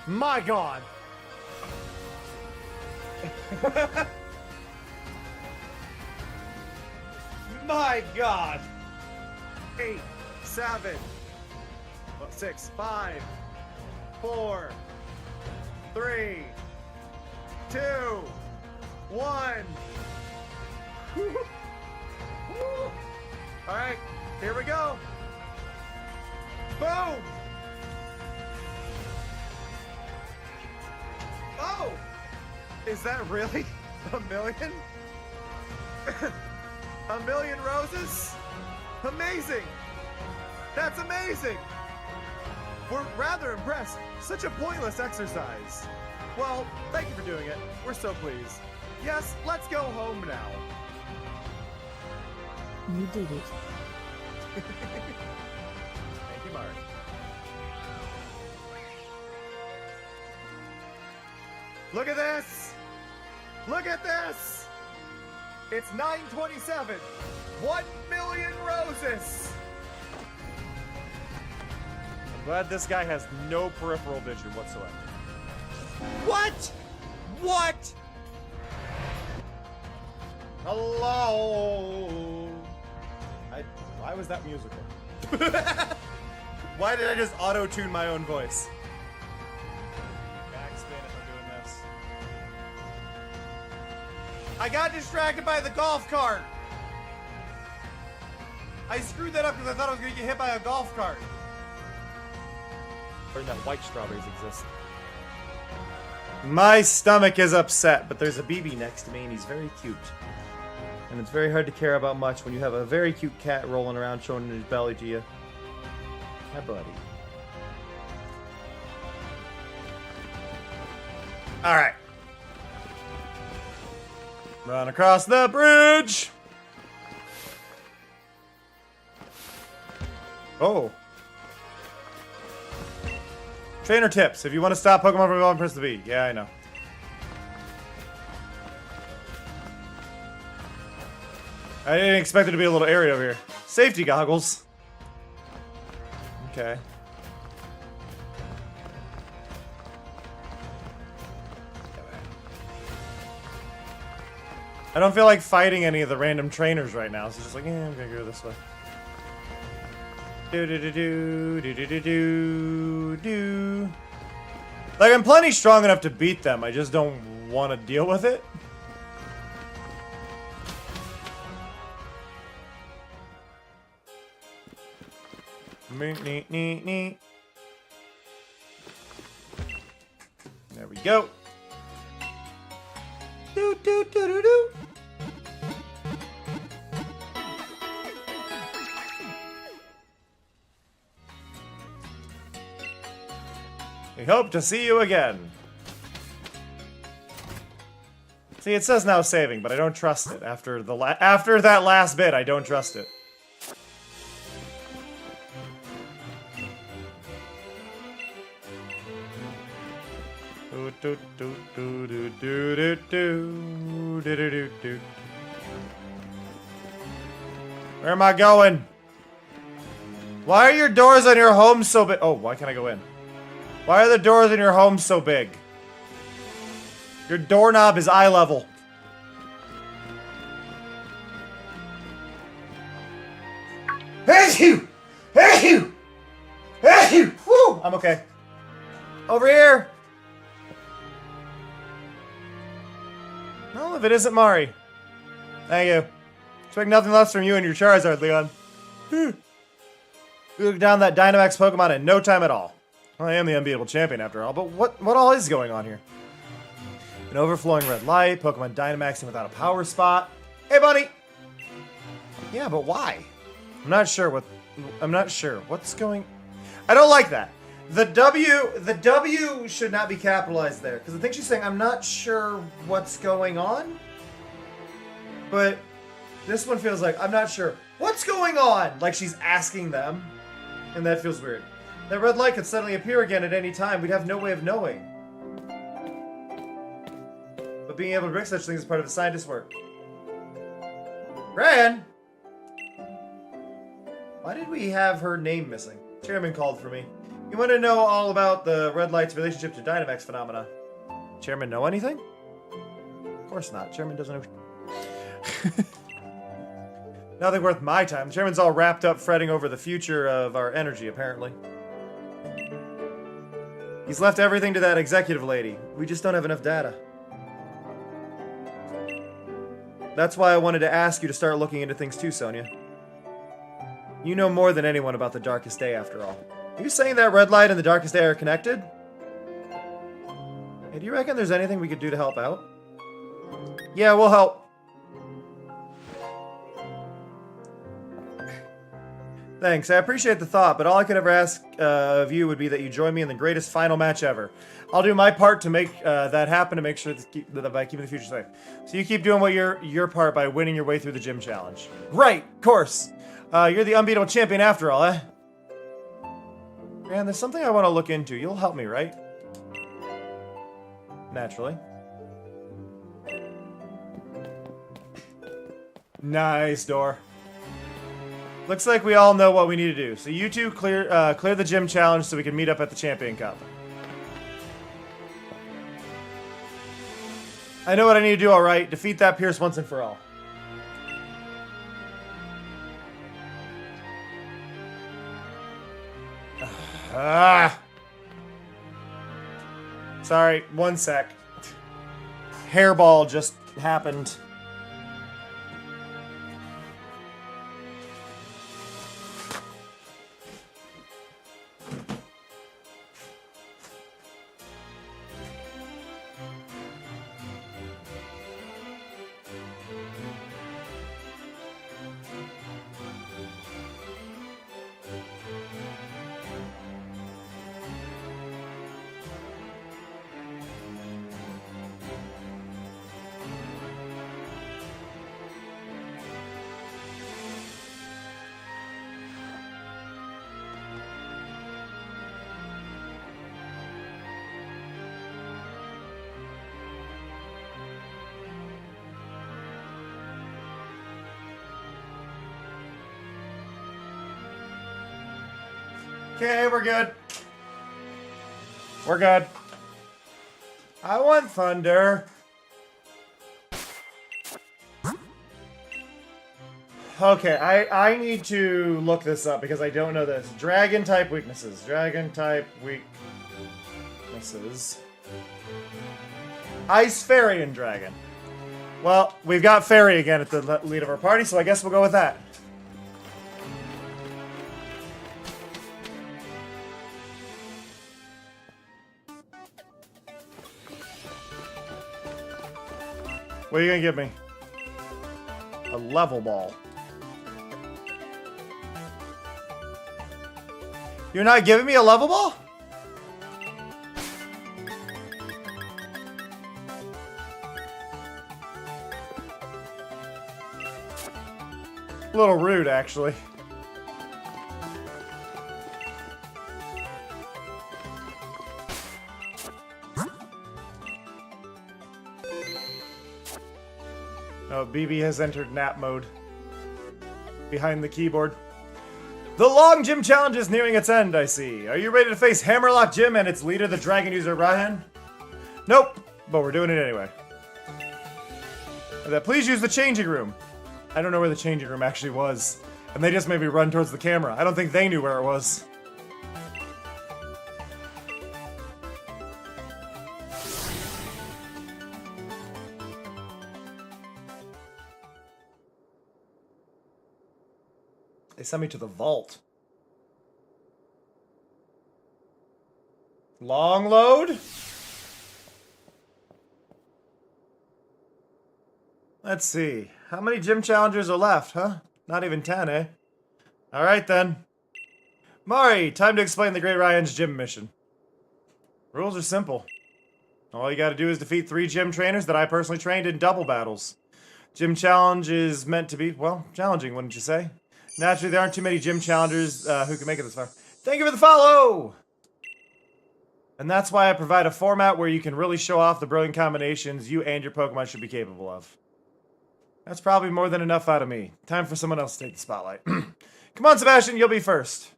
My God.
My God!
8, 7, 6, 5, 4, 3, 2, 1. All right, here we go. Boom! Oh! Is that really a million? A million roses? Amazing! That's amazing! We're rather impressed. Such a pointless exercise. Well, thank you for doing it. We're so pleased. Yes, let's go home now.
You did it.
Thank you, Mark. Look at this! Look at this! It's 9:27. 1 million roses!
I'm glad this guy has no peripheral vision whatsoever.
What? What? Hello?
Why was that musical?
Why did I just auto-tune my own voice?
Backspin if I'm doing this.
I got distracted by the golf cart. I screwed that up because I thought I was going to get hit by a golf cart.
Learned that white strawberries exist.
My stomach is upset, but there's a BB next to me and he's very cute. And it's very hard to care about much when you have a very cute cat rolling around showing his belly to you. Hi, buddy. Alright. Run across the bridge! Oh. Trainer tips. If you want to stop Pokemon from evolving, press the B. Yeah, I know. I didn't expect there to be a little area over here. Safety goggles. Okay. I don't feel like fighting any of the random trainers right now, so just like, I'm gonna go this way. Do do do do do do do do do. Like, I'm plenty strong enough to beat them. I just don't want to deal with it. Neat, neat, neat. There we go. Do do do do do. We hope to see you again. See, it says now saving, but I don't trust it. After that last bit, I don't trust it. Do, do, do, do, do, do, do, do, do, do, do. Where am I going? Why are your doors on your home so big? Oh, why can't I go in? Why are the doors in your home so big? Your doorknob is eye level. Achoo! Achoo! Achoo! Woo! I'm okay. Over here! Well, if it isn't Mari. Thank you. Expect nothing less from you and your Charizard, Leon. You took down that Dynamax Pokemon in no time at all. Well, I am the unbeatable champion after all, but what all is going on here? An overflowing red light, Pokemon Dynamaxing without a power spot. Hey, buddy! Yeah, but why? I'm not sure. What's going... I don't like that. The W should not be capitalized there, because I think she's saying, I'm not sure what's going on. But this one feels like, I'm not sure what's going on, like she's asking them. And that feels weird. That red light could suddenly appear again at any time. We'd have no way of knowing. But being able to predict such things is part of the scientist's work. Gran? Why did we have her name missing? Chairman called for me.
You want to know all about the red light's relationship to Dynamax phenomena. Chairman know anything? Of course not. Chairman doesn't know. Nothing worth my time. Chairman's all wrapped up fretting over the future of our energy, apparently. He's left everything to that executive lady. We just don't have enough data. That's why I wanted to ask you to start looking into things too, Sonia. You know more than anyone about the Darkest Day, after all. Are you saying that red light and the Darkest Day are connected? Hey, do you reckon there's anything we could do to help out? Yeah, we'll help. Thanks, I appreciate the thought, but all I could ever ask of you would be that you join me in the greatest final match ever. I'll do my part to make that happen, to make sure that by keeping the future safe. So you keep doing what your part by winning your way through the gym challenge. Right, of course. You're the unbeatable champion after all, eh? Man, there's something I want to look into. You'll help me, right? Naturally. Nice door. Looks like we all know what we need to do. So you two clear the gym challenge so we can meet up at the Champion Cup. I know what I need to do, alright. Defeat that Pierce once and for all. Sorry, one sec. Hairball just happened. Okay, we're good. We're good. I want thunder. Okay, I need to look this up because I don't know this. Dragon type weaknesses. Dragon type weaknesses. Ice Fairy and Dragon. Well, we've got Fairy again at the lead of our party, so I guess we'll go with that. What are you gonna give me? A level ball. You're not giving me a level ball? A little rude, actually. Oh, BB has entered nap mode. Behind the keyboard. The long gym challenge is nearing its end, I see. Are you ready to face Hammerlock Gym and its leader, the dragon user Rahan? Nope, but we're doing it anyway. Please use the changing room. I don't know where the changing room actually was. And they just made me run towards the camera. I don't think they knew where it was. They sent me to the vault. Long load? Let's see. How many gym challengers are left, huh? Not even 10, eh? Alright then. Mari, time to explain the Great Ryan's gym mission. Rules are simple. All you gotta do is defeat 3 gym trainers that I personally trained in double battles. Gym challenge is meant to be, well, challenging, wouldn't you say? Naturally, there aren't too many gym challengers who can make it this far. Thank you for the follow! And that's why I provide a format where you can really show off the brilliant combinations you and your Pokemon should be capable of. That's probably more than enough out of me. Time for someone else to take the spotlight. Come on, Sebastian, you'll be first.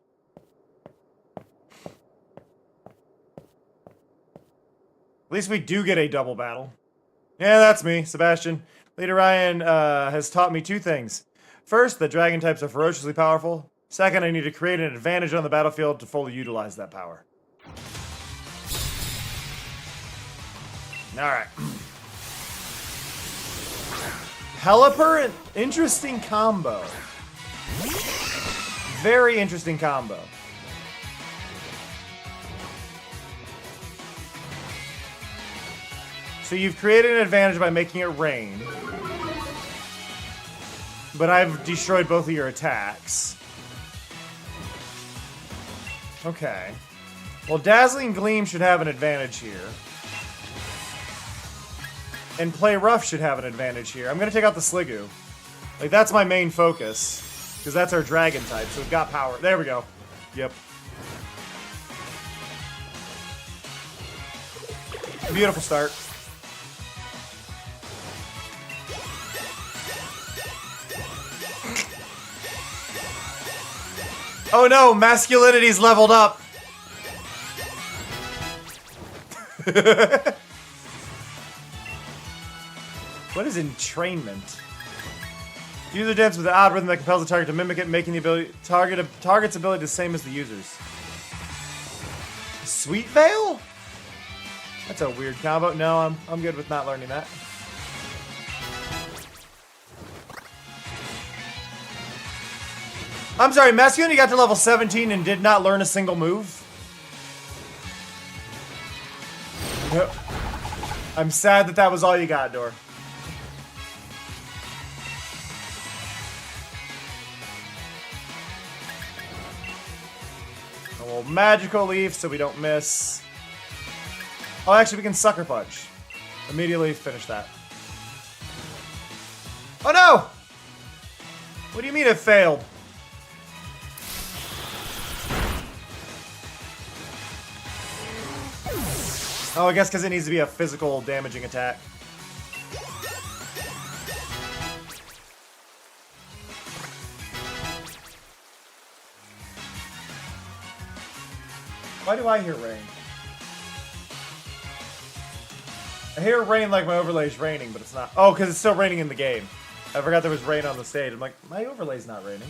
At least we do get a double battle. Yeah, that's me, Sebastian. Leader Ryan has taught me two things. First, that dragon types are ferociously powerful. Second, I need to create an advantage on the battlefield to fully utilize that power. Alright. Pelipper, an interesting combo. Very interesting combo. So you've created an advantage by making it rain. But I've destroyed both of your attacks. Okay. Well, Dazzling Gleam should have an advantage here. And Play Rough should have an advantage here. I'm going to take out the Sliggoo. Like, that's my main focus. Because that's our dragon type, so we've got power. There we go. Yep. Beautiful start. Oh no, masculinity's leveled up. What is entrainment? User dance with an algorithm that compels the target to mimic it, making the target's ability the same as the user's. Sweet Veil? That's a weird combo. No, I'm good with not learning that. I'm sorry, Masculinity got to level 17 and did not learn a single move? Yep. I'm sad that that was all you got, Dor. A little magical leaf so we don't miss. Oh, actually, we can Sucker Punch. Immediately finish that. Oh no! What do you mean it failed? Oh, I guess because it needs to be a physical damaging attack. Why do I hear rain? I hear rain like my overlay's raining, but it's not. Oh, because it's still raining in the game. I forgot there was rain on the stage. I'm like, my overlay's not raining.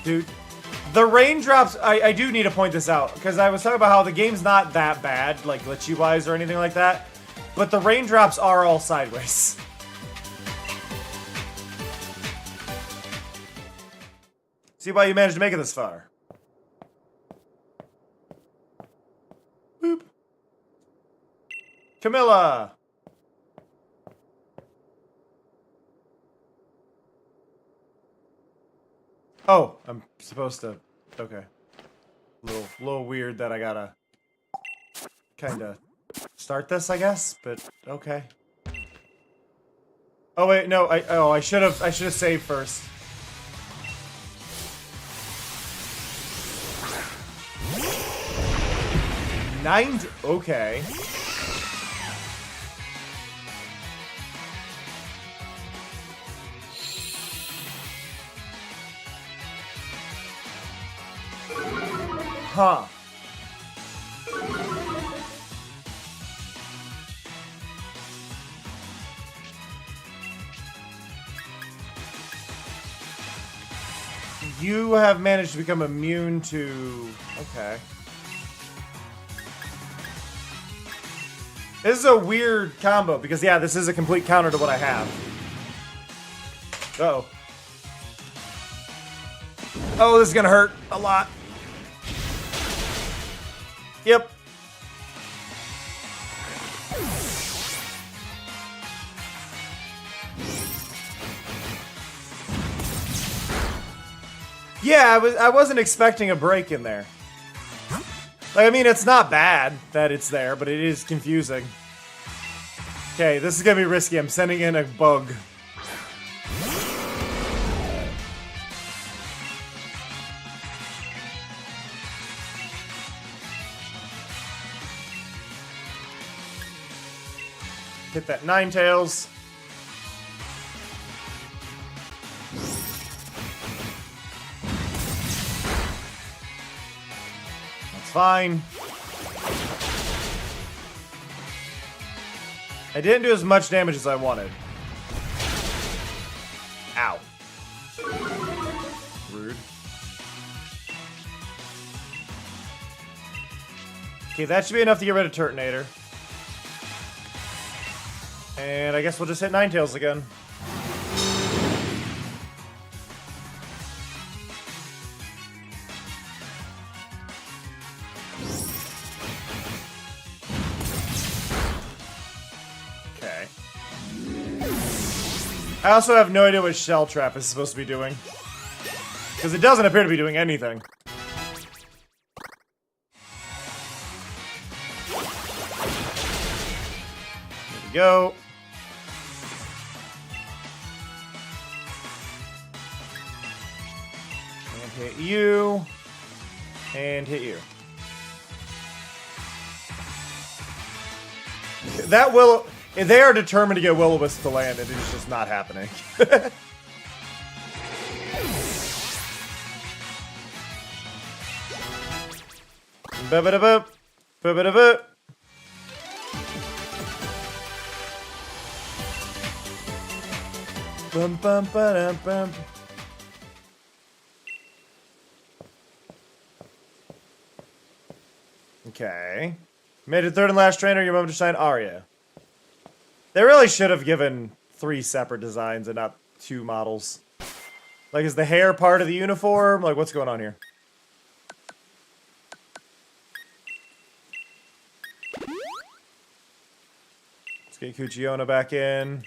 Dude, the raindrops, I do need to point this out, because I was talking about how the game's not that bad, like glitchy-wise or anything like that, but the raindrops are all sideways. See why you managed to make it this far. Boop. Camilla! Oh, I'm supposed to. Okay. Little weird that I gotta kind of start this, I guess. But okay. Oh wait, no. I should have saved first. Okay. Huh. You have managed to become immune to... Okay. This is a weird combo, because yeah, this is a complete counter to what I have. Uh-oh. Oh, this is gonna hurt a lot. Yep. Yeah, I wasn't expecting a break in there. Like, I mean, it's not bad that it's there, but it is confusing. Okay, this is gonna be risky. I'm sending in a bug. Hit that Ninetales. fine. I didn't do as much damage as I wanted. Ow. Rude. Okay, that should be enough to get rid of Turtonator. And I guess we'll just hit Ninetales again. Okay. I also have no idea what Shell Trap is supposed to be doing. Because it doesn't appear to be doing anything. Go. And hit you. And hit you. That will... They are determined to get Will-O-Wisp to land, and it is just not happening. Ba-ba-da-boop. Ba-ba-da-boop. Bum, bum, ba-dum, bum. Okay. Made it third and last trainer. Your moment to shine, Arya. They really should have given 3 separate designs and not 2 models. Like, is the hair part of the uniform? Like, what's going on here? Let's get Kuchiona back in.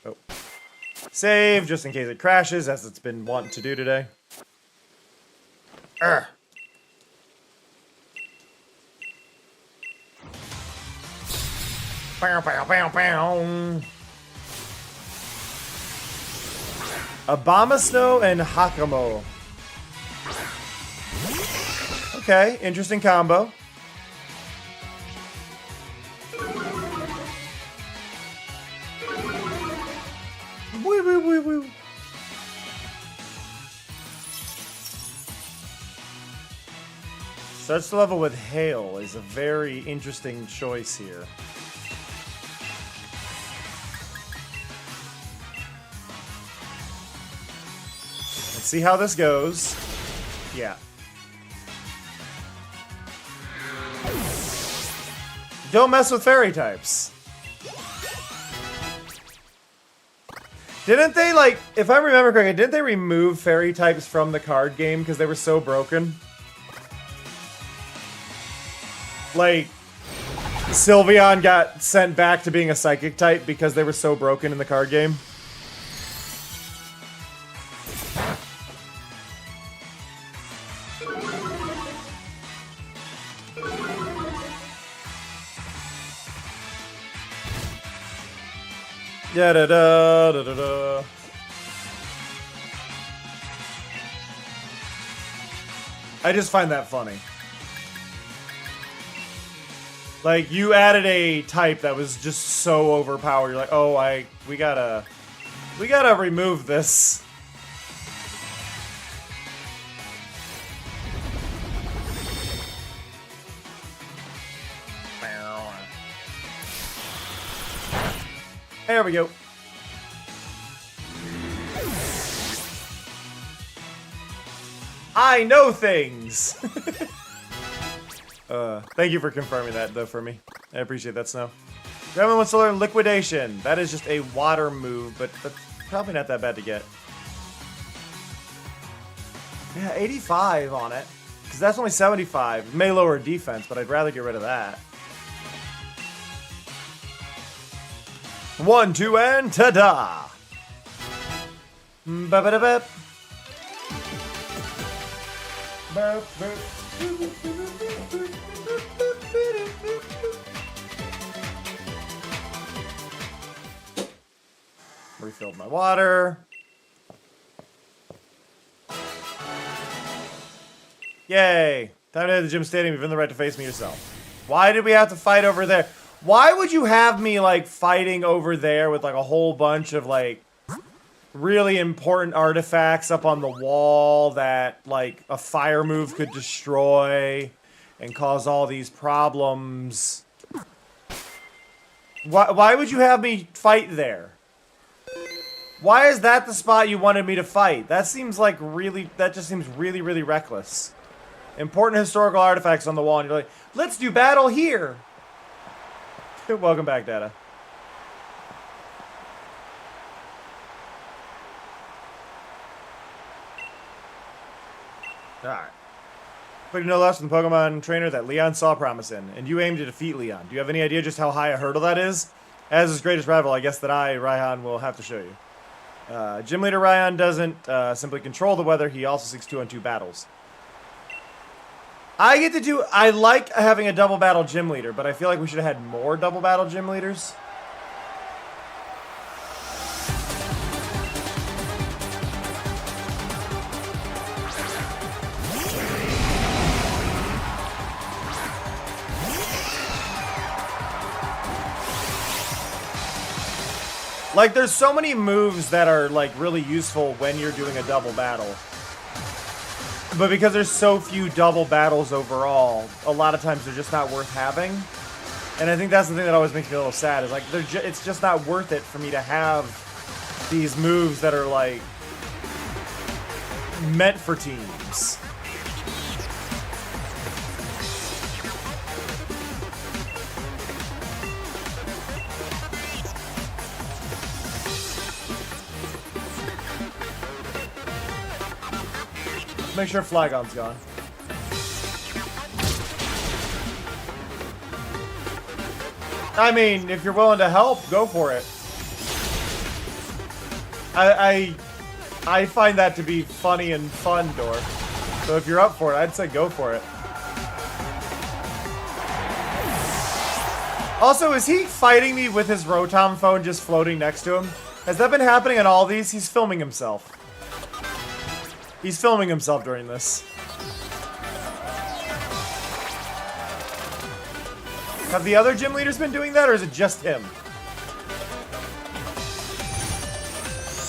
Oh. Save, just in case it crashes, as it's been wanting to do today. Urgh. Bow, bow, bow, bow. Abomasnow and Hakamo. Okay, interesting combo. Woo, woo, woo, woo. Starts the level with Hail is a very interesting choice here. Let's see how this goes. Yeah. Don't mess with fairy types. Didn't they, like, if I remember correctly, didn't they remove fairy types from the card game because they were so broken? Like, Sylveon got sent back to being a psychic type because they were so broken in the card game. Da da da da da da. I just find that funny. Like, you added a type that was just so overpowered. You're like, oh, we gotta remove this. There we go. I know things. Thank you for confirming that, though, for me. I appreciate that, Snow. Grandma wants to learn Liquidation. That is just a water move, but that's probably not that bad to get. Yeah, 85 on it. Because that's only 75. It may lower defense, but I'd rather get rid of that. 1, 2, and ta-da! Ba-ba-da-ba. Refilled my water. Yay! Time to head to the gym stadium. You've earned the right to face me yourself. Why did we have to fight over there? Why would you have me, like, fighting over there with, like, a whole bunch of, like, really important artifacts up on the wall that, like, a fire move could destroy and cause all these problems. Why would you have me fight there? Why is that the spot you wanted me to fight? That seems like really, that just seems really, really reckless. Important historical artifacts on the wall, and you're like, let's do battle here. Welcome back, Data. Alright. But no less than the Pokemon trainer that Leon saw promise in, and you aim to defeat Leon. Do you have any idea just how high a hurdle that is? As his greatest rival, I guess that I, Raihan, will have to show you. Gym Leader Raihan doesn't simply control the weather, he also seeks 2-on-2 battles. I like having a double battle gym leader, but I feel like we should have had more double battle gym leaders. Like, there's so many moves that are, like, really useful when you're doing a double battle. But because there's so few double battles overall, a lot of times they're just not worth having. And I think that's the thing that always makes me a little sad, is, like, it's just not worth it for me to have these moves that are, like, meant for teams. Make sure Flygon's gone. I mean, if you're willing to help, go for it. I find that to be funny and fun, Dor. So if you're up for it, I'd say go for it. Also, is he fighting me with his Rotom phone just floating next to him? Has that been happening in all these? He's filming himself. He's filming himself during this. Have the other gym leaders been doing that, or is it just him?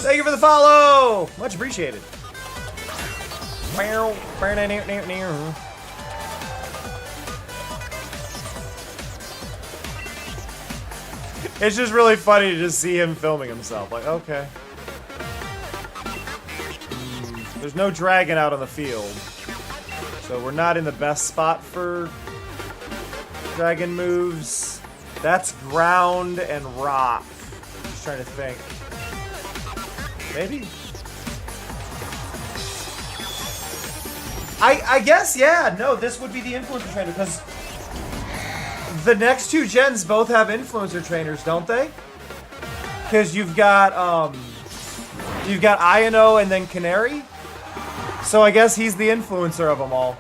Thank you for the follow! Much appreciated. It's just really funny to just see him filming himself. Like, okay. There's no dragon out on the field, so we're not in the best spot for dragon moves. That's ground and rock. Just trying to think. Maybe? I guess, yeah. No, this would be the influencer trainer, because the next two gens both have influencer trainers, don't they? Because you've got Iono and then Canary. So I guess he's the influencer of them all.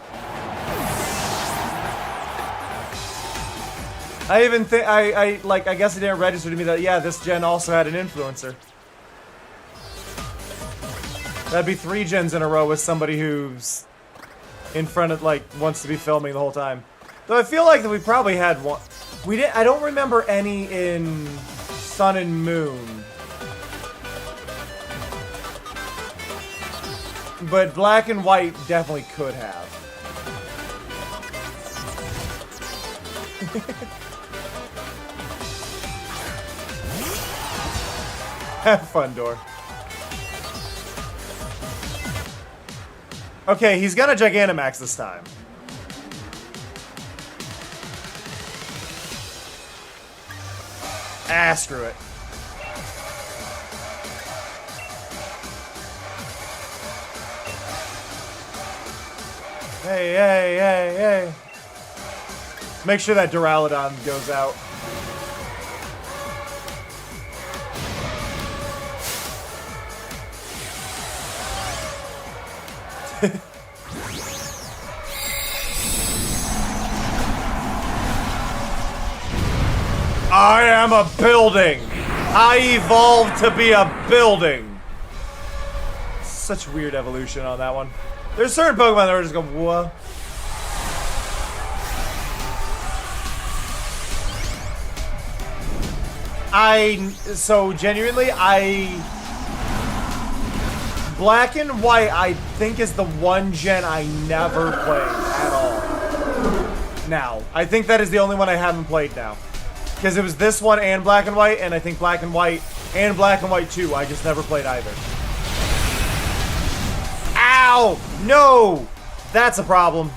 I even think I guess it didn't register to me that, yeah, this gen also had an influencer. That'd be 3 gens in a row with somebody who's in front of, like, wants to be filming the whole time. Though I feel like that we probably had one. I don't remember any in Sun and Moon. But Black and White definitely could have. Have fun, Dor. Okay, he's gonna Gigantamax this time. Ah, screw it. Hey, hey, hey, hey. Make sure that Duraludon goes out. I am a building. I evolved to be a building. Such weird evolution on that one. There's certain Pokemon that are just go, whoa. So genuinely,
Black and White, I think, is the one gen I never played at all. Now, I think that is the only one I haven't played now. Because it was this one and Black and White, and I think Black and White and Black and White 2. I just never played either. Ow! No! That's a problem.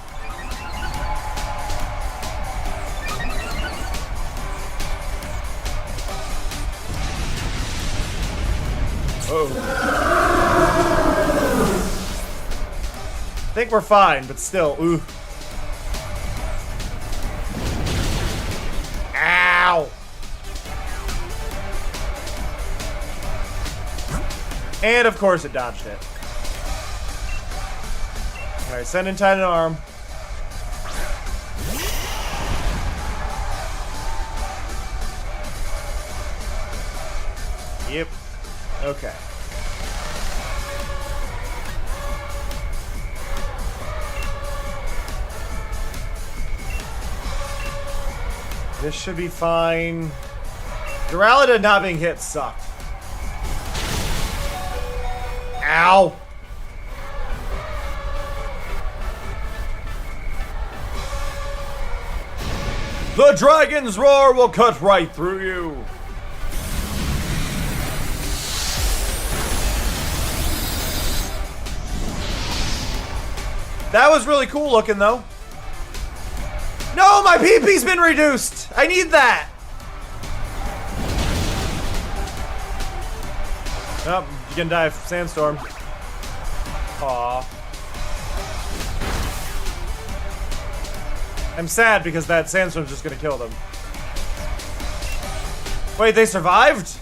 Oh. I think we're fine, but still, ooh. Ow! And of course it dodged it. Alright, send in Titan Arm. Yep. Okay. This should be fine. Duraludon not being hit sucked. Ow! The dragon's roar will cut right through you. That was really cool looking, though. No, my PP's been reduced. I need that. Oh, you can die of sandstorm. Aw. I'm sad because that sandstorm's just gonna kill them. Wait, they survived?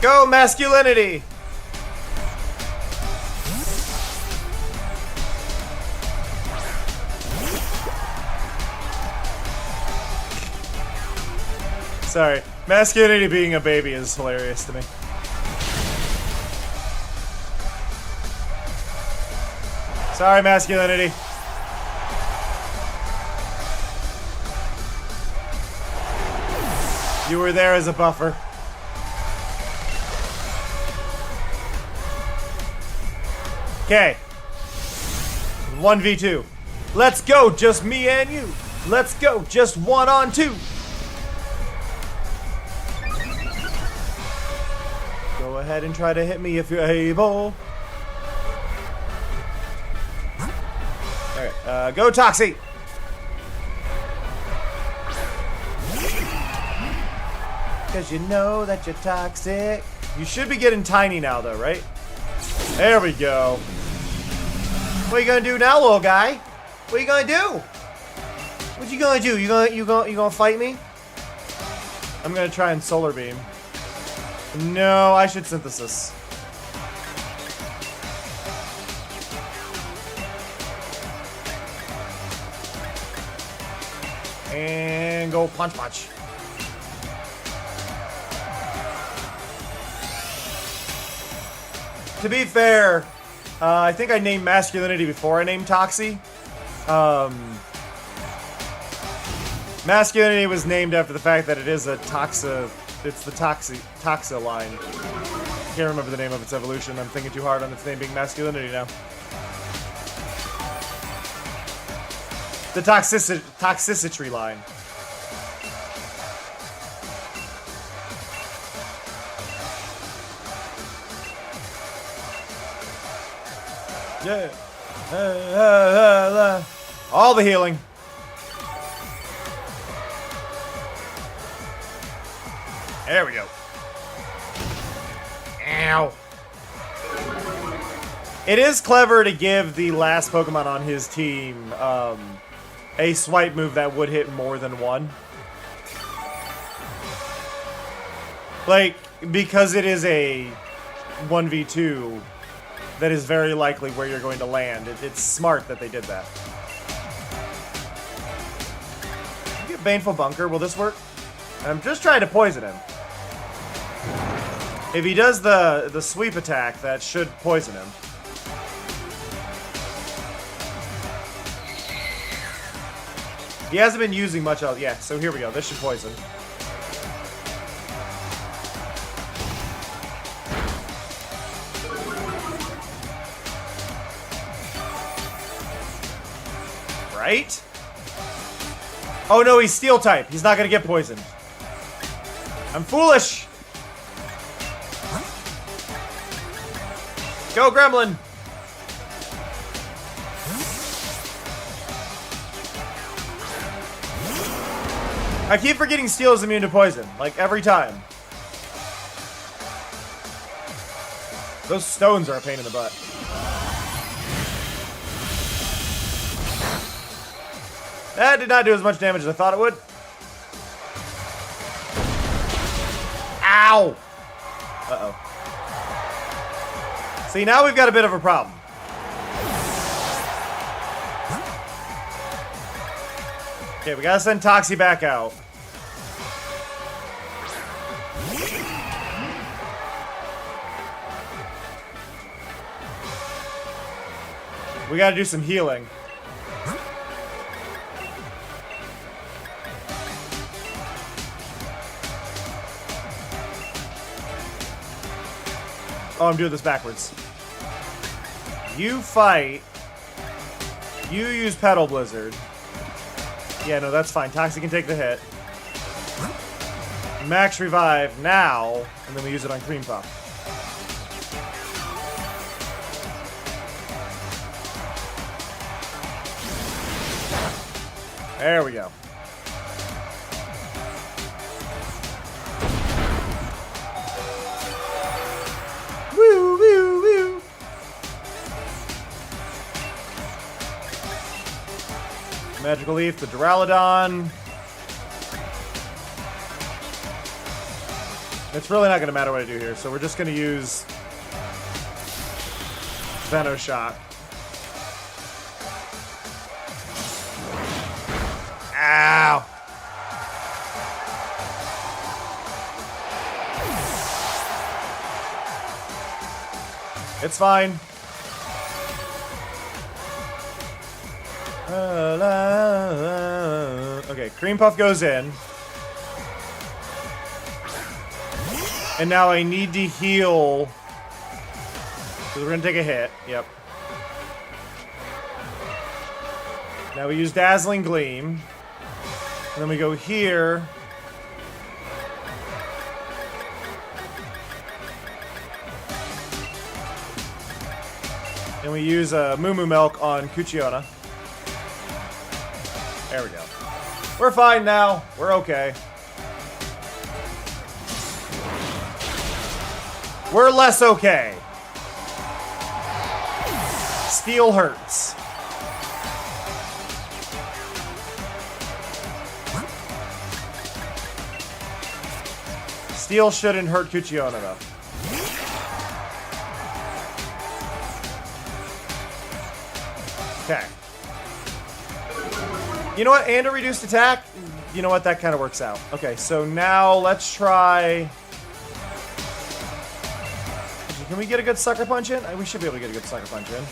Go, masculinity! Sorry, masculinity being a baby is hilarious to me. Sorry, masculinity. You were there as a buffer. Okay. 1v2. Let's go, just me and you. Let's go, just 1-on-2. Go ahead and try to hit me if you're able. Alright, go Toxie. Cause you know that you're toxic. You should be getting tiny now though, right? There we go. What are you gonna do now, little guy? What are you gonna do? What you gonna do? You gonna fight me? I'm gonna try and solar beam. No, I should synthesis. And go punch punch. To be fair, I think I named masculinity before I named Toxie. Masculinity was named after the fact that it is a Toxa. It's the Toxa line. Can't remember the name of its evolution. I'm thinking too hard on its name being masculinity now. The toxicity line. Yeah. All the healing. There we go. Ow. It is clever to give the last Pokemon on his team a swipe move that would hit more than one. Like, because it is a 1v2, that is very likely where you're going to land. It's smart that they did that. Get Baneful Bunker. Will this work? I'm just trying to poison him. If he does the sweep attack, that should poison him. He hasn't been using much else. Yeah, so here we go. This should poison. Right? Oh no, he's steel type. He's not gonna get poisoned. I'm foolish. Go, Gremlin. I keep forgetting steel is immune to poison, like every time. Those stones are a pain in the butt. That did not do as much damage as I thought it would. Ow! Uh-oh. See, now we've got a bit of a problem. Okay, we gotta send Toxie back out. We gotta do some healing. Oh, I'm doing this backwards. You fight. You use Petal Blizzard. Yeah, no, that's fine. Toxie can take the hit. Max Revive now, and then we use it on Cream Puff. There we go. Woo, woo, woo. Magical Leaf, the Duraludon. It's really not going to matter what I do here, so we're just going to use Venoshock. Ow! It's fine. Okay, Cream Puff goes in. And now I need to heal. So we're gonna take a hit. Yep. Now we use Dazzling Gleam. And then we go here. And we use Moo Moo Milk on Cuchiona. There we go. We're fine now. We're okay. We're less okay. Steel hurts. Steel shouldn't hurt Cuchiona though. Okay. You know what? And a reduced attack? You know what? That kind of works out. Okay, so now let's try... Can we get a good Sucker Punch in? We should be able to get a good Sucker Punch in.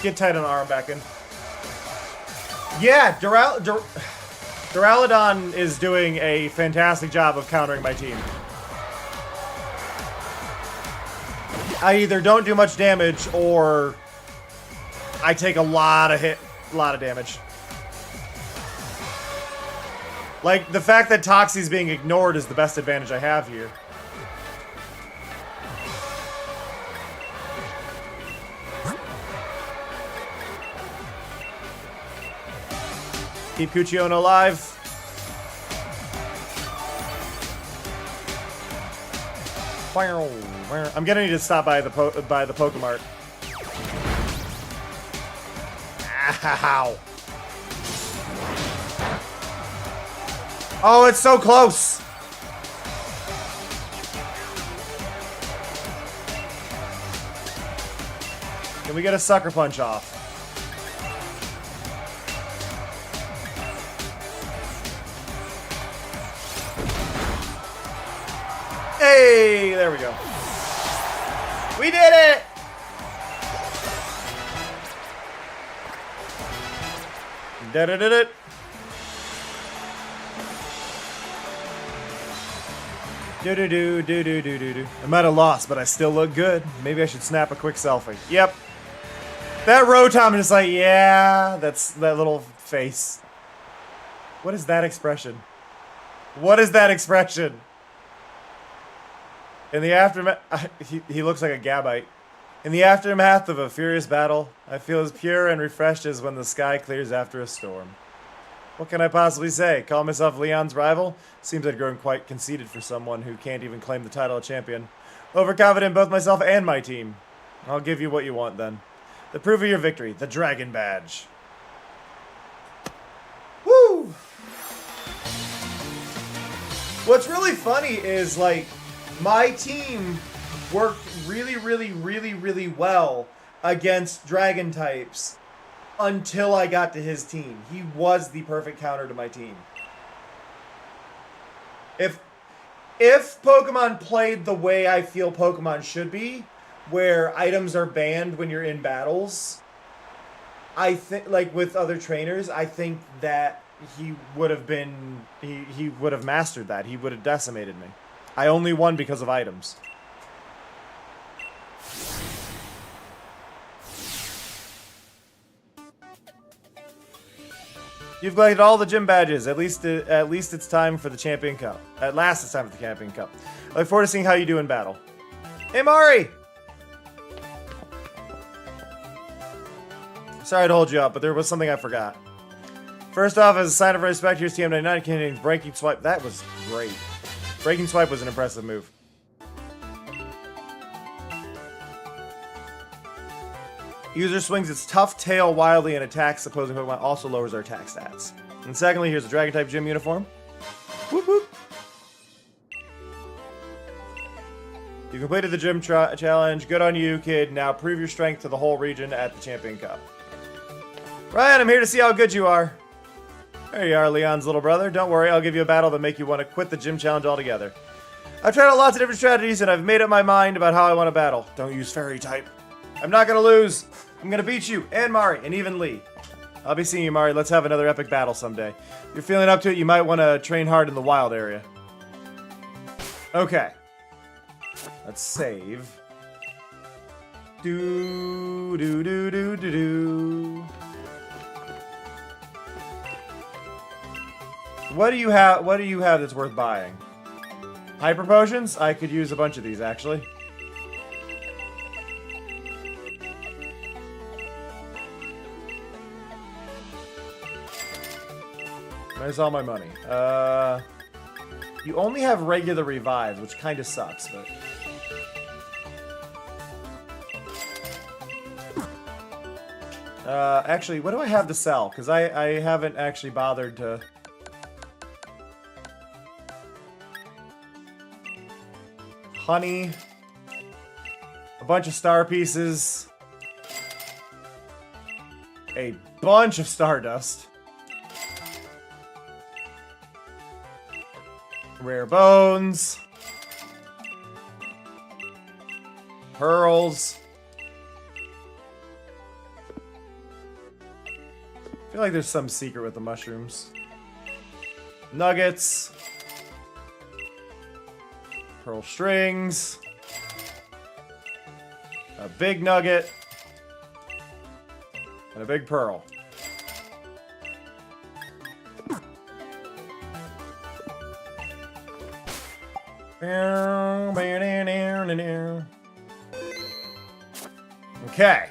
Get Titan Arm back in. Yeah, Duraludon is doing a fantastic job of countering my team. I either don't do much damage or I take a lot of damage. Like, the fact that Toxie's being ignored is the best advantage I have here. Keep Cuchiona alive. I'm gonna need to stop by the Pokemart. Ow! Oh, it's so close. Can we get a Sucker Punch off?
Hey, there we go. We did it! Did it. Do. I might have lost, but I still look good. Maybe I should snap a quick selfie. Yep. That Rotom is like, yeah, that's that little face. What is that expression? What is that expression? In the aftermath, he looks like a Gabite. In the aftermath of a furious battle, I feel as pure and refreshed as when the sky clears after a storm. What can I possibly say? Call myself Leon's rival? Seems I'd grown quite conceited for someone who can't even claim the title of champion. Overconfident in both myself and my team. I'll give you what you want then. The proof of your victory, the Dragon Badge. Woo! What's really funny is, like, my team worked really well against Dragon types until I got to his team. He was the perfect counter to my team. If Pokemon played the way I feel Pokemon should be, where items are banned when you're in battles, I think, like with other trainers, I think that he would have been, he would have mastered that. He would have decimated me. I only won because of items. You've collected all the gym badges. At least it's time for the Champion Cup. At last it's time for the Champion Cup. I look forward to seeing how you do in battle. Hey, Mari! Sorry to hold you up, but there was something I forgot. First off, as a sign of respect, here's TM99 containing Breaking Swipe. That was great. Breaking Swipe was an impressive move. User swings its tough tail wildly and attacks opposing Pokemon, also lowers their attack stats. And secondly, here's a Dragon-type gym uniform. Whoop whoop. You completed the gym challenge. Good on you, kid. Now prove your strength to the whole region at the Champion Cup. Ryan, I'm here to see how good you are. There you are, Leon's little brother. Don't worry, I'll give you a battle that'll make you want to quit the gym challenge altogether. I've tried out lots of different strategies, and I've made up my mind about how I want to battle. Don't use Fairy type. I'm not gonna lose. I'm gonna beat you, and Mari, and even Lee. I'll be seeing you, Mari. Let's have another epic battle someday. If you're feeling up to it, you might want to train hard in the wild area. Okay. Let's save. Do. What do you have that's worth buying? Hyper potions? I could use a bunch of these, actually. Where's all my money? You only have regular revives, which kind of sucks, but... actually, what do I have to sell? Because I haven't actually bothered to... Honey. A bunch of star pieces. A bunch of Stardust. Rare bones. Pearls. I feel like there's some secret with the mushrooms. Nuggets. Pearl strings. A big nugget. And a big pearl. Okay.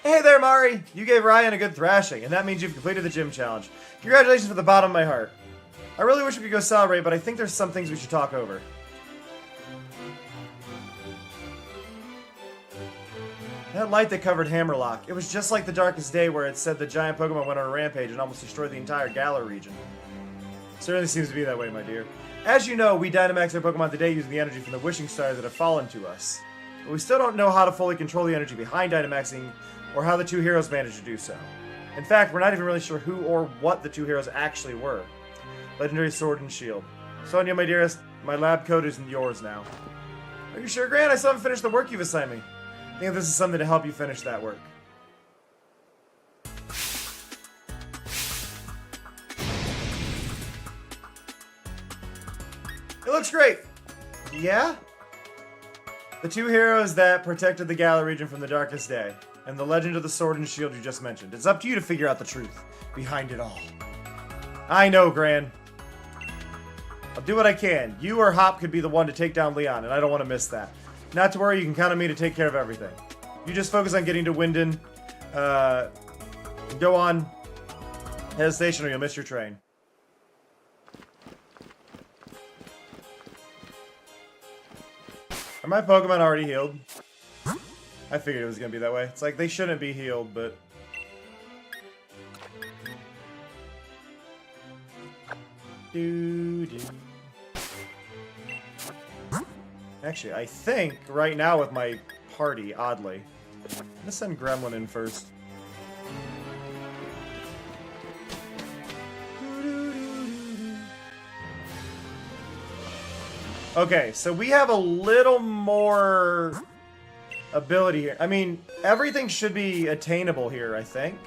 Hey there, Mari! You gave Ryan a good thrashing, and that means you've completed the gym challenge. Congratulations from the bottom of my heart. I really wish we could go celebrate, but I think there's some things we should talk over. That light that covered Hammerlock, it was just like the Darkest Day where it said the giant Pokemon went on a rampage and almost destroyed the entire Galar region. Certainly seems to be that way, my dear. As you know, we Dynamax our Pokemon today using the energy from the wishing stars that have fallen to us. But we still don't know how to fully control the energy behind Dynamaxing, or how the two heroes managed to do so. In fact, we're not even really sure who or what the two heroes actually were. Legendary Sword and Shield. Sonia, my dearest, my lab coat is yours now. Are you sure, Grant? I still haven't finished the work you've assigned me. I think this is something to help you finish that work. It looks great! Yeah? The two heroes that protected the Gala region from the darkest day, and the legend of the sword and shield you just mentioned. It's up to you to figure out the truth behind it all. I know, Gran. I'll do what I can. You or Hop could be the one to take down Leon, and I don't want to miss that. Not to worry, you can count on me to take care of everything. You just focus on getting to Winden. Go on. Head to the station or you'll miss your train. Are my Pokemon already healed? I figured it was gonna be that way. It's like they shouldn't be healed, but... Actually, I think right now with my party, oddly, I'm gonna send Gremlin in first. Okay, so we have a little more ability here. I mean, everything should be attainable here, I think.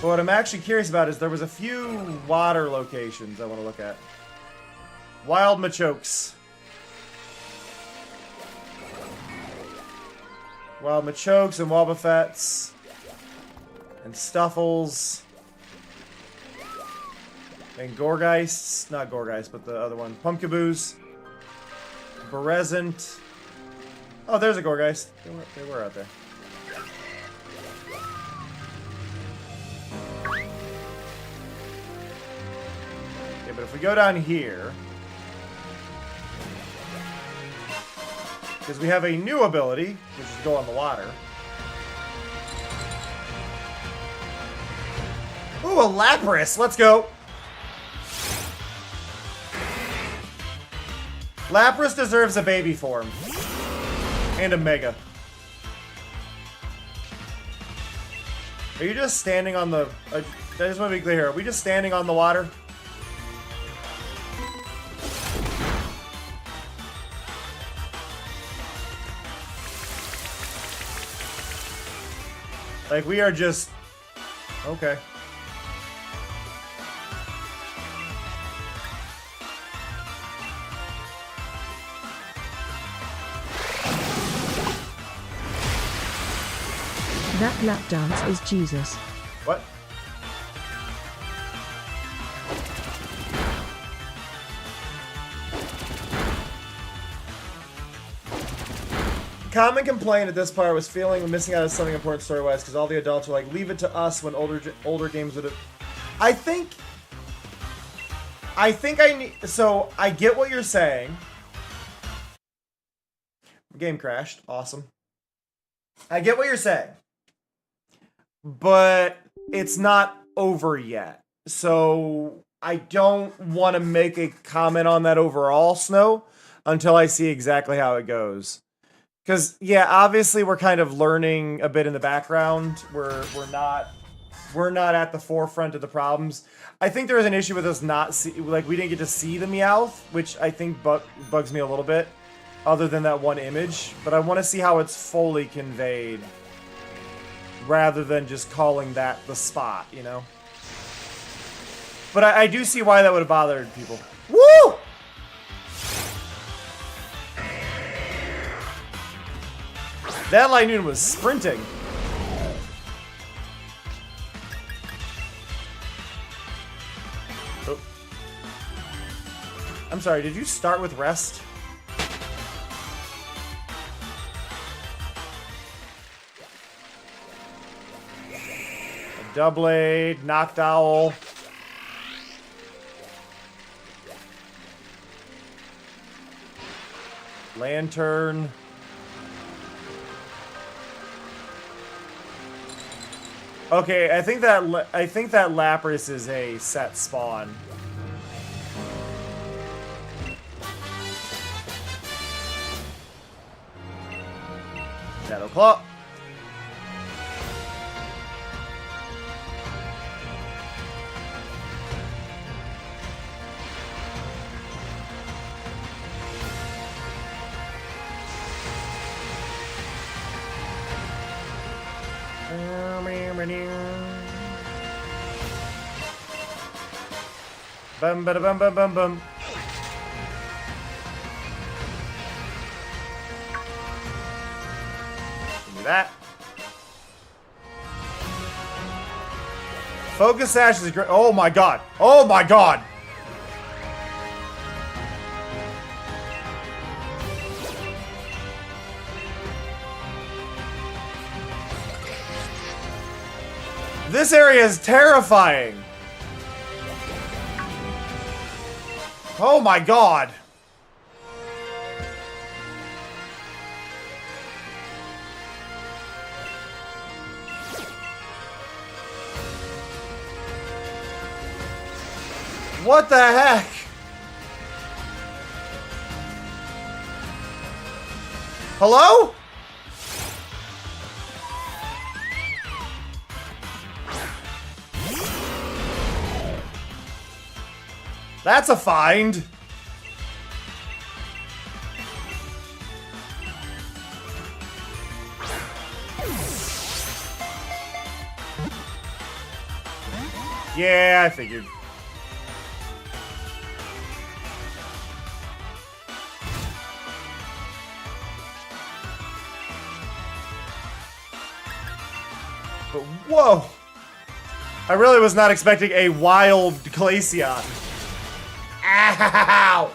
But what I'm actually curious about is there was a few water locations I want to look at. Wild Machokes. Wild Machokes and Wobbuffets. And Stuffles. And Gorgeists. Not Gorgeist, but the other one. Pumpkaboos. Berezant. Oh, there's a Gorgeist. They were out there. Okay, but if we go down here... Because we have a new ability, which is go on the water. Ooh, a Lapras! Let's go! Lapras deserves a baby form. And a Mega. Are you just standing on the... I just want to be clear here. Are we just standing on the water? Like, we are just... Okay.
That lap dance is Jesus.
What? Common complaint at this part was feeling we're missing out on something important story-wise because all the adults were like, leave it to us when older games would have... I think I need... So, I get what you're saying. Game crashed. Awesome. I get what you're saying. But it's not over yet. So, I don't want to make a comment on that overall, Snow, until I see exactly how it goes. Because, yeah, obviously we're kind of learning a bit in the background. We're not at the forefront of the problems. I think there is an issue with us not see, like, we didn't get to see the Meowth, which I think bugs me a little bit, other than that one image. But I want to see how it's fully conveyed, rather than just calling that the spot, you know? But I do see why that would have bothered people. Woo! That Linoon was sprinting. Oh. I'm sorry, did you start with rest? A Doublade, Noctowl. Lantern. Okay, I think that Lapras is a set spawn. Shadow Claw. Bum bada bum bum bum bum. Give me that. Focus Sash is great. Oh my god. Oh my god. This area is terrifying. Oh my god. What the heck? Hello? That's a find. Yeah, I figured. But whoa! I really was not expecting a wild Glaceon. Ow!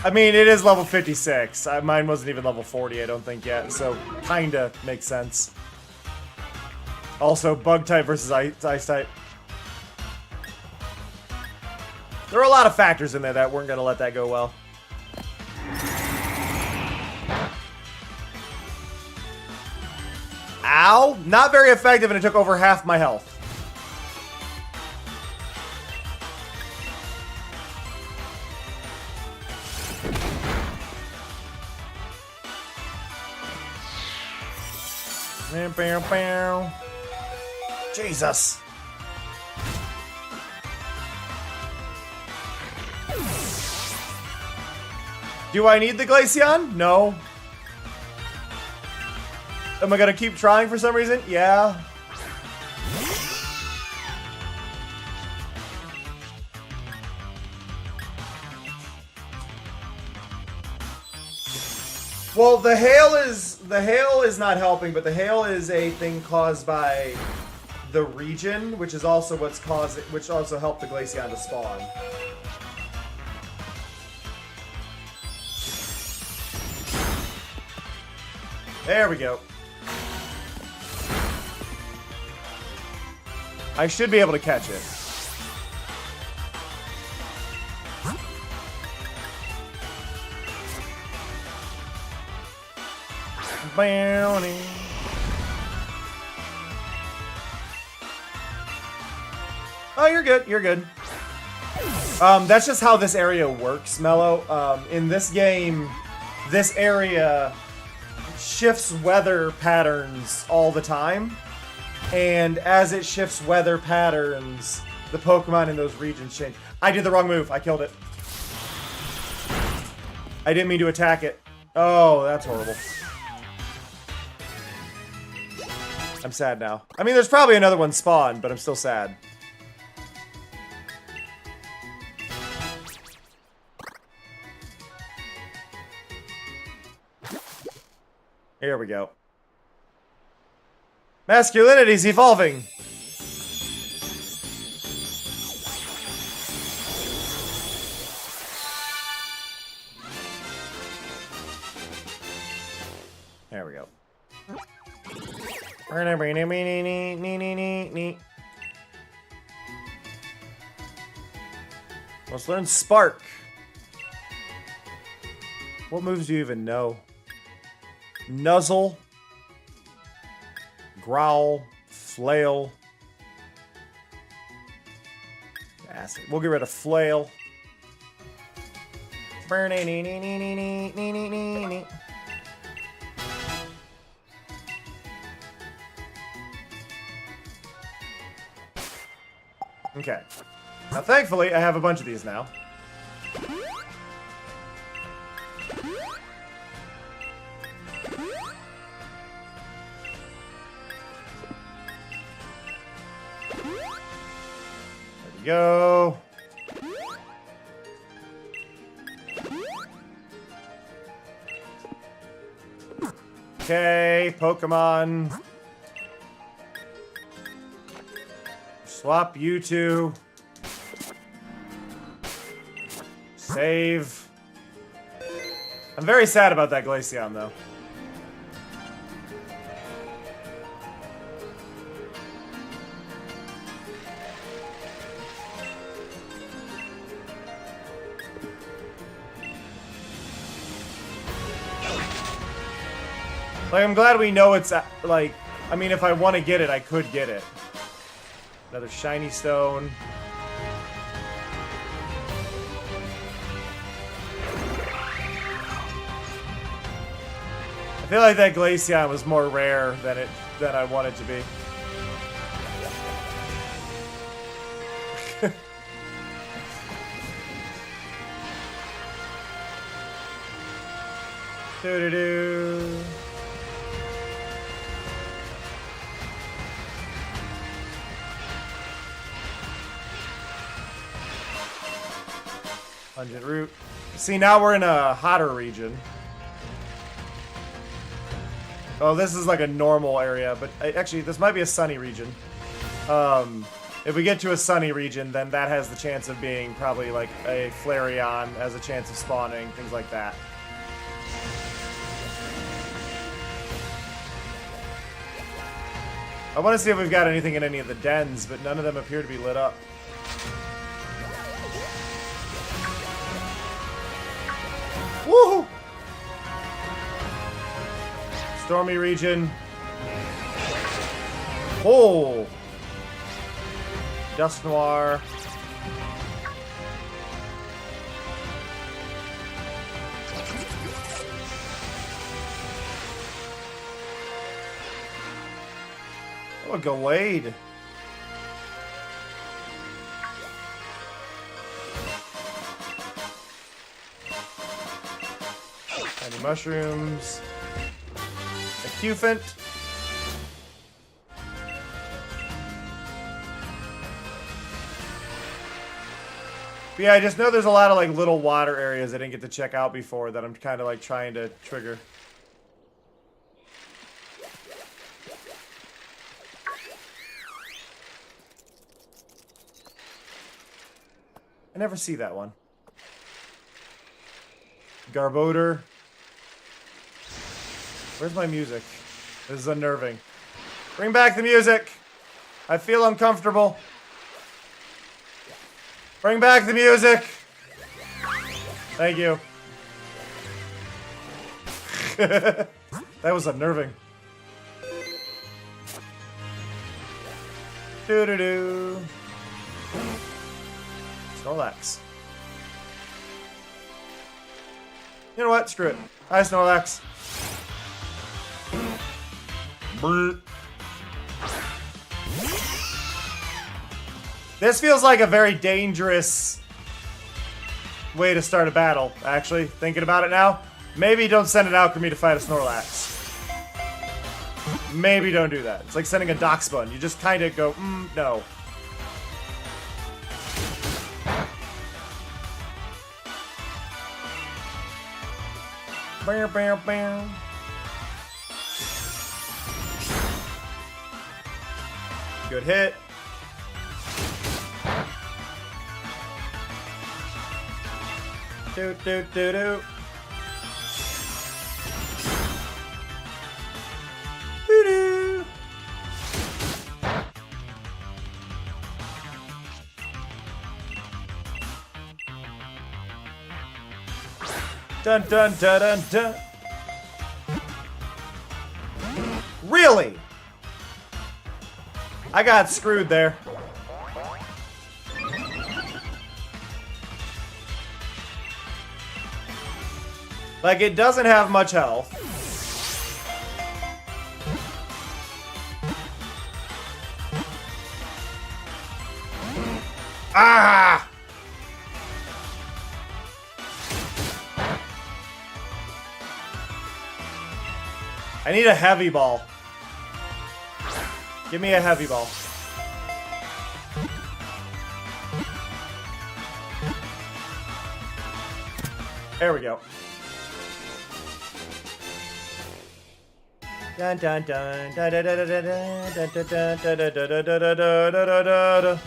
I mean, it is level 56. Mine wasn't even level 40, I don't think yet, so kinda makes sense. Also, bug type versus ice type. There are a lot of factors in there that weren't gonna let that go well. Ow! Not very effective, and it took over half my health. Jesus. Do I need the Glaceon? No. Am I gonna keep trying for some reason? Yeah. Well, the hail is not helping, but the hail is a thing caused by the region, which is also which also helped the Glaceon to spawn. There we go. I should be able to catch it. Bounty. Oh, you're good. You're good. That's just how this area works, Mello. In this game, this area shifts weather patterns all the time. And as it shifts weather patterns, the Pokemon in those regions change. I did the wrong move. I killed it. I didn't mean to attack it. Oh, that's horrible. I'm sad now. I mean, there's probably another one spawned, but I'm still sad. Here we go. Masculinity's evolving. There we go. Let's learn Spark. What moves do you even know? Nuzzle, Growl, Flail, Acid. We'll get rid of Flail. Okay. Now, thankfully, I have a bunch of these now. go. Okay, Pokemon. Swap you two. Save. I'm very sad about that Glaceon, though. Like, I'm glad we know it's, like, I mean, if I want to get it, I could get it. Another shiny stone. I feel like that Glaceon was more rare than I want it to be. Doo-doo-doo. Pungent root. See, now we're in a hotter region. Oh, this is like a normal area, but actually, this might be a sunny region. If we get to a sunny region, then that has the chance of being probably like a Flareon, has a chance of spawning, things like that. I want to see if we've got anything in any of the dens, but none of them appear to be lit up. Woohoo! Stormy region. Oh! Dust Noir. Oh, a Gallade. Tiny mushrooms. A Cufant. But yeah, I just know there's a lot of like little water areas I didn't get to check out before that I'm kind of like trying to trigger. I never see that one. Garbodor. Where's my music? This is unnerving. Bring back the music! I feel uncomfortable. Bring back the music! Thank you. That was unnerving. Doo-doo-doo. Snorlax. You know what? Screw it. Hi, Snorlax. Brr. This feels like a very dangerous way to start a battle, actually. Thinking about it now. Maybe don't send an Alchemy to fight a Snorlax. Maybe don't do that. It's like sending a Doxbun. You just kind of go, no. Bam, bam, bam. Good hit. Do do do do. Doo doo. Dun dun dun dun dun. Really? I got screwed there. Like, it doesn't have much health. Ah! I need a heavy ball. Give me a heavy ball.
There we go. Dun dun dun da da da da da da da da da da da da da da da da.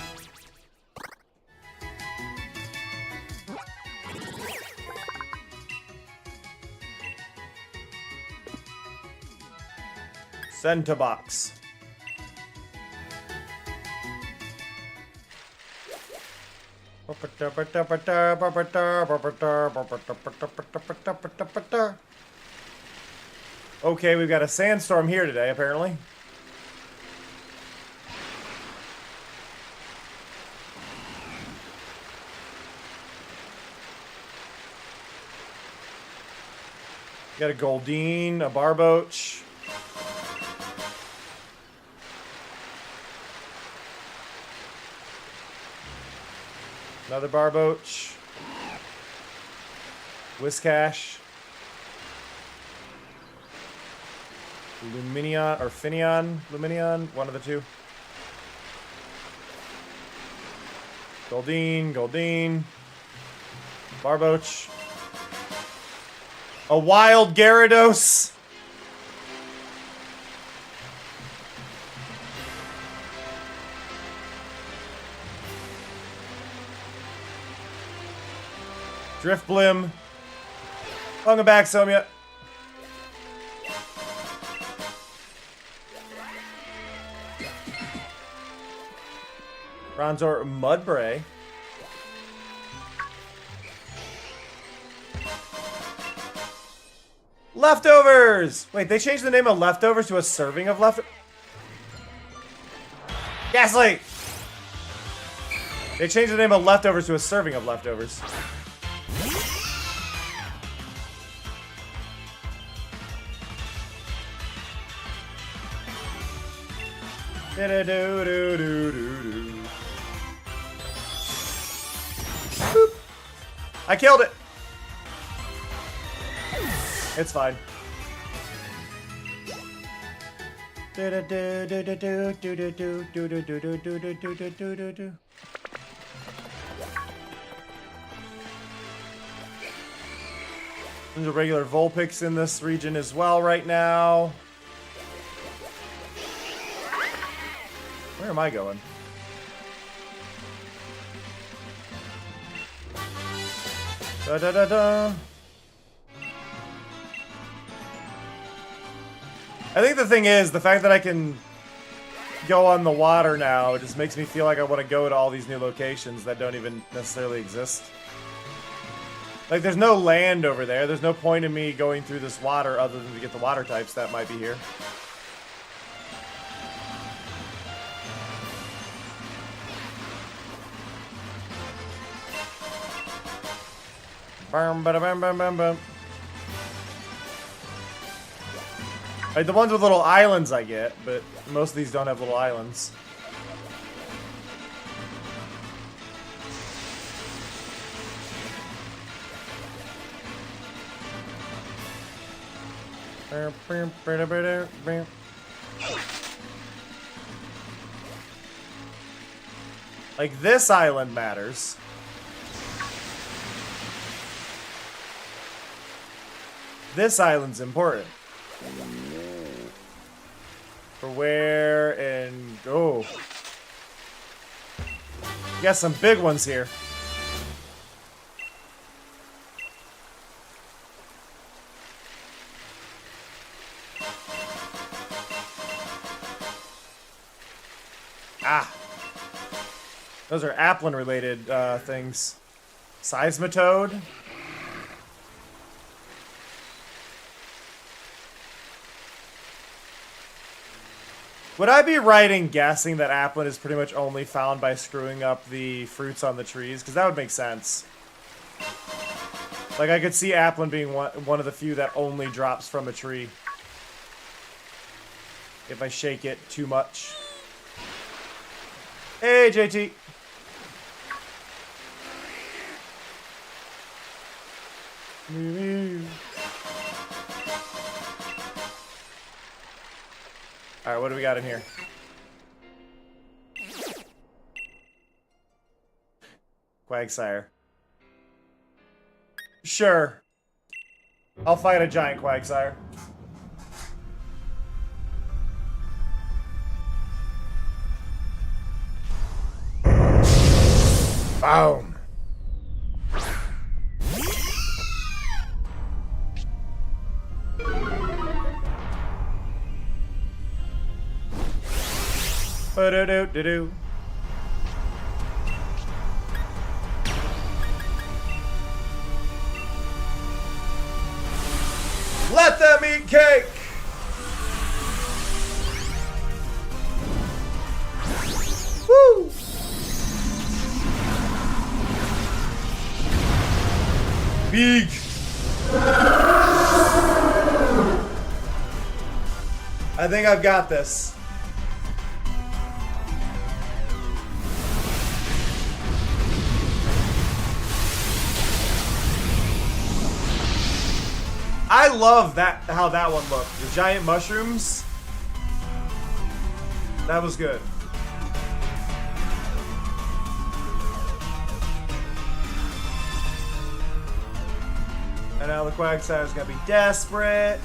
Send to box. Okay, we've got a sandstorm here today, apparently. Got a Goldeen, a Barboach. Another Barboach. Whiscash. Luminion, or Finion? Luminion? One of the two. Goldeen, Goldeen. Barboach. A wild Gyarados. Driftblim. Welcome back, Somya. Bronzor Mudbray. Leftovers! Wait, they changed the name of Leftovers to a serving of leftovers? Gaslight! They changed the name of Leftovers to a serving of leftovers. Do-do-do-do-do-do-do. Boop. I killed it. It's fine. There's a regular Vulpix in this region as well right now. Where am I going? Da da da da. I think the thing is, the fact that I can go on the water now just makes me feel like I want to go to all these new locations that don't even necessarily exist. Like, there's no land over there. There's no point in me going through this water other than to get the water types that might be here. Bum, bada, bum, bum, bum, bum. Like, the ones with little islands I get, but most of these don't have little islands. Like, this island matters. This island's important. For where and go. You got some big ones here. Ah. Those are Applin related things. Seismitoad. Would I be right in guessing that Applin is pretty much only found by screwing up the fruits on the trees? Because that would make sense. Like, I could see Applin being one of the few that only drops from a tree. If I shake it too much. Hey, JT. Alright, what do we got in here? Quagsire.
Sure. I'll fight a giant Quagsire. Boom. Ba-do-do-do-do. Let them eat cake! Woo! Big! I think I've got this. I love that, how that one looked. The giant mushrooms. That was good. And now the Quagsire's gonna be desperate.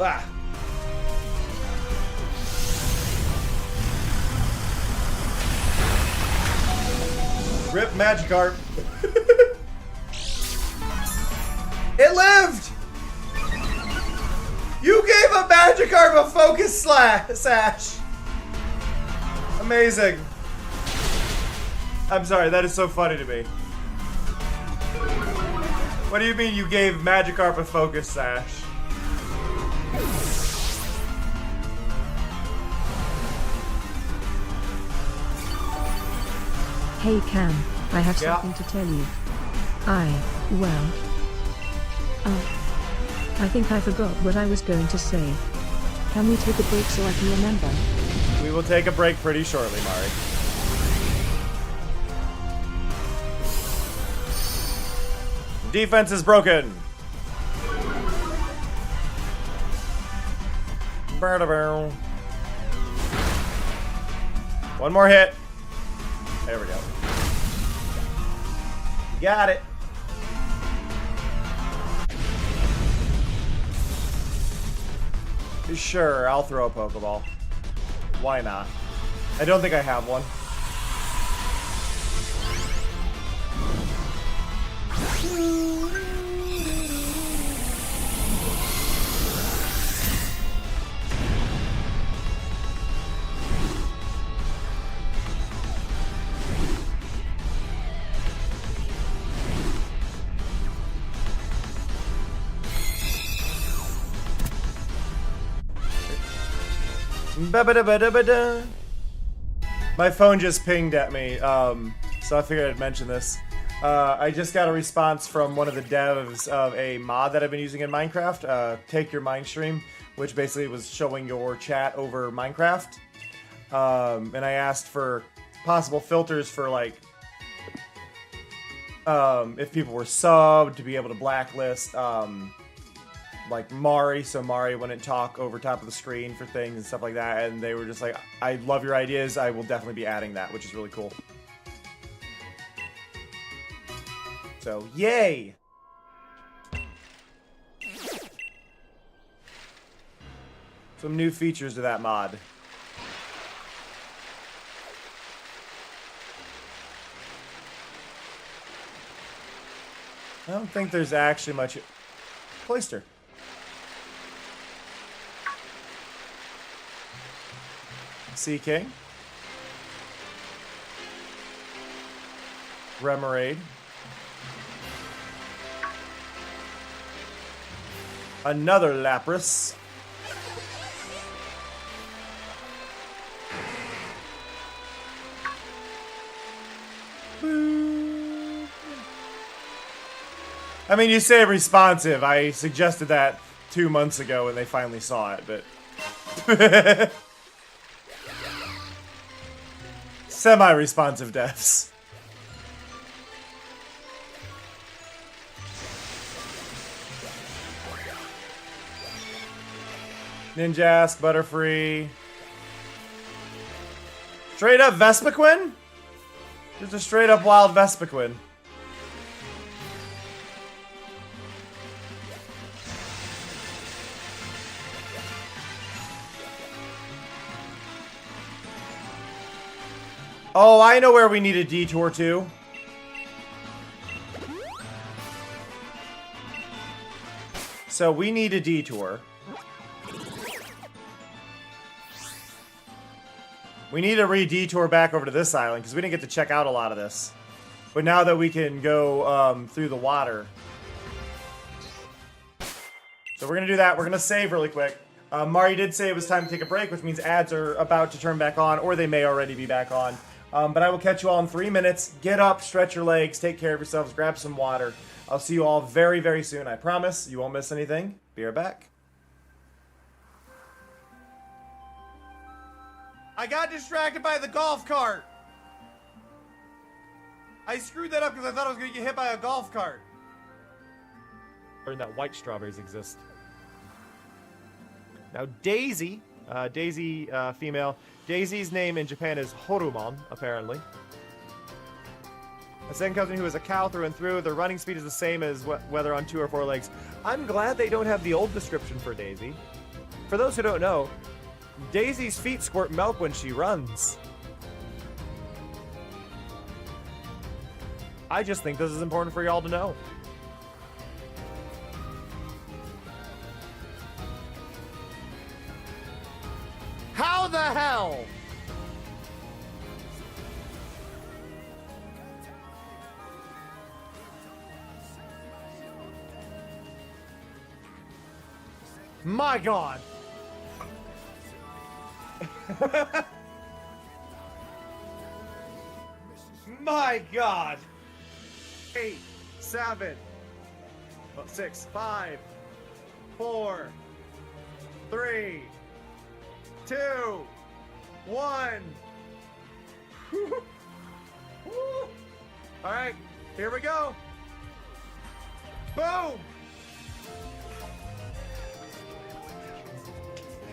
Ah. Rip Magikarp. It lived! You gave a Magikarp a focus sash! Amazing. I'm sorry, that is so funny to me. What do you mean you gave Magikarp a focus sash?
Hey Cam, I have
Yeah.
something to tell you. I think I forgot what I was going to say. Can we take a break so I can remember?
We will take a break pretty shortly, Mari. Defense is broken. Burn. One more hit. There we go. Got it. Sure, I'll throw a Pokeball. Why not? I don't think I have one. Ba-ba-da-ba-da-ba-da. My phone just pinged at me, so I figured I'd mention this. I just got a response from one of the devs of a mod that I've been using in Minecraft, Take Your Mind Stream, which basically was showing your chat over Minecraft. And I asked for possible filters for, like, if people were subbed, to be able to blacklist, like Mari, so Mari wouldn't talk over top of the screen for things and stuff like that, and they were just like, I love your ideas, I will definitely be adding that, which is really cool. So, yay! Some new features to that mod. I don't think there's actually much... Cloister. Sea King. Remoraid. Another Lapras. I mean, you say responsive. I suggested that 2 months ago when they finally saw it, but... Semi-responsive devs. Ninjask, Butterfree. Straight up Vespiquen? Just a straight up wild Vespiquen. Oh, I know where we need a detour to. So we need a detour. We need to re-detour back over to this island because we didn't get to check out a lot of this. But now that we can go through the water. So we're going to do that. We're going to save really quick. Mari did say it was time to take a break, which means ads are about to turn back on, or they may already be back on. But I will catch you all in 3 minutes. Get up, stretch your legs, take care of yourselves, grab some water. I'll see you all very, very soon. I promise you won't miss anything. Be right back. I got distracted by the golf cart. I screwed that up because I thought I was going to get hit by a golf cart.
Learned that white strawberries exist. Now Daisy, female. Daisy's name in Japan is Horumon, apparently. A second cousin who is a cow through and through. Their running speed is the same as whether on 2 or 4 legs. I'm glad they don't have the old description for Daisy. For those who don't know, Daisy's feet squirt milk when she runs. I just think this is important for y'all to know.
How the hell? My God.
My God.
8, 7, 6, 5, 4, 3, 2, 1. All right, here we go. Boom.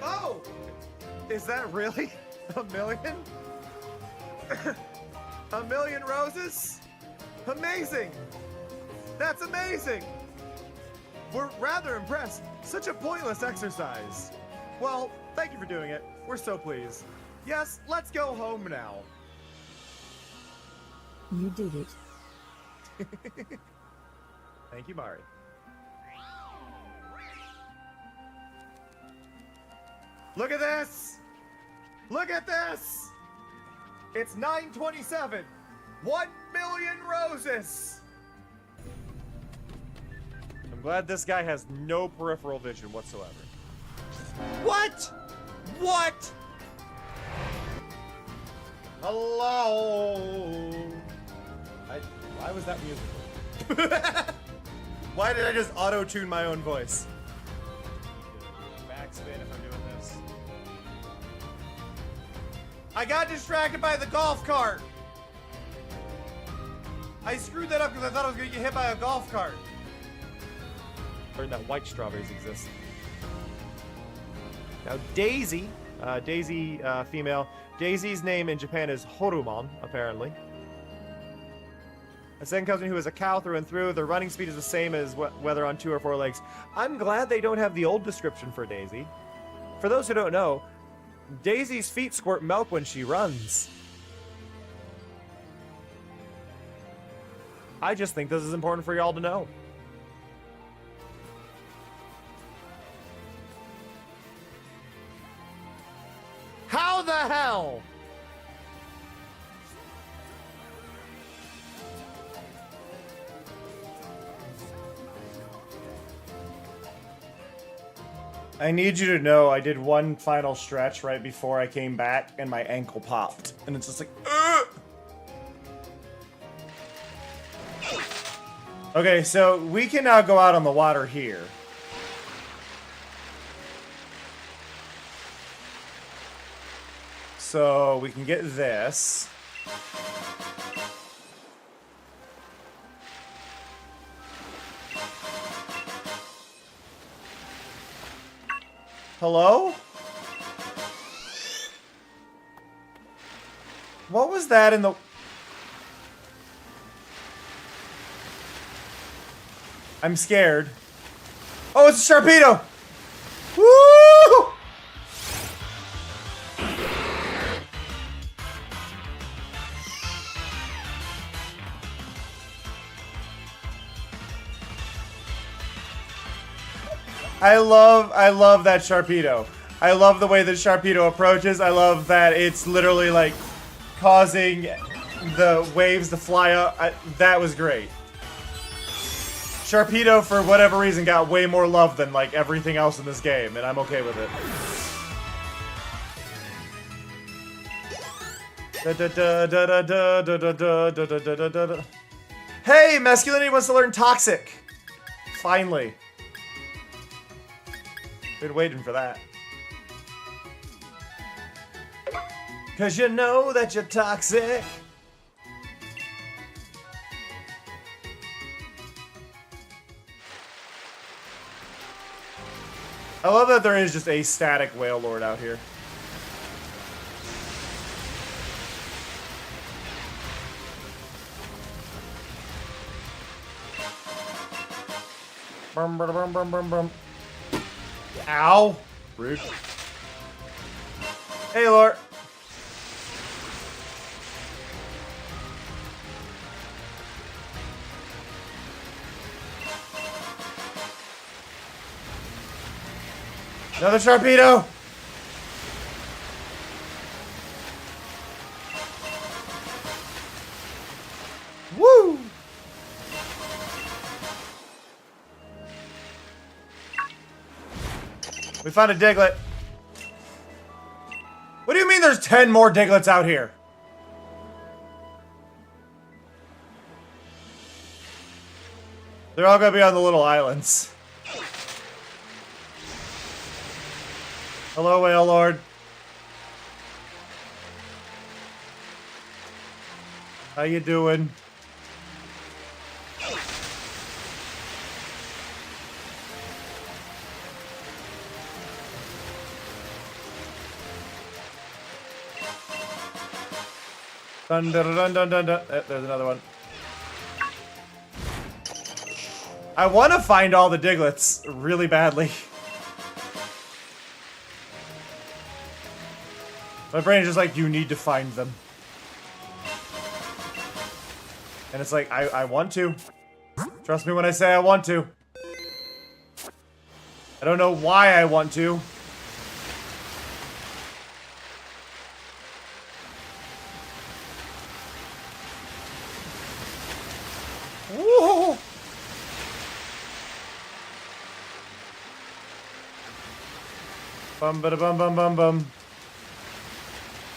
Oh, is that really a million? A million roses? Amazing! That's amazing! We're rather impressed. Such a pointless exercise. Well, thank you for doing it. We're so pleased. Yes, let's go home now.
You did it.
Thank you, Mari. Look at this! Look at this! It's 9:27. 1 million roses!
I'm glad this guy has no peripheral vision whatsoever.
What? What?
Hello.
Why was that musical?
Why did I just auto-tune my own voice?
Backspin if I'm doing this.
I got distracted by the golf cart. I screwed that up because I thought I was going to get hit by a golf cart.
Learned that white strawberries exist. Now Daisy, female. Daisy's name in Japan is Horumon, apparently. A second cousin who is a cow through and through. Their running speed is the same as whether on 2 or 4 legs. I'm glad they don't have the old description for Daisy. For those who don't know, Daisy's feet squirt milk when she runs. I just think this is important for y'all to know.
How the hell?
I need you to know I did one final stretch right before I came back and my ankle popped. And it's just like, ugh! Okay, so we can now go out on the water here. So we can get this. Hello? What was that in the... I'm scared. Oh, it's a Sharpedo! Woo! I love that Sharpedo. I love the way that Sharpedo approaches. I love that it's literally like causing the waves to fly up. That was great. Sharpedo, for whatever reason, got way more love than like everything else in this game, and I'm okay with it. Hey, masculinity wants to learn Toxic. Finally. Been waiting for that. Cause you know that you're toxic. I love that there is just a static whale lord out here. Brum, brum, brum, brum, brum, brum. Ow. Rude. Hey, Lord. Another Sharpedo. Woo. We found a Diglett. What do you mean there's 10 more Diglets out here? They're all gonna be on the little islands. Hello, Whale Lord. How you doing? Dun dun dun dun dun dun. There's another one. I want to find all the Diglets really badly. My brain is just like, you need to find them. And it's like, I want to. Trust me when I say I want to. I don't know why I want to. Whoa! Bum ba da bum bum bum bum.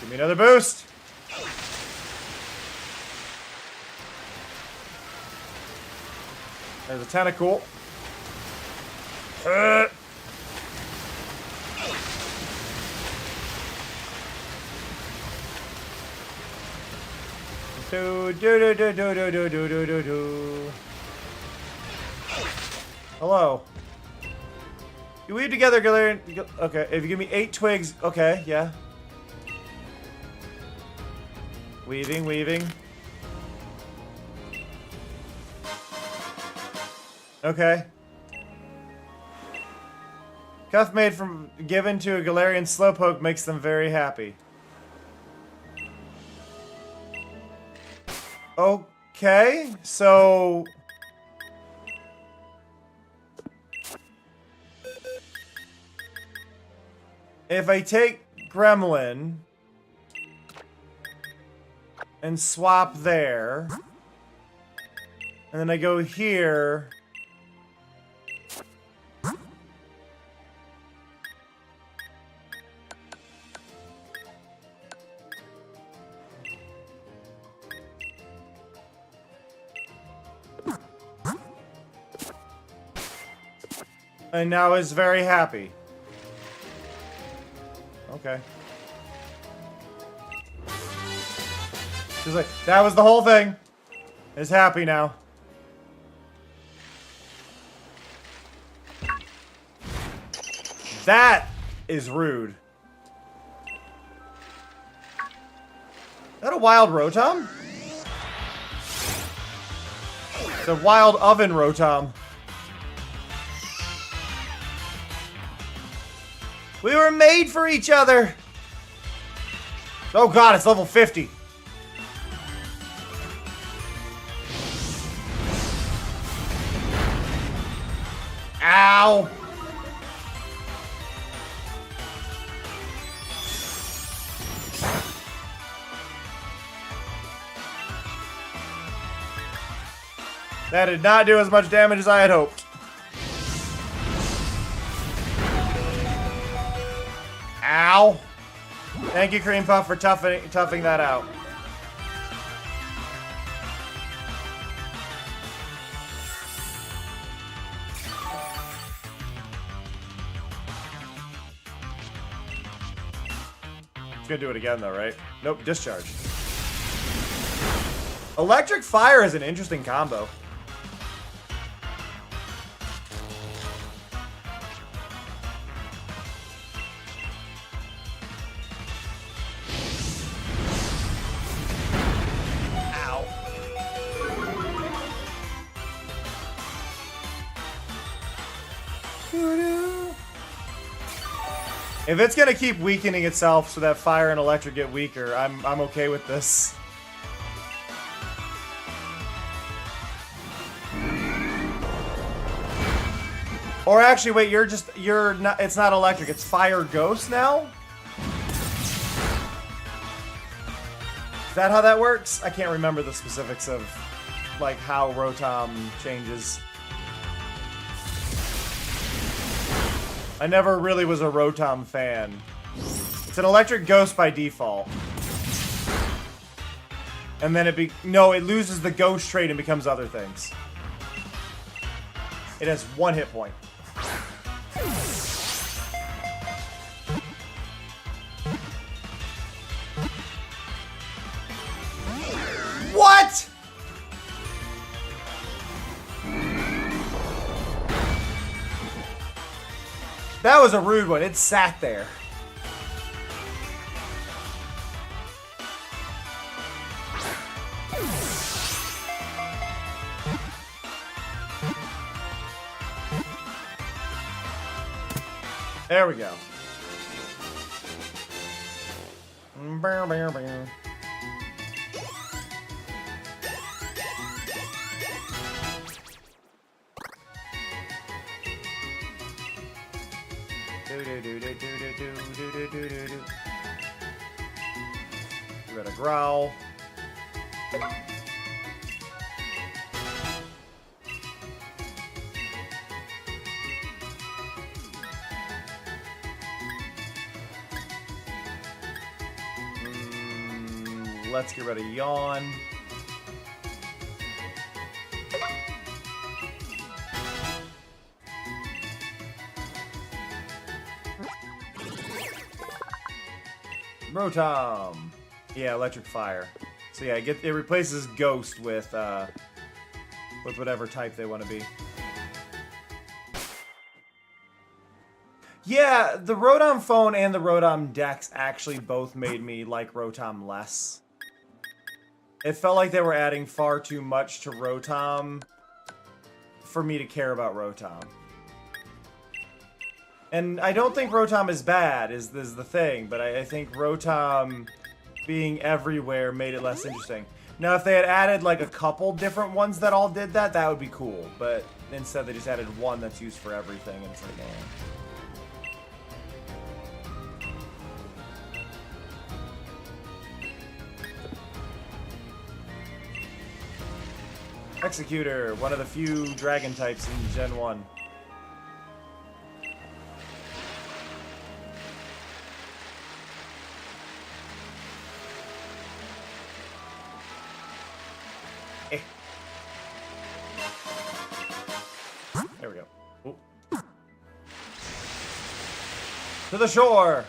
Give me another boost. There's a tentacle. Do do do do do do do do do do do. Hello. You weave together, Galarian. Okay, if you give me 8 twigs, okay, yeah. Weaving, weaving. Okay. Cuff made from given to a Galarian Slowpoke makes them very happy. Okay, so if I take Gremlin and swap there, and then I go here. And now is very happy. Okay. She's like, that was the whole thing. Is happy now. That is rude. Is that a wild Rotom? It's a wild oven Rotom. We were made for each other. Oh god, it's level 50. Ow. That did not do as much damage as I had hoped. Ow. Thank you, Cream Puff, for toughing that out. It's gonna do it again, though, right? Nope, discharge. Electric Fire is an interesting combo. If it's gonna keep weakening itself so that fire and electric get weaker, I'm okay with this. Or actually, wait, you're not, it's not electric, it's fire ghost now? Is that how that works? I can't remember the specifics of, like, how Rotom changes. I never really was a Rotom fan. It's an electric ghost by default. And then it loses the ghost trait and becomes other things. It has 1 hit point. What? That was a rude one. It sat there. There we go. Bow, bow, bow. We got a growl. Let's get rid of yawn. Rotom. Yeah, electric fire. So yeah, it replaces ghost with whatever type they want to be. Yeah, the Rotom phone and the Rotom Dex actually both made me like Rotom less. It felt like they were adding far too much to Rotom for me to care about Rotom. And I don't think Rotom is bad, is the thing, but I think Rotom being everywhere made it less interesting. Now, if they had added like a couple different ones that all did that, that would be cool. But instead, they just added one that's used for everything, and it's like, Executor, one of the few dragon types in Gen 1. There we go. Ooh. To the shore!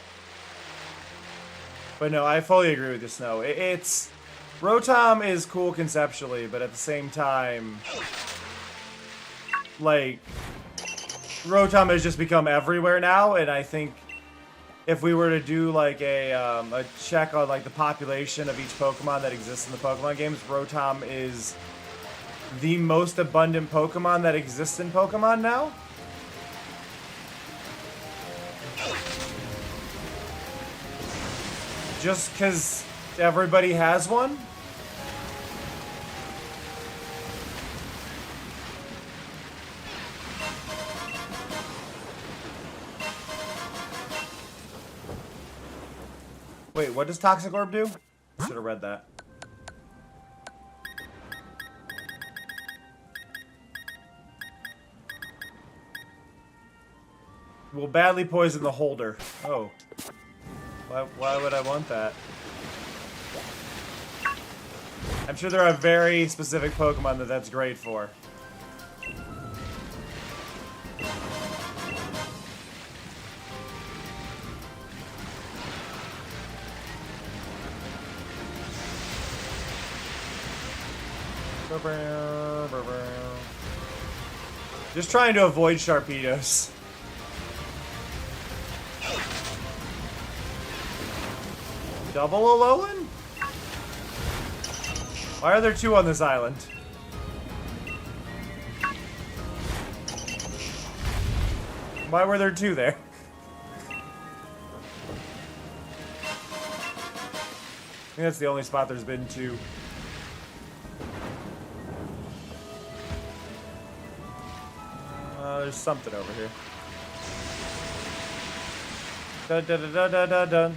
But no, I fully agree with you, Snow. It's... Rotom is cool conceptually, but at the same time... Like... Rotom has just become everywhere now, and I think if we were to do like a check on like the population of each Pokemon that exists in the Pokemon games, Rotom is the most abundant Pokemon that exists in Pokemon now. Just because everybody has one? Wait, what does Toxic Orb do? I should have read that. Will badly poison the holder. Oh. Why would I want that? I'm sure there are very specific Pokemon that that's great for. Just trying to avoid Sharpedos. Double Alolan? Why are there two on this island? Why were there two there? I think that's the only spot there's been two. There's something over here. Dun dun dun dun dun dun dun.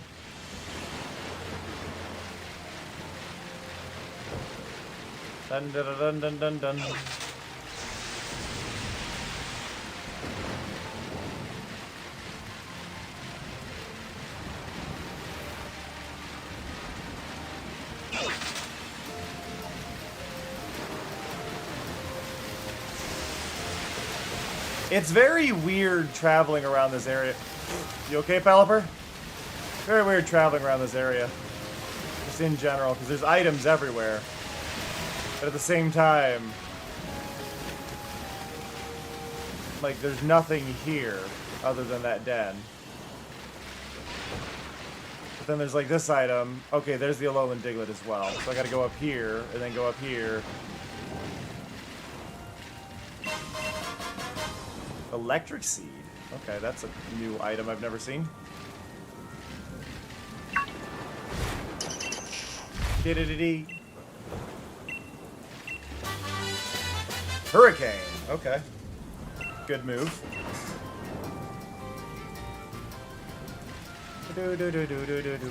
Dun dun dun dun dun dun. It's very weird traveling around this area. You okay, Pelipper? Very weird traveling around this area. Just in general, because there's items everywhere. But at the same time, like, there's nothing here other than that den. But then there's, like, this item. Okay, there's the Alolan Diglett as well. So I gotta go up here, and then go up here. Electric Seed. Okay, that's a new item I've never seen. Dee-dee-dee-dee. Hurricane. Okay. Good move. Do-do-do-do-do-do-do.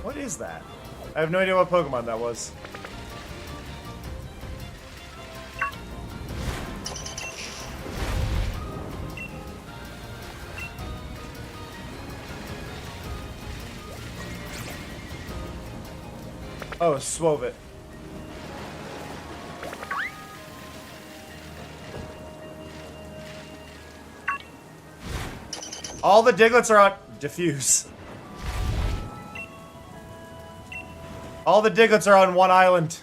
What is that? I have no idea what Pokemon that was. Oh, Swove it. All the Diglets are on Diffuse. All the Diglets are on one island.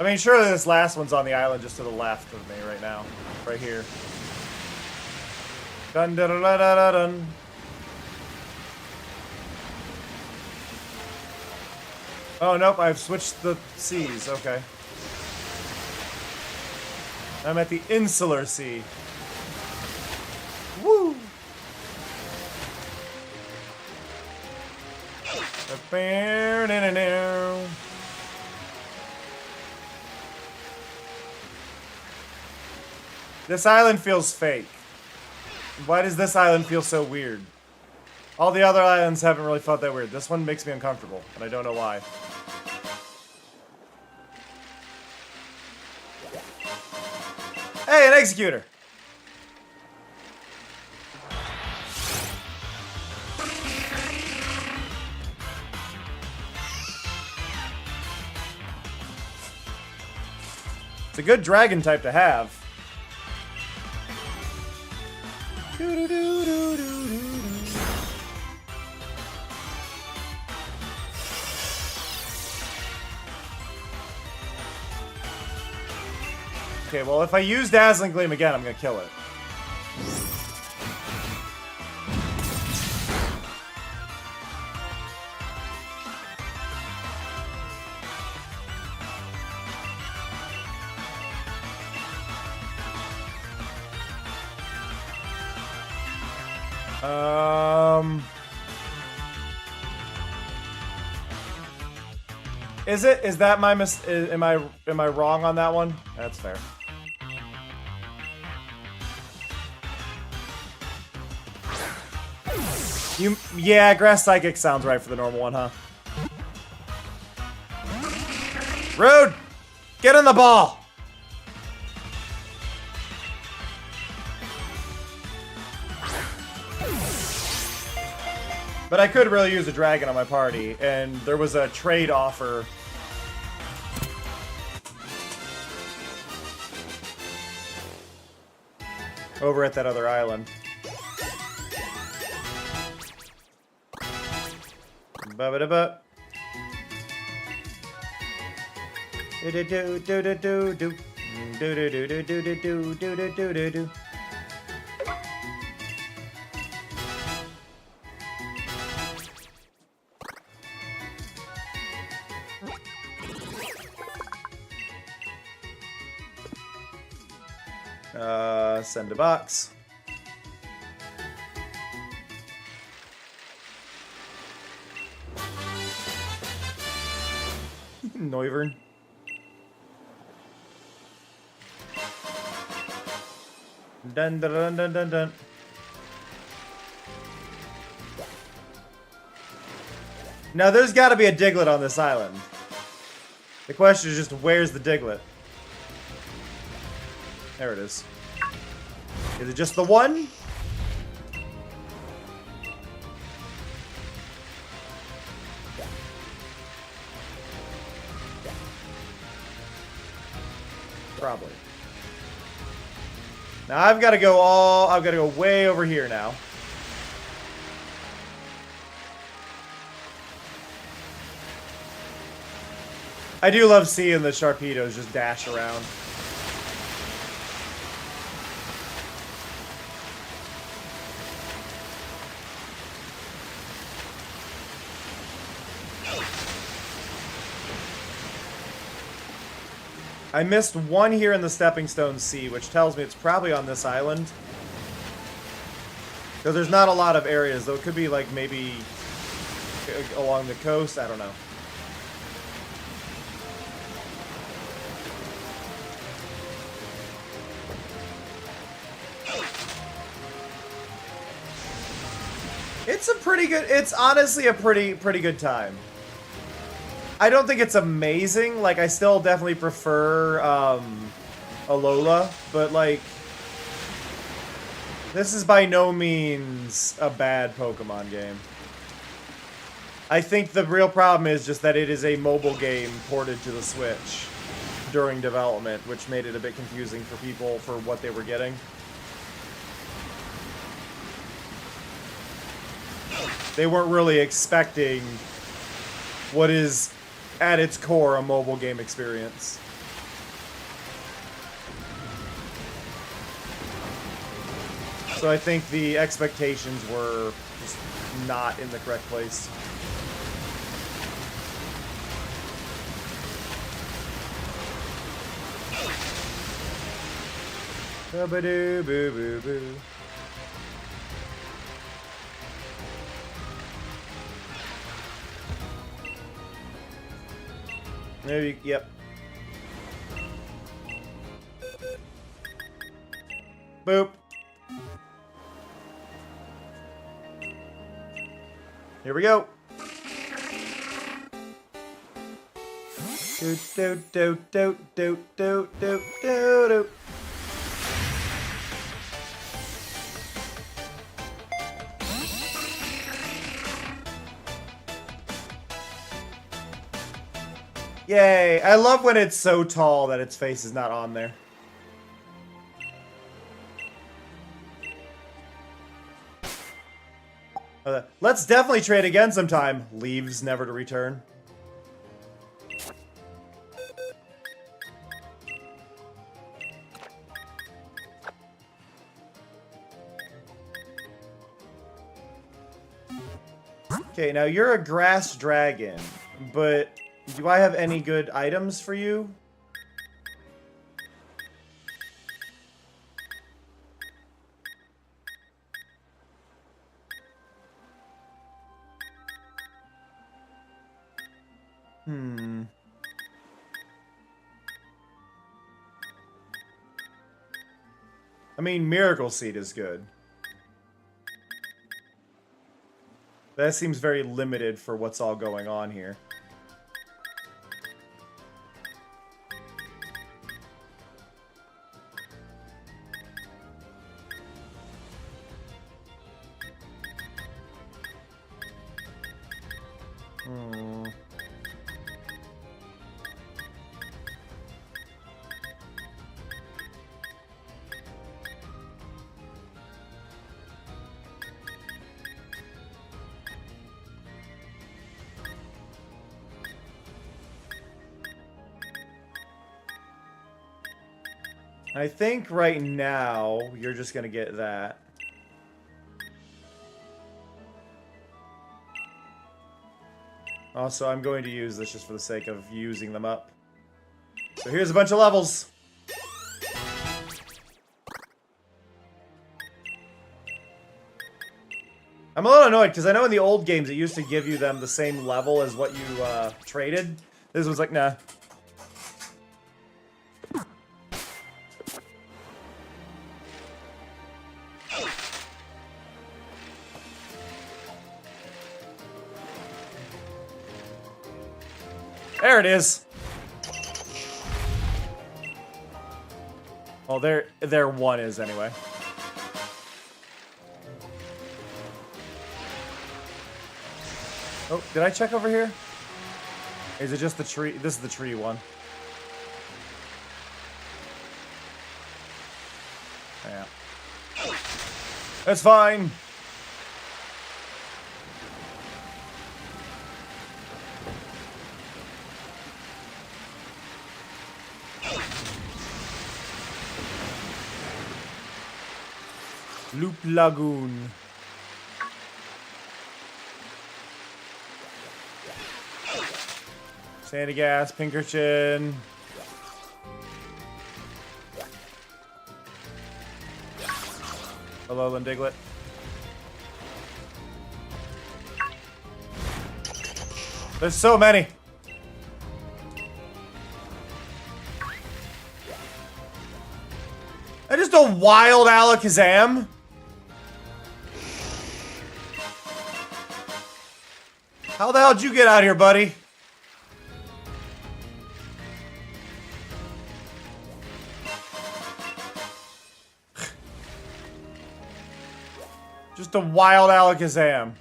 I mean, surely this last one's on the island just to the left of me right now. Right here. Dun dun dun dun dun dun. Oh, nope, I've switched the seas. Okay. I'm at the Insular Sea. Woo! This island feels fake. Why does this island feel so weird? All the other islands haven't really felt that weird. This one makes me uncomfortable, and I don't know why. Hey, an Executor! It's a good dragon type to have. Okay, well, if I use Dazzling Gleam again, I'm gonna kill it. Is that my am I wrong on that one? That's fair. Yeah, Grass Psychic sounds right for the normal one, huh? Rude! Get in the ball! But I could really use a dragon on my party, and there was a trade offer. Over at that other island. Ba-ba-da-ba. Do-do-do-do-do-do-do. Do-do-do-do-do-do-do-do-do-do-do. Send a box. Noivern. Dun dun dun dun dun dun. Now there's got to be a Diglett on this island. The question is just where's the Diglett? There it is. Is it just the one? Probably. Now I've got to go way over here now. I do love seeing the Sharpedos just dash around. I missed one here in the Stepping Stone Sea, which tells me it's probably on this island. Because there's not a lot of areas, though it could be like maybe along the coast, I don't know. It's honestly a pretty good time. I don't think it's amazing. Like, I still definitely prefer Alola, but like, this is by no means a bad Pokemon game. I think the real problem is just that it is a mobile game ported to the Switch during development, which made it a bit confusing for people for what they were getting. They weren't really expecting what is, at its core, a mobile game experience. So I think the expectations were just not in the correct place. Ba-ba-doo, boo-boo-boo. Maybe, yep. Boop. Here we go. Do do do do do do do do do. Yay! I love when it's so tall that its face is not on there. Let's definitely trade again sometime. Leaves never to return. Okay, now you're a grass dragon, but do I have any good items for you? I mean, Miracle Seed is good. That seems very limited for what's all going on here. I think right now you're just gonna get that. Also, I'm going to use this just for the sake of using them up. So here's a bunch of levels. I'm a little annoyed because I know in the old games it used to give you them the same level as what you traded. This was like, nah. There it is. Well, there one is anyway. Oh, did I check over here? Is it just the tree? This is the tree one. Yeah. That's fine. Loop Lagoon. Sandy Gas, Pinkerton. Hello, Lindiglet. There's so many. And just a wild Alakazam. How the hell did you get out here, buddy? Just a wild Alakazam.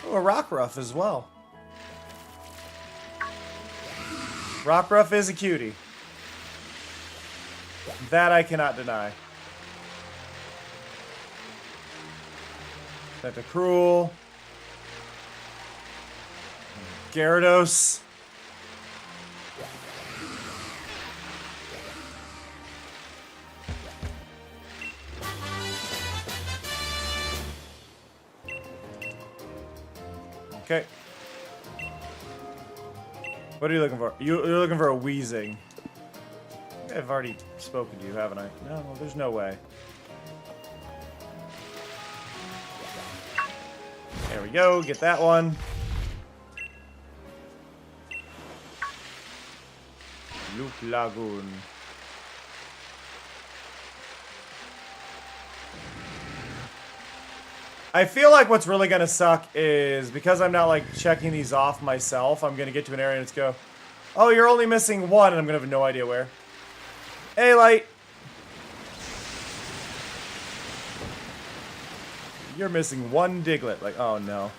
Oh, a Rockruff as well. Rockruff is a cutie. That I cannot deny. Tentacruel. Gyarados. Okay. What are you looking for? You're looking for a Weezing. I've already spoken to you, haven't I? No, there's no way. There we go, get that one. Loop Lagoon. I feel like what's really gonna suck is because I'm not like checking these off myself, I'm gonna get to an area and it's go, oh, you're only missing one, and I'm gonna have no idea where. Hey, Light. You're missing one Diglett. Like, oh no.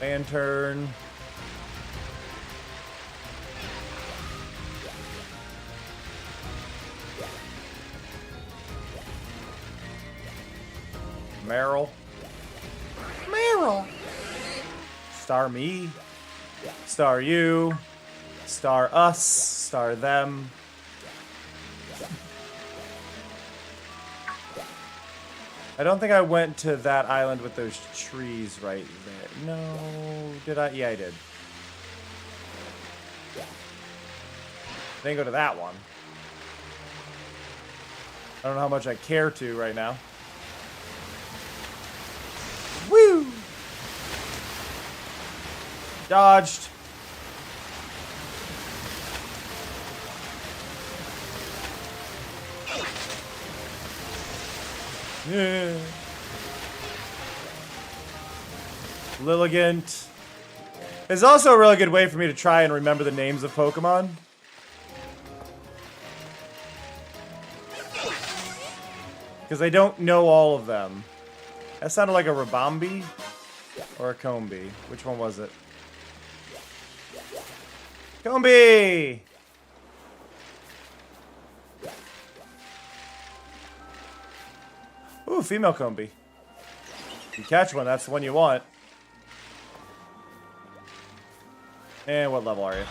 Lantern. Meryl.
Meryl.
Star me. Star you. Star us. Star them. I don't think I went to that island with those trees right there. No, did I? Yeah, I did. Didn't go to that one. I don't know how much I care to right now. Woo! Dodged. Yeah. Lilligant. It's also a really good way for me to try and remember the names of Pokemon. Because I don't know all of them. That sounded like a Rabombi or a Combi. Which one was it? Combi! Ooh, female Combi. If you catch one, that's the one you want. And what level are you?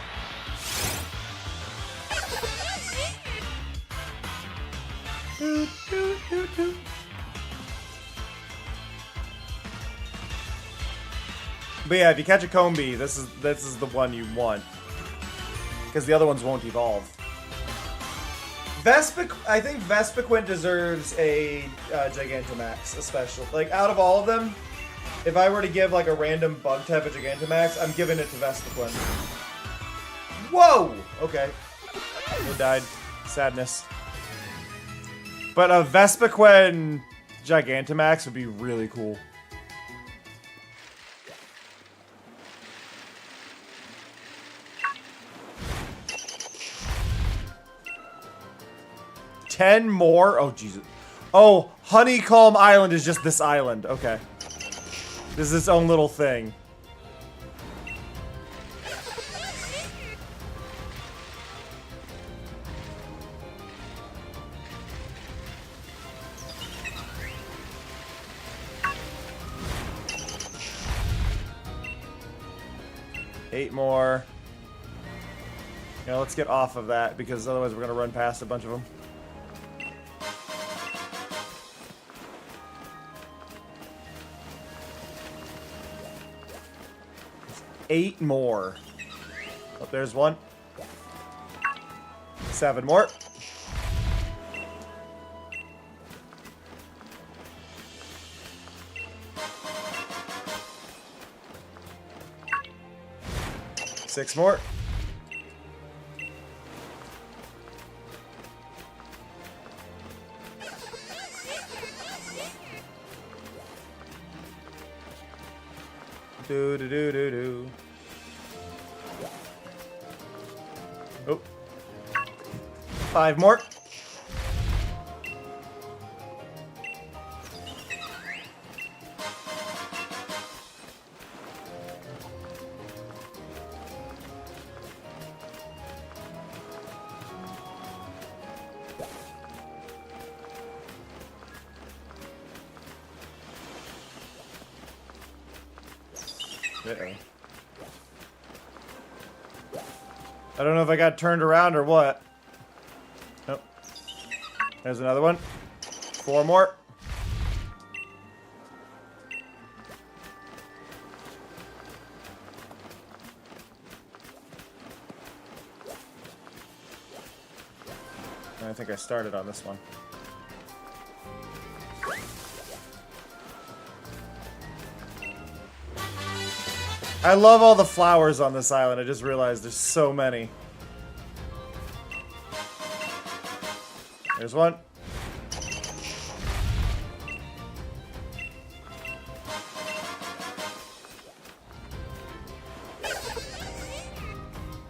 But yeah, if you catch a Combi, this is the one you want. Because the other ones won't evolve. I think Vespiquen deserves a Gigantamax, especially. Like, out of all of them, if I were to give, like, a random bug type a Gigantamax, I'm giving it to Vespiquen. Whoa! Okay. It died. Sadness. But a Vespiquen Gigantamax would be really cool. Ten more? Oh, Jesus. Oh, Honeycomb Island is just this island. Okay. This is its own little thing. Eight more. You know, let's get off of that because otherwise we're going to run past a bunch of them. Eight more. Oh, there's one. 7 more. Six more. Do do do do do. Oh. 5 more. Uh-oh. I don't know if I got turned around or what. Nope. There's another one. 4 more. I think I started on this one. I love all the flowers on this island. I just realized there's so many. There's one.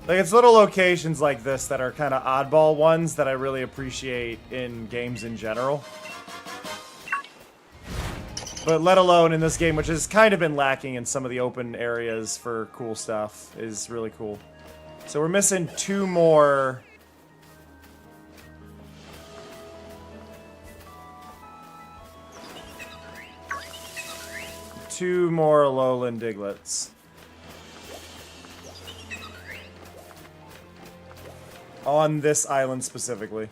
Like, it's little locations like this that are kind of oddball ones that I really appreciate in games in general. But let alone in this game, which has kind of been lacking in some of the open areas for cool stuff, is really cool. So we're missing 2 more. Two more Alolan Diglets. On this island specifically.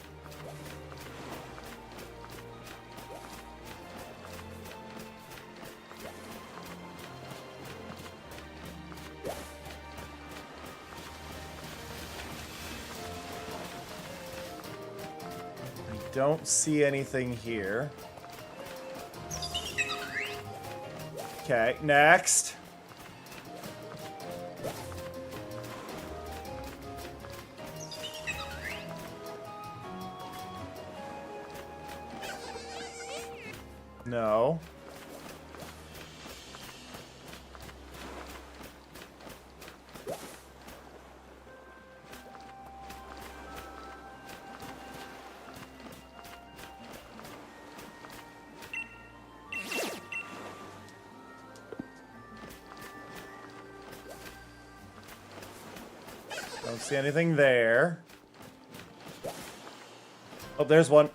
I don't see anything here. Okay, next. No. Don't see anything there. Oh, there's one.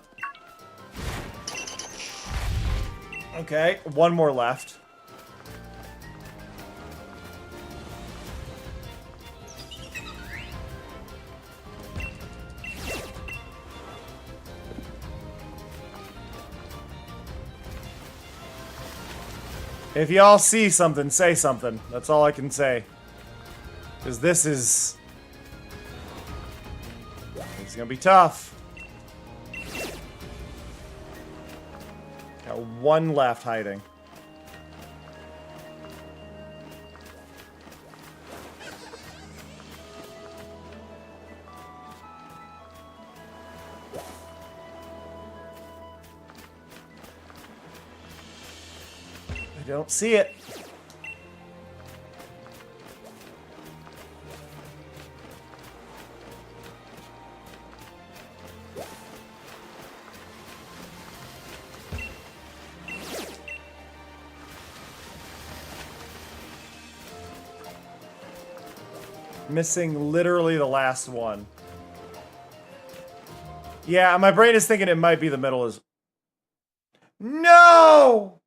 Okay, one more left. If y'all see something, say something. That's all I can say. Because this is... It's gonna be tough. Got one left hiding. I don't see it. Missing literally the last one. Yeah, my brain is thinking it might be the middle is... No!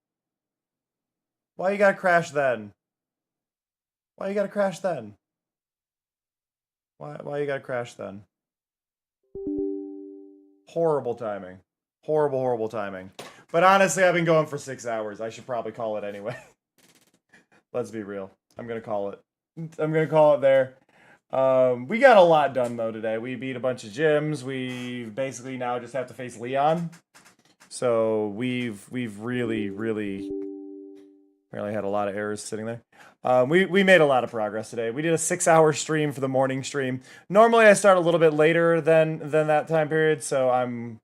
Why you gotta crash then? Why you gotta crash then? Why you gotta crash then? Horrible timing. Horrible, horrible timing. But honestly, I've been going for 6 hours. I should probably call it anyway. Let's be real. I'm gonna call it. I'm gonna call it there. We got a lot done though today. We beat a bunch of gyms. We basically now just have to face Leon. So we've really apparently had a lot of errors sitting there. We made a lot of progress today. We did a 6-hour stream for the morning stream. Normally I start a little bit later than that time period, so I'm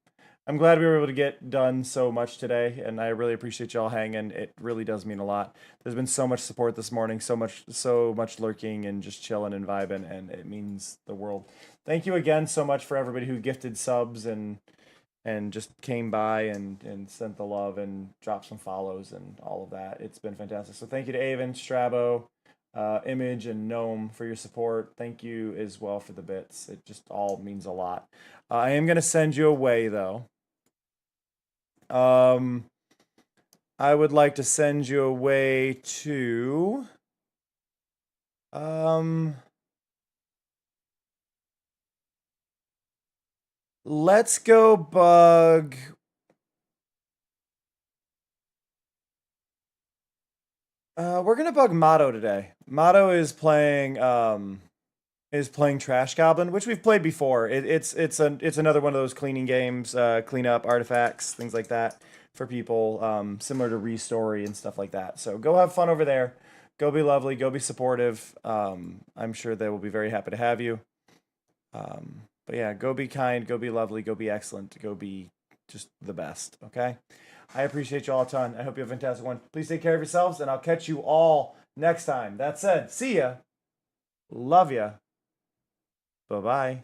glad we were able to get done so much today, and I really appreciate y'all hanging. It really does mean a lot. There's been so much support this morning, so much lurking and just chilling and vibing, and it means the world. Thank you again so much for everybody who gifted subs and just came by and sent the love and dropped some follows and all of that. It's been fantastic. So thank you to Avon, Strabo, Image, and Gnome for your support. Thank you as well for the bits. It just all means a lot. I am going to send you away, though. I would like to send you away to... Let's go bug... we're gonna bug Motto today. Motto is playing Trash Goblin, which we've played before. It's another one of those cleaning games, clean up artifacts, things like that for people, similar to Restory and stuff like that. So go have fun over there. Go be lovely. Go be supportive. I'm sure they will be very happy to have you. But yeah, go be kind. Go be lovely. Go be excellent. Go be just the best. Okay. I appreciate you all a ton. I hope you have a fantastic one. Please take care of yourselves, and I'll catch you all next time. That said, see ya. Love ya. Bye-bye.